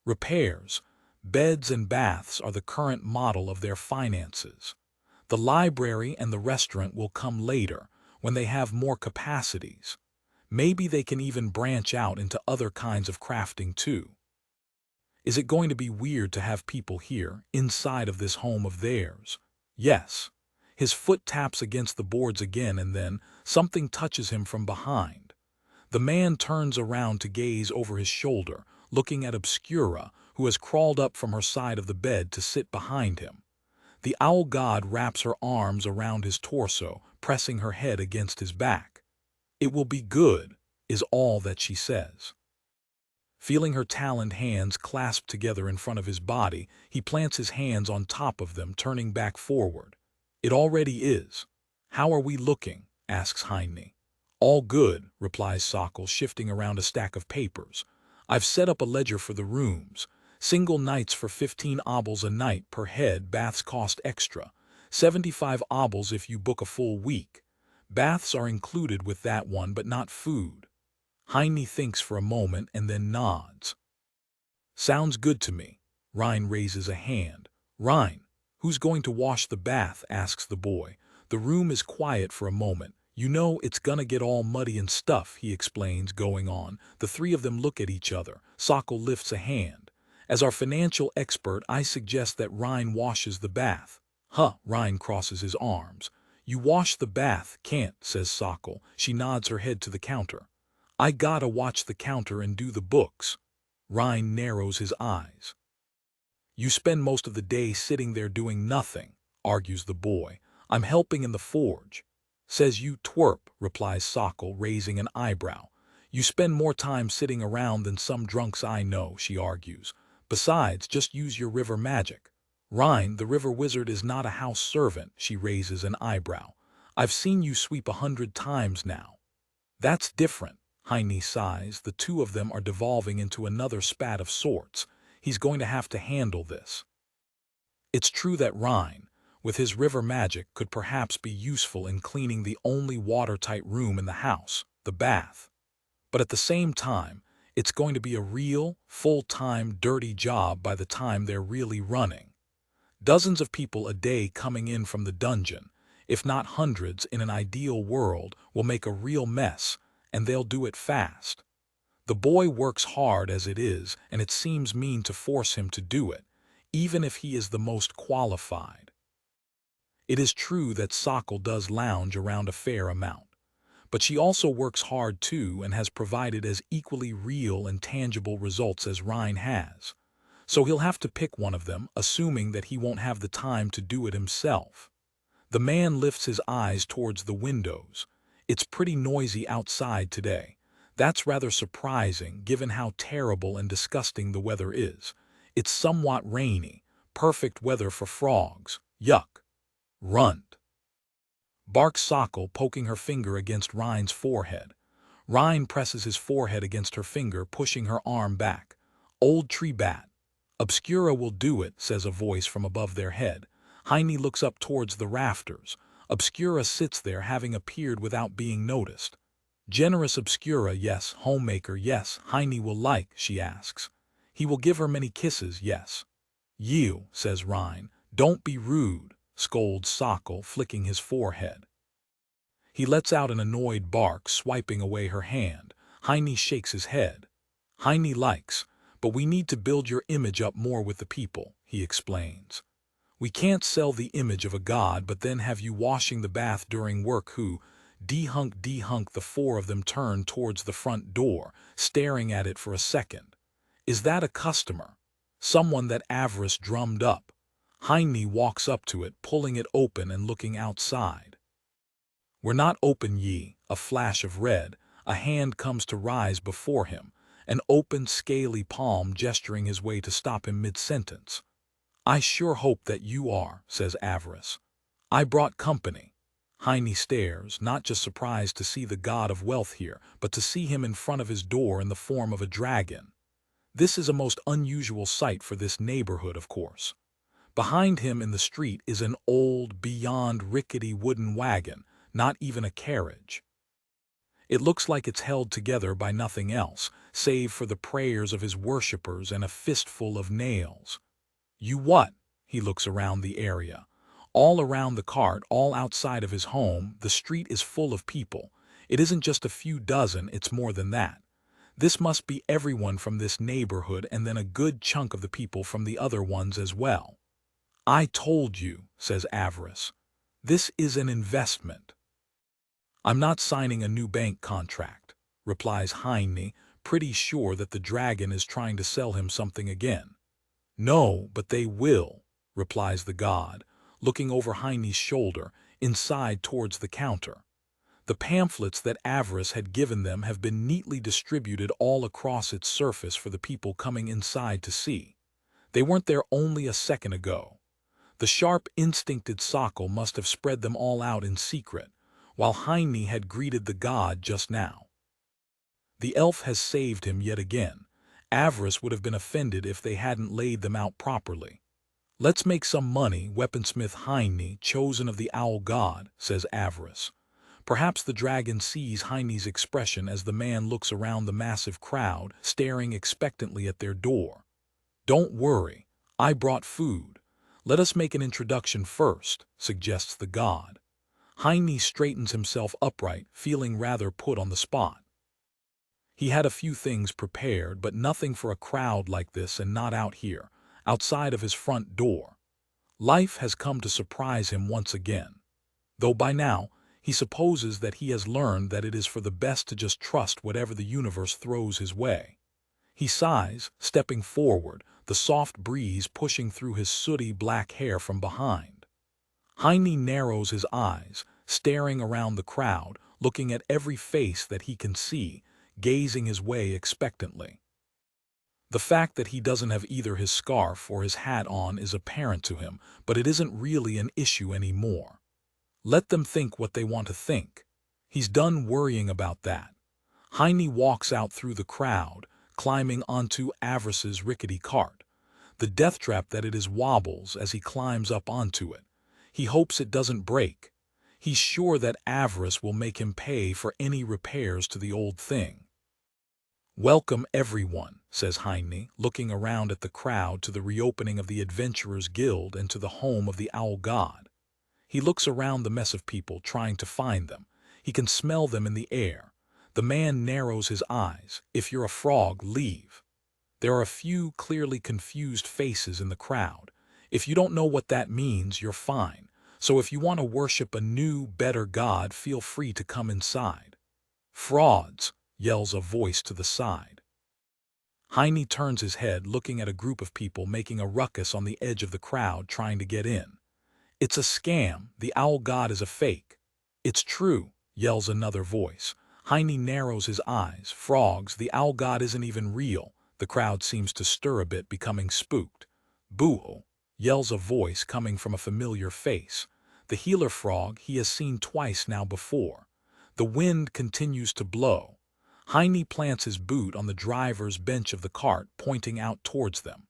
Repairs, beds and baths are the current model of their finances. The library and the restaurant will come later, when they have more capacities. Maybe they can even branch out into other kinds of crafting too. Is it going to be weird to have people here, inside of this home of theirs? Yes. His foot taps against the boards again, and then something touches him from behind. The man turns around to gaze over his shoulder, looking at Obscura, who has crawled up from her side of the bed to sit behind him. The owl god wraps her arms around his torso, pressing her head against his back. "It will be good," is all that she says. Feeling her taloned hands clasped together in front of his body, he plants his hands on top of them, turning back forward. "It already is." "How are we looking?" asks Heine. "All good," replies Sokol, shifting around a stack of papers. "I've set up a ledger for the rooms. Single nights for 15 obols a night per head, baths cost extra. 75 obols if you book a full week. Baths are included with that one, but not food." Heine thinks for a moment and then nods. "Sounds good to me." Rein raises a hand. "Rein, who's going to wash the bath?" asks the boy. "The room is quiet for a moment. You know it's gonna get all muddy and stuff," he explains, going on. The three of them look at each other. Sokol lifts a hand. "As our financial expert, I suggest that Rein washes the bath." "Huh," Rein crosses his arms. "You wash the bath, can't," says Sokol. She nods her head to the counter. "I gotta watch the counter and do the books." Rein narrows his eyes. "You spend most of the day sitting there doing nothing," argues the boy. "I'm helping in the forge." "Says you twerp," replies Sokol, raising an eyebrow. "You spend more time sitting around than some drunks I know," she argues. "Besides, just use your river magic." "Rein, the river wizard is not a house servant," she raises an eyebrow. "I've seen you sweep 100 times now." "That's different," Heine sighs. The two of them are devolving into another spat of sorts. He's going to have to handle this. It's true that Rein, with his river magic, could perhaps be useful in cleaning the only watertight room in the house, the bath. But at the same time, it's going to be a real, full-time, dirty job by the time they're really running. Dozens of people a day coming in from the dungeon, if not hundreds in an ideal world, will make a real mess, and they'll do it fast. The boy works hard as it is, and it seems mean to force him to do it, even if he is the most qualified. It is true that Sokol does lounge around a fair amount, but she also works hard too and has provided as equally real and tangible results as Rein has. So he'll have to pick one of them, assuming that he won't have the time to do it himself. The man lifts his eyes towards the windows. It's pretty noisy outside today. That's rather surprising, given how terrible and disgusting the weather is. It's somewhat rainy, perfect weather for frogs. Yuck. Runt. Barks Sokol, poking her finger against Rein's forehead. Rein presses his forehead against her finger, pushing her arm back. "Old tree bat." "Obscura will do it," says a voice from above their head. Heine looks up towards the rafters. Obscura sits there, having appeared without being noticed. "Generous Obscura, yes. Homemaker, yes. Heine will like," she asks. "He will give her many kisses, yes." "You," says Rein. "Don't be rude," scolds Sokol, flicking his forehead. He lets out an annoyed bark, swiping away her hand. Heine shakes his head. "Heine likes, but we need to build your image up more with the people," he explains. "We can't sell the image of a god but then have you washing the bath during work who—" D-hunk. The four of them turn towards the front door, staring at it for a second. "Is that a customer? Someone that avarice drummed up?" Heine walks up to it, pulling it open and looking outside. "We're not open, ye." A flash of red, a hand comes to rise before him, an open, scaly palm gesturing his way to stop him mid-sentence. "I sure hope that you are," says Avarice. I brought company. Heine stares, not just surprised to see the god of wealth here, but to see him in front of his door in the form of a dragon. This is a most unusual sight for this neighborhood, of course. Behind him in the street is an old, beyond rickety wooden wagon, not even a carriage. It looks like it's held together by nothing else, save for the prayers of his worshippers and a fistful of nails. You what? He looks around the area. All around the cart, all outside of his home, the street is full of people. It isn't just a few dozen, it's more than that. This must be everyone from this neighborhood and then a good chunk of the people from the other ones as well. I told you, says Avarice. This is an investment. I'm not signing a new bank contract, replies Heine, pretty sure that the dragon is trying to sell him something again. No, but they will, replies the god, looking over Heine's shoulder, inside towards the counter. The pamphlets that Avarice had given them have been neatly distributed all across its surface for the people coming inside to see. They weren't there only a second ago. The sharp, instincted Sokol must have spread them all out in secret, while Heine had greeted the god just now. The elf has saved him yet again. Avarice would have been offended if they hadn't laid them out properly. Let's make some money, Weaponsmith Heine, chosen of the owl god, says Avarice. Perhaps the dragon sees Heine's expression as the man looks around the massive crowd, staring expectantly at their door. Don't worry, I brought food. Let us make an introduction first, suggests the god. Heine straightens himself upright, feeling rather put on the spot. He had a few things prepared, but nothing for a crowd like this, and not out here, outside of his front door. Life has come to surprise him once again. Though by now, he supposes that he has learned that it is for the best to just trust whatever the universe throws his way. He sighs, stepping forward, the soft breeze pushing through his sooty black hair from behind. Heine narrows his eyes, staring around the crowd, looking at every face that he can see, gazing his way expectantly. The fact that he doesn't have either his scarf or his hat on is apparent to him, but it isn't really an issue anymore. Let them think what they want to think. He's done worrying about that. Heine walks out through the crowd, climbing onto Avarice's rickety cart. The death trap that it is wobbles as he climbs up onto it. He hopes it doesn't break. He's sure that Avarice will make him pay for any repairs to the old thing. Welcome everyone, says Heine, looking around at the crowd, to the reopening of the Adventurers Guild and to the home of the Owl God. He looks around the mess of people trying to find them. He can smell them in the air. The man narrows his eyes. If you're a frog, leave. There are a few clearly confused faces in the crowd. If you don't know what that means, you're fine. So if you want to worship a new, better god, feel free to come inside. Frauds, yells a voice to the side. Heine turns his head, looking at a group of people making a ruckus on the edge of the crowd trying to get in. It's a scam. The owl god is a fake. It's true, yells another voice. Heine narrows his eyes. Frogs, the owl god isn't even real. The crowd seems to stir a bit, becoming spooked. Boo-hoo, yells a voice coming from a familiar face. The healer frog he has seen twice now before. The wind continues to blow. Heine plants his boot on the driver's bench of the cart, pointing out towards them.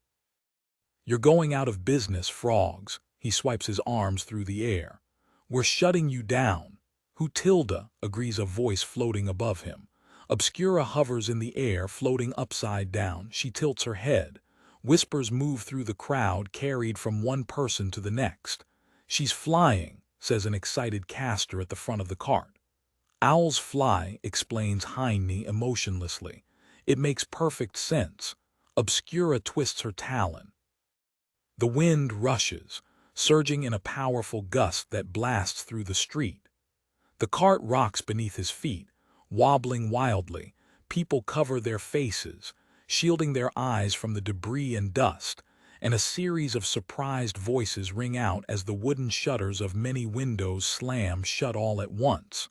You're going out of business, frogs. He swipes his arms through the air. We're shutting you down. Hutilda, agrees a voice floating above him. Obscura hovers in the air, floating upside down. She tilts her head. Whispers move through the crowd, carried from one person to the next. She's flying, says an excited caster at the front of the cart. Owls fly, explains Heine emotionlessly. It makes perfect sense. Obscura twists her talon. The wind rushes, surging in a powerful gust that blasts through the street. The cart rocks beneath his feet, wobbling wildly. People cover their faces, shielding their eyes from the debris and dust, and a series of surprised voices ring out as the wooden shutters of many windows slam shut all at once.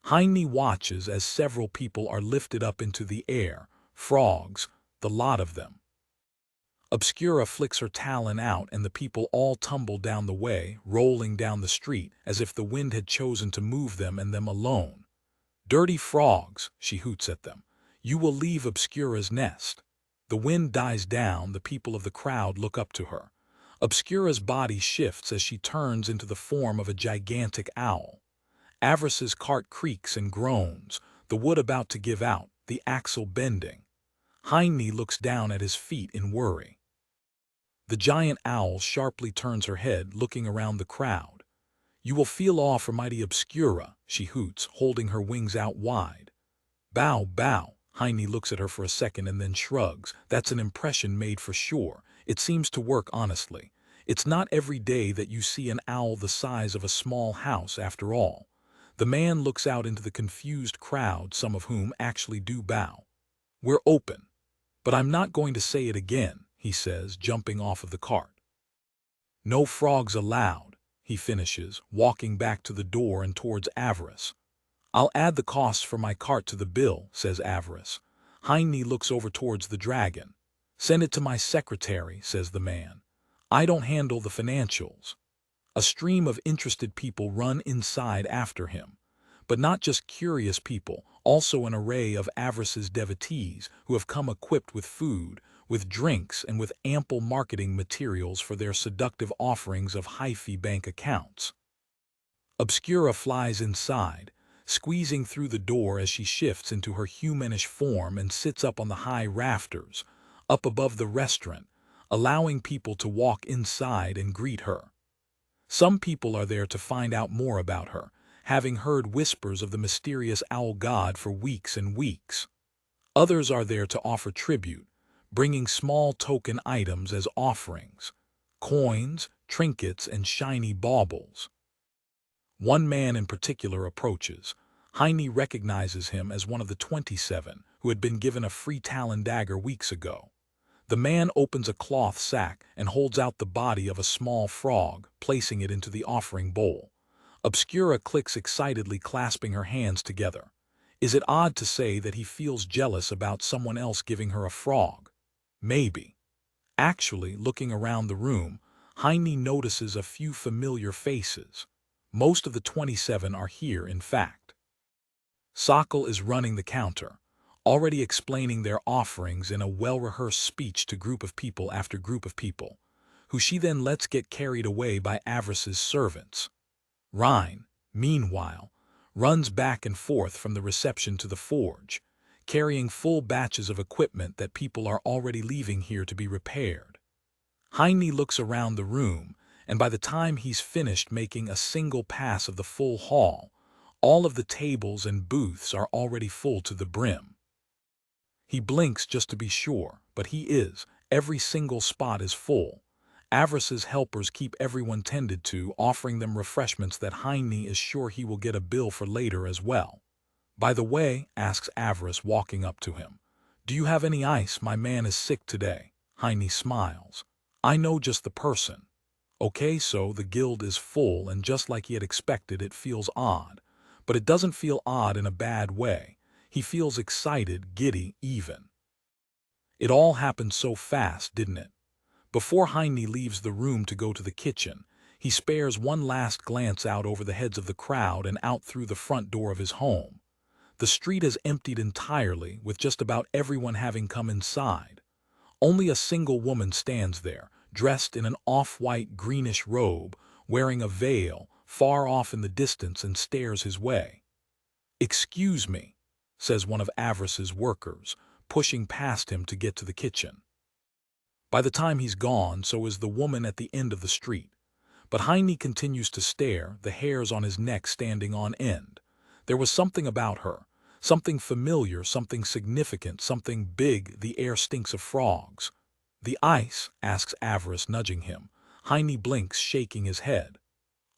Heine watches as several people are lifted up into the air, frogs, the lot of them. Obscura flicks her talon out and the people all tumble down the way, rolling down the street, as if the wind had chosen to move them and them alone. "Dirty frogs," she hoots at them. "You will leave Obscura's nest." The wind dies down, the people of the crowd look up to her. Obscura's body shifts as she turns into the form of a gigantic owl. Avarice's cart creaks and groans, the wood about to give out, the axle bending. Heine looks down at his feet in worry. The giant owl sharply turns her head, looking around the crowd. "You will feel awe for mighty Obscura," she hoots, holding her wings out wide. "Bow, bow." Heine looks at her for a second and then shrugs. "That's an impression made for sure. It seems to work honestly. It's not every day that you see an owl the size of a small house after all." The man looks out into the confused crowd, some of whom actually do bow. "We're open. But I'm not going to say it again," he says, jumping off of the cart. "No frogs allowed," he finishes, walking back to the door and towards Avarice. "I'll add the costs for my cart to the bill," says Avarice. Heine looks over towards the dragon. "Send it to my secretary," says the man. "I don't handle the financials." A stream of interested people run inside after him. But not just curious people, also an array of Avarice's devotees who have come equipped with food, with drinks, and with ample marketing materials for their seductive offerings of high-fee bank accounts. Obscura flies inside, squeezing through the door as she shifts into her humanish form and sits up on the high rafters, up above the restaurant, allowing people to walk inside and greet her. Some people are there to find out more about her, having heard whispers of the mysterious owl god for weeks and weeks. Others are there to offer tribute, bringing small token items as offerings, coins, trinkets, and shiny baubles. One man in particular approaches. Heine recognizes him as one of the 27 who had been given a free talon dagger weeks ago. The man opens a cloth sack and holds out the body of a small frog, placing it into the offering bowl. Obscura clicks excitedly, clasping her hands together. Is it odd to say that he feels jealous about someone else giving her a frog? Maybe. Actually, looking around the room, Heine notices a few familiar faces. Most of the 27 are here, in fact. Sokol is running the counter, already explaining their offerings in a well-rehearsed speech to group of people after group of people, who she then lets get carried away by Avarice's servants. Rein, meanwhile, runs back and forth from the reception to the forge, carrying full batches of equipment that people are already leaving here to be repaired. Heine looks around the room, and by the time he's finished making a single pass of the full hall, all of the tables and booths are already full to the brim. He blinks just to be sure, but every single spot is full. Avarice's helpers keep everyone tended to, offering them refreshments that Heine is sure he will get a bill for later as well. "By the way," asks Avarice, walking up to him, "do you have any ice? My man is sick today." Heine smiles. "I know just the person." Okay, so the guild is full, and just like he had expected, it feels odd. But it doesn't feel odd in a bad way. He feels excited, giddy, even. It all happened so fast, didn't it? Before Heine leaves the room to go to the kitchen, he spares one last glance out over the heads of the crowd and out through the front door of his home. The street has emptied entirely, with just about everyone having come inside. Only a single woman stands there, dressed in an off-white greenish robe, wearing a veil, far off in the distance, and stares his way. "Excuse me," says one of Avarice's workers, pushing past him to get to the kitchen. By the time he's gone, so is the woman at the end of the street. But Heine continues to stare, the hairs on his neck standing on end. There was something about her, something familiar, something significant, something big. The air stinks of frogs. "The ice?" asks Avarice, nudging him. Heine blinks, shaking his head.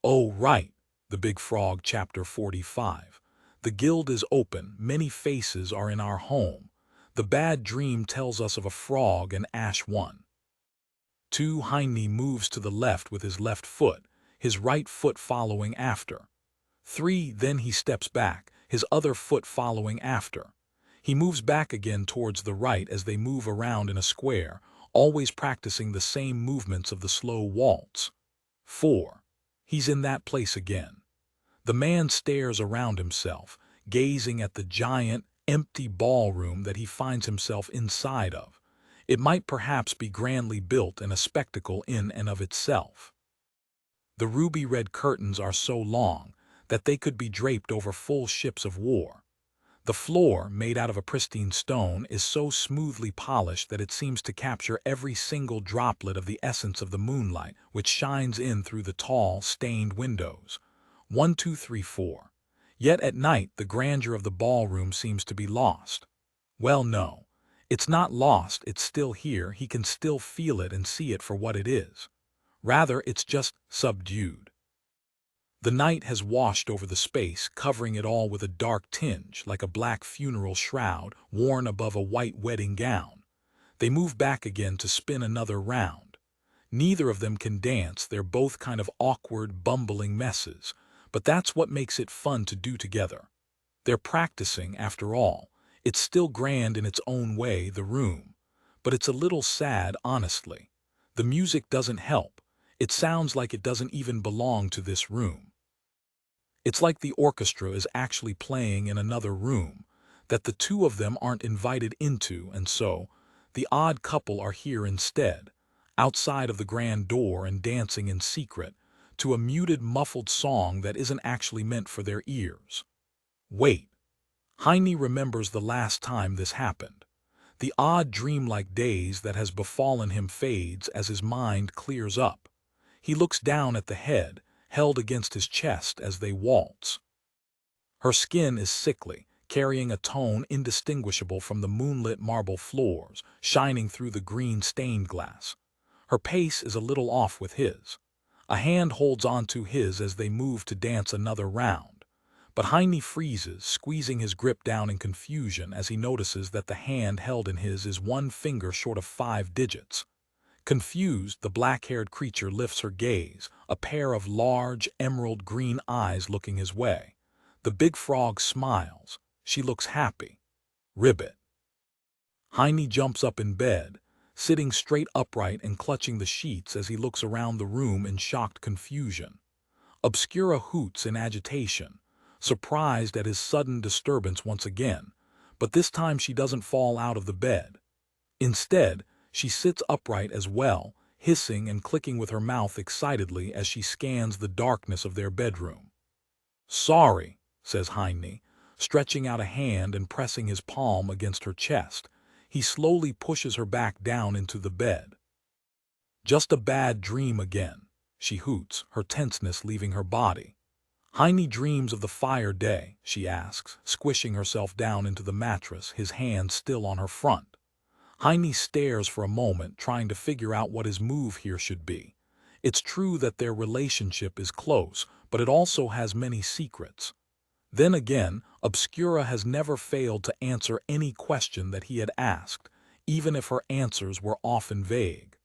"Oh, right, the big frog." Chapter 45. The guild is open, many faces are in our home. The bad dream tells us of a frog and Ash 1. 2. Heine moves to the left with his left foot, his right foot following after. 3. Then he steps back, his other foot following after. He moves back again towards the right as they move around in a square, always practicing the same movements of the slow waltz. 4. He's in that place again. The man stares around himself, gazing at the giant, empty ballroom that he finds himself inside of. It might perhaps be grandly built and a spectacle in and of itself. The ruby-red curtains are so long that they could be draped over full ships of war. The floor, made out of a pristine stone, is so smoothly polished that it seems to capture every single droplet of the essence of the moonlight, which shines in through the tall, stained windows. 1, 2, 3, 4. Yet at night the grandeur of the ballroom seems to be lost. Well, no. It's not lost, it's still here, he can still feel it and see it for what it is. Rather, it's just subdued. The night has washed over the space, covering it all with a dark tinge, like a black funeral shroud worn above a white wedding gown. They move back again to spin another round. Neither of them can dance, they're both kind of awkward, bumbling messes, but that's what makes it fun to do together. They're practicing, after all. It's still grand in its own way, the room. But it's a little sad, honestly. The music doesn't help. It sounds like it doesn't even belong to this room. It's like the orchestra is actually playing in another room, that the two of them aren't invited into, and so the odd couple are here instead, outside of the grand door and dancing in secret, to a muted, muffled song that isn't actually meant for their ears. Wait. Heine remembers the last time this happened. The odd dreamlike daze that has befallen him fades as his mind clears up. He looks down at the head, held against his chest as they waltz. Her skin is sickly, carrying a tone indistinguishable from the moonlit marble floors, shining through the green stained glass. Her pace is a little off with his. A hand holds onto his as they move to dance another round. But Heine freezes, squeezing his grip down in confusion as he notices that the hand held in his is one finger short of 5 digits. Confused, the black-haired creature lifts her gaze, a pair of large, emerald-green eyes looking his way. The big frog smiles. She looks happy. Ribbit. Heine jumps up in bed, sitting straight upright and clutching the sheets as he looks around the room in shocked confusion. Obscura hoots in agitation, surprised at his sudden disturbance once again, but this time she doesn't fall out of the bed. Instead, she sits upright as well, hissing and clicking with her mouth excitedly as she scans the darkness of their bedroom. "Sorry," says Heine, stretching out a hand and pressing his palm against her chest. He slowly pushes her back down into the bed. "Just a bad dream again," she hoots, her tenseness leaving her body. "Heine dreams of the fire day?" she asks, squishing herself down into the mattress, his hand still on her front. Heine stares for a moment, trying to figure out what his move here should be. It's true that their relationship is close, but it also has many secrets. Then again, Obscura has never failed to answer any question that he had asked, even if her answers were often vague.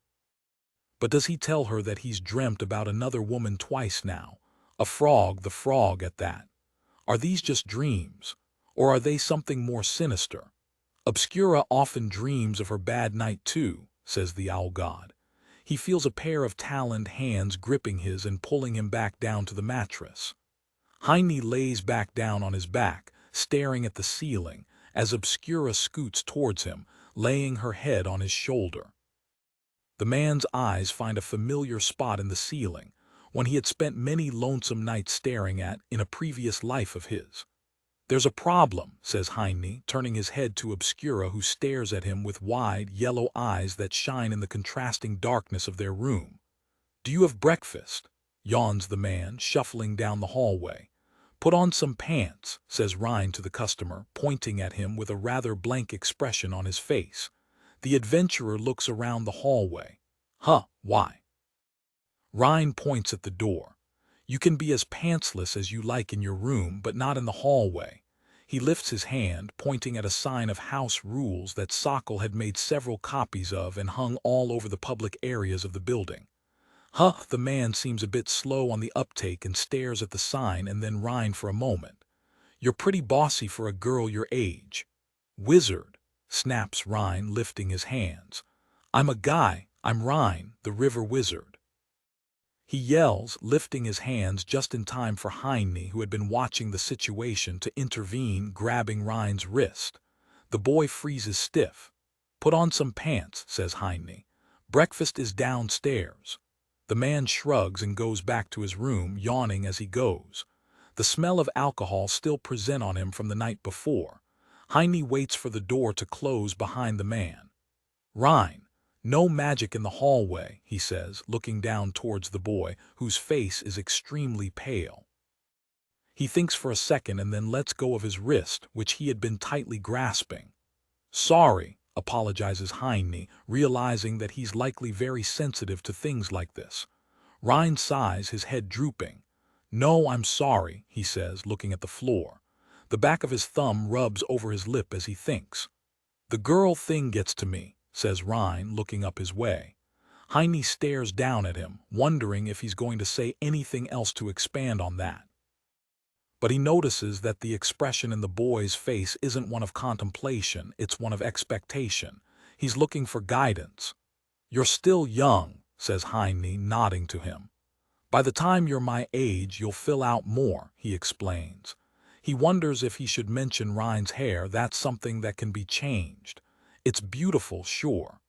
But does he tell her that he's dreamt about another woman twice now? A frog, the frog at that. Are these just dreams? Or are they something more sinister? "Obscura often dreams of her bad night too," says the owl god. He feels a pair of taloned hands gripping his and pulling him back down to the mattress. Heine lays back down on his back, staring at the ceiling, as Obscura scoots towards him, laying her head on his shoulder. The man's eyes find a familiar spot in the ceiling, one he had spent many lonesome nights staring at in a previous life of his. "There's a problem," says Heine, turning his head to Obscura, who stares at him with wide, yellow eyes that shine in the contrasting darkness of their room. "Do you have breakfast?" yawns the man, shuffling down the hallway. "Put on some pants," says Rein to the customer, pointing at him with a rather blank expression on his face. The adventurer looks around the hallway. "Huh, why?" Rein points at the door. "You can be as pantsless as you like in your room, but not in the hallway." He lifts his hand, pointing at a sign of house rules that Sokol had made several copies of and hung all over the public areas of the building. The man seems a bit slow on the uptake and stares at the sign and then Rein for a moment. "You're pretty bossy for a girl your age." "Wizard," snaps Rein, lifting his hands. I'm a guy. I'm Rein, the river wizard. He yells, lifting his hands just in time for Heine, who had been watching the situation, to intervene, grabbing Rein's wrist. The boy freezes stiff. "Put on some pants," says Heine. "Breakfast is downstairs." The man shrugs and goes back to his room, yawning as he goes. The smell of alcohol still present on him from the night before. Heine waits for the door to close behind the man. "Rein, no magic in the hallway," he says, looking down towards the boy, whose face is extremely pale. He thinks for a second and then lets go of his wrist, which he had been tightly grasping. "Sorry," apologizes Heine, realizing that he's likely very sensitive to things like this. Rein sighs, his head drooping. "No, I'm sorry," he says, looking at the floor. The back of his thumb rubs over his lip as he thinks. "The girl thing gets to me," says Rein, looking up his way. Heine stares down at him, wondering if he's going to say anything else to expand on that. But he notices that the expression in the boy's face isn't one of contemplation, it's one of expectation. He's looking for guidance. "You're still young," says Heine, nodding to him. "By the time you're my age, you'll fill out more," he explains. He wonders if he should mention Rein's hair. That's something that can be changed. It's beautiful, sure.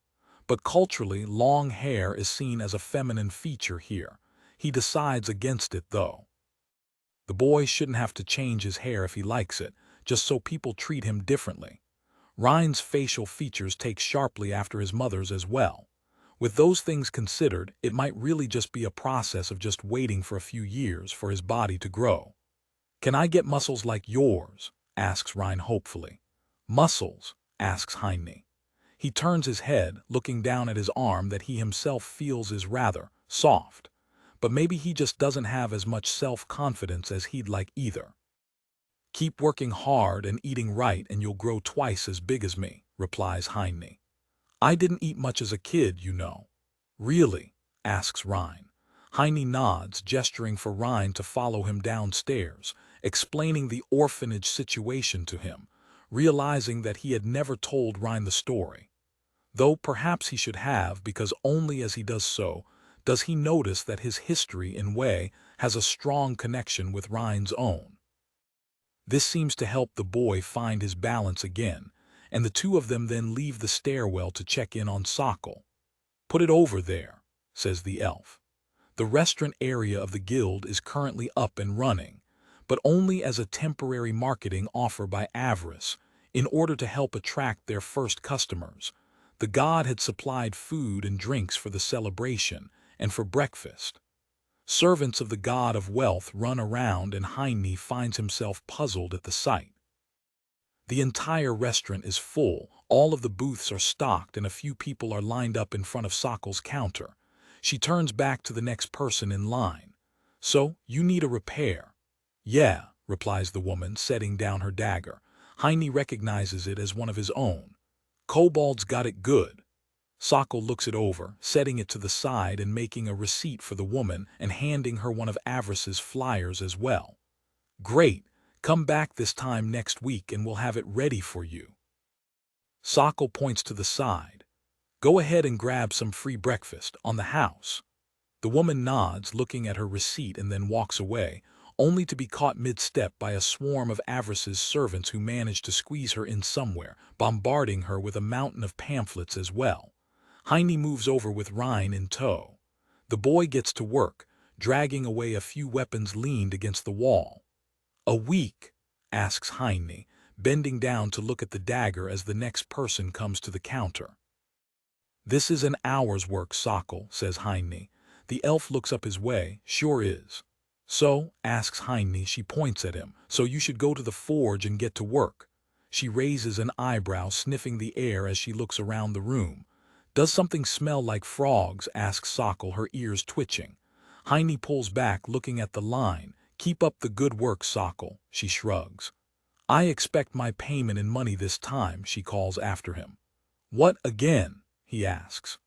But culturally, long hair is seen as a feminine feature here. He decides against it, though. The boy shouldn't have to change his hair if he likes it, just so people treat him differently. Rein's facial features take sharply after his mother's as well. With those things considered, it might really just be a process of just waiting for a few years for his body to grow. "Can I get muscles like yours?" asks Rein hopefully. "Muscles?" asks Heine. He turns his head, looking down at his arm that he himself feels is rather soft. But maybe he just doesn't have as much self-confidence as he'd like either. "Keep working hard and eating right and you'll grow twice as big as me," replies Heine. "I didn't eat much as a kid, you know." "Really?" asks Rein. Heine nods, gesturing for Rein to follow him downstairs, explaining the orphanage situation to him, realizing that he had never told Rein the story. Though perhaps he should have, because only as he does so does he notice that his history, in way, has a strong connection with Rein's own. This seems to help the boy find his balance again, and the two of them then leave the stairwell to check in on Sokol. "Put it over there," says the elf. The restaurant area of the guild is currently up and running, but only as a temporary marketing offer by Avarice, in order to help attract their first customers. The god had supplied food and drinks for the celebration, and for breakfast. Servants of the god of wealth run around, and Heine finds himself puzzled at the sight. The entire restaurant is full, all of the booths are stocked, and a few people are lined up in front of Sokol's counter. She turns back to the next person in line. "So, you need a repair?" "Yeah," replies the woman, setting down her dagger. Heine recognizes it as one of his own. "Kobold's got it good." Sokol looks it over, setting it to the side and making a receipt for the woman and handing her one of Avarice's flyers as well. "Great, come back this time next week and we'll have it ready for you." Sokol points to the side. "Go ahead and grab some free breakfast, on the house." The woman nods, looking at her receipt, and then walks away, only to be caught mid-step by a swarm of Avarice's servants who manage to squeeze her in somewhere, bombarding her with a mountain of pamphlets as well. Heine moves over with Rein in tow. The boy gets to work, dragging away a few weapons leaned against the wall. "A week?" asks Heine, bending down to look at the dagger as the next person comes to the counter. "This is an hour's work, Sokol," says Heine. The elf looks up his way. "Sure is." "So?" asks Heine. She points at him. "So you should go to the forge and get to work." She raises an eyebrow, sniffing the air as she looks around the room. "Does something smell like frogs?" asks Sokol, her ears twitching. Heine pulls back, looking at the line. "Keep up the good work, Sokol," she shrugs. "I expect my payment in money this time," she calls after him. "What again?" he asks.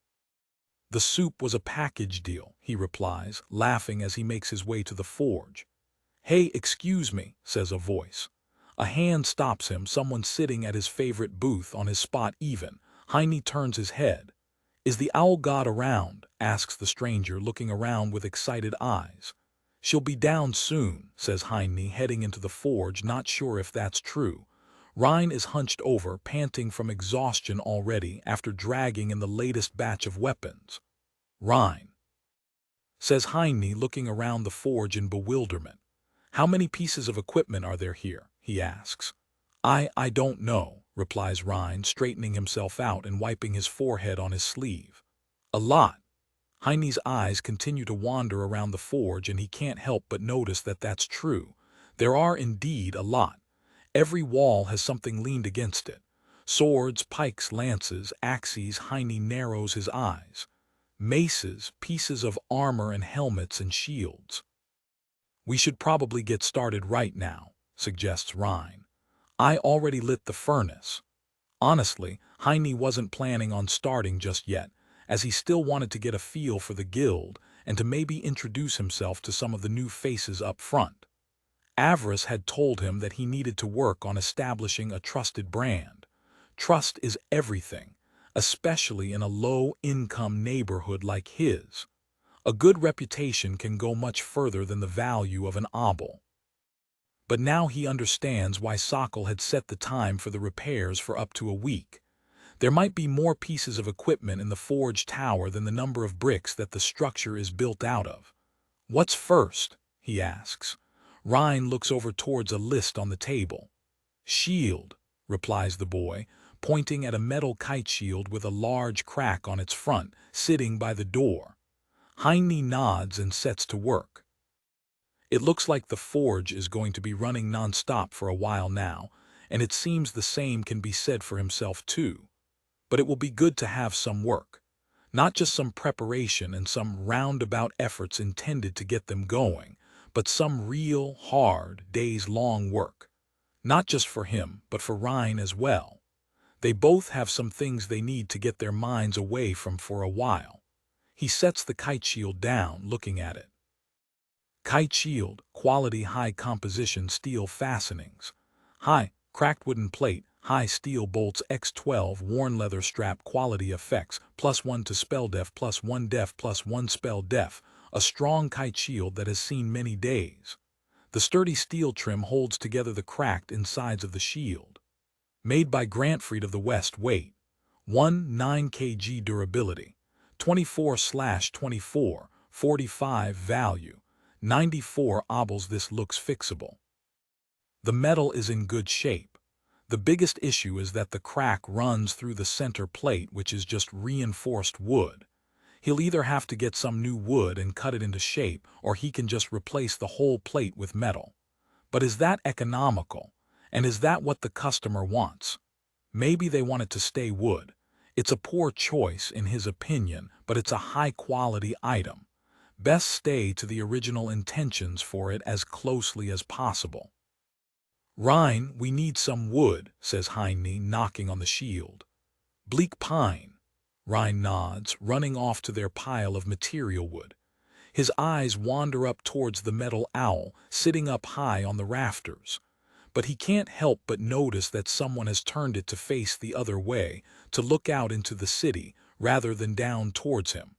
"The soup was a package deal," he replies, laughing as he makes his way to the forge. "Hey, excuse me," says a voice. A hand stops him, someone sitting at his favorite booth, on his spot even. Heine turns his head. "Is the owl god around?" asks the stranger, looking around with excited eyes. "She'll be down soon," says Heine, heading into the forge, not sure if that's true. Rein is hunched over, panting from exhaustion already after dragging in the latest batch of weapons. "Rein," says Heine, looking around the forge in bewilderment. "How many pieces of equipment are there here?" he asks. I don't know," replies Rein, straightening himself out and wiping his forehead on his sleeve. "A lot." Heine's eyes continue to wander around the forge, and he can't help but notice that that's true. There are indeed a lot. Every wall has something leaned against it. Swords, pikes, lances, axes. Heine narrows his eyes. Maces, pieces of armor and helmets and shields. "We should probably get started right now," suggests Rein. "I already lit the furnace." Honestly, Heine wasn't planning on starting just yet, as he still wanted to get a feel for the guild and to maybe introduce himself to some of the new faces up front. Avarice had told him that he needed to work on establishing a trusted brand. Trust is everything, especially in a low-income neighborhood like his. A good reputation can go much further than the value of an obol. But now he understands why Sokol had set the time for the repairs for up to a week. There might be more pieces of equipment in the forge tower than the number of bricks that the structure is built out of. "What's first?" he asks. Rein looks over towards a list on the table. "Shield," replies the boy, pointing at a metal kite shield with a large crack on its front, sitting by the door. Heine nods and sets to work. It looks like the forge is going to be running non-stop for a while now, and it seems the same can be said for himself too. But it will be good to have some work. Not just some preparation and some roundabout efforts intended to get them going, but some real, hard, days-long work. Not just for him, but for Rein as well. They both have some things they need to get their minds away from for a while. He sets the kite shield down, looking at it. Kite shield, quality high composition steel fastenings. High, cracked wooden plate, high steel bolts X12 worn leather strap quality effects, +1 to spell def, +1 def, +1 spell def. A strong kite shield that has seen many days. The sturdy steel trim holds together the cracked insides of the shield. Made by Grantfried of the West. Weight 1.9 kg. Durability 24/24, 45 value 94 obols. This looks fixable. The metal is in good shape. The biggest issue is that the crack runs through the center plate, which is just reinforced wood. He'll either have to get some new wood and cut it into shape, or he can just replace the whole plate with metal. But is that economical? And is that what the customer wants? Maybe they want it to stay wood. It's a poor choice in his opinion, but it's a high-quality item. Best stay to the original intentions for it as closely as possible. "Rein, we need some wood," says Heine, knocking on the shield. "Bleak pine." Rein nods, running off to their pile of material wood. His eyes wander up towards the metal owl, sitting up high on the rafters. But he can't help but notice that someone has turned it to face the other way, to look out into the city, rather than down towards him.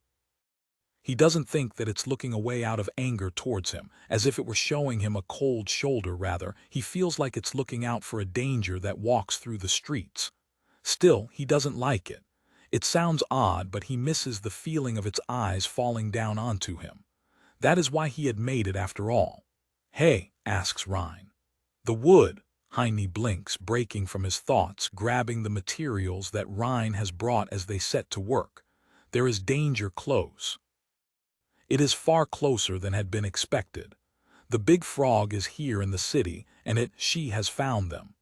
He doesn't think that it's looking away out of anger towards him, as if it were showing him a cold shoulder. Rather, he feels like it's looking out for a danger that walks through the streets. Still, he doesn't like it. It sounds odd, but he misses the feeling of its eyes falling down onto him. That is why he had made it after all. "Hey," asks Rein. "The wood." Heine blinks, breaking from his thoughts, grabbing the materials that Rein has brought as they set to work. There is danger close. It is far closer than had been expected. The big frog is here in the city, and she has found them.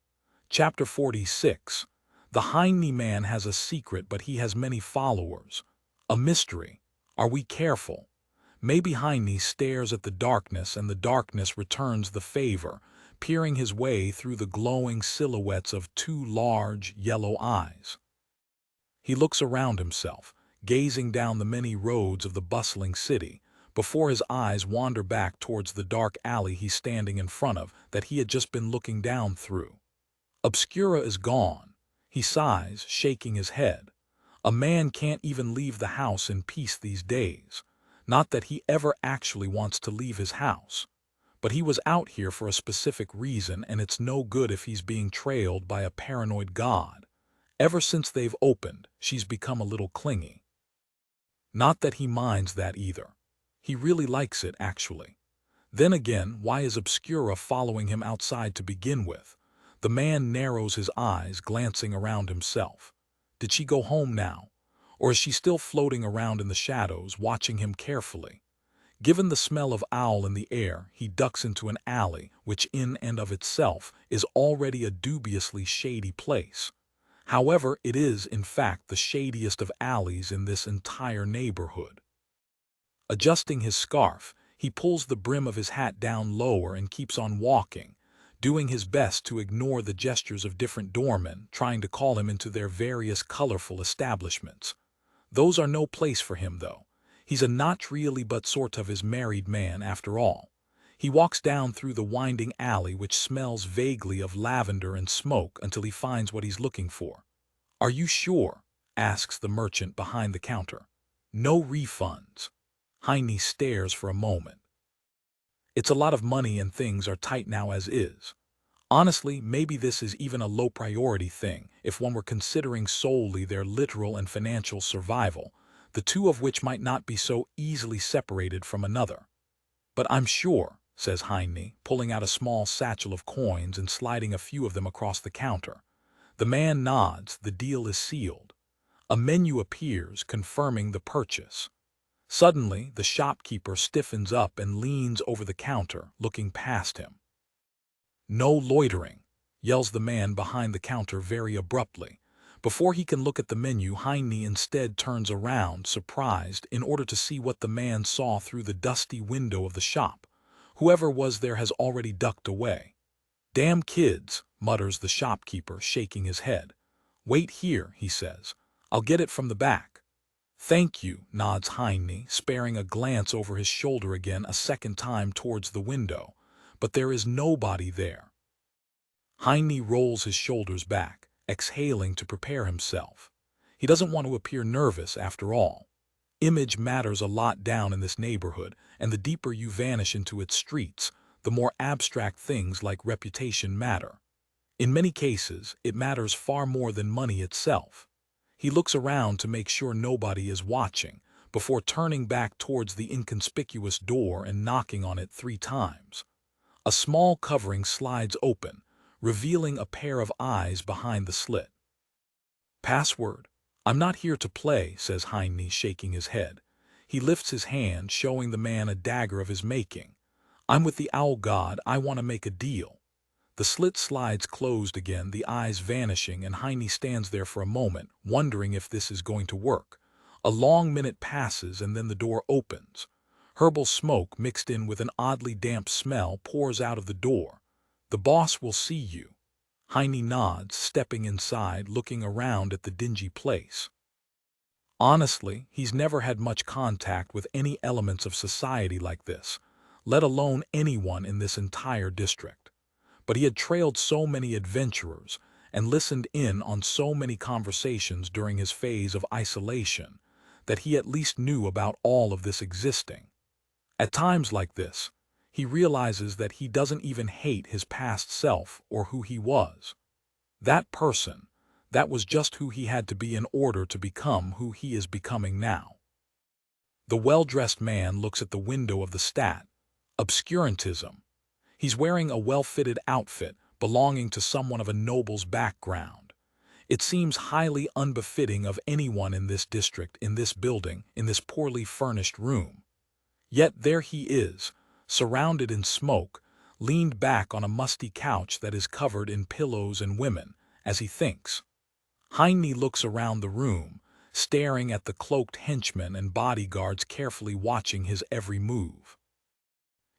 Chapter 46. The Heine man has a secret, but he has many followers. A mystery. Are we careful? Maybe Heine stares at the darkness, and the darkness returns the favor, peering his way through the glowing silhouettes of two large, yellow eyes. He looks around himself, gazing down the many roads of the bustling city, before his eyes wander back towards the dark alley he's standing in front of that he had just been looking down through. Obscura is gone. He sighs, shaking his head. A man can't even leave the house in peace these days. Not that he ever actually wants to leave his house. But he was out here for a specific reason, and it's no good if he's being trailed by a paranoid god. Ever since they've opened, she's become a little clingy. Not that he minds that either. He really likes it, actually. Then again, why is Obscura following him outside to begin with? The man narrows his eyes, glancing around himself. Did she go home now? Or is she still floating around in the shadows, watching him carefully? Given the smell of owl in the air, he ducks into an alley, which in and of itself is already a dubiously shady place. However, it is, in fact, the shadiest of alleys in this entire neighborhood. Adjusting his scarf, he pulls the brim of his hat down lower and keeps on walking, doing his best to ignore the gestures of different doormen trying to call him into their various colorful establishments. Those are no place for him, though. He's a not really but sort of his married man after all. He walks down through the winding alley which smells vaguely of lavender and smoke until he finds what he's looking for. "Are you sure?" asks the merchant behind the counter. "No refunds." Heine stares for a moment. It's a lot of money and things are tight now as is. Honestly, maybe this is even a low-priority thing if one were considering solely their literal and financial survival, the two of which might not be so easily separated from another. "But I'm sure," says Heine, pulling out a small satchel of coins and sliding a few of them across the counter. The man nods. The deal is sealed. A menu appears, confirming the purchase. Suddenly, the shopkeeper stiffens up and leans over the counter, looking past him. "No loitering," yells the man behind the counter very abruptly. Before he can look at the menu, Heine instead turns around, surprised, in order to see what the man saw through the dusty window of the shop. Whoever was there has already ducked away. "Damn kids," mutters the shopkeeper, shaking his head. "Wait here," he says. "I'll get it from the back." "Thank you," nods Heine, sparing a glance over his shoulder again a second time towards the window. But there is nobody there. Heine rolls his shoulders back, exhaling to prepare himself. He doesn't want to appear nervous after all. Image matters a lot down in this neighborhood, and the deeper you vanish into its streets, the more abstract things like reputation matter. In many cases, it matters far more than money itself. He looks around to make sure nobody is watching, before turning back towards the inconspicuous door and knocking on it 3 times. A small covering slides open, revealing a pair of eyes behind the slit. "Password? I'm not here to play," says Heine, shaking his head. He lifts his hand, showing the man a dagger of his making. "I'm with the Owl God. I want to make a deal." The slit slides closed again, the eyes vanishing, and Heine stands there for a moment, wondering if this is going to work. A long minute passes, and then the door opens. Herbal smoke mixed in with an oddly damp smell pours out of the door. "The boss will see you." Heine nods, stepping inside, looking around at the dingy place. Honestly, he's never had much contact with any elements of society like this, let alone anyone in this entire district. But he had trailed so many adventurers and listened in on so many conversations during his phase of isolation that he at least knew about all of this existing. At times like this, he realizes that he doesn't even hate his past self or who he was. That person, that was just who he had to be in order to become who he is becoming now. The well-dressed man looks at the window of the stat. Obscurantism. He's wearing a well-fitted outfit belonging to someone of a noble's background. It seems highly unbefitting of anyone in this district, in this building, in this poorly furnished room. Yet there he is, surrounded in smoke, leaned back on a musty couch that is covered in pillows and women, as he thinks. Heine looks around the room, staring at the cloaked henchmen and bodyguards carefully watching his every move.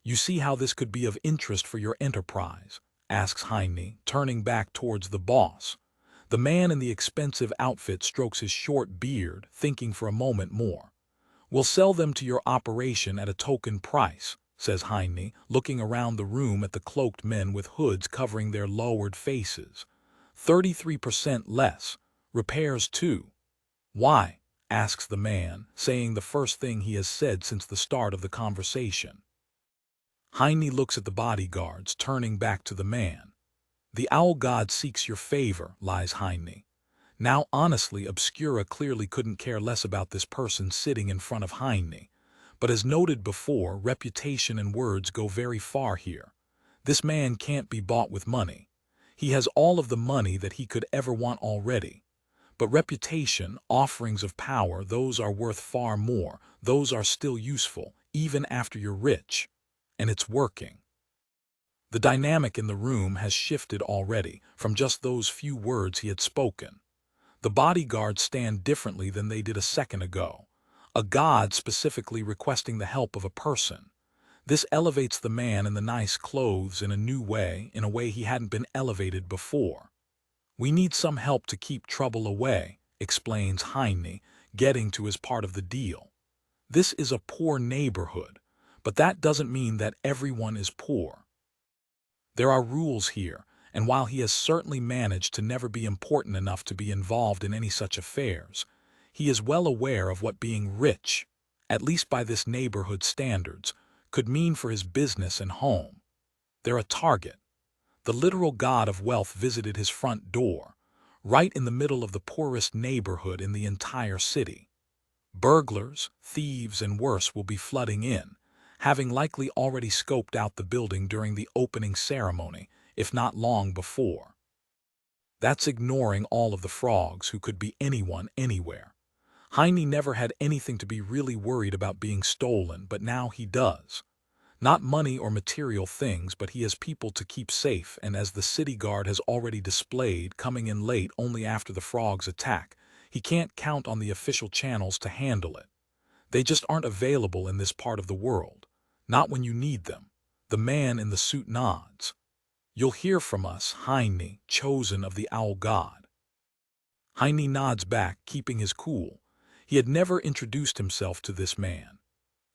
"You see how this could be of interest for your enterprise?" asks Heine, turning back towards the boss. The man in the expensive outfit strokes his short beard, thinking for a moment more. "We'll sell them to your operation at a token price," says Heine, looking around the room at the cloaked men with hoods covering their lowered faces. 33% less. Repairs too." Why? Asks the man, saying the first thing he has said since the start of the conversation. Heine looks at the bodyguards, turning back to the man. The owl god seeks your favor, lies Heine. Now honestly, Obscura clearly couldn't care less about this person sitting in front of Heine. But as noted before, reputation and words go very far here. This man can't be bought with money. He has all of the money that he could ever want already. But reputation, offerings of power, those are worth far more. Those are still useful, even after you're rich. And it's working. The dynamic in the room has shifted already, from just those few words he had spoken. The bodyguards stand differently than they did a second ago. A god specifically requesting the help of a person. This elevates the man in the nice clothes in a new way, in a way he hadn't been elevated before. We need some help to keep trouble away, explains Heine, getting to his part of the deal. This is a poor neighborhood, but that doesn't mean that everyone is poor. There are rules here, and while he has certainly managed to never be important enough to be involved in any such affairs, he is well aware of what being rich, at least by this neighborhood's standards, could mean for his business and home. They're a target. The literal god of wealth visited his front door, right in the middle of the poorest neighborhood in the entire city. Burglars, thieves, and worse will be flooding in, having likely already scoped out the building during the opening ceremony, if not long before. That's ignoring all of the frogs who could be anyone, anywhere. Heine never had anything to be really worried about being stolen, but now he does. Not money or material things, but he has people to keep safe, and as the city guard has already displayed, coming in late only after the frogs' attack, he can't count on the official channels to handle it. They just aren't available in this part of the world. Not when you need them. The man in the suit nods. You'll hear from us, Heine, chosen of the owl god. Heine nods back, keeping his cool. He had never introduced himself to this man.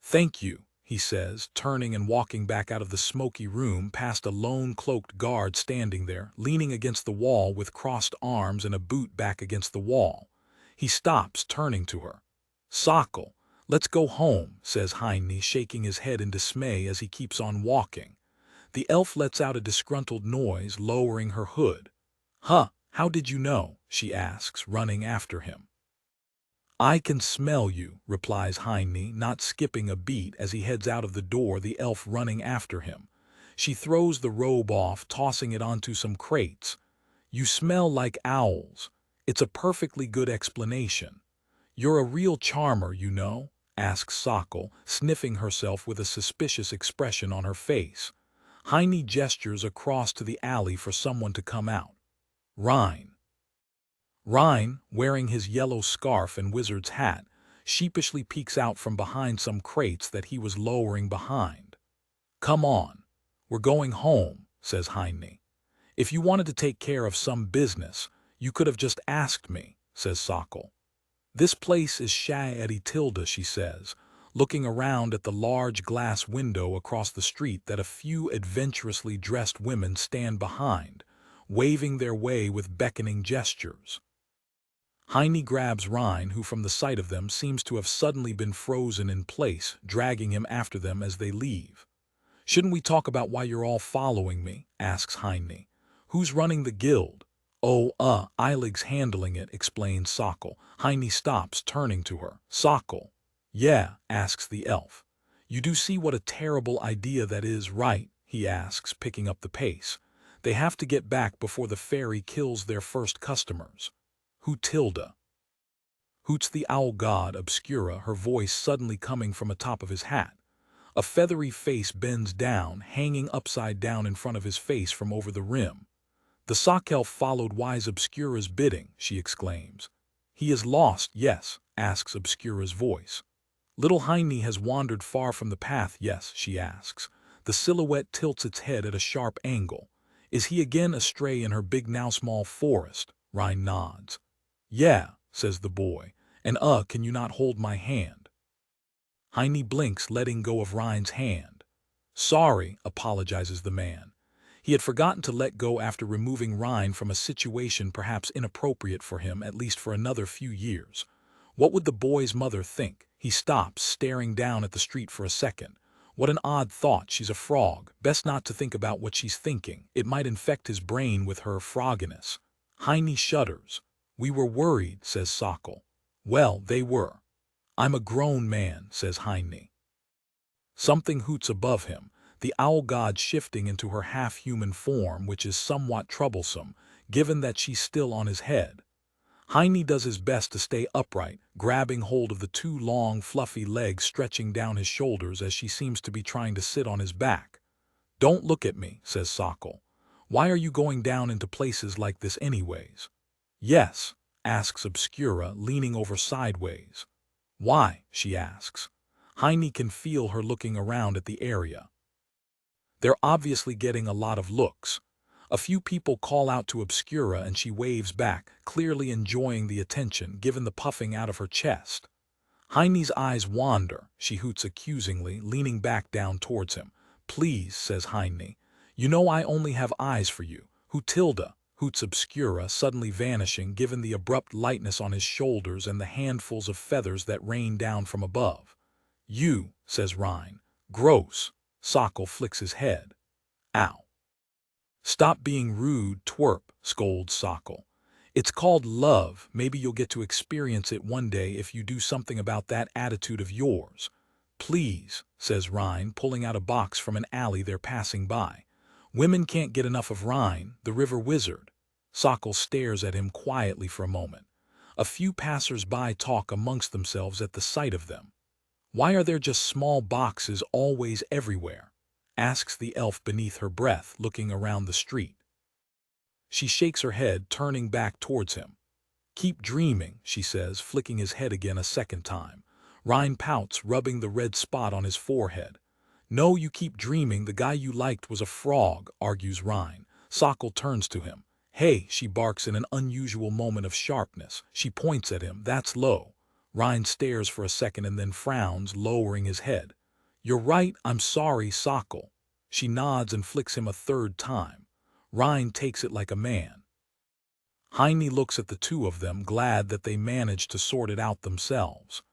Thank you, he says, turning and walking back out of the smoky room past a lone cloaked guard standing there, leaning against the wall with crossed arms and a boot back against the wall. He stops, turning to her. Sokol, let's go home, says Heine, shaking his head in dismay as he keeps on walking. The elf lets out a disgruntled noise, lowering her hood. Huh, how did you know? She asks, running after him. I can smell you, replies Heine, not skipping a beat as he heads out of the door, the elf running after him. She throws the robe off, tossing it onto some crates. You smell like owls. It's a perfectly good explanation. You're a real charmer, you know, asks Sokol, sniffing herself with a suspicious expression on her face. Heine gestures across to the alley for someone to come out. Rein, wearing his yellow scarf and wizard's hat, sheepishly peeks out from behind some crates that he was lowering behind. Come on, we're going home, says Heine. If you wanted to take care of some business, you could have just asked me, says Sokol. This place is Etilda, she says, looking around at the large glass window across the street that a few adventurously dressed women stand behind, waving their way with beckoning gestures. Heine grabs Rein, who from the sight of them seems to have suddenly been frozen in place, dragging him after them as they leave. Shouldn't we talk about why you're all following me? Asks Heine. Who's running the guild? Oh, Eilig's handling it, explains Sokol. Heine stops, turning to her. Sokol. Yeah, asks the elf. You do see what a terrible idea that is, right? He asks, picking up the pace. They have to get back before the fairy kills their first customers. Who Tilda? Hoots the owl god, Obscura, her voice suddenly coming from atop of his hat. A feathery face bends down, hanging upside down in front of his face from over the rim. The sock elf followed wise Obscura's bidding, she exclaims. He is lost, yes, asks Obscura's voice. Little Heine has wandered far from the path, yes, she asks. The silhouette tilts its head at a sharp angle. Is he again astray in her big now-small forest? Rein nods. Yeah, says the boy, and can you not hold my hand? Heine blinks, letting go of Rein's hand. Sorry, apologizes the man. He had forgotten to let go after removing Rein from a situation perhaps inappropriate for him, at least for another few years. What would the boy's mother think? He stops, staring down at the street for a second. What an odd thought, she's a frog. Best not to think about what she's thinking. It might infect his brain with her frogginess. Heine shudders. We were worried, says Sokol. Well, they were. I'm a grown man, says Heine. Something hoots above him, the owl god shifting into her half-human form, which is somewhat troublesome, given that she's still on his head. Heine does his best to stay upright, grabbing hold of the two long, fluffy legs stretching down his shoulders as she seems to be trying to sit on his back. Don't look at me, says Sokol. Why are you going down into places like this anyways? Yes, asks Obscura, leaning over sideways. Why, she asks. Heine can feel her looking around at the area. They're obviously getting a lot of looks. A few people call out to Obscura and she waves back, clearly enjoying the attention given the puffing out of her chest. Heine's eyes wander, she hoots accusingly, leaning back down towards him. Please, says Heine. You know I only have eyes for you. Hutilda, hoots Obscura, suddenly vanishing given the abrupt lightness on his shoulders and the handfuls of feathers that rain down from above. You, says Rein. Gross. Sokol flicks his head. Ow. Stop being rude, twerp, scolds Sokol. It's called love. Maybe you'll get to experience it one day if you do something about that attitude of yours. Please, says Rein, pulling out a box from an alley they're passing by. Women can't get enough of Rein, the river wizard. Sokol stares at him quietly for a moment. A few passers-by talk amongst themselves at the sight of them. Why are there just small boxes always everywhere? Asks the elf beneath her breath, looking around the street. She shakes her head, turning back towards him. Keep dreaming, she says, flicking his head again a second time. Rein pouts, rubbing the red spot on his forehead. No, you keep dreaming. The guy you liked was a frog, argues Rein. Sokol turns to him. Hey, she barks in an unusual moment of sharpness. She points at him. That's low. Rein stares for a second and then frowns, lowering his head. You're right, I'm sorry, Sokol. She nods and flicks him a third time. Rein takes it like a man. Heine looks at the two of them, glad that they managed to sort it out themselves.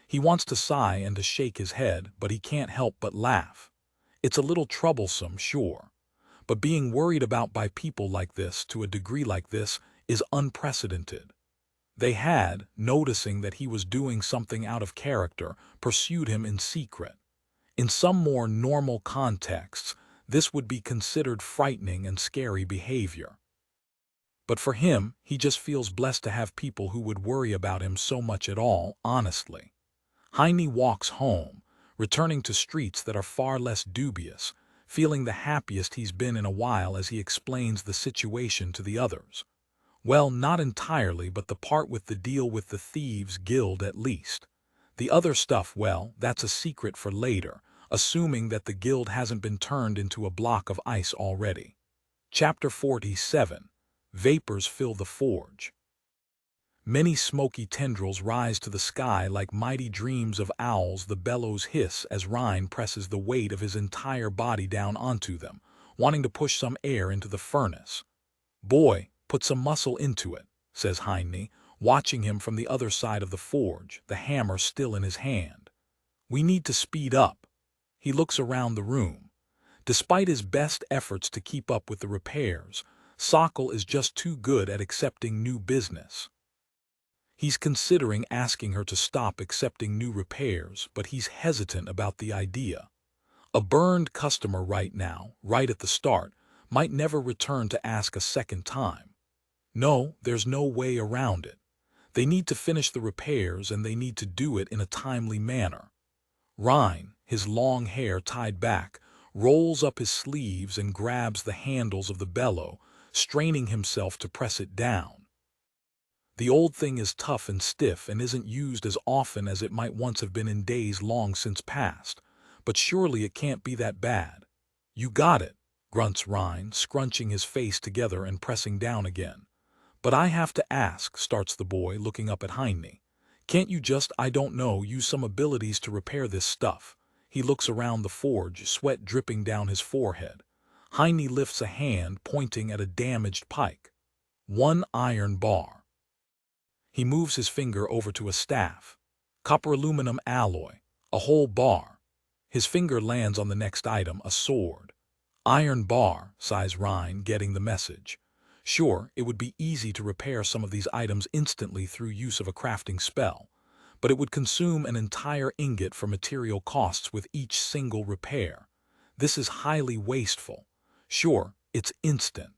He wants to sigh and to shake his head, but he can't help but laugh. It's a little troublesome, sure. But being worried about by people like this, to a degree like this, is unprecedented. They had, noticing that he was doing something out of character, pursued him in secret. In some more normal contexts, this would be considered frightening and scary behavior. But for him, he just feels blessed to have people who would worry about him so much at all, honestly. Heine walks home, returning to streets that are far less dubious, feeling the happiest he's been in a while as he explains the situation to the others. Well, not entirely, but the part with the deal with the Thieves Guild at least. The other stuff, well, that's a secret for later, assuming that the guild hasn't been turned into a block of ice already. Chapter 47. Vapors fill the forge. Many smoky tendrils rise to the sky like mighty dreams of owls. The bellows hiss as Rein presses the weight of his entire body down onto them, wanting to push some air into the furnace. Boy, put some muscle into it, says Heine, watching him from the other side of the forge, the hammer still in his hand. We need to speed up. He looks around the room. Despite his best efforts to keep up with the repairs, Sokol is just too good at accepting new business. He's considering asking her to stop accepting new repairs, but he's hesitant about the idea. A burned customer right now, right at the start, might never return to ask a second time. No, there's no way around it. They need to finish the repairs and they need to do it in a timely manner. Rein, his long hair tied back, rolls up his sleeves and grabs the handles of the bellow, straining himself to press it down. The old thing is tough and stiff and isn't used as often as it might once have been in days long since past, but surely it can't be that bad. You got it, grunts Rein, scrunching his face together and pressing down again. But I have to ask, starts the boy, looking up at Heine. Can't you just, I don't know, use some abilities to repair this stuff? He looks around the forge, sweat dripping down his forehead. Heine lifts a hand, pointing at a damaged pike. 1 iron bar. He moves his finger over to a staff. Copper aluminum alloy. A whole bar. His finger lands on the next item, a sword. Iron bar, sighs Rhine, getting the message. Sure, it would be easy to repair some of these items instantly through use of a crafting spell, but it would consume an entire ingot for material costs with each single repair. This is highly wasteful. Sure, it's instant,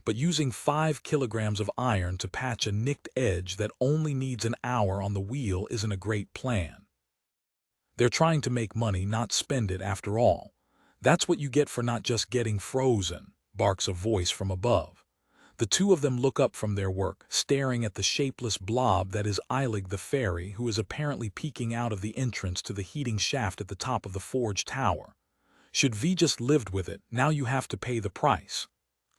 but using 5 kilograms of iron to patch a nicked edge that only needs an hour on the wheel isn't a great plan. They're trying to make money, not spend it after all. That's what you get for not just getting frozen, barks a voice from above. The two of them look up from their work, staring at the shapeless blob that is Eilig the fairy, who is apparently peeking out of the entrance to the heating shaft at the top of the forge tower. Should V just lived with it, now you have to pay the price.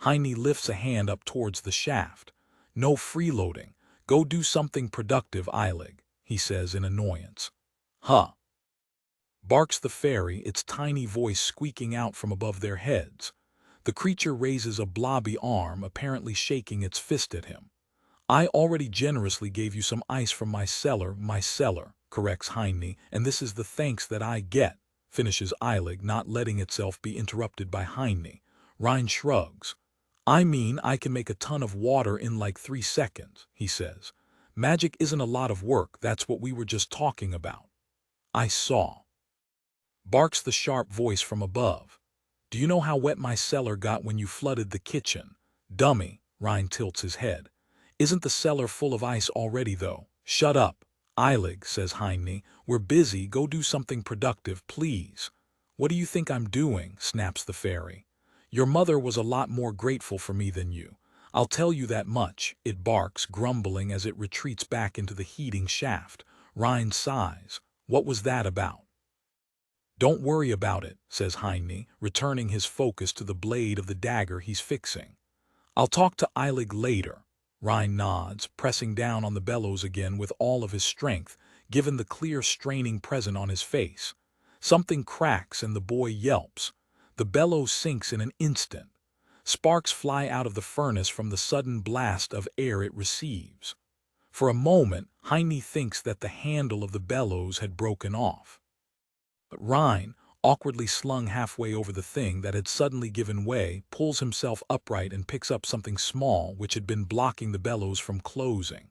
Heine lifts a hand up towards the shaft. No freeloading. Go do something productive, Eilig, he says in annoyance. Huh. Barks the fairy, its tiny voice squeaking out from above their heads. The creature raises a blobby arm, apparently shaking its fist at him. I already generously gave you some ice from my cellar, corrects Heine, and this is the thanks that I get, finishes Eilig, not letting itself be interrupted by Heine. Rhine shrugs. I mean, I can make a ton of water in like 3 seconds, he says. Magic isn't a lot of work, that's what we were just talking about. I saw. Barks the sharp voice from above. Do you know how wet my cellar got when you flooded the kitchen? Dummy, Rhine tilts his head. Isn't the cellar full of ice already, though? Shut up. Eilig, says Heine. We're busy, go do something productive, please. What do you think I'm doing? Snaps the fairy. Your mother was a lot more grateful for me than you. I'll tell you that much, it barks, grumbling as it retreats back into the heating shaft. Rhine sighs. What was that about? Don't worry about it, says Heine, returning his focus to the blade of the dagger he's fixing. I'll talk to Eilig later. Rhine nods, pressing down on the bellows again with all of his strength, given the clear straining present on his face. Something cracks and the boy yelps. The bellows sinks in an instant. Sparks fly out of the furnace from the sudden blast of air it receives. For a moment, Heine thinks that the handle of the bellows had broken off. But Rhine, awkwardly slung halfway over the thing that had suddenly given way, pulls himself upright and picks up something small which had been blocking the bellows from closing.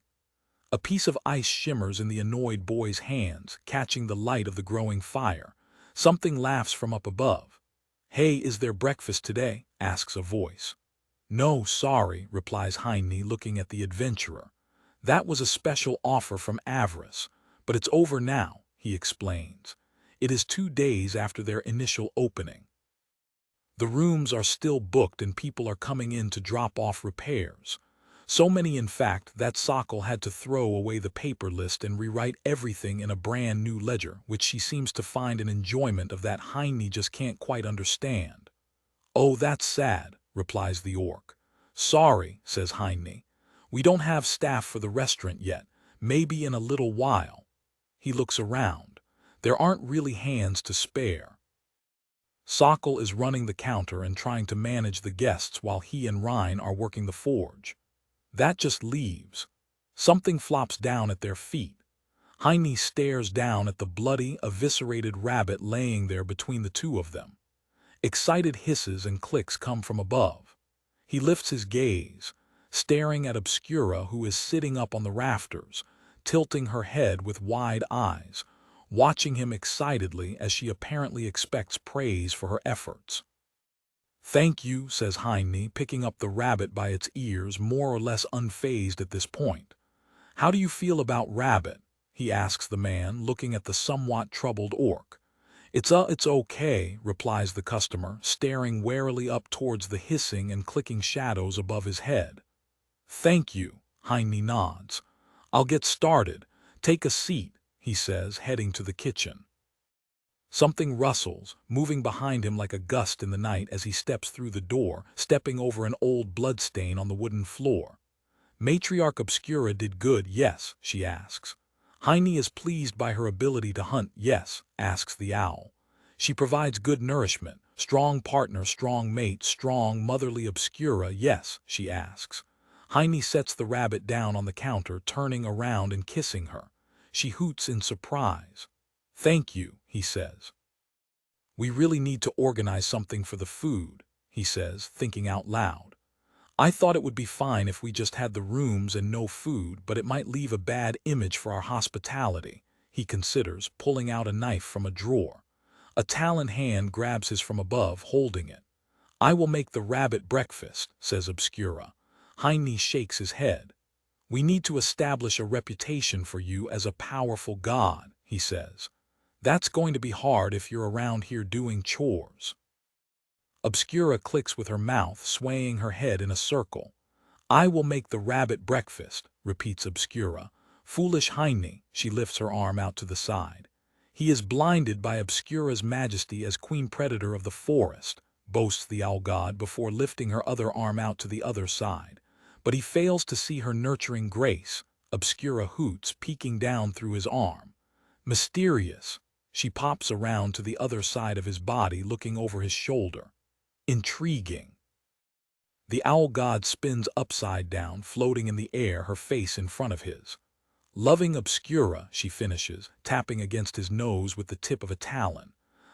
A piece of ice shimmers in the annoyed boy's hands, catching the light of the growing fire. Something laughs from up above. Hey, is there breakfast today? Asks a voice. No, sorry, replies Heine, looking at the adventurer. That was a special offer from Avarice, but it's over now, he explains. It is 2 days after their initial opening. The rooms are still booked and people are coming in to drop off repairs. So many, in fact, that Sokol had to throw away the paper list and rewrite everything in a brand new ledger, which she seems to find an enjoyment of that Heine just can't quite understand. Oh, that's sad, replies the orc. Sorry, says Heine. We don't have staff for the restaurant yet, maybe in a little while. He looks around. There aren't really hands to spare. Sokol is running the counter and trying to manage the guests while he and Rhine are working the forge. That just leaves. Something flops down at their feet. Heine stares down at the bloody, eviscerated rabbit laying there between the two of them. Excited hisses and clicks come from above. He lifts his gaze, staring at Obscura, who is sitting up on the rafters, tilting her head with wide eyes, watching him excitedly as she apparently expects praise for her efforts. Thank you, says Heine, picking up the rabbit by its ears, more or less unfazed at this point. How do you feel about rabbit? He asks the man, looking at the somewhat troubled orc. It's okay, replies the customer, staring warily up towards the hissing and clicking shadows above his head. Thank you, Heine nods. I'll get started. Take a seat, he says, heading to the kitchen. Something rustles, moving behind him like a gust in the night as he steps through the door, stepping over an old bloodstain on the wooden floor. Matriarch Obscura did good, yes, she asks. Heine is pleased by her ability to hunt, yes, asks the owl. She provides good nourishment, strong partner, strong mate, strong motherly Obscura, yes, she asks. Heine sets the rabbit down on the counter, turning around and kissing her. She hoots in surprise. "Thank you," he says. "We really need to organize something for the food," he says, thinking out loud. "I thought it would be fine if we just had the rooms and no food, but it might leave a bad image for our hospitality," he considers, pulling out a knife from a drawer. A taloned hand grabs his from above, holding it. "I will make the rabbit breakfast," says Obscura. Heine shakes his head. "We need to establish a reputation for you as a powerful god," he says. "That's going to be hard if you're around here doing chores." Obscura clicks with her mouth, swaying her head in a circle. "I will make the rabbit breakfast," repeats Obscura. "Foolish Heine," she lifts her arm out to the side. "He is blinded by Obscura's majesty as Queen Predator of the forest," boasts the owl god before lifting her other arm out to the other side. But he fails to see her nurturing grace. Obscura hoots, peeking down through his arm. "Mysterious." She pops around to the other side of his body, looking over his shoulder. "Intriguing." The owl god spins upside down, floating in the air, her face in front of his. "Loving Obscura," she finishes, tapping against his nose with the tip of a talon.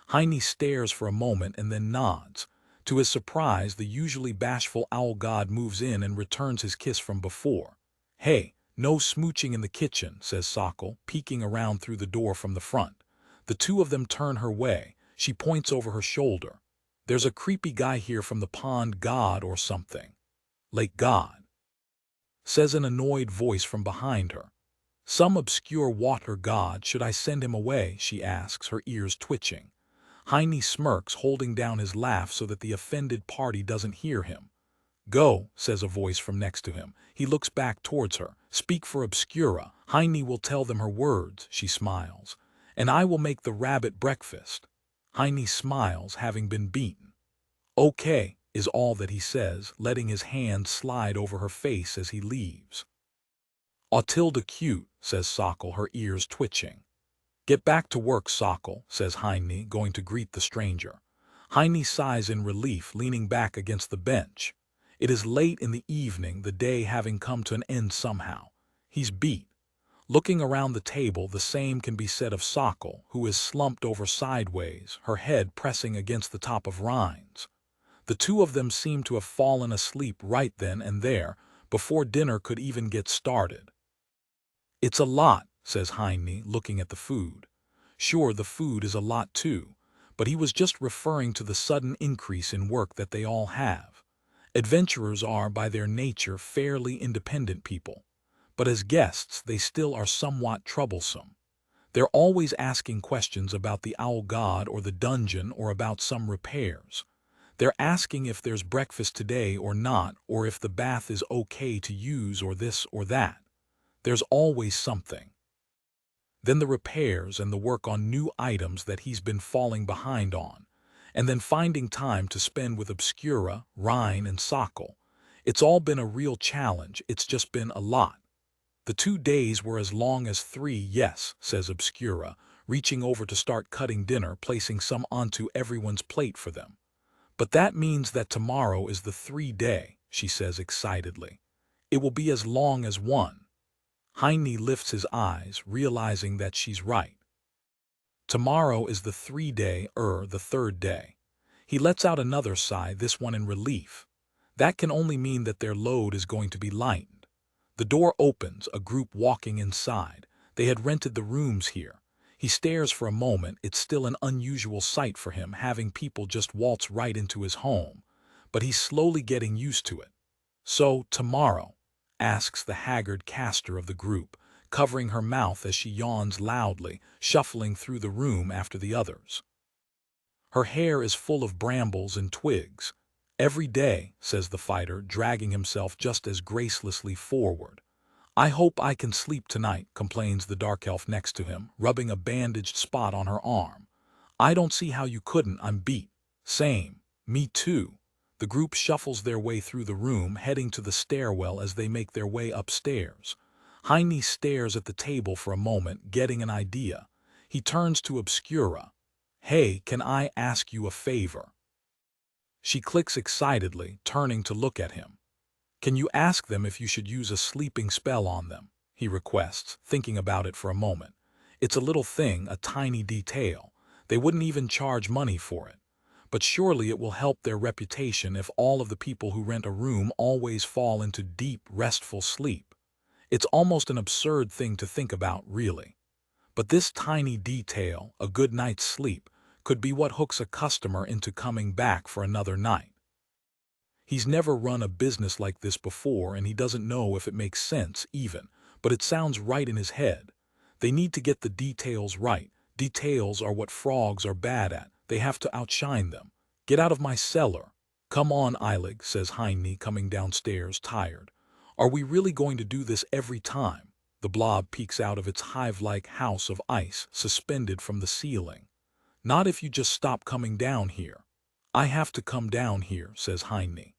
Heine stares for a moment and then nods. To his surprise, the usually bashful owl god moves in and returns his kiss from before. "Hey, no smooching in the kitchen," says Sokol, peeking around through the door from the front. The two of them turn her way. She points over her shoulder. "There's a creepy guy here from the pond god or something." "Lake god," says an annoyed voice from behind her. "Some obscure water god. Should I send him away?" she asks, her ears twitching. Heine smirks, holding down his laugh so that the offended party doesn't hear him. "Go," says a voice from next to him. He looks back towards her. "Speak for Obscura. Heine will tell them her words," she smiles. "And I will make the rabbit breakfast." Heine smiles, having been beaten. "Okay," is all that he says, letting his hand slide over her face as he leaves. "Autilda cute," says Sokol, her ears twitching. "Get back to work, Sokol," says Heine, going to greet the stranger. Heine sighs in relief, leaning back against the bench. It is late in the evening, the day having come to an end somehow. He's beat. Looking around the table, the same can be said of Sokol, who is slumped over sideways, her head pressing against the top of Rein's. The two of them seem to have fallen asleep right then and there, before dinner could even get started. "It's a lot," says Heine, looking at the food. Sure, the food is a lot too, but he was just referring to the sudden increase in work that they all have. Adventurers are, by their nature, fairly independent people, but as guests they still are somewhat troublesome. They're always asking questions about the owl god or the dungeon or about some repairs. They're asking if there's breakfast today or not, or if the bath is okay to use or this or that. There's always something. Then the repairs and the work on new items that he's been falling behind on, and then finding time to spend with Obscura, Rein, and Sokol. It's all been a real challenge. It's just been a lot. "The 2 days were as long as 3, yes," says Obscura, reaching over to start cutting dinner, placing some onto everyone's plate for them. "But that means that tomorrow is the 3-day, she says excitedly. "It will be as long as 1. Heine lifts his eyes, realizing that she's right. Tomorrow is the 3-day, the 3rd day. He lets out another sigh, this one in relief. That can only mean that their load is going to be lightened. The door opens, a group walking inside. They had rented the rooms here. He stares for a moment. It's still an unusual sight for him, having people just waltz right into his home. But he's slowly getting used to it. "So, tomorrow?" asks the haggard caster of the group, covering her mouth as she yawns loudly, shuffling through the room after the others. Her hair is full of brambles and twigs. "Every day," says the fighter, dragging himself just as gracelessly forward. "I hope I can sleep tonight," complains the dark elf next to him, rubbing a bandaged spot on her arm. "I don't see how you couldn't. I'm beat." "Same. Me too." The group shuffles their way through the room, heading to the stairwell as they make their way upstairs. Heine stares at the table for a moment, getting an idea. He turns to Obscura. "Hey, can I ask you a favor?" She clicks excitedly, turning to look at him. Can you ask them if you should use a sleeping spell on them? He requests, thinking about it for a moment. It's a little thing, a tiny detail. They wouldn't even charge money for it. But surely it will help their reputation if all of the people who rent a room always fall into deep, restful sleep. It's almost an absurd thing to think about, really. But this tiny detail, a good night's sleep, could be what hooks a customer into coming back for another night. He's never run a business like this before, and he doesn't know if it makes sense even, but it sounds right in his head. They need to get the details right. Details are what frogs are bad at. They have to outshine them. Get out of my cellar. Come on, Erik, says Heine, coming downstairs, tired. Are we really going to do this every time? The blob peeks out of its hive-like house of ice, suspended from the ceiling. Not if you just stop coming down here. I have to come down here, says Heine.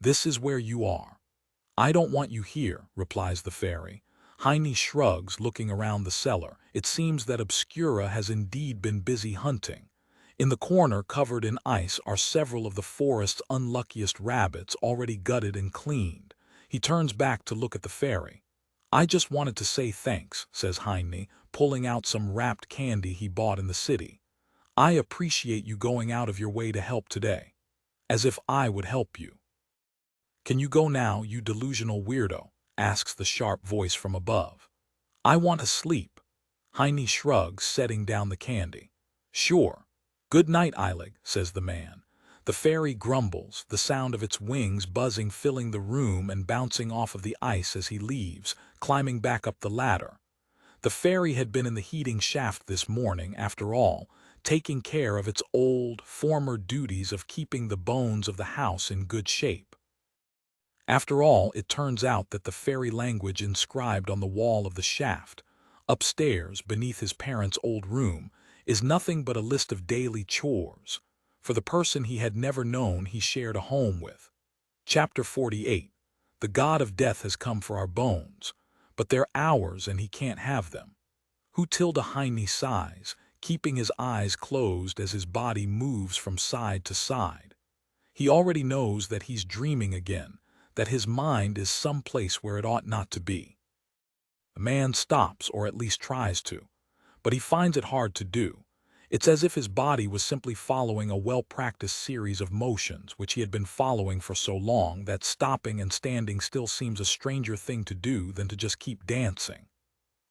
This is where you are. I don't want you here, replies the fairy. Heine shrugs, looking around the cellar. It seems that Obscura has indeed been busy hunting. In the corner, covered in ice, are several of the forest's unluckiest rabbits, already gutted and cleaned. He turns back to look at the fairy. I just wanted to say thanks, says Heine, pulling out some wrapped candy he bought in the city. I appreciate you going out of your way to help today. As if I would help you. Can you go now, you delusional weirdo? Asks the sharp voice from above. I want to sleep. Heine shrugs, setting down the candy. Sure. Good night, Erik, says the man. The fairy grumbles, the sound of its wings buzzing filling the room and bouncing off of the ice as he leaves, climbing back up the ladder. The fairy had been in the heating shaft this morning, after all, taking care of its old, former duties of keeping the bones of the house in good shape. After all, it turns out that the fairy language inscribed on the wall of the shaft, upstairs beneath his parents' old room, is nothing but a list of daily chores, for the person he had never known he shared a home with. Chapter 48. The god of death has come for our bones, but they're ours and he can't have them. Heine sighs, keeping his eyes closed as his body moves from side to side. He already knows that he's dreaming again, that his mind is someplace where it ought not to be. The man stops, or at least tries to, but he finds it hard to do. It's as if his body was simply following a well-practiced series of motions which he had been following for so long that stopping and standing still seems a stranger thing to do than to just keep dancing.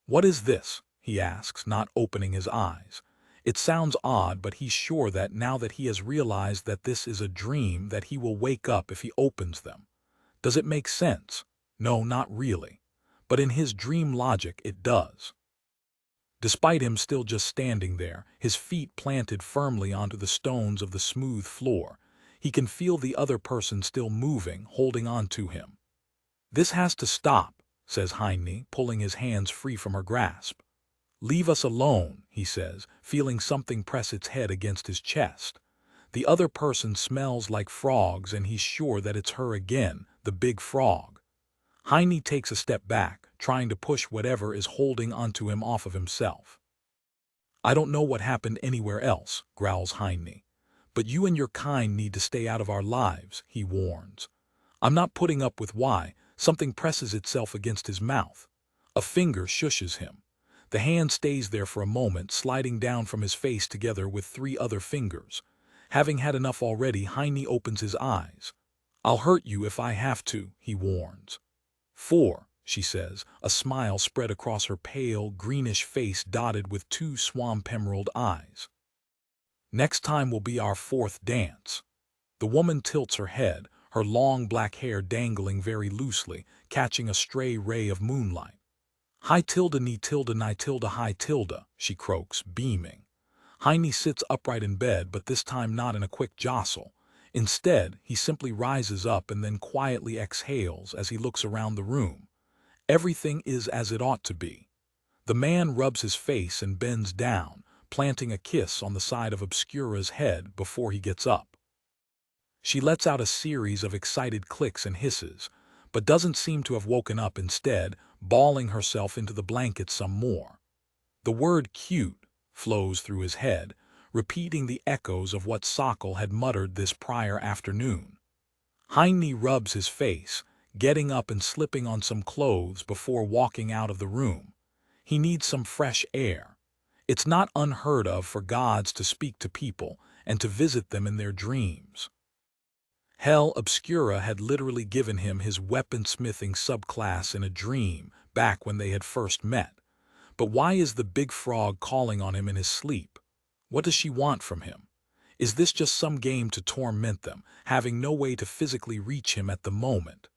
What is this? He asks, not opening his eyes. It sounds odd, but he's sure that now that he has realized that this is a dream, that he will wake up if he opens them. Does it make sense? No, not really. But in his dream logic, it does. Despite him still just standing there, his feet planted firmly onto the stones of the smooth floor, he can feel the other person still moving, holding on to him. This has to stop, says Heine, pulling his hands free from her grasp. Leave us alone, he says, feeling something press its head against his chest. The other person smells like frogs, and he's sure that it's her again, the big frog. Heine takes a step back, trying to push whatever is holding onto him off of himself. I don't know what happened anywhere else, growls Heine. But you and your kind need to stay out of our lives, he warns. I'm not putting up with why. Something presses itself against his mouth. A finger shushes him. The hand stays there for a moment, sliding down from his face together with 3 other fingers. Having had enough already, Heine opens his eyes. I'll hurt you if I have to, he warns. 4, she says, a smile spread across her pale, greenish face dotted with 2 swamp-emerald eyes. Next time will be our 4th dance. The woman tilts her head, her long black hair dangling very loosely, catching a stray ray of moonlight. Hi tilde ni tilde ni tilde hi tilde, she croaks, beaming. Heine sits upright in bed, but this time not in a quick jostle. Instead, he simply rises up and then quietly exhales as he looks around the room. Everything is as it ought to be. The man rubs his face and bends down, planting a kiss on the side of Obscura's head before he gets up. She lets out a series of excited clicks and hisses, but doesn't seem to have woken up, instead, balling herself into the blanket some more. The word cute flows through his head, repeating the echoes of what Sokol had muttered this prior afternoon. Heine rubs his face, getting up and slipping on some clothes before walking out of the room. He needs some fresh air. It's not unheard of for gods to speak to people and to visit them in their dreams. Hell Obscura had literally given him his weaponsmithing subclass in a dream back when they had first met. But why is the big frog calling on him in his sleep? What does she want from him? Is this just some game to torment them, having no way to physically reach him at the moment?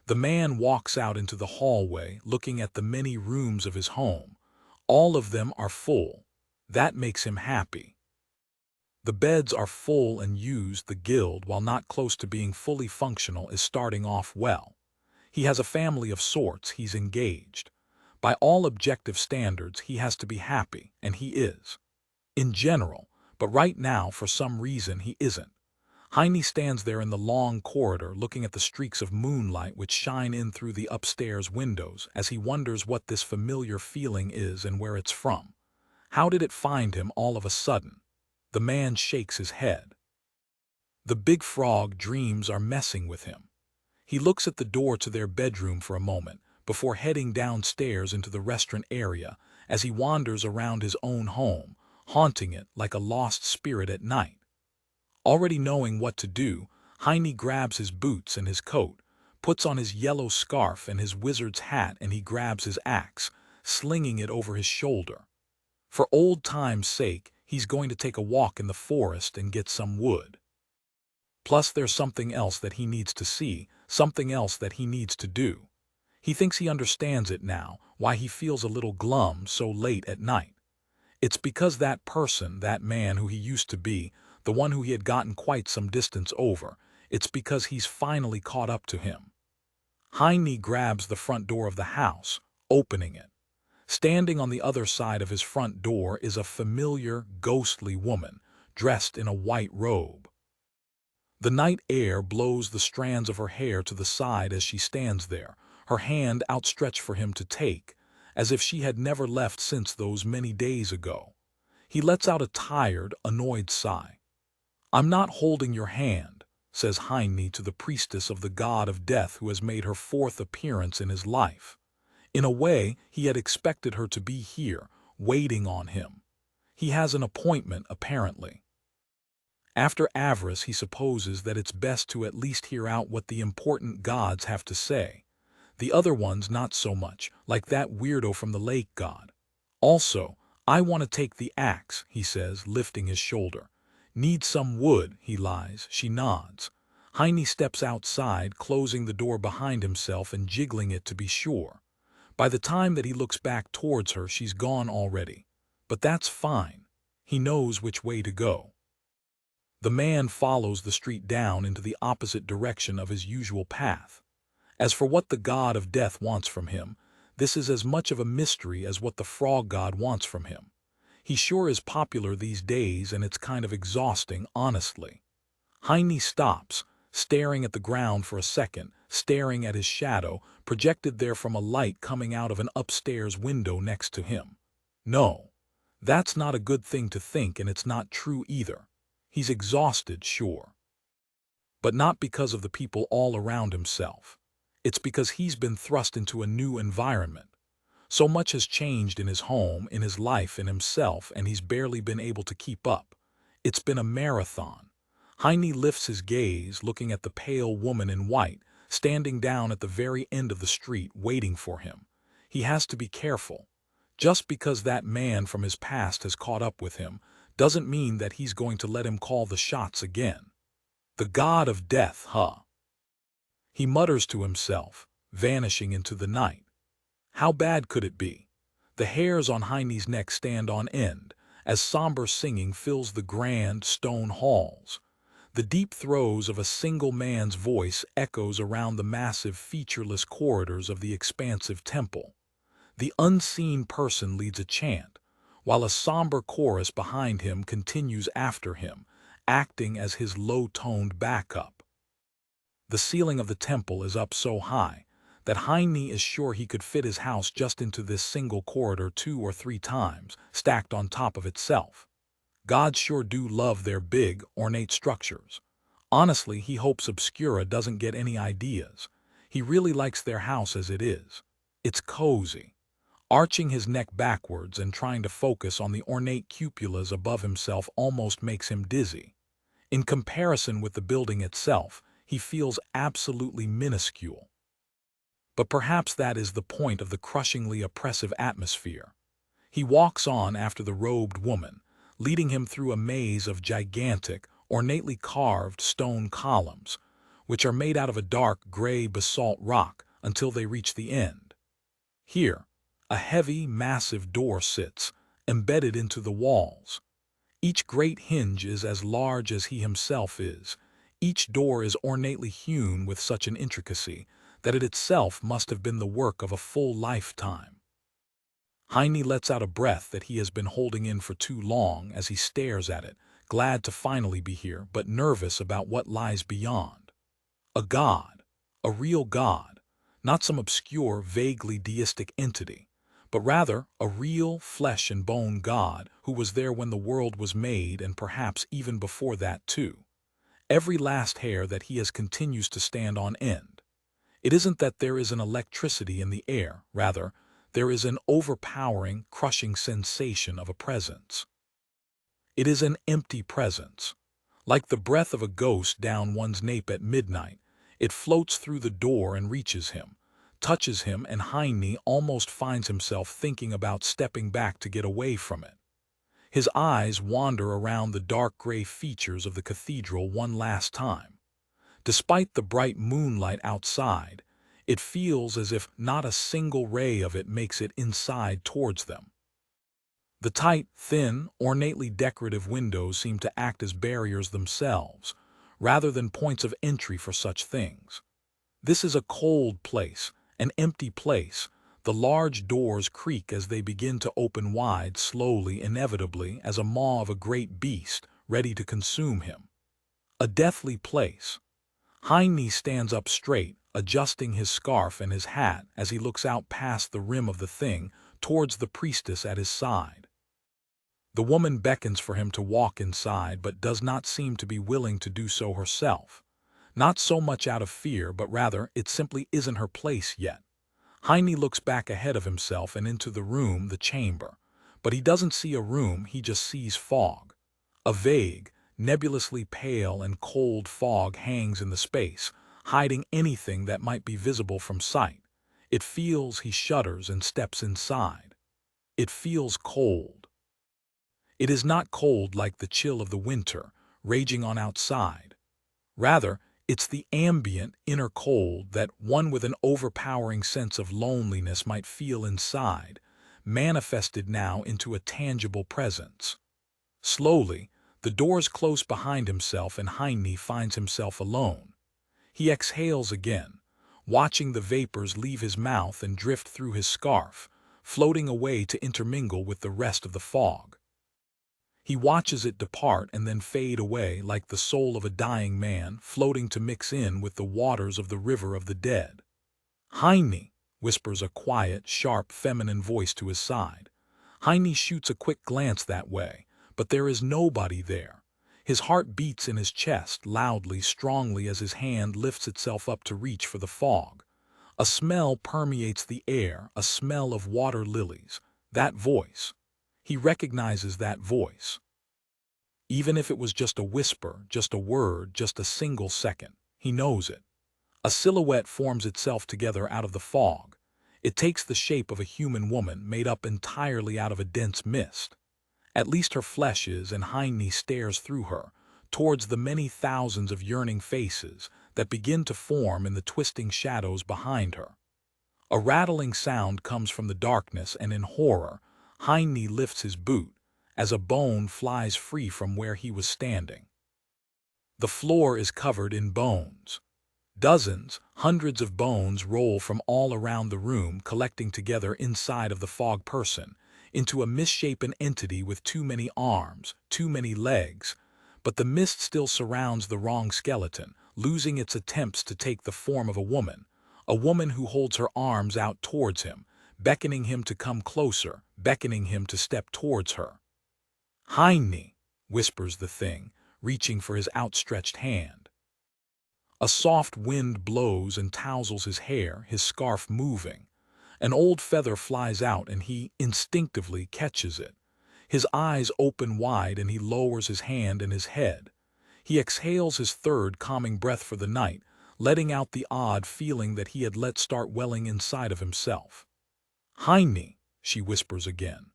The man walks out into the hallway, looking at the many rooms of his home. All of them are full. That makes him happy. The beds are full and used. The guild, while not close to being fully functional, is starting off well. He has a family of sorts. He's engaged. By all objective standards, he has to be happy, and he is. In general, but right now, for some reason, he isn't. Heine stands there in the long corridor looking at the streaks of moonlight which shine in through the upstairs windows as he wonders what this familiar feeling is and where it's from. How did it find him all of a sudden? The man shakes his head. The big frog dreams are messing with him. He looks at the door to their bedroom for a moment before heading downstairs into the restaurant area as he wanders around his own home, haunting it like a lost spirit at night. Already knowing what to do, Heine grabs his boots and his coat, puts on his yellow scarf and his wizard's hat, and he grabs his axe, slinging it over his shoulder. For old time's sake, he's going to take a walk in the forest and get some wood. Plus there's something else that he needs to see, something else that he needs to do. He thinks he understands it now, why he feels a little glum so late at night. It's because that person, that man who he used to be, the one who he had gotten quite some distance over, it's because he's finally caught up to him. Heine grabs the front door of the house, opening it. Standing on the other side of his front door is a familiar, ghostly woman, dressed in a white robe. The night air blows the strands of her hair to the side as she stands there, her hand outstretched for him to take, as if she had never left since those many days ago. He lets out a tired, annoyed sigh. "I'm not holding your hand," says Heine to the priestess of the god of death who has made her fourth appearance in his life. In a way, he had expected her to be here, waiting on him. He has an appointment, apparently. After avarice, he supposes that it's best to at least hear out what the important gods have to say. The other ones not so much, like that weirdo from the lake god. Also, "I want to take the axe," he says, lifting his shoulder. "Need some wood," he lies. She nods. Heine steps outside, closing the door behind himself and jiggling it to be sure. By the time that he looks back towards her, she's gone already. But that's fine. He knows which way to go. The man follows the street down into the opposite direction of his usual path. As for what the god of death wants from him, this is as much of a mystery as what the frog god wants from him. He sure is popular these days, and it's kind of exhausting, honestly. Heine stops, staring at the ground for a second, staring at his shadow, projected there from a light coming out of an upstairs window next to him. No, that's not a good thing to think, and it's not true either. He's exhausted, sure. But not because of the people all around himself. It's because he's been thrust into a new environment. So much has changed in his home, in his life, in himself, and he's barely been able to keep up. It's been a marathon. Heine lifts his gaze, looking at the pale woman in white, standing down at the very end of the street, waiting for him. He has to be careful. Just because that man from his past has caught up with him doesn't mean that he's going to let him call the shots again. The god of death, huh? He mutters to himself, vanishing into the night. How bad could it be? The hairs on Heine's neck stand on end as somber singing fills the grand stone halls. The deep throes of a single man's voice echoes around the massive, featureless corridors of the expansive temple. The unseen person leads a chant, while a somber chorus behind him continues after him, acting as his low-toned backup. The ceiling of the temple is up so high that Heine is sure he could fit his house just into this single corridor 2 or 3 times, stacked on top of itself. Gods sure do love their big, ornate structures. Honestly, he hopes Obscura doesn't get any ideas. He really likes their house as it is. It's cozy. Arching his neck backwards and trying to focus on the ornate cupolas above himself almost makes him dizzy. In comparison with the building itself, he feels absolutely minuscule. But perhaps that is the point of the crushingly oppressive atmosphere. He walks on after the robed woman, leading him through a maze of gigantic, ornately carved stone columns, which are made out of a dark gray basalt rock until they reach the end. Here, a heavy, massive door sits, embedded into the walls. Each great hinge is as large as he himself is. Each door is ornately hewn with such an intricacy that it itself must have been the work of a full lifetime. Heine lets out a breath that he has been holding in for too long as he stares at it, glad to finally be here, but nervous about what lies beyond. A god, a real god, not some obscure, vaguely deistic entity, but rather a real flesh and bone god who was there when the world was made and perhaps even before that too. Every last hair that he has continues to stand on end. It isn't that there is an electricity in the air, rather, there is an overpowering, crushing sensation of a presence. It is an empty presence. Like the breath of a ghost down one's nape at midnight, it floats through the door and reaches him, touches him, and Heine almost finds himself thinking about stepping back to get away from it. His eyes wander around the dark gray features of the cathedral one last time. Despite the bright moonlight outside, it feels as if not a single ray of it makes it inside towards them. The tight, thin, ornately decorative windows seem to act as barriers themselves, rather than points of entry for such things. This is a cold place, an empty place. The large doors creak as they begin to open wide, slowly, inevitably, as a maw of a great beast, ready to consume him. A deathly place. Heine stands up straight, adjusting his scarf and his hat as he looks out past the rim of the thing towards the priestess at his side. The woman beckons for him to walk inside but does not seem to be willing to do so herself. Not so much out of fear, but rather it simply isn't her place yet. Heine looks back ahead of himself and into the room, the chamber. But he doesn't see a room, he just sees fog. A vague, nebulously pale and cold fog hangs in the space, hiding anything that might be visible from sight. It feels, he shudders and steps inside. It feels cold. It is not cold like the chill of the winter, raging on outside. Rather, it's the ambient, inner cold that one with an overpowering sense of loneliness might feel inside, manifested now into a tangible presence. Slowly, the doors close behind himself and Heine finds himself alone. He exhales again, watching the vapors leave his mouth and drift through his scarf, floating away to intermingle with the rest of the fog. He watches it depart and then fade away like the soul of a dying man floating to mix in with the waters of the river of the dead. Heine, whispers a quiet, sharp, feminine voice to his side. Heine shoots a quick glance that way, but there is nobody there. His heart beats in his chest loudly, strongly as his hand lifts itself up to reach for the fog. A smell permeates the air, a smell of water lilies. That voice. He recognizes that voice. Even if it was just a whisper, just a word, just a single second, he knows it. A silhouette forms itself together out of the fog. It takes the shape of a human woman made up entirely out of a dense mist. At least her flesh is, and Heine stares through her, towards the many thousands of yearning faces that begin to form in the twisting shadows behind her. A rattling sound comes from the darkness, and in horror, Heine lifts his boot, as a bone flies free from where he was standing. The floor is covered in bones. Dozens, hundreds of bones roll from all around the room, collecting together inside of the fog person, into a misshapen entity with too many arms, too many legs. But the mist still surrounds the wrong skeleton, losing its attempts to take the form of a woman who holds her arms out towards him, beckoning him to come closer, beckoning him to step towards her. "Heine," whispers the thing, reaching for his outstretched hand. A soft wind blows and tousles his hair, his scarf moving. An old feather flies out and he instinctively catches it. His eyes open wide and he lowers his hand and his head. He exhales his third calming breath for the night, letting out the odd feeling that he had let start welling inside of himself. "Heine," she whispers again.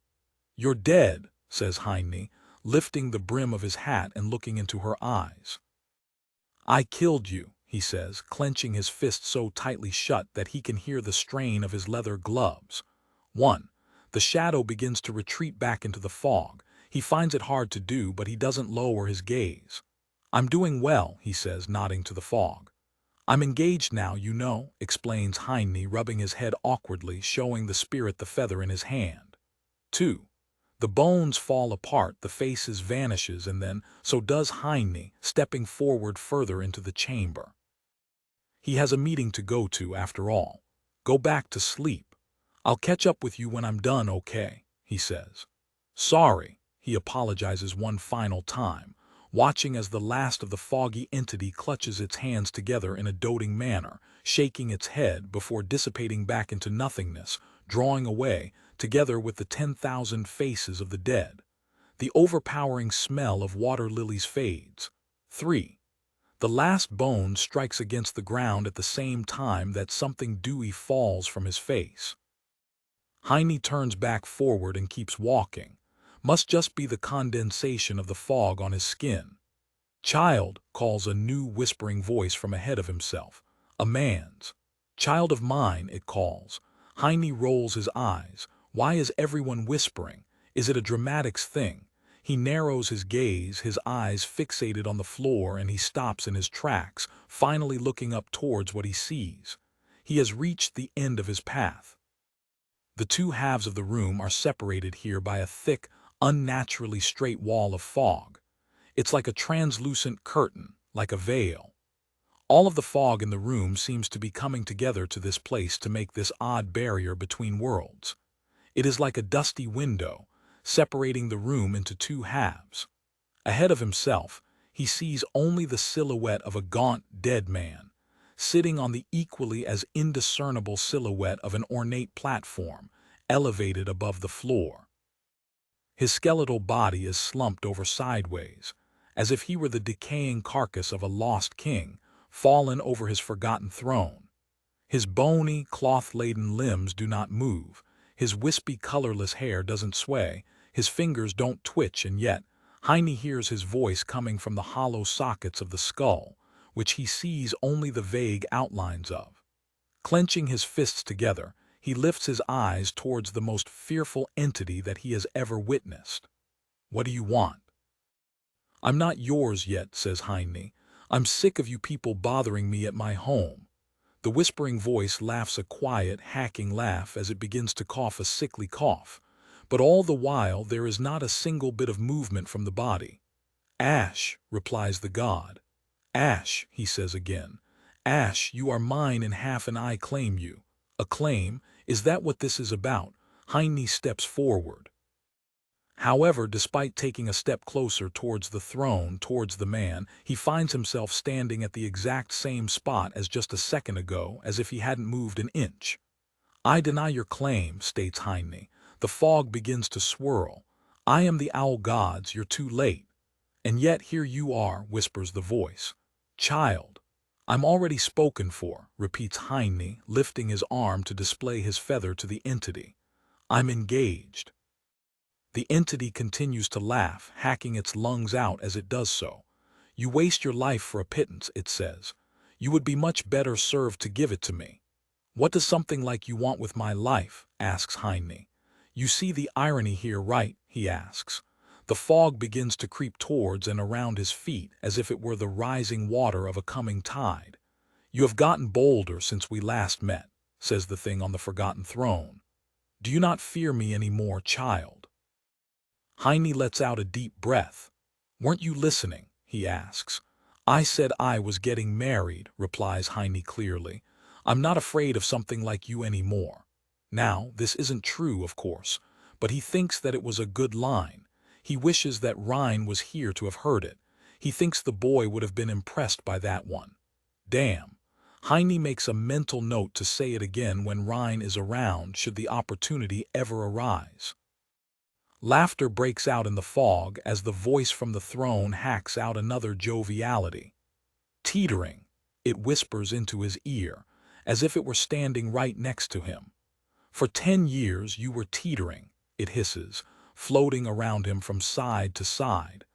"You're dead," says Heine, lifting the brim of his hat and looking into her eyes. "I killed you," he says, clenching his fist so tightly shut that he can hear the strain of his leather gloves. The shadow begins to retreat back into the fog. He finds it hard to do, but he doesn't lower his gaze. "I'm doing well," he says, nodding to the fog. "I'm engaged now, you know," explains Heine, rubbing his head awkwardly, showing the spirit the feather in his hand. 2. The bones fall apart, the faces vanishes, and then so does Heine, stepping forward further into the chamber. He has a meeting to go to, after all. "Go back to sleep. I'll catch up with you when I'm done, okay?" he says. "Sorry," he apologizes one final time, watching as the last of the foggy entity clutches its hands together in a doting manner, shaking its head before dissipating back into nothingness, drawing away, together with the 10,000 faces of the dead. The overpowering smell of water lilies fades. 3. The last bone strikes against the ground at the same time that something dewy falls from his face. Heine turns back forward and keeps walking. Must just be the condensation of the fog on his skin. "Child," calls a new whispering voice from ahead of himself. A man's. "Child of mine," it calls. Heine rolls his eyes. Why is everyone whispering? Is it a dramatics thing? He narrows his gaze, his eyes fixated on the floor, and he stops in his tracks, finally looking up towards what he sees. He has reached the end of his path. The two halves of the room are separated here by a thick, unnaturally straight wall of fog. It's like a translucent curtain, like a veil. All of the fog in the room seems to be coming together to this place to make this odd barrier between worlds. It is like a dusty window, separating the room into two halves. Ahead of himself, he sees only the silhouette of a gaunt, dead man, sitting on the equally as indiscernible silhouette of an ornate platform, elevated above the floor. His skeletal body is slumped over sideways, as if he were the decaying carcass of a lost king, fallen over his forgotten throne. His bony, cloth-laden limbs do not move, his wispy, colorless hair doesn't sway, his fingers don't twitch, and yet Heine hears his voice coming from the hollow sockets of the skull, which he sees only the vague outlines of. Clenching his fists together, he lifts his eyes towards the most fearful entity that he has ever witnessed. "What do you want?" "I'm not yours yet," says Heine. "I'm sick of you people bothering me at my home." The whispering voice laughs a quiet, hacking laugh as it begins to cough a sickly cough, but all the while there is not a single bit of movement from the body. "Ash," replies the god. "Ash," he says again. "Ash, you are mine in half and I claim you." A claim? Is that what this is about? Heine steps forward. However, despite taking a step closer towards the throne, towards the man, he finds himself standing at the exact same spot as just a second ago, as if he hadn't moved an inch. "I deny your claim," states Heine. The fog begins to swirl. "I am the owl gods, you're too late." "And yet here you are," whispers the voice. "Child." "I'm already spoken for," repeats Heine, lifting his arm to display his feather to the entity. "I'm engaged." The entity continues to laugh, hacking its lungs out as it does so. "You waste your life for a pittance," it says. "You would be much better served to give it to me." "What does something like you want with my life?" asks Heine. "You see the irony here, right?" he asks. The fog begins to creep towards and around his feet as if it were the rising water of a coming tide. "You have gotten bolder since we last met," says the thing on the forgotten throne. "Do you not fear me any more, child?" Heine lets out a deep breath. "Weren't you listening?" he asks. "I said I was getting married," replies Heine clearly. "I'm not afraid of something like you anymore." Now, this isn't true, of course, but he thinks that it was a good line. He wishes that Rein was here to have heard it. He thinks the boy would have been impressed by that one. Damn. Heine makes a mental note to say it again when Rein is around should the opportunity ever arise. Laughter breaks out in the fog as the voice from the throne hacks out another joviality. Teetering, it whispers into his ear, as if it were standing right next to him. For 10 years you were teetering, it hisses, floating around him from side to side.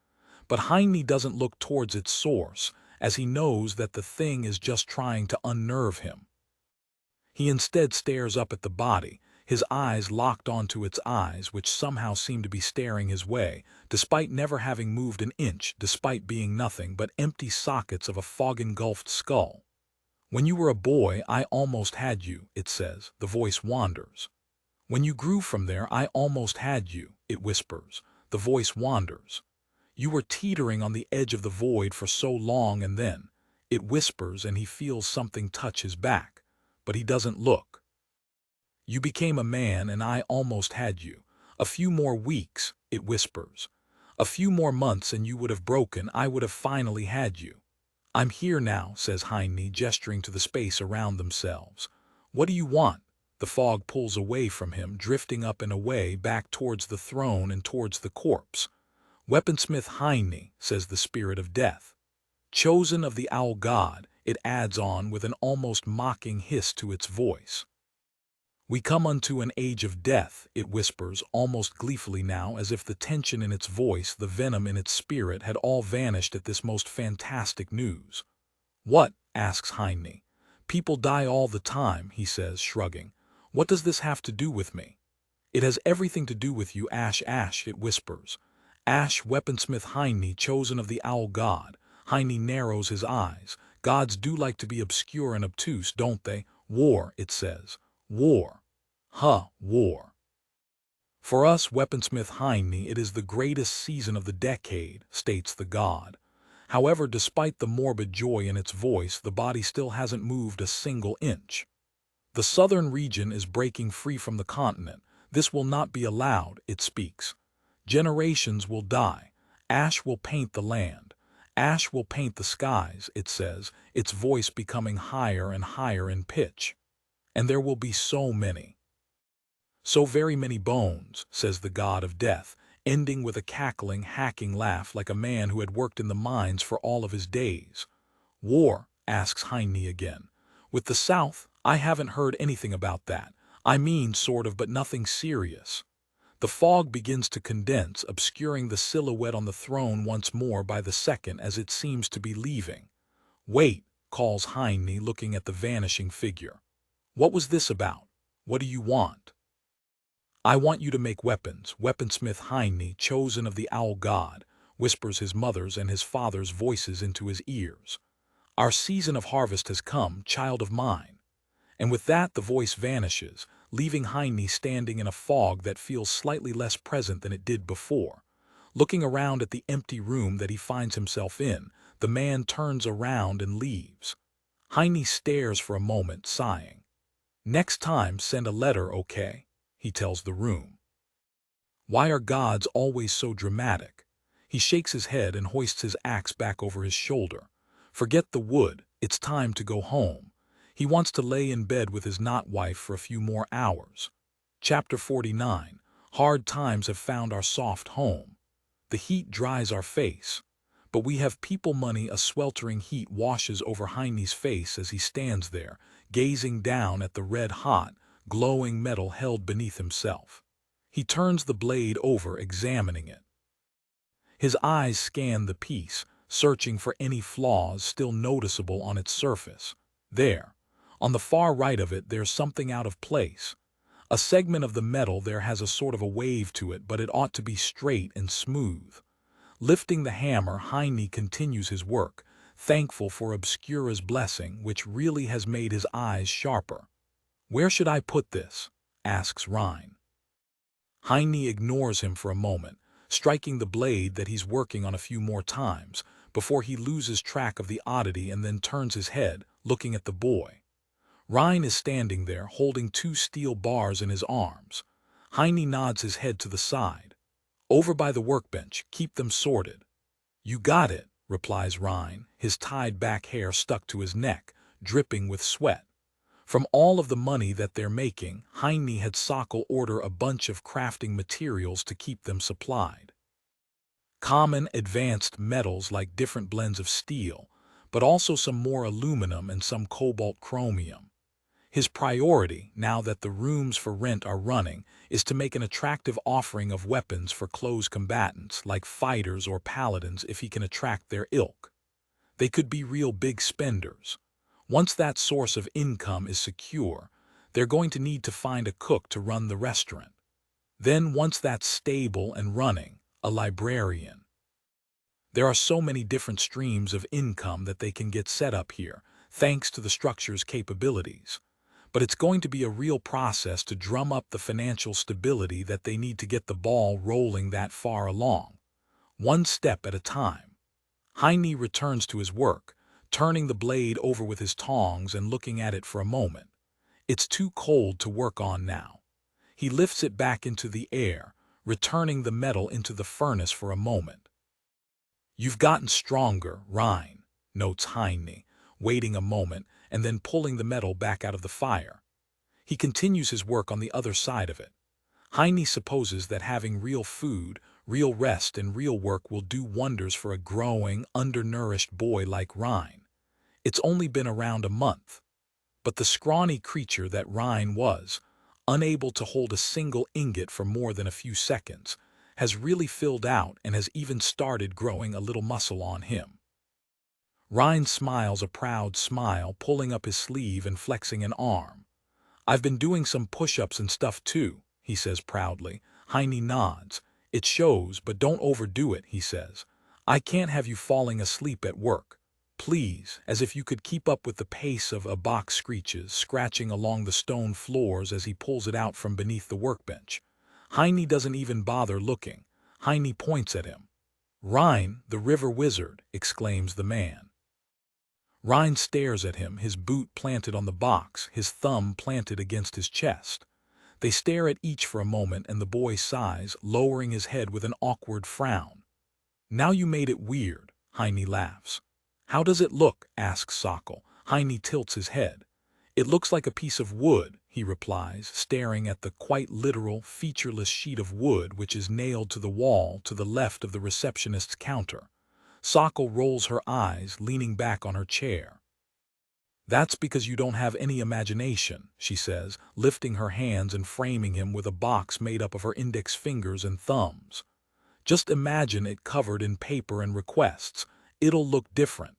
But Heine doesn't look towards its source, as he knows that the thing is just trying to unnerve him. He instead stares up at the body, his eyes locked onto its eyes, which somehow seem to be staring his way, despite never having moved an inch, despite being nothing but empty sockets of a fog-engulfed skull. When you were a boy, I almost had you, it says, the voice wanders. When you grew from there, I almost had you, it whispers, the voice wanders. You were teetering on the edge of the void for so long, and then, it whispers, and he feels something touch his back, but he doesn't look. You became a man, and I almost had you. A few more weeks, it whispers. A few more months, and you would have broken. I would have finally had you. I'm here now, says Heine, gesturing to the space around themselves. What do you want? The fog pulls away from him, drifting up and away, back towards the throne and towards the corpse. Weaponsmith Heine, says the spirit of death. Chosen of the owl god, it adds on with an almost mocking hiss to its voice. We come unto an age of death, it whispers, almost gleefully now, as if the tension in its voice, the venom in its spirit, had all vanished at this most fantastic news. What? Asks Heine. People die all the time, he says, shrugging. What does this have to do with me? It has everything to do with you, Ash, it whispers. Ash, Weaponsmith Heine, chosen of the owl god. Heine narrows his eyes. Gods do like to be obscure and obtuse, don't they? War, it says. War. War. For us, Weaponsmith Heine, it is the greatest season of the decade, states the god. However, despite the morbid joy in its voice, the body still hasn't moved a single inch. The southern region is breaking free from the continent. This will not be allowed, it speaks. Generations will die. Ash will paint the land. Ash will paint the skies, it says, its voice becoming higher and higher in pitch. And there will be so many. So very many bones, says the god of death, ending with a cackling, hacking laugh like a man who had worked in the mines for all of his days. War, asks Heine again. With the South, I haven't heard anything about that. I mean, sort of, but nothing serious. The fog begins to condense, obscuring the silhouette on the throne once more by the second as it seems to be leaving. Wait, calls Heine, looking at the vanishing figure. What was this about? What do you want? I want you to make weapons, Weaponsmith Heine, chosen of the owl god, whispers his mother's and his father's voices into his ears. Our season of harvest has come, child of mine. And with that the voice vanishes, leaving Heine standing in a fog that feels slightly less present than it did before. Looking around at the empty room that he finds himself in, the man turns around and leaves. Heine stares for a moment, sighing. Next time, send a letter, okay? He tells the room. Why are gods always so dramatic? He shakes his head and hoists his axe back over his shoulder. Forget the wood, it's time to go home. He wants to lay in bed with his not-wife for a few more hours. Chapter 49. Hard times have found our soft home. The heat dries our face. But we have people money. A sweltering heat washes over Heine's face as he stands there, gazing down at the red-hot, glowing metal held beneath himself. He turns the blade over, examining it. His eyes scan the piece, searching for any flaws still noticeable on its surface. There, on the far right of it, there's something out of place. A segment of the metal there has a sort of a wave to it, but it ought to be straight and smooth. Lifting the hammer, Heine continues his work, thankful for Obscura's blessing, which really has made his eyes sharper. Where should I put this? Asks Rein. Heine ignores him for a moment, striking the blade that he's working on a few more times, before he loses track of the oddity and then turns his head, looking at the boy. Rein is standing there, holding 2 steel bars in his arms. Heine nods his head to the side. Over by the workbench, keep them sorted. You got it, replies Rhine, his tied-back hair stuck to his neck, dripping with sweat. From all of the money that they're making, Heine had Sokol order a bunch of crafting materials to keep them supplied. Common, advanced metals like different blends of steel, but also some more aluminum and some cobalt chromium. His priority, now that the rooms for rent are running, is to make an attractive offering of weapons for close combatants, like fighters or paladins, if he can attract their ilk. They could be real big spenders. Once that source of income is secure, they're going to need to find a cook to run the restaurant. Then, once that's stable and running, a librarian. There are so many different streams of income that they can get set up here, thanks to the structure's capabilities. But it's going to be a real process to drum up the financial stability that they need to get the ball rolling that far along, one step at a time. Heine returns to his work, turning the blade over with his tongs and looking at it for a moment. It's too cold to work on now. He lifts it back into the air, returning the metal into the furnace for a moment. "You've gotten stronger, Rhine," notes Heine, waiting a moment and then pulling the metal back out of the fire. He continues his work on the other side of it. Heine supposes that having real food, real rest, and real work will do wonders for a growing, undernourished boy like Rhine. It's only been around a month. But the scrawny creature that Rhine was, unable to hold a single ingot for more than a few seconds, has really filled out and has even started growing a little muscle on him. Rhine smiles a proud smile, pulling up his sleeve and flexing an arm. "I've been doing some push-ups and stuff too," he says proudly. Heine nods. "It shows, but don't overdo it," he says. "I can't have you falling asleep at work. Please," as if you could keep up with the pace of a box screeches, scratching along the stone floors as he pulls it out from beneath the workbench. Heine doesn't even bother looking. Heine points at him. "Rhine, the river wizard," exclaims the man. Rhine stares at him, his boot planted on the box, his thumb planted against his chest. They stare at each for a moment, and the boy sighs, lowering his head with an awkward frown. "Now you made it weird," Heine laughs. "How does it look?" asks Sokol. Heine tilts his head. "It looks like a piece of wood," he replies, staring at the quite literal, featureless sheet of wood which is nailed to the wall to the left of the receptionist's counter. Sokol rolls her eyes, leaning back on her chair. "That's because you don't have any imagination," she says, lifting her hands and framing him with a box made up of her index fingers and thumbs. "Just imagine it covered in paper and requests. It'll look different."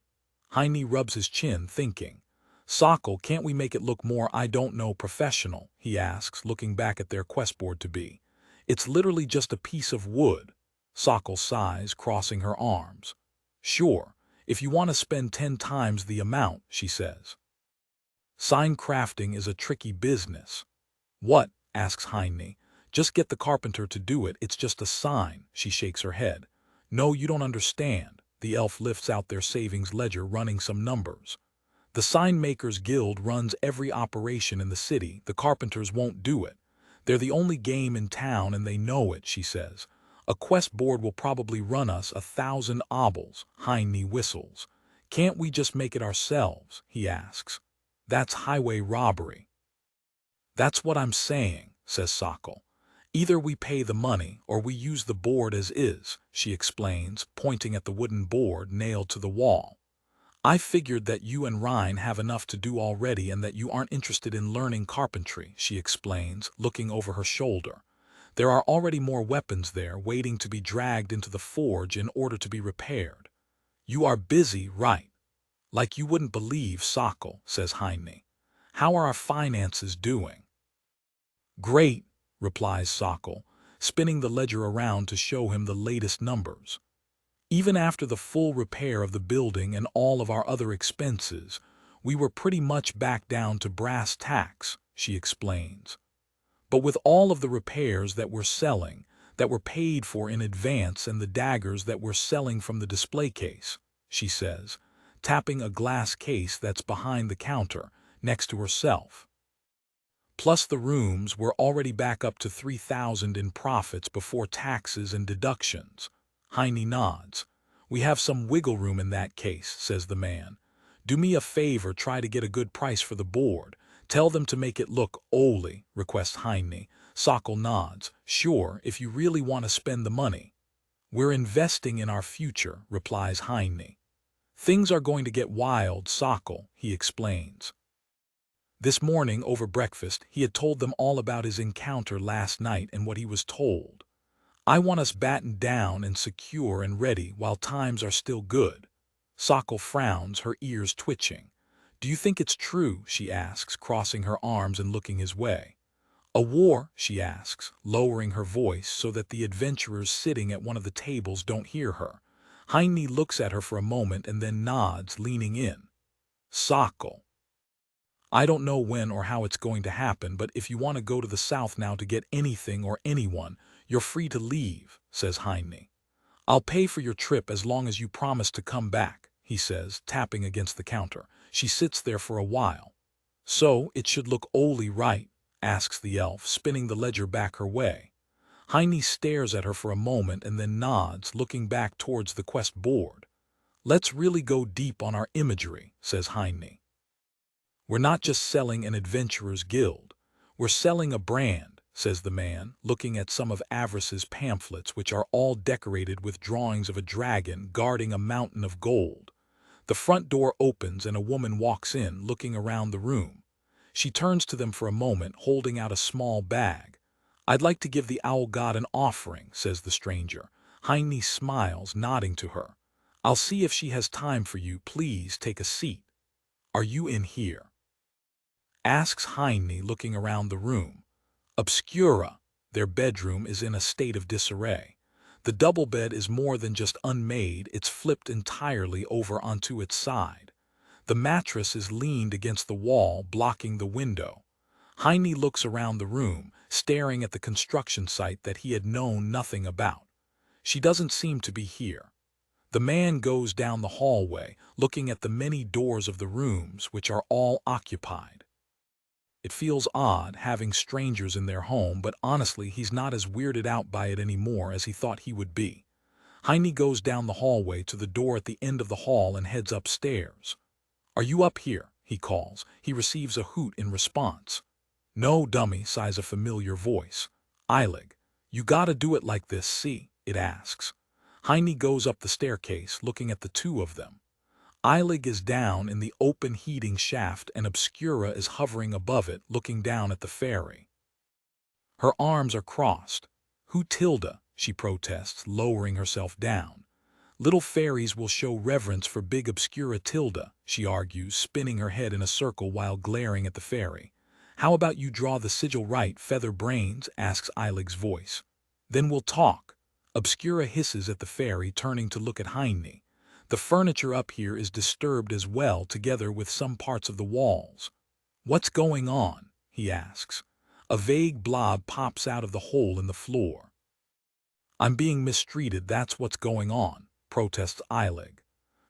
Heine rubs his chin, thinking. "Sokol, can't we make it look more, I don't know, professional?" he asks, looking back at their quest board to be. "It's literally just a piece of wood." Sokol sighs, crossing her arms. "Sure, if you want to spend 10 times the amount," she says. "Sign crafting is a tricky business." "What?" asks Heine. "Just get the carpenter to do it, it's just a sign." She shakes her head. "No, you don't understand." The elf lifts out their savings ledger, running some numbers. "The sign makers guild runs every operation in the city. The carpenters won't do it. They're the only game in town and they know it," she says. "A quest board will probably run us 1,000 obols." Heine whistles. "Can't we just make it ourselves?" he asks. "That's highway robbery." "That's what I'm saying," says Sokol. "Either we pay the money or we use the board as is," she explains, pointing at the wooden board nailed to the wall. "I figured that you and Rhine have enough to do already and that you aren't interested in learning carpentry," she explains, looking over her shoulder. "There are already more weapons there waiting to be dragged into the forge in order to be repaired. You are busy, right?" "Like you wouldn't believe, Sokol," says Heine. "How are our finances doing?" "Great," replies Sokol, spinning the ledger around to show him the latest numbers. "Even after the full repair of the building and all of our other expenses, we were pretty much back down to brass tacks," she explains. "But with all of the repairs that we're selling, that were paid for in advance, and the daggers that we're selling from the display case," she says, tapping a glass case that's behind the counter, next to herself. "Plus the rooms, we're already back up to 3,000 in profits before taxes and deductions." Heine nods. We have some wiggle room in that case, says the man. Do me a favor, try to get a good price for the board. Tell them to make it look oly, requests Heine. Sokol nods. Sure, if you really want to spend the money. We're investing in our future, replies Heine. Things are going to get wild, Sokol, he explains. This morning, over breakfast, he had told them all about his encounter last night and what he was told. I want us battened down and secure and ready while times are still good. Sokol frowns, her ears twitching. Do you think it's true, she asks, crossing her arms and looking his way. A war, she asks, lowering her voice so that the adventurers sitting at one of the tables don't hear her. Heine looks at her for a moment and then nods, leaning in. Sokol. I don't know when or how it's going to happen, but if you want to go to the south now to get anything or anyone, you're free to leave, says Heine. I'll pay for your trip as long as you promise to come back, he says, tapping against the counter. She sits there for a while. So, it should look oly right, asks the elf, spinning the ledger back her way. Heine stares at her for a moment and then nods, looking back towards the quest board. Let's really go deep on our imagery, says Heine. We're not just selling an adventurer's guild. We're selling a brand, says the man, looking at some of Avarice's pamphlets, which are all decorated with drawings of a dragon guarding a mountain of gold. The front door opens and a woman walks in, looking around the room. She turns to them for a moment, holding out a small bag. I'd like to give the owl god an offering, says the stranger. Heine smiles, nodding to her. I'll see if she has time for you. Please take a seat. Are you in here? Asks Heine, looking around the room. Obscura. Their bedroom is in a state of disarray. The double bed is more than just unmade, it's flipped entirely over onto its side. The mattress is leaned against the wall, blocking the window. Heine looks around the room, staring at the construction site that he had known nothing about. She doesn't seem to be here. The man goes down the hallway, looking at the many doors of the rooms, which are all occupied. It feels odd having strangers in their home, but honestly he's not as weirded out by it anymore as he thought he would be. Heine goes down the hallway to the door at the end of the hall and heads upstairs. Are you up here? He calls. He receives a hoot in response. No, dummy, sighs a familiar voice. Eilig, you gotta do it like this, see? It asks. Heine goes up the staircase, looking at the two of them. Eilig is down in the open heating shaft and Obscura is hovering above it, looking down at the fairy. Her arms are crossed. Who Tilda? She protests, lowering herself down. Little fairies will show reverence for big Obscura Tilda, she argues, spinning her head in a circle while glaring at the fairy. How about you draw the sigil right, feather brains? Asks Eilig's voice. Then we'll talk. Obscura hisses at the fairy, turning to look at Heine. The furniture up here is disturbed as well, together with some parts of the walls. What's going on? He asks. A vague blob pops out of the hole in the floor. I'm being mistreated, that's what's going on, protests Eilig.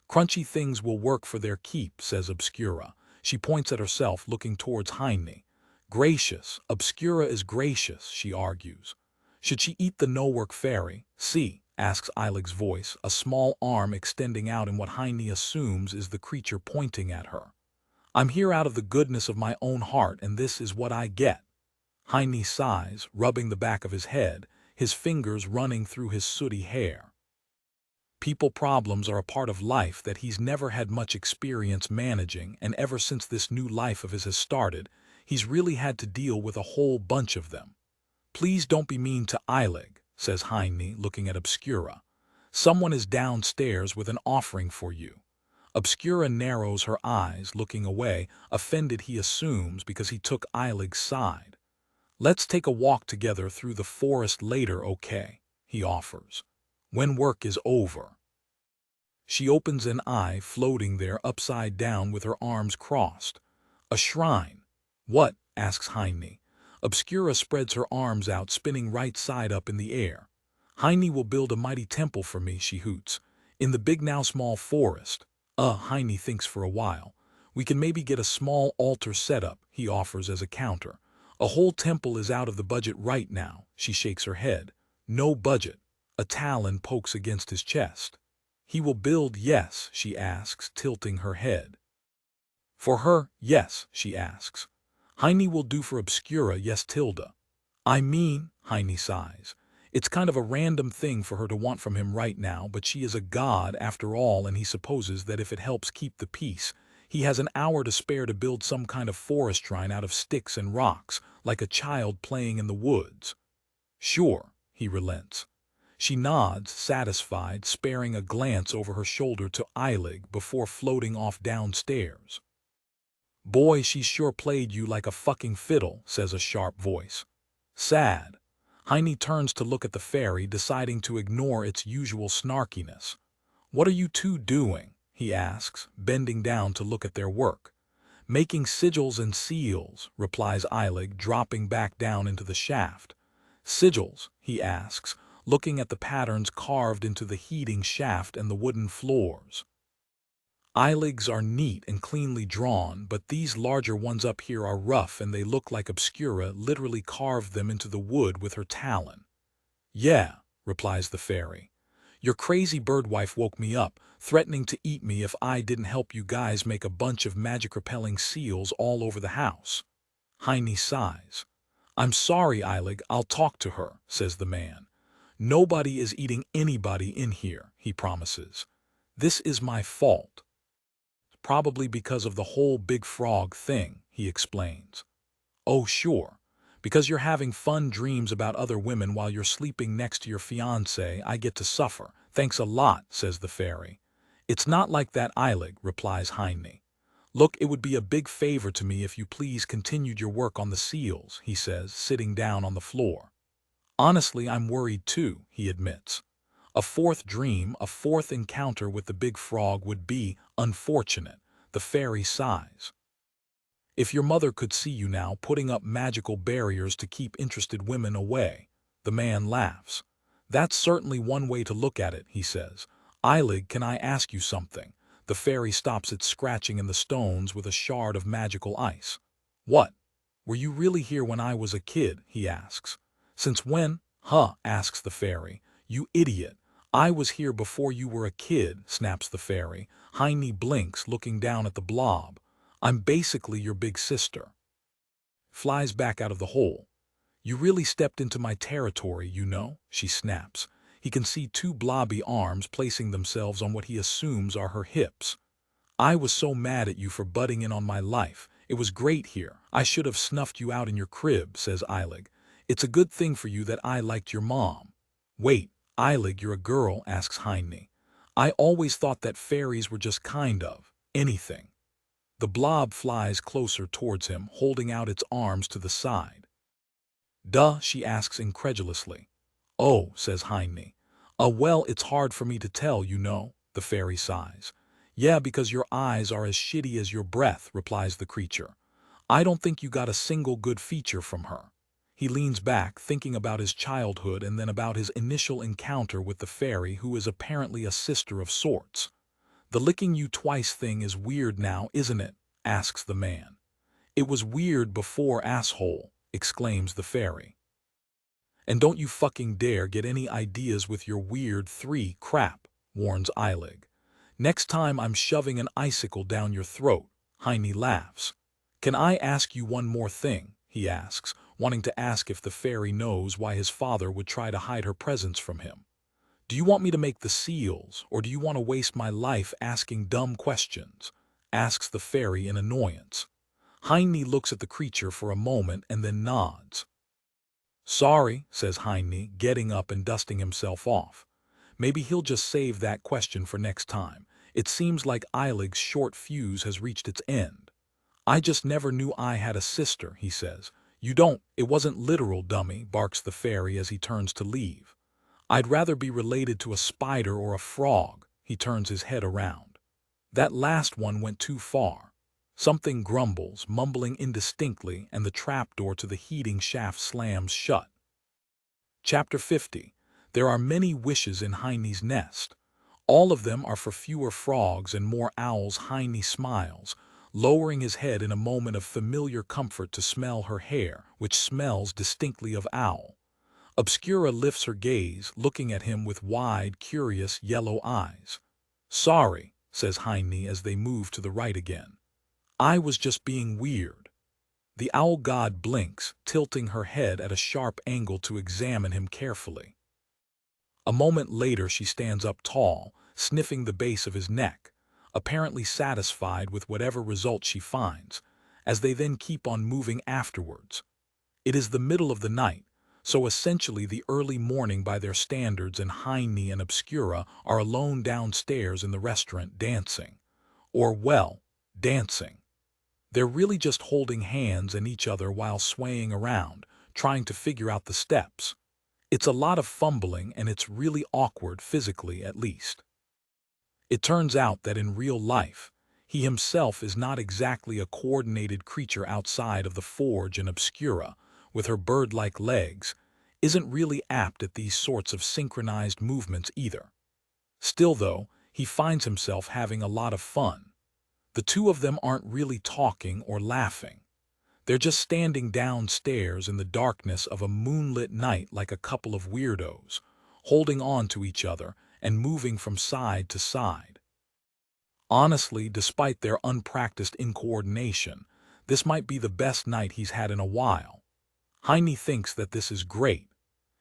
Crunchy things will work for their keep, says Obscura. She points at herself, looking towards Heine. Gracious, Obscura is gracious, she argues. Should she eat the no-work fairy? See, asks Eilig's voice, a small arm extending out in what Heine assumes is the creature pointing at her. I'm here out of the goodness of my own heart, and this is what I get. Heine sighs, rubbing the back of his head, his fingers running through his sooty hair. People problems are a part of life that he's never had much experience managing, and ever since this new life of his has started, he's really had to deal with a whole bunch of them. Please don't be mean to Eilig, says Heine, looking at Obscura. Someone is downstairs with an offering for you. Obscura narrows her eyes, looking away, offended he assumes because he took Eilig's side. Let's take a walk together through the forest later, okay? He offers. When work is over. She opens an eye, floating there upside down with her arms crossed. A shrine. What? Asks Heine. Obscura spreads her arms out, spinning right side up in the air. Heine will build a mighty temple for me, she hoots. In the big now small forest. Heine thinks for a while. We can maybe get a small altar set up, he offers as a counter. A whole temple is out of the budget right now, she shakes her head. No budget. A talon pokes against his chest. He will build, yes, she asks, tilting her head. For her, yes, she asks. Heine will do for Obscura, yes, Tilda. I mean, Heine sighs. It's kind of a random thing for her to want from him right now, but she is a god after all, and he supposes that if it helps keep the peace, he has an hour to spare to build some kind of forest shrine out of sticks and rocks, like a child playing in the woods. Sure, he relents. She nods, satisfied, sparing a glance over her shoulder to Eilig before floating off downstairs. Boy, she's sure played you like a fucking fiddle, says a sharp voice. Sad. Heine turns to look at the fairy, deciding to ignore its usual snarkiness. What are you two doing? He asks, bending down to look at their work. Making sigils and seals, replies Eilig, dropping back down into the shaft. Sigils, he asks, looking at the patterns carved into the heating shaft and the wooden floors. Eyelids are neat and cleanly drawn, but these larger ones up here are rough and they look like Obscura literally carved them into the wood with her talon. Yeah, replies the fairy. Your crazy birdwife woke me up, threatening to eat me if I didn't help you guys make a bunch of magic-repelling seals all over the house. Heine sighs. I'm sorry, Eilig, I'll talk to her, says the man. Nobody is eating anybody in here, he promises. This is my fault. Probably because of the whole big frog thing, he explains. Oh, sure. Because you're having fun dreams about other women while you're sleeping next to your fiancé, I get to suffer. Thanks a lot, says the fairy. It's not like that, Eilig, replies Heine. Look, it would be a big favor to me if you please continued your work on the seals, he says, sitting down on the floor. Honestly, I'm worried too, he admits. A fourth dream, a fourth encounter with the big frog would be unfortunate, the fairy sighs. If your mother could see you now putting up magical barriers to keep interested women away, the man laughs. That's certainly one way to look at it, he says. Eilig, can I ask you something? The fairy stops it scratching in the stones with a shard of magical ice. What? Were you really here when I was a kid? He asks. Since when? Huh, asks the fairy. You idiot. I was here before you were a kid, snaps the fairy. Heine blinks, looking down at the blob. I'm basically your big sister. Flies back out of the hole. You really stepped into my territory, you know, she snaps. He can see two blobby arms placing themselves on what he assumes are her hips. I was so mad at you for butting in on my life. It was great here. I should have snuffed you out in your crib, says Eilig. It's a good thing for you that I liked your mom. Wait, Eilig, you're a girl, asks Heine. I always thought that fairies were just kind of anything. The blob flies closer towards him, holding out its arms to the side. Duh, she asks incredulously. Oh, says Heine. Well, it's hard for me to tell, you know, the fairy sighs. Yeah, because your eyes are as shitty as your breath, replies the creature. I don't think you got a single good feature from her. He leans back, thinking about his childhood and then about his initial encounter with the fairy, who is apparently a sister of sorts. The licking you twice thing is weird now, isn't it? Asks the man. It was weird before, asshole, exclaims the fairy. And don't you fucking dare get any ideas with your weird crap, warns Eilig. Next time I'm shoving an icicle down your throat. Heine laughs. Can I ask you one more thing? He asks, wanting to ask if the fairy knows why his father would try to hide her presence from him. Do you want me to make the seals, or do you want to waste my life asking dumb questions? Asks the fairy in annoyance. Heine looks at the creature for a moment and then nods. Sorry, says Heine, getting up and dusting himself off. Maybe he'll just save that question for next time. It seems like Eilig's short fuse has reached its end. I just never knew I had a sister, he says. You don't, it wasn't literal, dummy, barks the fairy as he turns to leave. I'd rather be related to a spider or a frog. He turns his head around. That last one went too far. Something grumbles, mumbling indistinctly, and the trapdoor to the heating shaft slams shut. Chapter 50. There are many wishes in Heine's nest. All of them are for fewer frogs and more owls. Heine smiles, lowering his head in a moment of familiar comfort to smell her hair, which smells distinctly of owl. Obscura lifts her gaze, looking at him with wide, curious yellow eyes. Sorry, says Heine as they move to the right again. I was just being weird. The owl god blinks, tilting her head at a sharp angle to examine him carefully. A moment later she stands up tall, sniffing the base of his neck, apparently satisfied with whatever result she finds, as they then keep on moving afterwards. It is the middle of the night, so essentially the early morning by their standards, and Heine and Obscura are alone downstairs in the restaurant dancing. Or, well, dancing. They're really just holding hands and each other while swaying around, trying to figure out the steps. It's a lot of fumbling and it's really awkward physically at least. It turns out that in real life, he himself is not exactly a coordinated creature outside of the forge, and Obscura, with her bird-like legs, isn't really apt at these sorts of synchronized movements either. Still though, he finds himself having a lot of fun. The two of them aren't really talking or laughing. They're just standing downstairs in the darkness of a moonlit night like a couple of weirdos, holding on to each other and moving from side to side. Honestly, despite their unpracticed incoordination, this might be the best night he's had in a while. Heine thinks that this is great.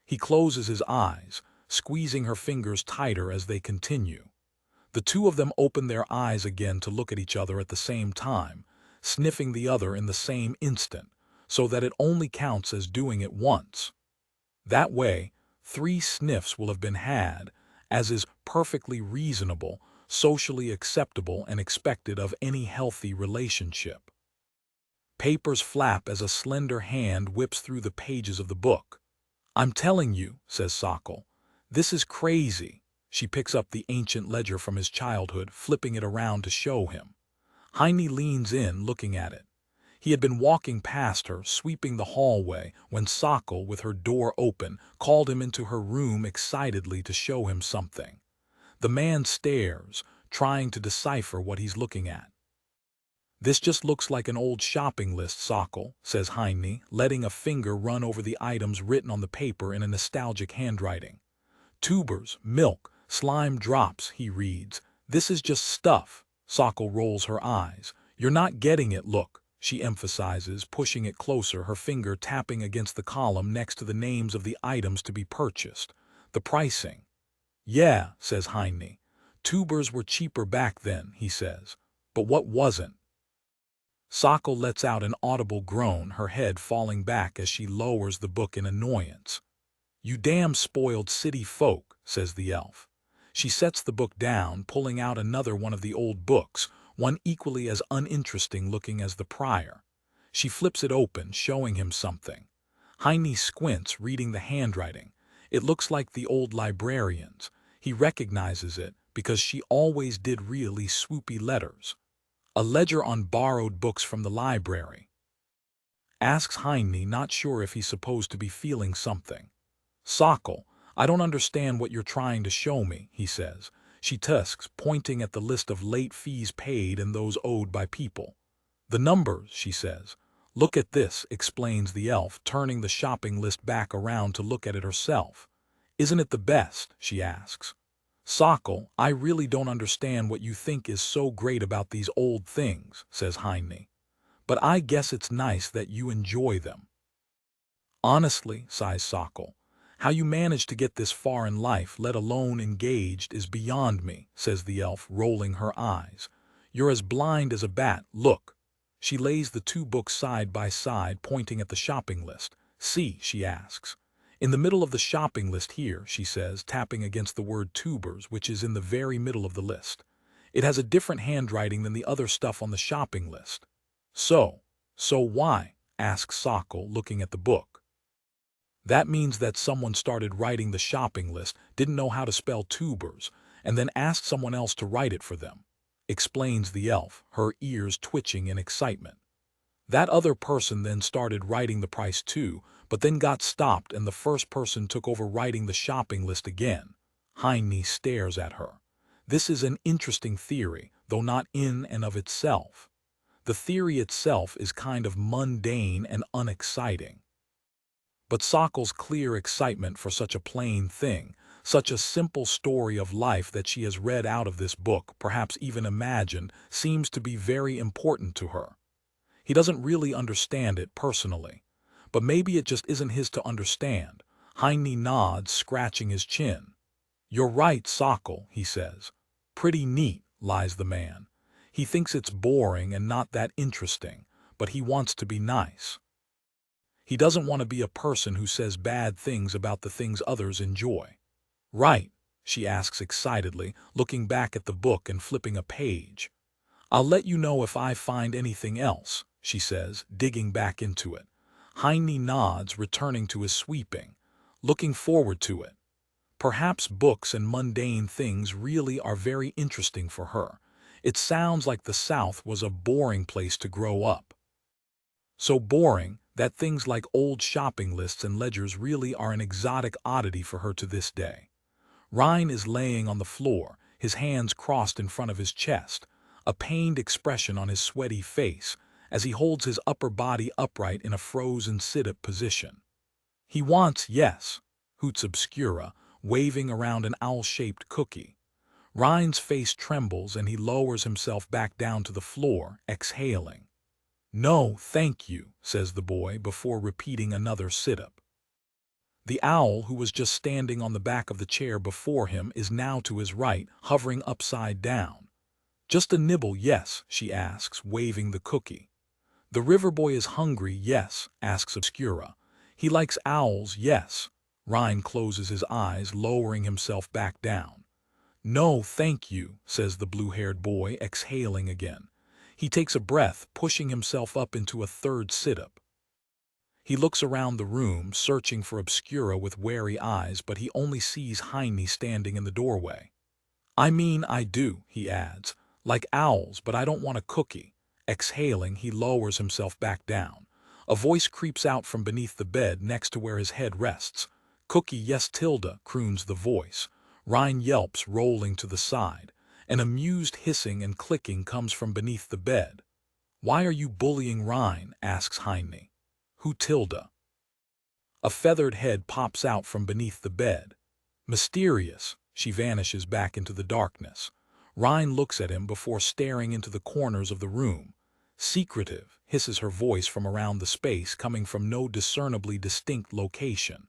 He closes his eyes, squeezing her fingers tighter as they continue. The two of them open their eyes again to look at each other at the same time, sniffing the other in the same instant, so that it only counts as doing it once. That way, 3 sniffs will have been had, as is perfectly reasonable, socially acceptable, and expected of any healthy relationship. Papers flap as a slender hand whips through the pages of the book. I'm telling you, says Sokol, this is crazy. She picks up the ancient ledger from his childhood, flipping it around to show him. Heine leans in, looking at it. He had been walking past her, sweeping the hallway, when Sokol, with her door open, called him into her room excitedly to show him something. The man stares, trying to decipher what he's looking at. This just looks like an old shopping list, Sokol, says Heine, letting a finger run over the items written on the paper in a nostalgic handwriting. Tubers, milk, slime drops, he reads. This is just stuff. Sokol rolls her eyes. You're not getting it, look, she emphasizes, pushing it closer, her finger tapping against the column next to the names of the items to be purchased. The pricing. Yeah, says Heine. Tubers were cheaper back then, he says. But what wasn't? Sokol lets out an audible groan, her head falling back as she lowers the book in annoyance. You damn spoiled city folk, says the elf. She sets the book down, pulling out another one of the old books, one equally as uninteresting looking as the prior. She flips it open, showing him something. Heine squints, reading the handwriting. It looks like the old librarian's. He recognizes it because she always did really swoopy letters. A ledger on borrowed books from the library. Asks Heine, not sure if he's supposed to be feeling something. Sokol, I don't understand what you're trying to show me, he says. She tusks, pointing at the list of late fees paid and those owed by people. The numbers, she says. Look at this, explains the elf, turning the shopping list back around to look at it herself. Isn't it the best, she asks. Sokol, I really don't understand what you think is so great about these old things, says Heine. But I guess it's nice that you enjoy them. Honestly, sighs Sokol. How you manage to get this far in life, let alone engaged, is beyond me, says the elf, rolling her eyes. You're as blind as a bat, look. She lays the 2 books side by side, pointing at the shopping list. See, she asks. In the middle of the shopping list here, she says, tapping against the word tubers, which is in the very middle of the list. It has a different handwriting than the other stuff on the shopping list. So why? Asks Sokol, looking at the book. That means that someone started writing the shopping list, didn't know how to spell tubers, and then asked someone else to write it for them, explains the elf, her ears twitching in excitement. That other person then started writing the price too, but then got stopped and the first person took over writing the shopping list again. Heine stares at her. This is an interesting theory, though not in and of itself. The theory itself is kind of mundane and unexciting. But Sokol's clear excitement for such a plain thing Such a simple story of life that she has read out of this book, perhaps even imagined, seems to be very important to her. He doesn't really understand it personally, but maybe it just isn't his to understand. Heine nods, scratching his chin. "You're right, Sokol," he says. "Pretty neat," lies the man. He thinks it's boring and not that interesting, but he wants to be nice. He doesn't want to be a person who says bad things about the things others enjoy. "Right?" she asks excitedly, looking back at the book and flipping a page. "I'll let you know if I find anything else," she says, digging back into it. Heine nods, returning to his sweeping. Looking forward to it. Perhaps books and mundane things really are very interesting for her. It sounds like the South was a boring place to grow up. So boring that things like old shopping lists and ledgers really are an exotic oddity for her to this day. Rein is laying on the floor, his hands crossed in front of his chest, a pained expression on his sweaty face as he holds his upper body upright in a frozen sit-up position. "He wants, yes," hoots Obscura, waving around an owl-shaped cookie. Rein's face trembles and he lowers himself back down to the floor, exhaling. "No, thank you," says the boy before repeating another sit-up. The owl, who was just standing on the back of the chair before him, is now to his right, hovering upside down. "Just a nibble, yes?" she asks, waving the cookie. "The river boy is hungry, yes?" asks Obscura. "He likes owls, yes?" Rein closes his eyes, lowering himself back down. "No, thank you," says the blue-haired boy, exhaling again. He takes a breath, pushing himself up into a third sit-up. He looks around the room, searching for Obscura with wary eyes, but he only sees Heine standing in the doorway. "I mean, I do," he adds. "Like owls, but I don't want a cookie." Exhaling, he lowers himself back down. A voice creeps out from beneath the bed next to where his head rests. "Cookie, yes, Tilda," croons the voice. Rein yelps, rolling to the side. An amused hissing and clicking comes from beneath the bed. "Why are you bullying Rein?" asks Heine. "Who, Tilda?" A feathered head pops out from beneath the bed. Mysterious, she vanishes back into the darkness. Rein looks at him before staring into the corners of the room. "Secretive," hisses her voice from around the space, coming from no discernibly distinct location.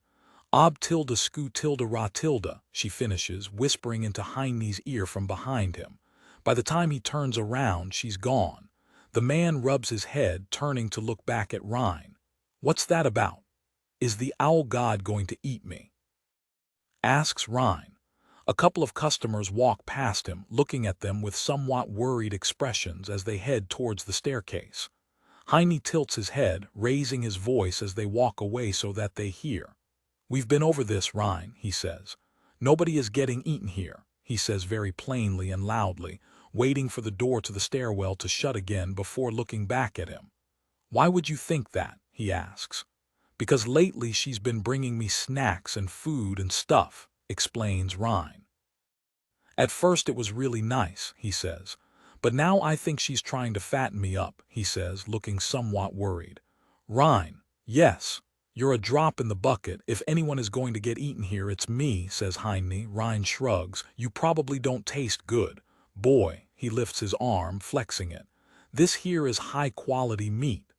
"Ob tilde sku tilde ra tilde," she finishes, whispering into Heine's ear from behind him. By the time he turns around, she's gone. The man rubs his head, turning to look back at Rein. "What's that about? Is the owl god going to eat me?" asks Rein. A couple of customers walk past him, looking at them with somewhat worried expressions as they head towards the staircase. Heine tilts his head, raising his voice as they walk away so that they hear. "We've been over this, Rein," he says. "Nobody is getting eaten here," he says very plainly and loudly, waiting for the door to the stairwell to shut again before looking back at him. "Why would you think that?" he asks. "Because lately she's been bringing me snacks and food and stuff," explains Rein. "At first it was really nice," he says. "But now I think she's trying to fatten me up," he says, looking somewhat worried. "Rein, yes, you're a drop in the bucket. If anyone is going to get eaten here, it's me," says Heine. Rein shrugs. "You probably don't taste good. Boy," he lifts his arm, flexing it. "This here is high-quality meat."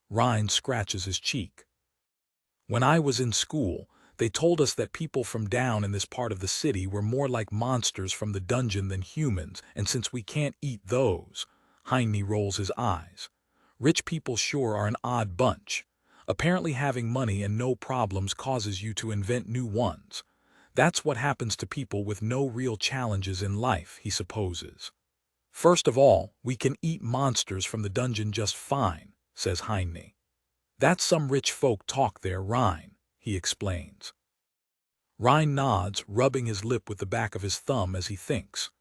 Rein scratches his cheek. "When I was in school, they told us that people from down in this part of the city were more like monsters from the dungeon than humans, and since we can't eat those," Heine rolls his eyes. "Rich people sure are an odd bunch. Apparently having money and no problems causes you to invent new ones. That's what happens to people with no real challenges in life," he supposes. "First of all, we can eat monsters from the dungeon just fine," says Heine. "That's some rich folk talk there, Rein," he explains. Rein nods, rubbing his lip with the back of his thumb as he thinks.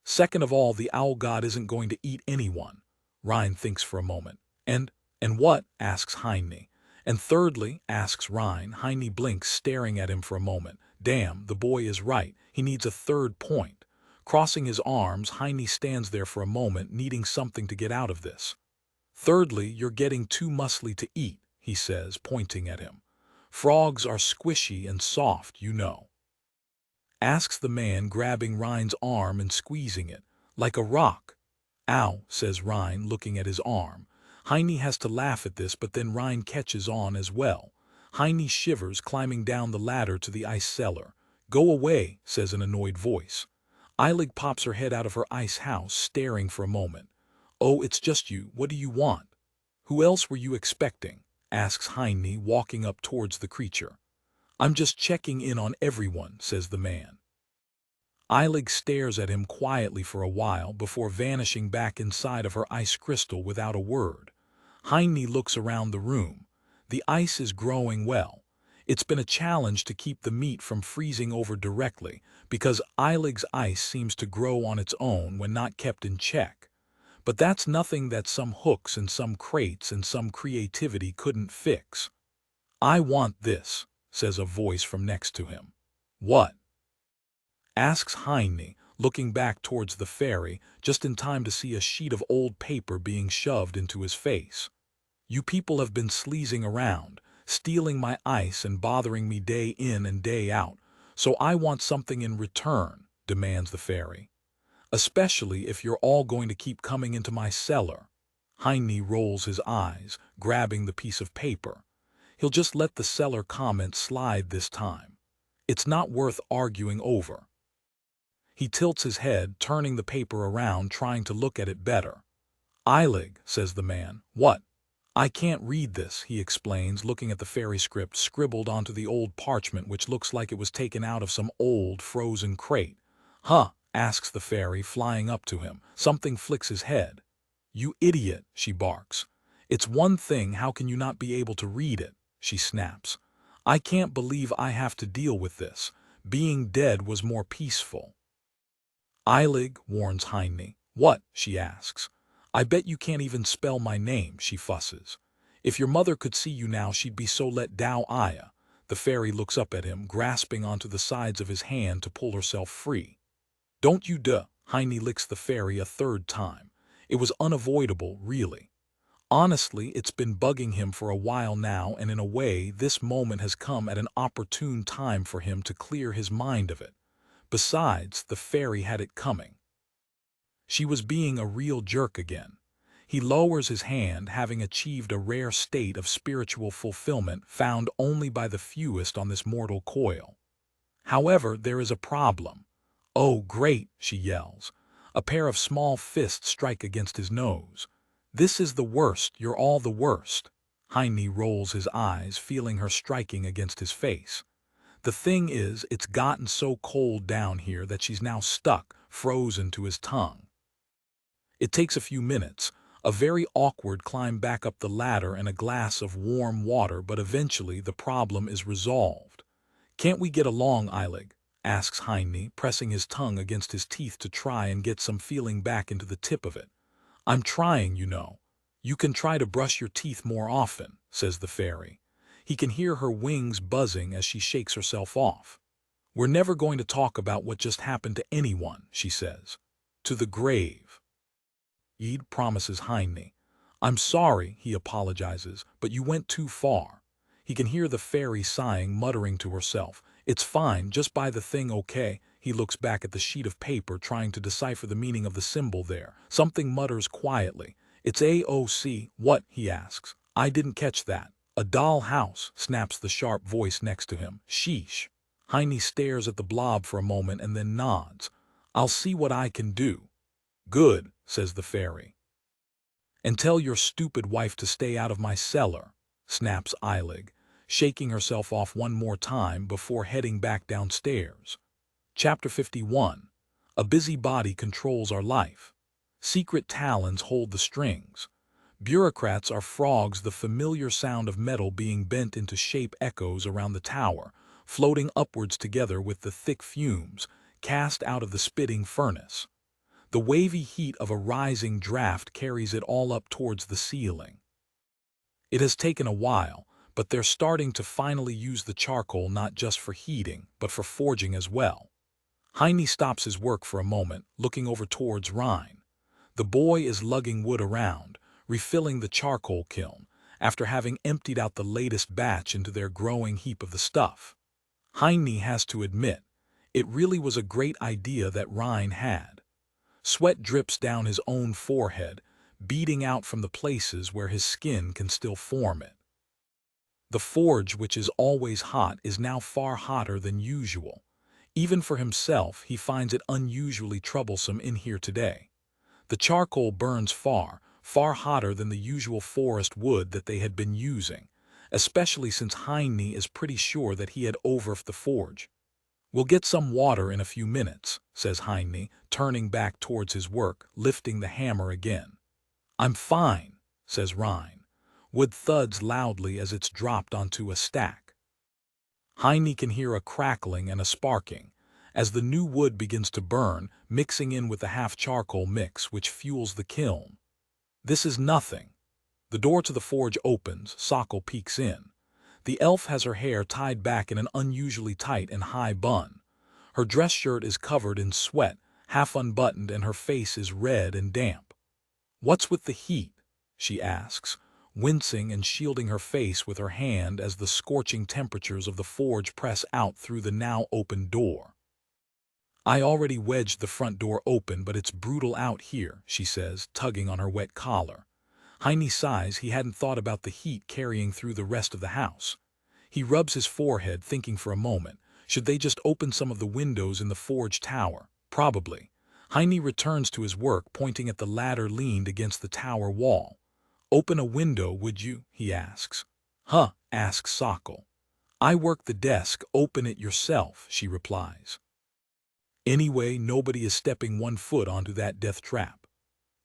"Second of all, the owl god isn't going to eat anyone." Rein thinks for a moment. And what?" asks Heine. "And thirdly," asks Rein. Heine blinks, staring at him for a moment. Damn, the boy is right. He needs a third point. Crossing his arms, Heine stands there for a moment, needing something to get out of this. "Thirdly, you're getting too muscly to eat," he says, pointing at him. "Frogs are squishy and soft, you know." asks the man, grabbing Rein's arm and squeezing it. Like a rock. Ow, says Rein, looking at his arm. Heine has to laugh at this, but then Rein catches on as well. Heine shivers, climbing down the ladder to the ice cellar. Go away, says an annoyed voice. Eilig pops her head out of her ice house, staring for a moment. Oh, it's just you. What do you want? Who else were you expecting? Asks Heine, walking up towards the creature. I'm just checking in on everyone, says the man. Eilig stares at him quietly for a while before vanishing back inside of her ice crystal without a word. Heine looks around the room. The ice is growing well. It's been a challenge to keep the meat from freezing over directly, because Eilig's ice seems to grow on its own when not kept in check. But that's nothing that some hooks and some crates and some creativity couldn't fix. I want this, says a voice from next to him. What? Asks Heine, looking back towards the ferry, just in time to see a sheet of old paper being shoved into his face. You people have been sleazing around, stealing my ice and bothering me day in and day out, so I want something in return, demands the ferry. Especially if you're all going to keep coming into my cellar. Heine rolls his eyes, grabbing the piece of paper. He'll just let the cellar comment slide this time. It's not worth arguing over. He tilts his head, turning the paper around, trying to look at it better. Eilig, says the man. What? I can't read this, he explains, looking at the fairy script scribbled onto the old parchment, which looks like it was taken out of some old, frozen crate. Huh? Asks the fairy, flying up to him. Something flicks his head. You idiot, she barks. It's one thing, how can you not be able to read it? She snaps. I can't believe I have to deal with this. Being dead was more peaceful. Eilig, warns Heine. What? She asks. I bet you can't even spell my name, she fusses. If your mother could see you now, she'd be so let down. Aya. The fairy looks up at him, grasping onto the sides of his hand to pull herself free. Don't you duh. Heine licks the fairy a third time. It was unavoidable, really. Honestly, it's been bugging him for a while now, and in a way, this moment has come at an opportune time for him to clear his mind of it. Besides, the fairy had it coming. She was being a real jerk again. He lowers his hand, having achieved a rare state of spiritual fulfillment found only by the fewest on this mortal coil. However, there is a problem. Oh, great, she yells. A pair of small fists strike against his nose. This is the worst, you're all the worst. Heine rolls his eyes, feeling her striking against his face. The thing is, it's gotten so cold down here that she's now stuck, frozen to his tongue. It takes a few minutes, a very awkward climb back up the ladder and a glass of warm water, but eventually the problem is resolved. Can't we get along, Eilig? Asks Heine, pressing his tongue against his teeth to try and get some feeling back into the tip of it. I'm trying, you know. You can try to brush your teeth more often, says the fairy. He can hear her wings buzzing as she shakes herself off. We're never going to talk about what just happened to anyone, she says. To the grave. Eid promises Heine. I'm sorry, he apologizes, but you went too far. He can hear the fairy sighing, muttering to herself. It's fine, just buy the thing, okay? He looks back at the sheet of paper, trying to decipher the meaning of the symbol there. Something mutters quietly. It's AOC. What? He asks. I didn't catch that. A doll house, snaps the sharp voice next to him. Sheesh. Heine stares at the blob for a moment and then nods. I'll see what I can do. Good, says the fairy. And tell your stupid wife to stay out of my cellar, snaps Eilig, shaking herself off one more time before heading back downstairs. Chapter 51. A busybody controls our life. Secret talons hold the strings. Bureaucrats are frogs. The familiar sound of metal being bent into shape echoes around the tower, floating upwards together with the thick fumes cast out of the spitting furnace. The wavy heat of a rising draft carries it all up towards the ceiling. It has taken a while, but they're starting to finally use the charcoal not just for heating, but for forging as well. Heine stops his work for a moment, looking over towards Rein. The boy is lugging wood around, refilling the charcoal kiln, after having emptied out the latest batch into their growing heap of the stuff. Heine has to admit, It really was a great idea that Rein had. Sweat drips down his own forehead, beading out from the places where his skin can still form it. The forge, which is always hot, is now far hotter than usual. Even for himself, he finds it unusually troublesome in here today. The charcoal burns far, far hotter than the usual forest wood that they had been using, especially since Heine is pretty sure that he had overfed the forge. "We'll get some water in a few minutes," says Heine, turning back towards his work, lifting the hammer again. "I'm fine," says Rein. Wood thuds loudly as it's dropped onto a stack. Heine can hear a crackling and a sparking, as the new wood begins to burn, mixing in with the half-charcoal mix which fuels the kiln. This is nothing. The door to the forge opens, Sokol peeks in. The elf has her hair tied back in an unusually tight and high bun. Her dress shirt is covered in sweat, half unbuttoned, and her face is red and damp. "What's with the heat?" she asks, wincing and shielding her face with her hand as the scorching temperatures of the forge press out through the now open door. "I already wedged the front door open, but it's brutal out here," she says, tugging on her wet collar. Heine sighs. He hadn't thought about the heat carrying through the rest of the house. He rubs his forehead, thinking for a moment. Should they just open some of the windows in the forge tower? Probably. Heine returns to his work, pointing at the ladder leaned against the tower wall. "Open a window, would you?" he asks. "Huh?" asks Sokol. "I work the desk, open it yourself," she replies. "Anyway, nobody is stepping one foot onto that death trap."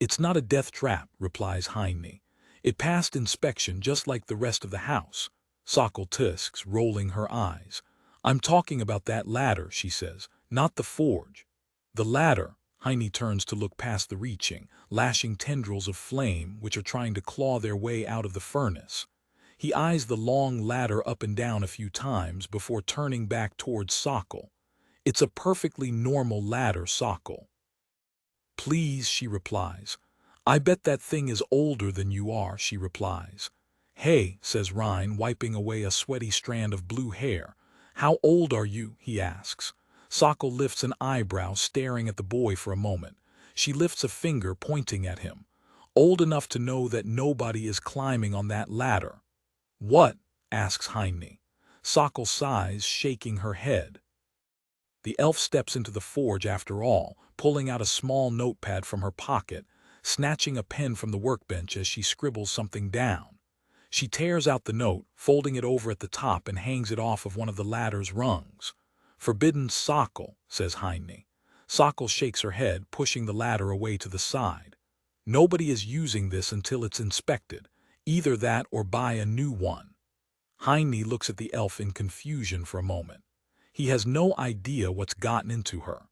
"It's not a death trap," replies Heine. "It passed inspection just like the rest of the house." Sokol tusks, rolling her eyes. "I'm talking about that ladder," she says, "not the forge." "The ladder." Heine turns to look past the reaching, lashing tendrils of flame which are trying to claw their way out of the furnace. He eyes the long ladder up and down a few times before turning back towards Sokol. "It's a perfectly normal ladder, Sokol." "Please," she replies. "I bet that thing is older than you are," she replies. "Hey," says Rein, wiping away a sweaty strand of blue hair. "How old are you?" he asks. Sokol lifts an eyebrow, staring at the boy for a moment. She lifts a finger, pointing at him. "Old enough to know that nobody is climbing on that ladder." "What?" asks Heine. Sokol sighs, shaking her head. The elf steps into the forge after all, pulling out a small notepad from her pocket, snatching a pen from the workbench as she scribbles something down. She tears out the note, folding it over at the top, and hangs it off of one of the ladder's rungs. "Forbidden, Sokol," says Heine. Sokol shakes her head, pushing the ladder away to the side. "Nobody is using this until it's inspected. Either that or buy a new one." Heine looks at the elf in confusion for a moment. He has no idea what's gotten into her.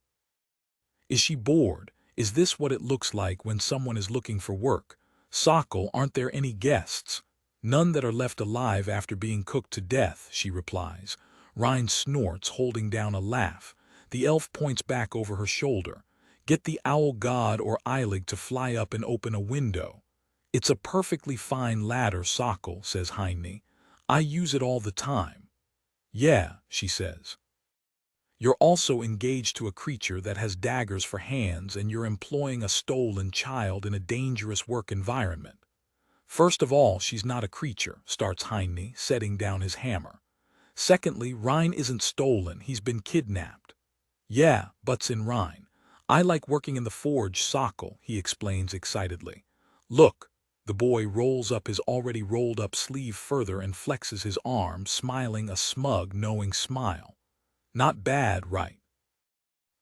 Is she bored? Is this what it looks like when someone is looking for work? "Sokol, aren't there any guests?" "None that are left alive after being cooked to death," she replies. Rein snorts, holding down a laugh. The elf points back over her shoulder. "Get the owl god or Eilig to fly up and open a window." "It's a perfectly fine ladder, Sokol," says Heine. "I use it all the time." "Yeah," she says. "You're also engaged to a creature that has daggers for hands, and you're employing a stolen child in a dangerous work environment." "First of all, she's not a creature," starts Heine, setting down his hammer. "Secondly, Rein isn't stolen, he's been kidnapped." "Yeah," butts in Rein. "I like working in the forge, Sokol," he explains excitedly. "Look." The boy rolls up his already rolled up sleeve further and flexes his arm, smiling a smug, knowing smile. "Not bad, right?"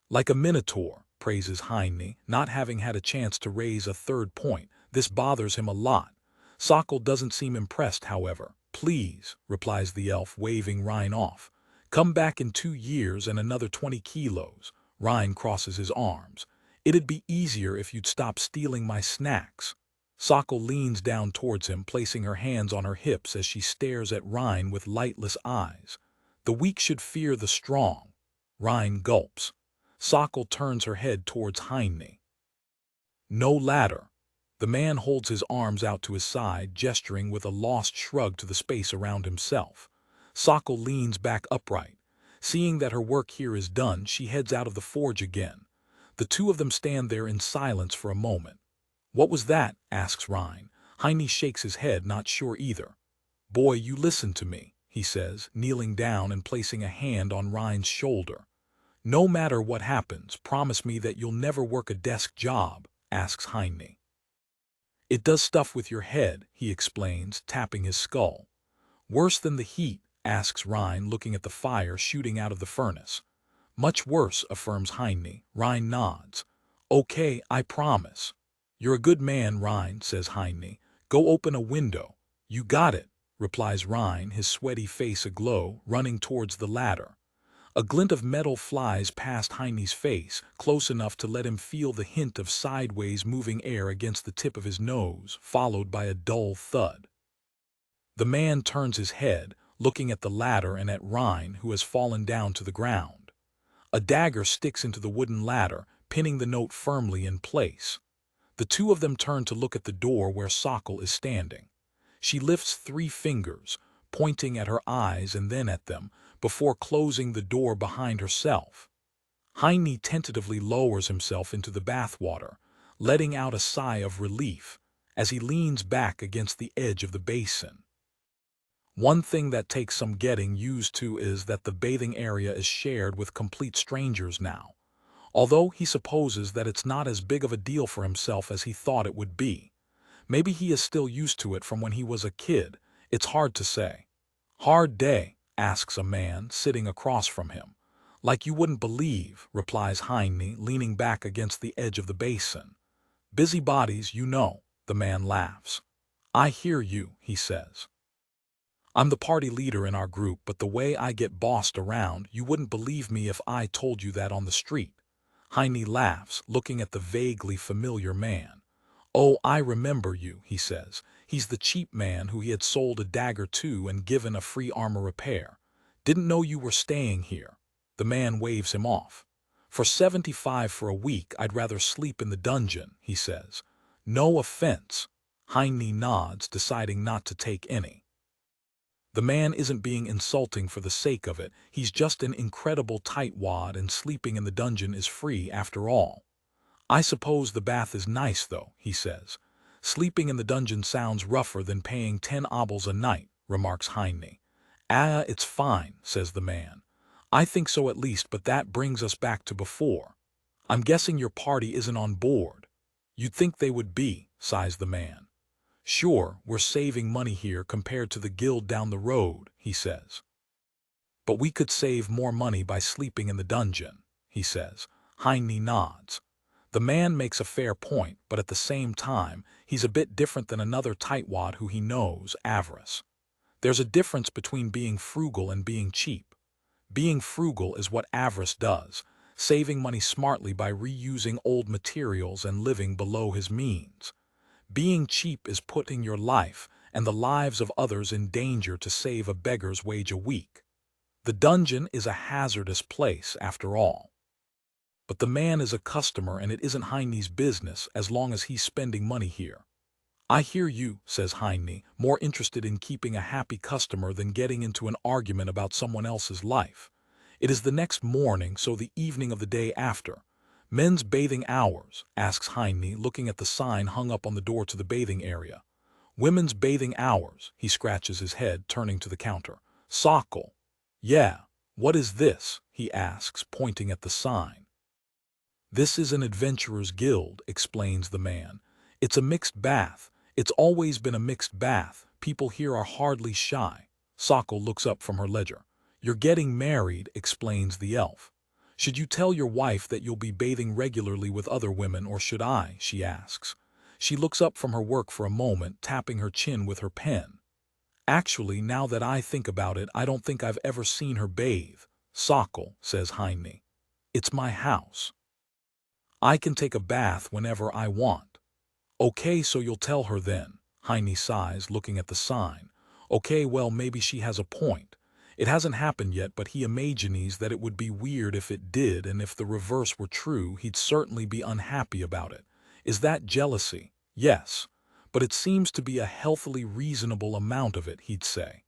"Like a minotaur," praises Heine, not having had a chance to raise a third point. This bothers him a lot. Sokol doesn't seem impressed, however. "Please," replies the elf, waving Rein off. "Come back in 2 years and another 20 kilos. Rein crosses his arms. "It'd be easier if you'd stop stealing my snacks." Sokol leans down towards him, placing her hands on her hips as she stares at Rein with lightless eyes. "The weak should fear the strong." Rein gulps. Sokol turns her head towards Heine. "No ladder." The man holds his arms out to his side, gesturing with a lost shrug to the space around himself. Sokol leans back upright. Seeing that her work here is done, she heads out of the forge again. The two of them stand there in silence for a moment. "What was that?" asks Rhine. Heine shakes his head, not sure either. "Boy, you listen to me," he says, kneeling down and placing a hand on Rhine's shoulder. "No matter what happens, promise me that you'll never work a desk job," asks Heine. "It does stuff with your head," he explains, tapping his skull. "Worse than the heat?" asks Rhine, looking at the fire shooting out of the furnace. "Much worse," affirms Heine. Rhine nods. "Okay, I promise." "You're a good man, Rhine," says Heine. "Go open a window." "You got it," replies Rhine, his sweaty face aglow, running towards the ladder. A glint of metal flies past Heine's face, close enough to let him feel the hint of sideways moving air against the tip of his nose, followed by a dull thud. The man turns his head, looking at the ladder and at Rhine, who has fallen down to the ground. A dagger sticks into the wooden ladder, pinning the note firmly in place. The two of them turn to look at the door where Sokol is standing. She lifts 3 fingers, pointing at her eyes and then at them, before closing the door behind herself. Heine tentatively lowers himself into the bathwater, letting out a sigh of relief as he leans back against the edge of the basin. One thing that takes some getting used to is that the bathing area is shared with complete strangers now, although he supposes that it's not as big of a deal for himself as he thought it would be. Maybe he is still used to it from when he was a kid. It's hard to say. "Hard day?" asks a man sitting across from him. "Like you wouldn't believe," replies Heine, leaning back against the edge of the basin. "Busybodies, you know," the man laughs. "I hear you," he says. "I'm the party leader in our group, but the way I get bossed around, you wouldn't believe me if I told you that on the street." Heine laughs, looking at the vaguely familiar man. "Oh, I remember you," he says. He's the cheap man who he had sold a dagger to and given a free armor repair. "Didn't know you were staying here." The man waves him off. "For 75 for a week, I'd rather sleep in the dungeon," he says. "No offense." Heine nods, deciding not to take any. The man isn't being insulting for the sake of it. He's just an incredible tightwad, and sleeping in the dungeon is free after all. "I suppose the bath is nice, though," he says. "Sleeping in the dungeon sounds rougher than paying 10 obols a night," remarks Heine. "Ah, it's fine," says the man. "I think so at least, but that brings us back to before. I'm guessing your party isn't on board." "You'd think they would be," sighs the man. "Sure, we're saving money here compared to the guild down the road," he says. "But we could save more money by sleeping in the dungeon," he says. Heine nods. The man makes a fair point, but at the same time, he's a bit different than another tightwad who he knows, Avarice. There's a difference between being frugal and being cheap. Being frugal is what Avarice does, saving money smartly by reusing old materials and living below his means. Being cheap is putting your life and the lives of others in danger to save a beggar's wage a week. The dungeon is a hazardous place, after all. But the man is a customer, and it isn't Heine's business as long as he's spending money here. "I hear you," says Heine, more interested in keeping a happy customer than getting into an argument about someone else's life. It is the next morning, so the evening of the day after. "Men's bathing hours?" asks Heine, looking at the sign hung up on the door to the bathing area. "Women's bathing hours," he scratches his head, turning to the counter. "Sokol." "Yeah, what is this?" he asks, pointing at the sign. "This is an adventurer's guild," explains the man. "It's a mixed bath. It's always been a mixed bath. People here are hardly shy." Sokol looks up from her ledger. "You're getting married," explains the elf. "Should you tell your wife that you'll be bathing regularly with other women, or should I?" she asks. She looks up from her work for a moment, tapping her chin with her pen. "Actually, now that I think about it, I don't think I've ever seen her bathe." "Sokol," says Heine. "It's my house. I can take a bath whenever I want." "Okay, so you'll tell her then." Heine sighs, looking at the sign. "Okay, well, maybe she has a point. It hasn't happened yet, but he imagines that it would be weird if it did, and if the reverse were true, he'd certainly be unhappy about it. Is that jealousy? Yes. But it seems to be a healthily reasonable amount of it, he'd say.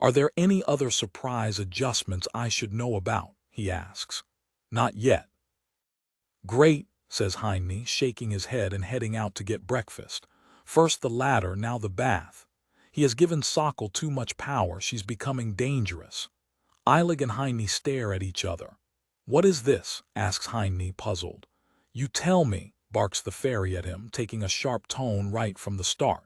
Are there any other surprise adjustments I should know about? He asks. Not yet. Great, says Heine, shaking his head and heading out to get breakfast. First the ladder, now the bath. He has given Sokol too much power, she's becoming dangerous. Eilig and Heine stare at each other. What is this? Asks Heine, puzzled. You tell me, barks the fairy at him, taking a sharp tone right from the start.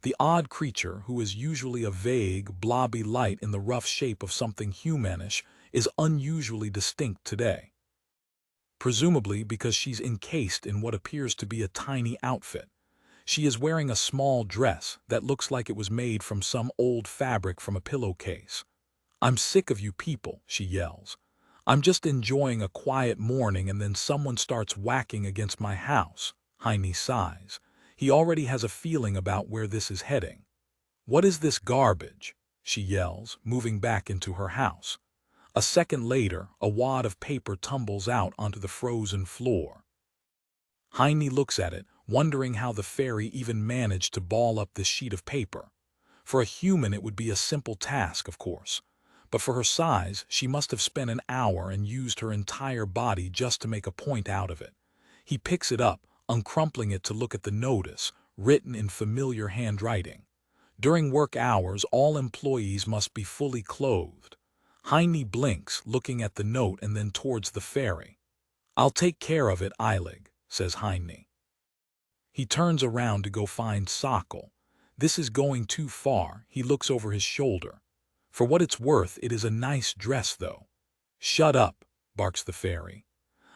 The odd creature, who is usually a vague, blobby light in the rough shape of something humanish, is unusually distinct today. Presumably because she's encased in what appears to be a tiny outfit. She is wearing a small dress that looks like it was made from some old fabric from a pillowcase. I'm sick of you people, she yells. I'm just enjoying a quiet morning and then someone starts whacking against my house. Heine sighs. He already has a feeling about where this is heading. What is this garbage? She yells, moving back into her house. A second later, a wad of paper tumbles out onto the frozen floor. Heine looks at it, wondering how the fairy even managed to ball up this sheet of paper. For a human it would be a simple task, of course. But for her size, she must have spent an hour and used her entire body just to make a point out of it. He picks it up, uncrumpling it to look at the notice, written in familiar handwriting. During work hours, all employees must be fully clothed. Heine blinks, looking at the note and then towards the fairy. I'll take care of it, Eilig, says Heine. He turns around to go find Sokol. This is going too far, he looks over his shoulder. For what it's worth, it is a nice dress, though. Shut up, barks the fairy.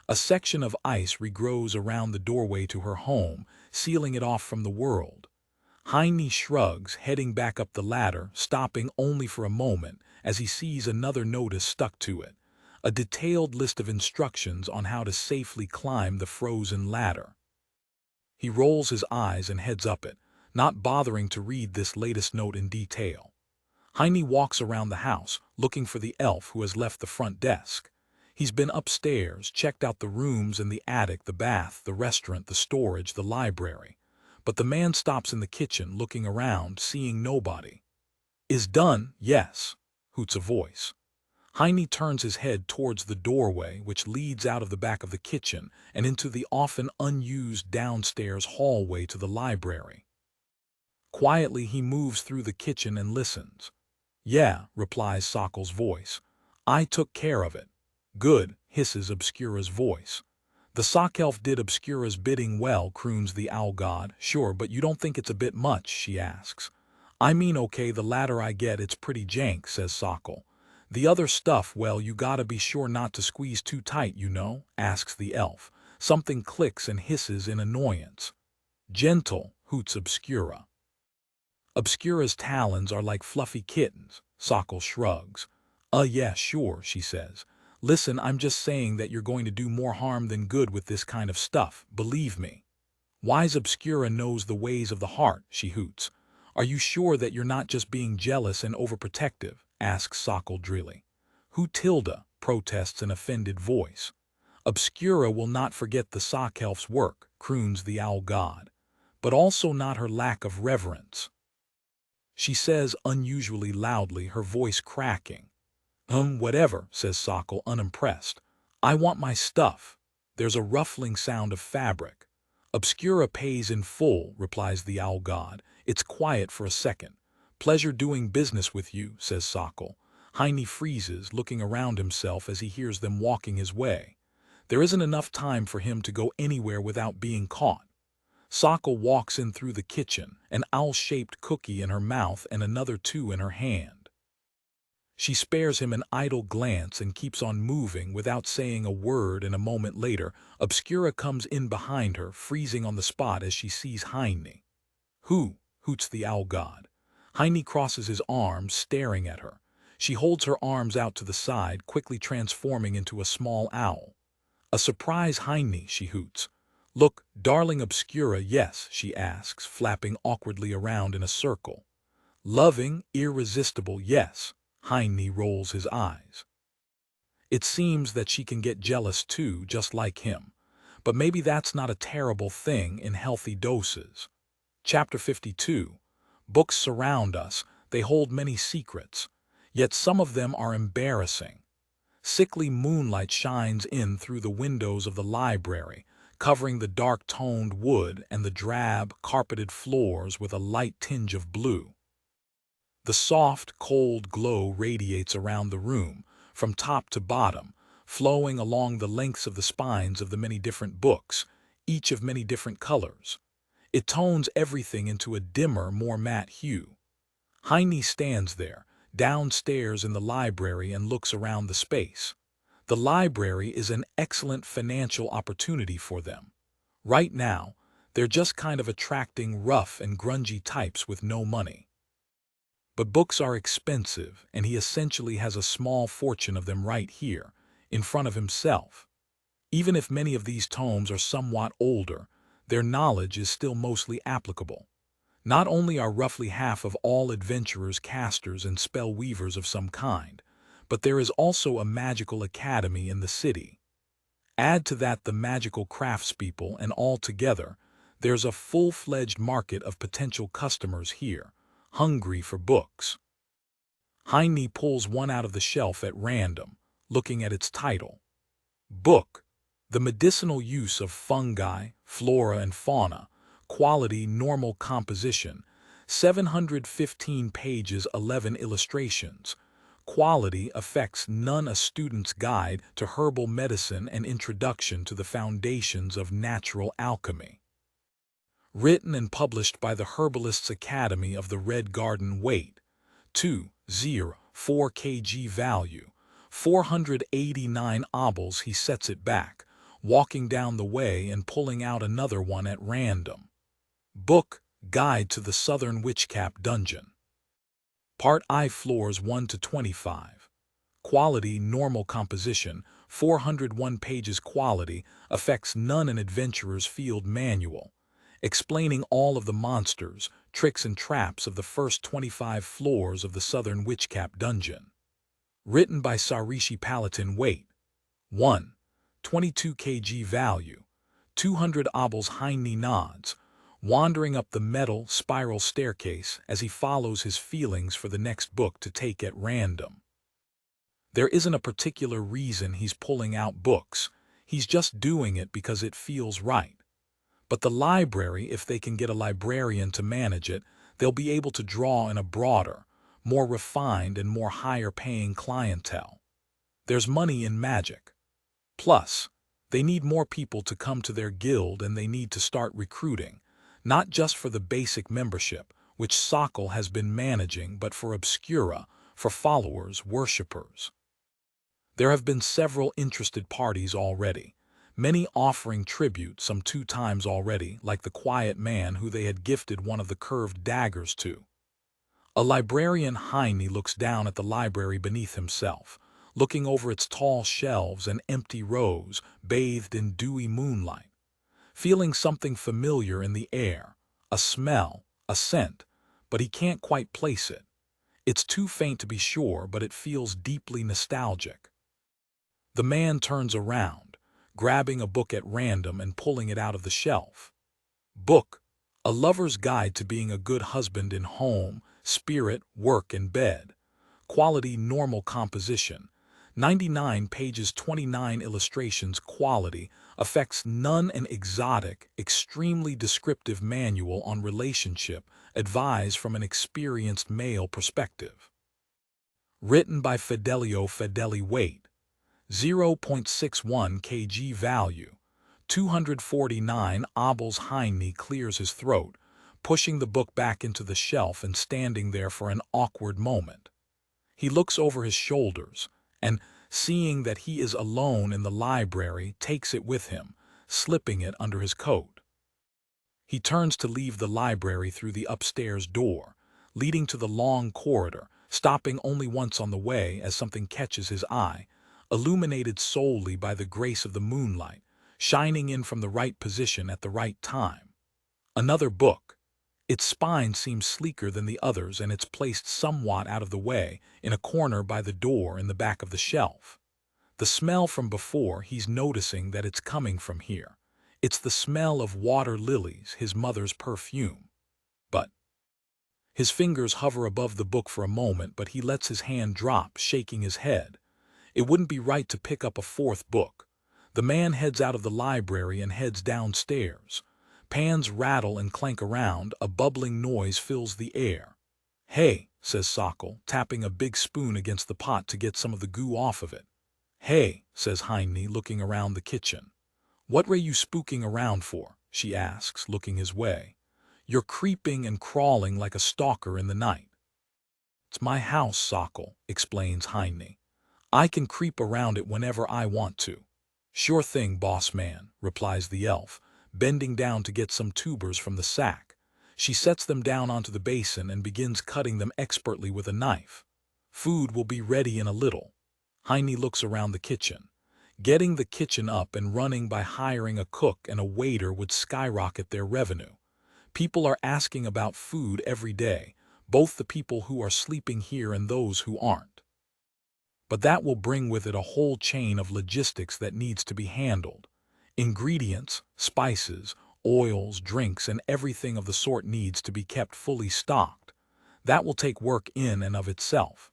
A section of ice regrows around the doorway to her home, sealing it off from the world. Heine shrugs, heading back up the ladder, stopping only for a moment as he sees another notice stuck to it, a detailed list of instructions on how to safely climb the frozen ladder. He rolls his eyes and heads up it, not bothering to read this latest note in detail. Heine walks around the house, looking for the elf who has left the front desk. He's been upstairs, checked out the rooms in the attic, the bath, the restaurant, the storage, the library. But the man stops in the kitchen, looking around, seeing nobody. Is done, yes, hoots a voice. Heine turns his head towards the doorway, which leads out of the back of the kitchen and into the often unused downstairs hallway to the library. Quietly, he moves through the kitchen and listens. Yeah, replies Sokol's voice. I took care of it. Good, hisses Obscura's voice. The sock elf did Obscura's bidding well, croons the owl god. Sure, but you don't think it's a bit much, she asks. I mean, okay, the ladder I get, it's pretty jank, says Sokol. The other stuff, well, you gotta be sure not to squeeze too tight, you know, asks the elf. Something clicks and hisses in annoyance. Gentle, hoots Obscura. Obscura's talons are like fluffy kittens, Sokol shrugs. Yeah, sure, she says. Listen, I'm just saying that you're going to do more harm than good with this kind of stuff, believe me. Wise Obscura knows the ways of the heart, she hoots. Are you sure that you're not just being jealous and overprotective? Asks Sokol drily. Who Tilda? Protests an offended voice. Obscura will not forget the sock elf's work, croons the owl god, but also not her lack of reverence. She says unusually loudly, her voice cracking. Whatever, says Sokol, unimpressed. I want my stuff. There's a ruffling sound of fabric. Obscura pays in full, replies the owl god. It's quiet for a second. Pleasure doing business with you, says Sokol. Heine freezes, looking around himself as he hears them walking his way. There isn't enough time for him to go anywhere without being caught. Sokol walks in through the kitchen, an owl-shaped cookie in her mouth and another two in her hand. She spares him an idle glance and keeps on moving without saying a word, and a moment later, Obscura comes in behind her, freezing on the spot as she sees Heine. Who? Hoots the owl god. Heine crosses his arms, staring at her. She holds her arms out to the side, quickly transforming into a small owl. A surprise, Heine, she hoots. Look, darling Obscura, yes, she asks, flapping awkwardly around in a circle. Loving, irresistible, yes. Heine rolls his eyes. It seems that she can get jealous too, just like him. But maybe that's not a terrible thing in healthy doses. Chapter 52. Books surround us. They hold many secrets. Yet some of them are embarrassing. Sickly moonlight shines in through the windows of the library, covering the dark-toned wood and the drab, carpeted floors with a light tinge of blue. The soft, cold glow radiates around the room, from top to bottom, flowing along the lengths of the spines of the many different books, each of many different colors. It tones everything into a dimmer, more matte hue. Heine stands there, downstairs in the library, and looks around the space. The library is an excellent financial opportunity for them. Right now, they're just kind of attracting rough and grungy types with no money. But books are expensive, and he essentially has a small fortune of them right here, in front of himself. Even if many of these tomes are somewhat older, their knowledge is still mostly applicable. Not only are roughly half of all adventurers casters and spell weavers of some kind, but there is also a magical academy in the city. Add to that the magical craftspeople, and altogether, there's a full-fledged market of potential customers here, hungry for books. Heine pulls one out of the shelf at random, looking at its title. Book: The Medicinal Use of Fungi, Flora and Fauna, Quality Normal Composition, 715 pages, 11 illustrations. Quality Effects None, a Student's Guide to Herbal Medicine and Introduction to the Foundations of Natural Alchemy. Written and published by the Herbalists Academy of the Red Garden. Weight: 204 kg. Value: 489 obols. He sets it back, walking down the way and pulling out another one at random. Book: Guide to the Southern Witchcap Dungeon. Part I, Floors 1 to 25. Quality Normal Composition, 401 pages. Quality Effects None, an Adventurer's Field Manual, explaining all of the monsters, tricks and traps of the first 25 floors of the Southern Witchcap Dungeon. Written by Sarishi Palatin. Weight: 1. 22 kg. Value: 200 obols. Heine nods, wandering up the metal spiral staircase as he follows his feelings for the next book to take at random. There isn't a particular reason he's pulling out books, he's just doing it because it feels right. But the library, if they can get a librarian to manage it, they'll be able to draw in a broader, more refined and more higher-paying clientele. There's money in magic. Plus, they need more people to come to their guild, and they need to start recruiting, not just for the basic membership, which Sokol has been managing, but for Obscura, for followers, worshippers. There have been several interested parties already, many offering tribute some 2 times already, like the quiet man who they had gifted one of the curved daggers to. A librarian. Heine looks down at the library beneath himself, looking over its tall shelves and empty rows, bathed in dewy moonlight, feeling something familiar in the air, a smell, a scent, but he can't quite place it. It's too faint to be sure, but it feels deeply nostalgic. The man turns around, grabbing a book at random and pulling it out of the shelf. Book: A Lover's Guide to Being a Good Husband in Home, Spirit, Work and Bed. Quality Normal Composition, 99 pages, 29 illustrations. Quality Effects None, an exotic, extremely descriptive manual on relationship, advised from an experienced male perspective. Written by Fidelio Fedeli. Weight: 0.61 kg. Value: 249 obols. Heine clears his throat, pushing the book back into the shelf and standing there for an awkward moment. He looks over his shoulders and, seeing that he is alone in the library, takes it with him, slipping it under his coat. He turns to leave the library through the upstairs door, leading to the long corridor, stopping only once on the way as something catches his eye, illuminated solely by the grace of the moonlight, shining in from the right position at the right time. Another book. Its spine seems sleeker than the others, and it's placed somewhat out of the way, in a corner by the door in the back of the shelf. The smell from before, he's noticing that it's coming from here. It's the smell of water lilies, his mother's perfume. But His fingers hover above the book for a moment, but he lets his hand drop, shaking his head. It wouldn't be right to pick up a fourth book. The man heads out of the library and heads downstairs. Pans rattle and clank around, a bubbling noise fills the air. "Hey," says Sokol, tapping a big spoon against the pot to get some of the goo off of it. "Hey," says Heine, looking around the kitchen. "What were you spooking around for?" she asks, looking his way. "You're creeping and crawling like a stalker in the night." "It's my house, Sokol," explains Heine. "I can creep around it whenever I want to." "Sure thing, boss man," replies the elf, bending down to get some tubers from the sack. She sets them down onto the basin and begins cutting them expertly with a knife. "Food will be ready in a little." Heine looks around the kitchen. Getting the kitchen up and running by hiring a cook and a waiter would skyrocket their revenue. People are asking about food every day, both the people who are sleeping here and those who aren't. But that will bring with it a whole chain of logistics that needs to be handled. Ingredients, spices, oils, drinks, and everything of the sort needs to be kept fully stocked. That will take work in and of itself.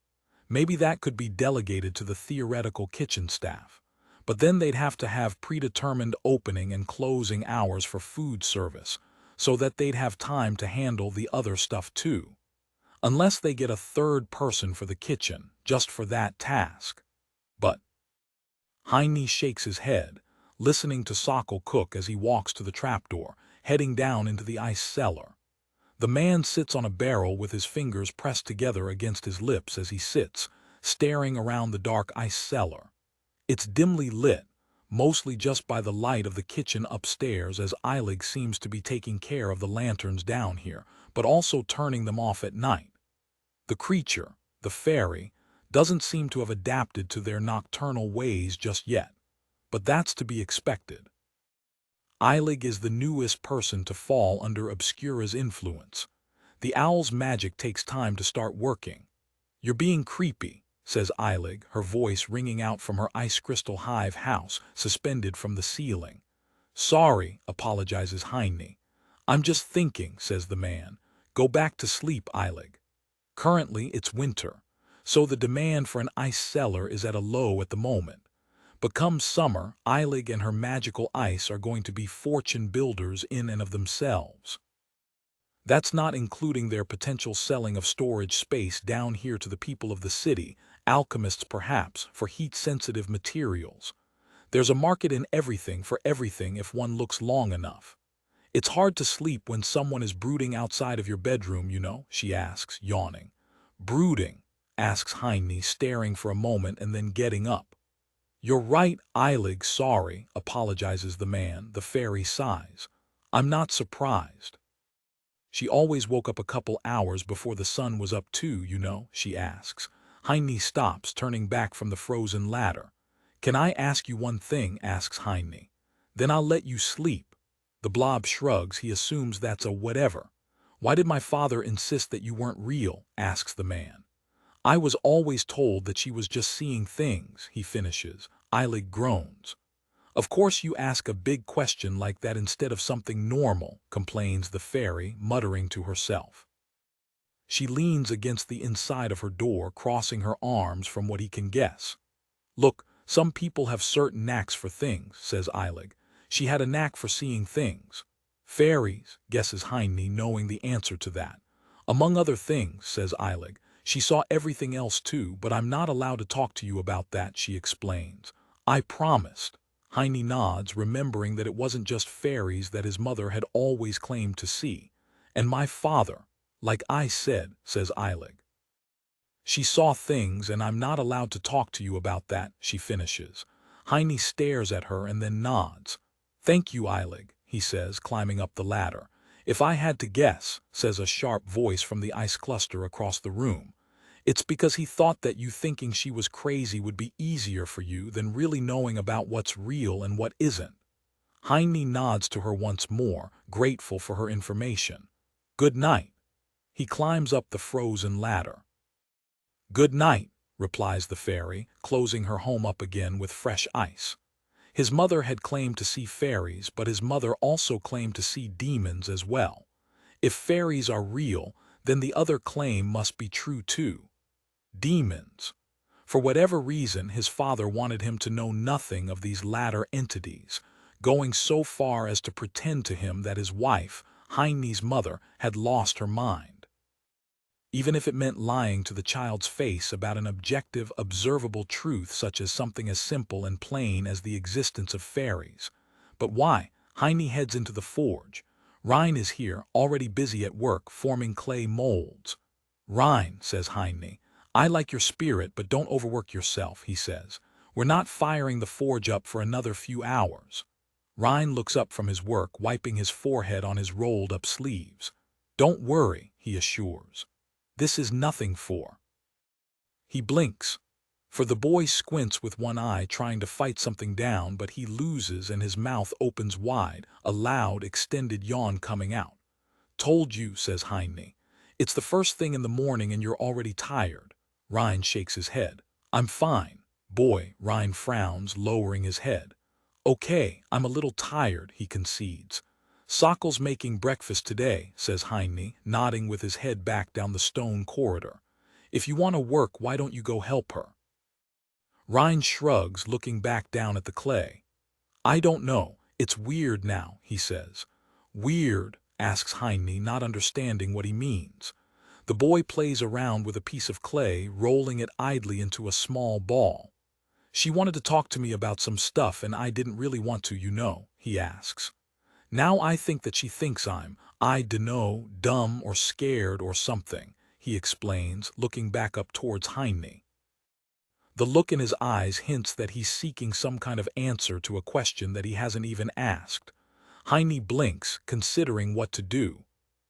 Maybe that could be delegated to the theoretical kitchen staff. But then they'd have to have predetermined opening and closing hours for food service, so that they'd have time to handle the other stuff too. Unless they get a third person for the kitchen, just for that task. But Heine shakes his head, listening to Sokol cook as he walks to the trapdoor, heading down into the ice cellar. The man sits on a barrel with his fingers pressed together against his lips as he sits, staring around the dark ice cellar. It's dimly lit, mostly just by the light of the kitchen upstairs, as Eilig seems to be taking care of the lanterns down here, but also turning them off at night. The creature, the fairy, doesn't seem to have adapted to their nocturnal ways just yet, but that's to be expected. Eilig is the newest person to fall under Obscura's influence. The owl's magic takes time to start working. "You're being creepy," says Eilig, her voice ringing out from her ice crystal hive house, suspended from the ceiling. "Sorry," apologizes Heine. "I'm just thinking," says the man. "Go back to sleep, Eilig." Currently, it's winter, so the demand for an ice cellar is at a low at the moment. But come summer, Eilig and her magical ice are going to be fortune builders in and of themselves. That's not including their potential selling of storage space down here to the people of the city, alchemists perhaps, for heat-sensitive materials. There's a market in everything for everything if one looks long enough. "It's hard to sleep when someone is brooding outside of your bedroom, you know," she asks, yawning. "Brooding?" asks Heine, staring for a moment and then getting up. "You're right, Eilig, sorry," apologizes the man. The fairy sighs. "I'm not surprised." "She always woke up a couple hours before the sun was up too, you know," she asks. Heine stops, turning back from the frozen ladder. "Can I ask you one thing?" asks Heine. "Then I'll let you sleep." The blob shrugs. He assumes that's a whatever. "Why did my father insist that you weren't real?" asks the man. "I was always told that she was just seeing things," he finishes. Eilig groans. "Of course you ask a big question like that instead of something normal," complains the fairy, muttering to herself. She leans against the inside of her door, crossing her arms from what he can guess. "Look, some people have certain knacks for things," says Eilig. "She had a knack for seeing things." "Fairies," guesses Heine, knowing the answer to that. "Among other things," says Eilig. "She saw everything else too, but I'm not allowed to talk to you about that," she explains. "I promised." Heine nods, remembering that it wasn't just fairies that his mother had always claimed to see. "And my father, like I said," says Eilig. "She saw things, and I'm not allowed to talk to you about that," she finishes. Heine stares at her and then nods. "Thank you, Eilig," he says, climbing up the ladder. "If I had to guess," says a sharp voice from the ice cluster across the room, "it's because he thought that you thinking she was crazy would be easier for you than really knowing about what's real and what isn't." Heine nods to her once more, grateful for her information. "Good night." He climbs up the frozen ladder. "Good night," replies the fairy, closing her home up again with fresh ice. His mother had claimed to see fairies, but his mother also claimed to see demons as well. If fairies are real, then the other claim must be true too. Demons. For whatever reason, his father wanted him to know nothing of these latter entities, going so far as to pretend to him that his wife, Heine's mother, had lost her mind. Even if it meant lying to the child's face about an objective, observable truth such as something as simple and plain as the existence of fairies. But why? Heine heads into the forge. Rein is here, already busy at work, forming clay molds. "Rein," says Heine, "I like your spirit, but don't overwork yourself," he says. "We're not firing the forge up for another few hours." Rein looks up from his work, wiping his forehead on his rolled-up sleeves. "Don't worry," he assures. "This is nothing for." He blinks. For the boy squints with one eye trying to fight something down, but he loses and his mouth opens wide, a loud, extended yawn coming out. "Told you," says Heine. "It's the first thing in the morning and you're already tired." Rein shakes his head. "I'm fine." "Boy," Rein frowns, lowering his head. "Okay, I'm a little tired," he concedes. "Sockel's making breakfast today," says Heine, nodding with his head back down the stone corridor. "If you want to work, why don't you go help her?" Rein shrugs, looking back down at the clay. "I don't know. It's weird now," he says. "Weird?" asks Heine, not understanding what he means. The boy plays around with a piece of clay, rolling it idly into a small ball. "She wanted to talk to me about some stuff and I didn't really want to, you know," he asks. "Now I think that she thinks I dunno, dumb or scared or something," he explains, looking back up towards Heine. The look in his eyes hints that he's seeking some kind of answer to a question that he hasn't even asked. Heine blinks, considering what to do.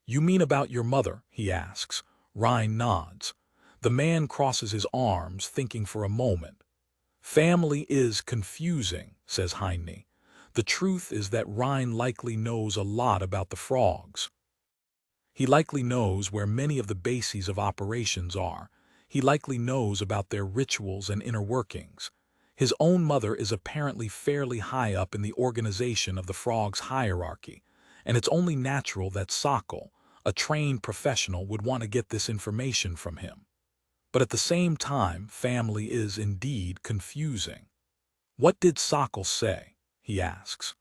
"You mean about your mother?" he asks. Rein nods. The man crosses his arms, thinking for a moment. "Family is confusing," says Heine. "The truth is that Rein likely knows a lot about the frogs. He likely knows where many of the bases of operations are. He likely knows about their rituals and inner workings. His own mother is apparently fairly high up in the organization of the frogs' hierarchy, and it's only natural that Sockel, a trained professional, would want to get this information from him. But at the same time, family is indeed confusing." "What did Sockel say?" he asks.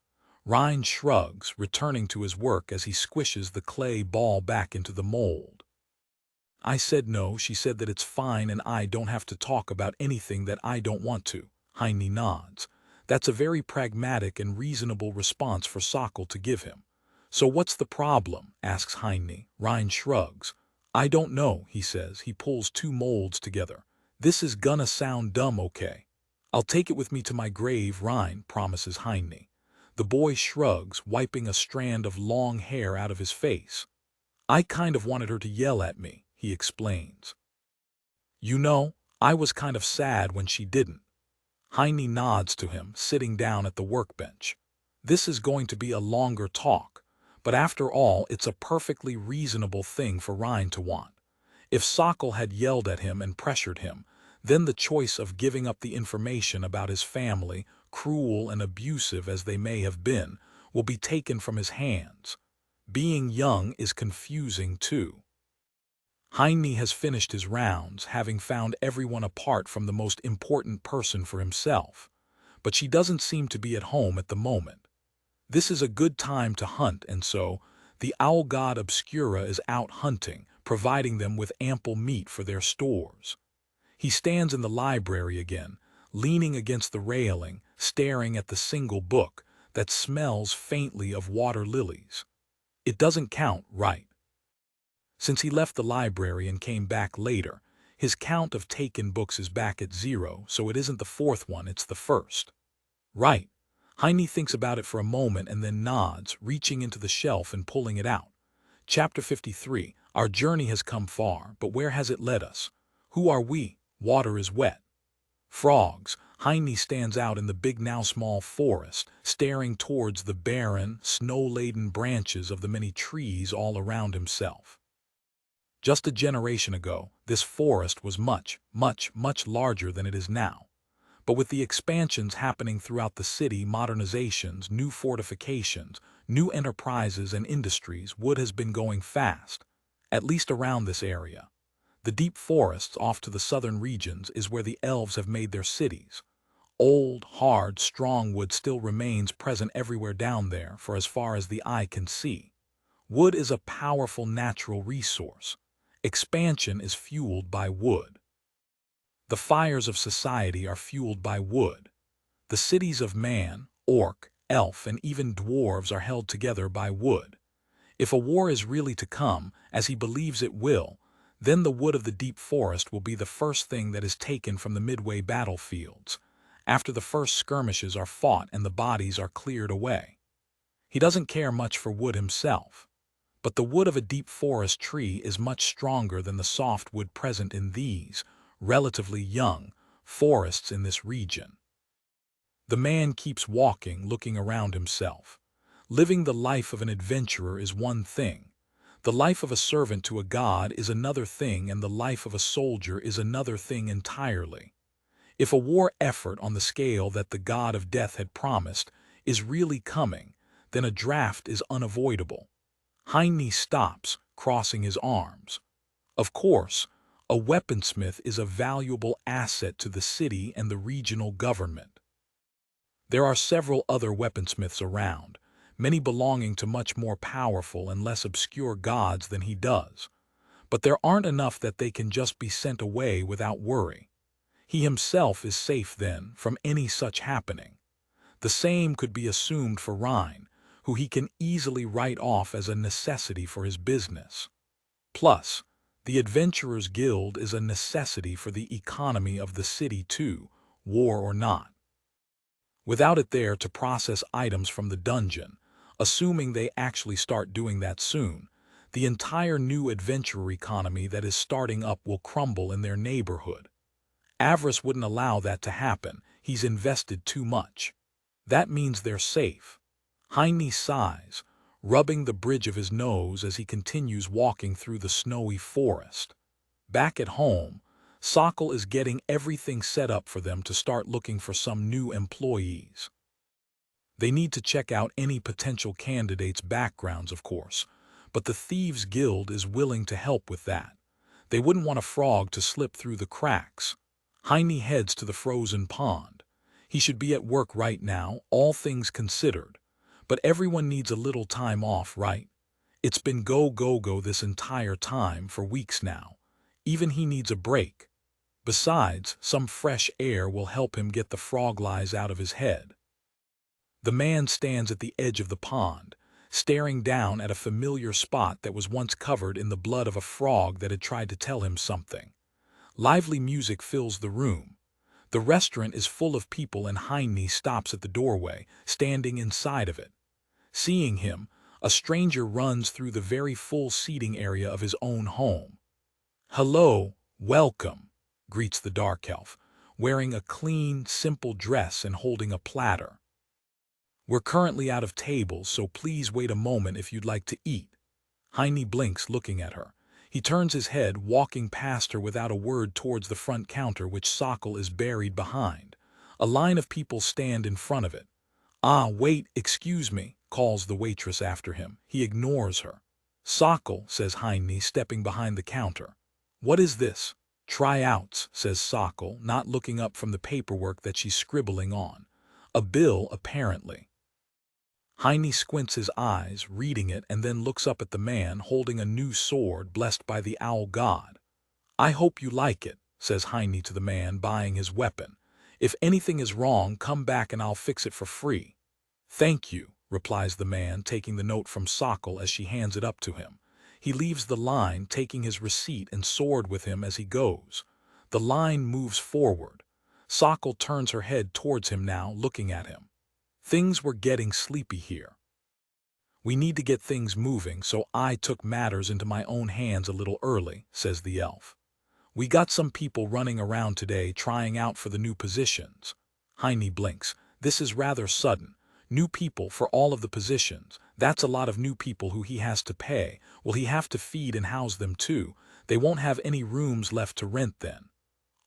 Rein shrugs, returning to his work as he squishes the clay ball back into the mold. "I said no, she said that it's fine and I don't have to talk about anything that I don't want to." Heine nods. That's a very pragmatic and reasonable response for Sockel to give him. "So what's the problem?" asks Heine. Rein shrugs. "I don't know," he says. He pulls two molds together. "This is gonna sound dumb, okay? I'll take it with me to my grave," Rein promises Heine. The boy shrugs, wiping a strand of long hair out of his face. "I kind of wanted her to yell at me," he explains. "You know, I was kind of sad when she didn't." Heine nods to him, sitting down at the workbench. "This is going to be a longer talk, but after all, it's a perfectly reasonable thing for Rein to want. If Sockel had yelled at him and pressured him, then the choice of giving up the information about his family, cruel and abusive as they may have been, will be taken from his hands. Being young is confusing too." Heine has finished his rounds, having found everyone apart from the most important person for himself. But she doesn't seem to be at home at the moment. This is a good time to hunt, and so the owl god Obscura is out hunting, providing them with ample meat for their stores. He stands in the library again, leaning against the railing, staring at the single book that smells faintly of water lilies. It doesn't count, right? Since he left the library and came back later, his count of taken books is back at 0, so it isn't the fourth one, it's the first. Right. Heine thinks about it for a moment and then nods, reaching into the shelf and pulling it out. Chapter 53. Our journey has come far, but where has it led us? Who are we? Water is wet. Frogs. Heine stands out in the big now small forest, staring towards the barren, snow-laden branches of the many trees all around himself. Just a generation ago, this forest was much, much, much larger than it is now. But with the expansions happening throughout the city, modernizations, new fortifications, new enterprises and industries, wood has been going fast. at least around this area. The deep forests off to the southern regions is where the elves have made their cities. Old, hard, strong wood still remains present everywhere down there for as far as the eye can see. Wood is a powerful natural resource. Expansion is fueled by wood. The fires of society are fueled by wood. The cities of man, orc, elf, and even dwarves are held together by wood. If a war is really to come, as he believes it will, then the wood of the deep forest will be the first thing that is taken from the midway battlefields, after the first skirmishes are fought and the bodies are cleared away. He doesn't care much for wood himself, but the wood of a deep forest tree is much stronger than the soft wood present in these, relatively young, forests in this region. The man keeps walking, looking around himself. Living the life of an adventurer is one thing. The life of a servant to a god is another thing, and the life of a soldier is another thing entirely. If a war effort on the scale that the god of death had promised is really coming, then a draft is unavoidable. Heine stops, crossing his arms. Of course, a weaponsmith is a valuable asset to the city and the regional government. There are several other weaponsmiths around, many belonging to much more powerful and less obscure gods than he does. But there aren't enough that they can just be sent away without worry. He himself is safe then from any such happening. The same could be assumed for Rhine, who he can easily write off as a necessity for his business. Plus, the Adventurers Guild is a necessity for the economy of the city too, war or not. Without it there to process items from the dungeon, assuming they actually start doing that soon, the entire new adventurer economy that is starting up will crumble in their neighborhood. Avarice wouldn't allow that to happen. He's invested too much. That means they're safe. Heine sighs, rubbing the bridge of his nose as he continues walking through the snowy forest. Back at home, Sokol is getting everything set up for them to start looking for some new employees. They need to check out any potential candidates' backgrounds, of course, but the Thieves' Guild is willing to help with that. They wouldn't want a frog to slip through the cracks. Heine heads to the frozen pond. He should be at work right now, all things considered. But everyone needs a little time off, right? It's been go, go, go this entire time for weeks now. Even he needs a break. Besides, some fresh air will help him get the frog lies out of his head. The man stands at the edge of the pond, staring down at a familiar spot that was once covered in the blood of a frog that had tried to tell him something. Lively music fills the room. The restaurant is full of people and Heine stops at the doorway, standing inside of it. Seeing him, a stranger runs through the very full seating area of his own home. "Hello, welcome," greets the dark elf, wearing a clean, simple dress and holding a platter. "We're currently out of tables, so please wait a moment if you'd like to eat." Heine blinks, looking at her. He turns his head, walking past her without a word towards the front counter, which Sokol is buried behind. A line of people stand in front of it. "Ah, wait, excuse me," calls the waitress after him. He ignores her. "Sokol," says Heine, stepping behind the counter. "What is this?" "Tryouts," says Sokol, not looking up from the paperwork that she's scribbling on. A bill, apparently. Heine squints his eyes, reading it, and then looks up at the man holding a new sword blessed by the owl god. "I hope you like it," says Heine to the man buying his weapon. "If anything is wrong, come back and I'll fix it for free." "Thank you," replies the man, taking the note from Sokol as she hands it up to him. He leaves the line, taking his receipt and sword with him as he goes. The line moves forward. Sokol turns her head towards him now, looking at him. "Things were getting sleepy here. We need to get things moving, so I took matters into my own hands a little early," says the elf. "We got some people running around today trying out for the new positions." Heine blinks. This is rather sudden. New people for all of the positions. That's a lot of new people who he has to pay. Will he have to feed and house them too? They won't have any rooms left to rent then.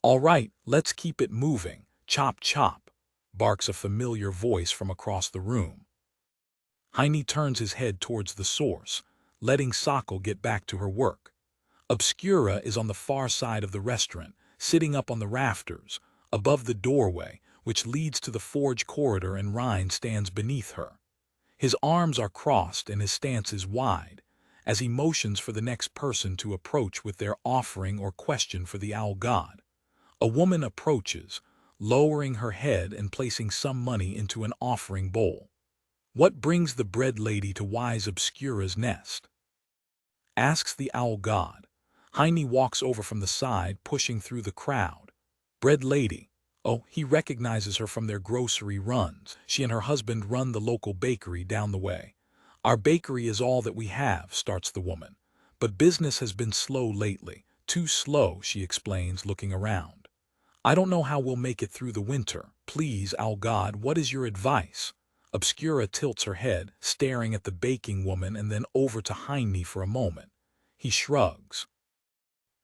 "All right, let's keep it moving. Chop chop," barks a familiar voice from across the room. Heine turns his head towards the source, letting Sokol get back to her work. Obscura is on the far side of the restaurant, sitting up on the rafters, above the doorway, which leads to the forge corridor, and Rein stands beneath her. His arms are crossed and his stance is wide, as he motions for the next person to approach with their offering or question for the owl god. A woman approaches, lowering her head and placing some money into an offering bowl. "What brings the bread lady to wise Obscura's nest?" asks the owl god. Heine walks over from the side, pushing through the crowd. "Bread lady." Oh, he recognizes her from their grocery runs. She and her husband run the local bakery down the way. "Our bakery is all that we have," starts the woman. "But business has been slow lately. Too slow," she explains, looking around. "I don't know how we'll make it through the winter. Please, owl god, what is your advice?" Obscura tilts her head, staring at the baking woman and then over to Heine for a moment. He shrugs.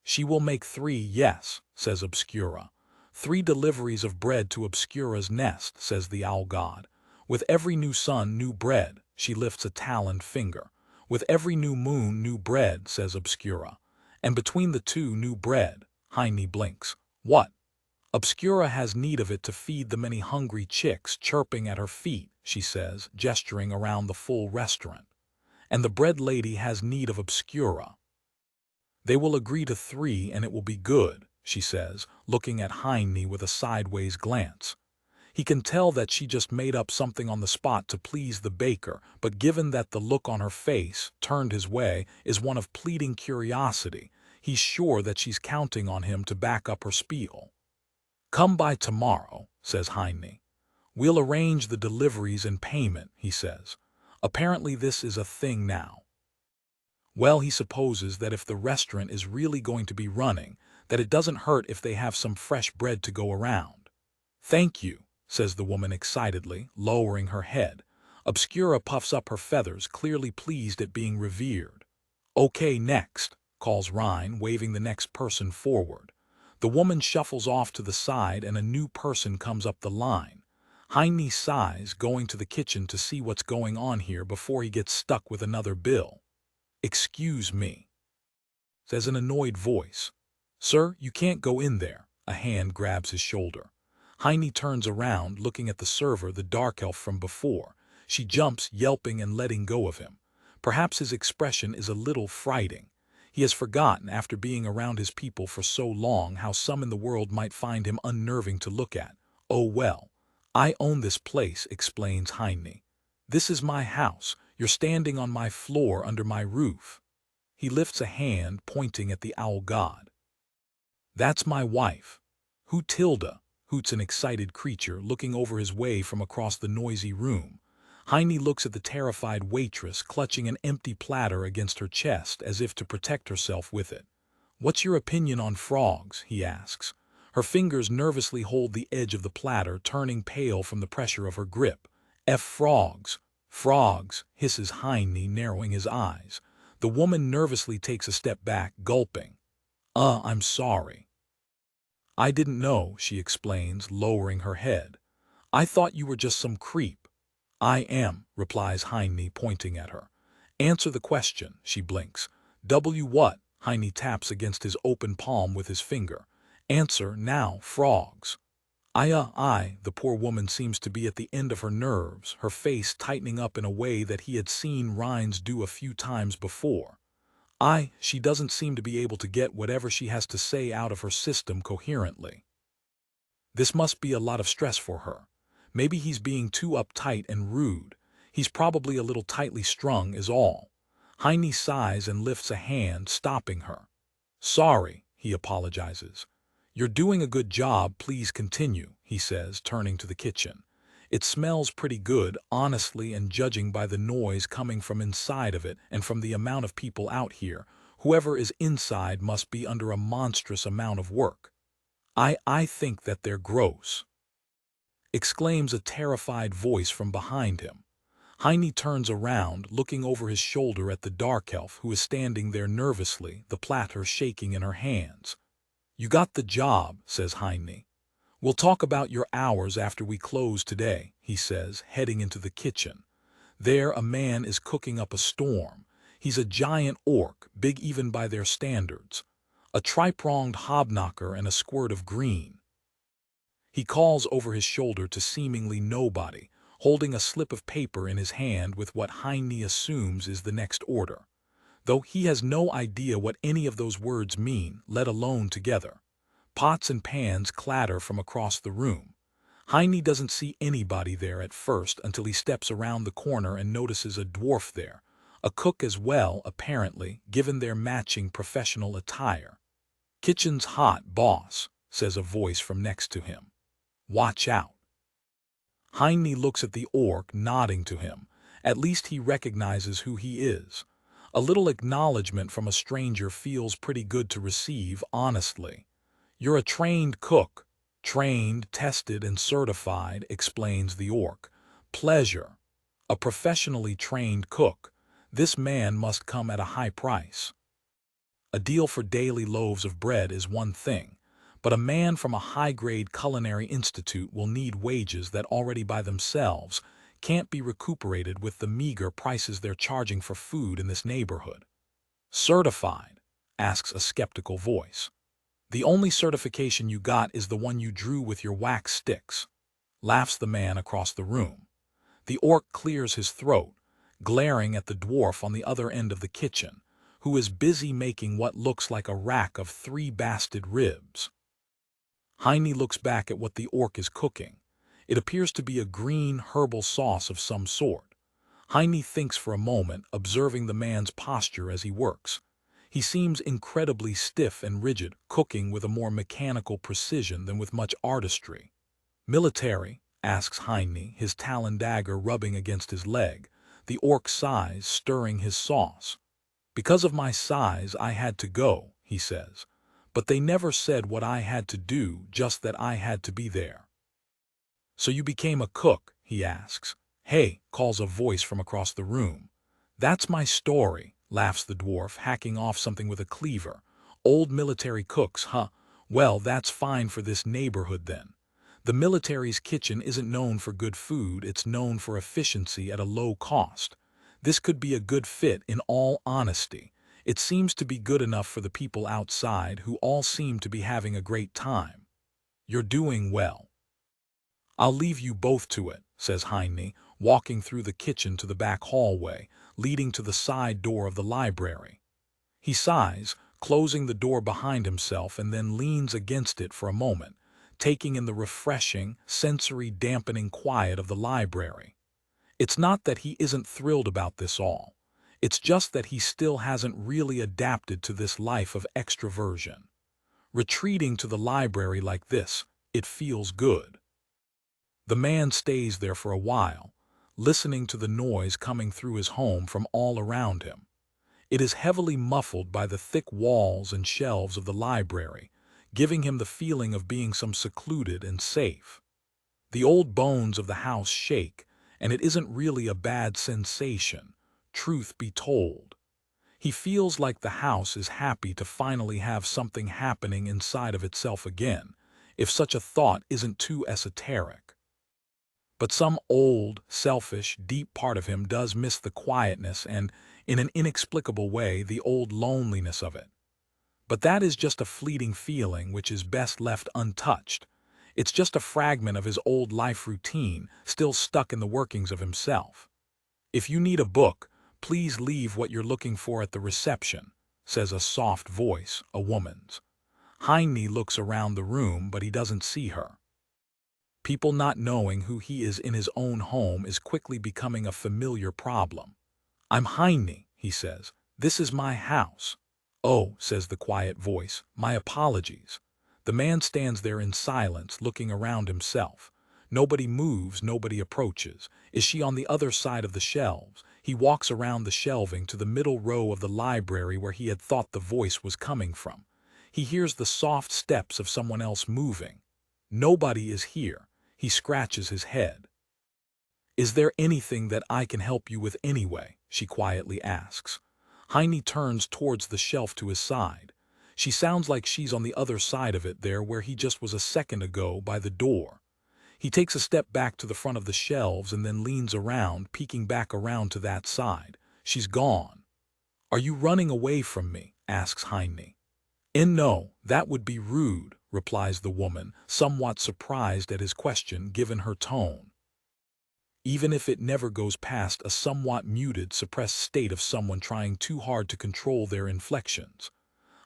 "She will make 3, yes," says Obscura. 3 deliveries of bread to Obscura's nest," says the owl god. "With every new sun, new bread." She lifts a taloned finger. "With every new moon, new bread," says Obscura. "And between the 2, new bread." Heine blinks. "What?" "Obscura has need of it to feed the many hungry chicks chirping at her feet," she says, gesturing around the full restaurant. "And the bread lady has need of Obscura. They will agree to 3 and it will be good," she says, looking at Heine with a sideways glance. He can tell that she just made up something on the spot to please the baker, but given that the look on her face, turned his way, is one of pleading curiosity, he's sure that she's counting on him to back up her spiel. "Come by tomorrow," says Heine. "We'll arrange the deliveries and payment," he says. Apparently this is a thing now. Well, he supposes that if the restaurant is really going to be running, that it doesn't hurt if they have some fresh bread to go around. "Thank you," says the woman excitedly, lowering her head. Obscura puffs up her feathers, clearly pleased at being revered. "Okay, next," calls Rein, waving the next person forward. The woman shuffles off to the side and a new person comes up the line. Heine sighs, going to the kitchen to see what's going on here before he gets stuck with another bill. "Excuse me," says an annoyed voice. "Sir, you can't go in there." A hand grabs his shoulder. Heine turns around, looking at the server, the dark elf from before. She jumps, yelping and letting go of him. Perhaps his expression is a little frightening. He has forgotten, after being around his people for so long, how some in the world might find him unnerving to look at. "Oh well, I own this place," explains Heine. "This is my house. You're standing on my floor under my roof." He lifts a hand, pointing at the owl god. "That's my wife." "Who Tilda?" hoots an excited creature, looking over his way from across the noisy room. Heine looks at the terrified waitress, clutching an empty platter against her chest as if to protect herself with it. "What's your opinion on frogs?" he asks. Her fingers nervously hold the edge of the platter, turning pale from the pressure of her grip. Frogs." "Frogs," hisses Heine, narrowing his eyes. The woman nervously takes a step back, gulping. I'm sorry." "I didn't know," she explains, lowering her head. "I thought you were just some creep." "I am," replies Heine, pointing at her. "Answer the question," she blinks. What?" Heine taps against his open palm with his finger. "Answer now, frogs." I, the poor woman seems to be at the end of her nerves, her face tightening up in a way that he had seen Rein's do a few times before. She doesn't seem to be able to get whatever she has to say out of her system coherently. This must be a lot of stress for her. Maybe he's being too uptight and rude. He's probably a little tightly strung is all. Heine sighs and lifts a hand, stopping her. "Sorry," he apologizes. "You're doing a good job, please continue," he says, turning to the kitchen. "It smells pretty good, honestly, and judging by the noise coming from inside of it and from the amount of people out here, whoever is inside must be under a monstrous amount of work." I think that they're gross," exclaims a terrified voice from behind him. Heine turns around, looking over his shoulder at the dark elf, who is standing there nervously, the platter shaking in her hands. "You got the job," says Heine. "We'll talk about your hours after we close today," he says, heading into the kitchen. There a man is cooking up a storm. He's a giant orc, big even by their standards. A tri-pronged hobknocker and a squirt of green. He calls over his shoulder to seemingly nobody, holding a slip of paper in his hand with what Heine assumes is the next order, though he has no idea what any of those words mean, let alone together. Pots and pans clatter from across the room. Heine doesn't see anybody there at first until he steps around the corner and notices a dwarf there, a cook as well, apparently, given their matching professional attire. "Kitchen's hot, boss," says a voice from next to him. "Watch out." Heine looks at the orc, nodding to him. At least he recognizes who he is. A little acknowledgement from a stranger feels pretty good to receive, honestly. "You're a trained cook." "Trained, tested, and certified," explains the orc. "Pleasure. A professionally trained cook. This man must come at a high price. A deal for daily loaves of bread is one thing, but a man from a high-grade culinary institute will need wages that already by themselves can't be recuperated with the meager prices they're charging for food in this neighborhood." "Certified?" asks a skeptical voice. "The only certification you got is the one you drew with your wax sticks," laughs the man across the room. The orc clears his throat, glaring at the dwarf on the other end of the kitchen, who is busy making what looks like a rack of 3 basted ribs. Heine looks back at what the orc is cooking. It appears to be a green herbal sauce of some sort. Heine thinks for a moment, observing the man's posture as he works. He seems incredibly stiff and rigid, cooking with a more mechanical precision than with much artistry. "Military?" asks Heine, his talon dagger rubbing against his leg. The orc sighs, stirring his sauce. "Because of my size, I had to go," he says. "But they never said what I had to do, just that I had to be there." "So you became a cook?" he asks. "Hey," calls a voice from across the room. "That's my story," laughs the dwarf, hacking off something with a cleaver. "Old military cooks, huh? Well, that's fine for this neighborhood then. The military's kitchen isn't known for good food, it's known for efficiency at a low cost. This could be a good fit, in all honesty. It seems to be good enough for the people outside, who all seem to be having a great time. You're doing well." "I'll leave you both to it," says Heine, walking through the kitchen to the back hallway, leading to the side door of the library. He sighs, closing the door behind himself, and then leans against it for a moment, taking in the refreshing, sensory-dampening quiet of the library. It's not that he isn't thrilled about this all. It's just that he still hasn't really adapted to this life of extroversion. Retreating to the library like this, it feels good. The man stays there for a while, listening to the noise coming through his home from all around him. It is heavily muffled by the thick walls and shelves of the library, giving him the feeling of being some secluded and safe. The old bones of the house shake, and it isn't really a bad sensation, truth be told. He feels like the house is happy to finally have something happening inside of itself again, if such a thought isn't too esoteric. But some old, selfish, deep part of him does miss the quietness and, in an inexplicable way, the old loneliness of it. But that is just a fleeting feeling which is best left untouched. It's just a fragment of his old life routine, still stuck in the workings of himself. "If you need a book, please leave what you're looking for at the reception," says a soft voice, a woman's. Heine looks around the room, but he doesn't see her. People not knowing who he is in his own home is quickly becoming a familiar problem. "I'm Heine," he says. "This is my house." "Oh," says the quiet voice, "my apologies." The man stands there in silence, looking around himself. Nobody moves, nobody approaches. Is she on the other side of the shelves? He walks around the shelving to the middle row of the library where he had thought the voice was coming from. He hears the soft steps of someone else moving. Nobody is here. He scratches his head. "Is there anything that I can help you with anyway?" she quietly asks. Heine turns towards the shelf to his side. She sounds like she's on the other side of it, there where he just was a second ago by the door. He takes a step back to the front of the shelves and then leans around, peeking back around to that side. She's gone. "Are you running away from me?" asks Heine. "No, that would be rude," replies the woman, somewhat surprised at his question given her tone. Even if it never goes past a somewhat muted, suppressed state of someone trying too hard to control their inflections.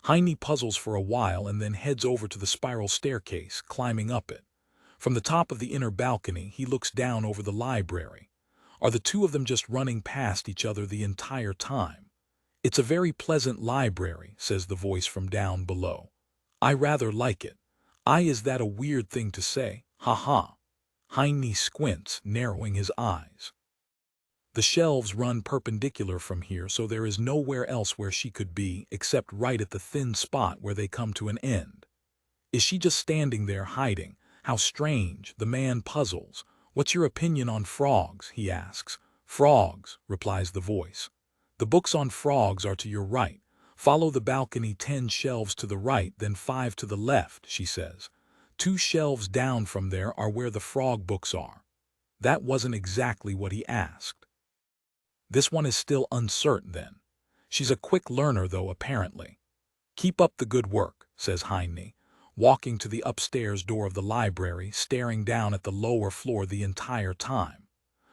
Heine puzzles for a while and then heads over to the spiral staircase, climbing up it. From the top of the inner balcony, he looks down over the library. Are the two of them just running past each other the entire time? "It's a very pleasant library," says the voice from down below. "I rather like it." Is that a weird thing to say? Ha ha. Heine squints, narrowing his eyes. The shelves run perpendicular from here, so there is nowhere else where she could be except right at the thin spot where they come to an end. Is she just standing there hiding? How strange, the man puzzles. "What's your opinion on frogs?" he asks. "Frogs," replies the voice. "The books on frogs are to your right. Follow the balcony 10 shelves to the right, then 5 to the left," she says. 2 shelves down from there are where the frog books are. That wasn't exactly what he asked. This one is still uncertain then. She's a quick learner though, apparently. "Keep up the good work," says Heine, walking to the upstairs door of the library, staring down at the lower floor the entire time.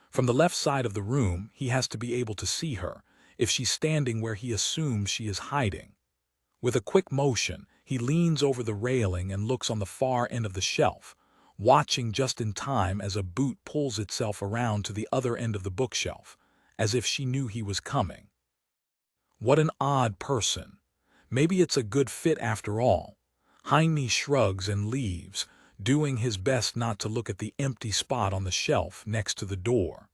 From the left side of the room, he has to be able to see her, if she's standing where he assumes she is hiding. With a quick motion, he leans over the railing and looks on the far end of the shelf, watching just in time as a boot pulls itself around to the other end of the bookshelf, as if she knew he was coming. What an odd person. Maybe it's a good fit after all. Heine shrugs and leaves, doing his best not to look at the empty spot on the shelf next to the door.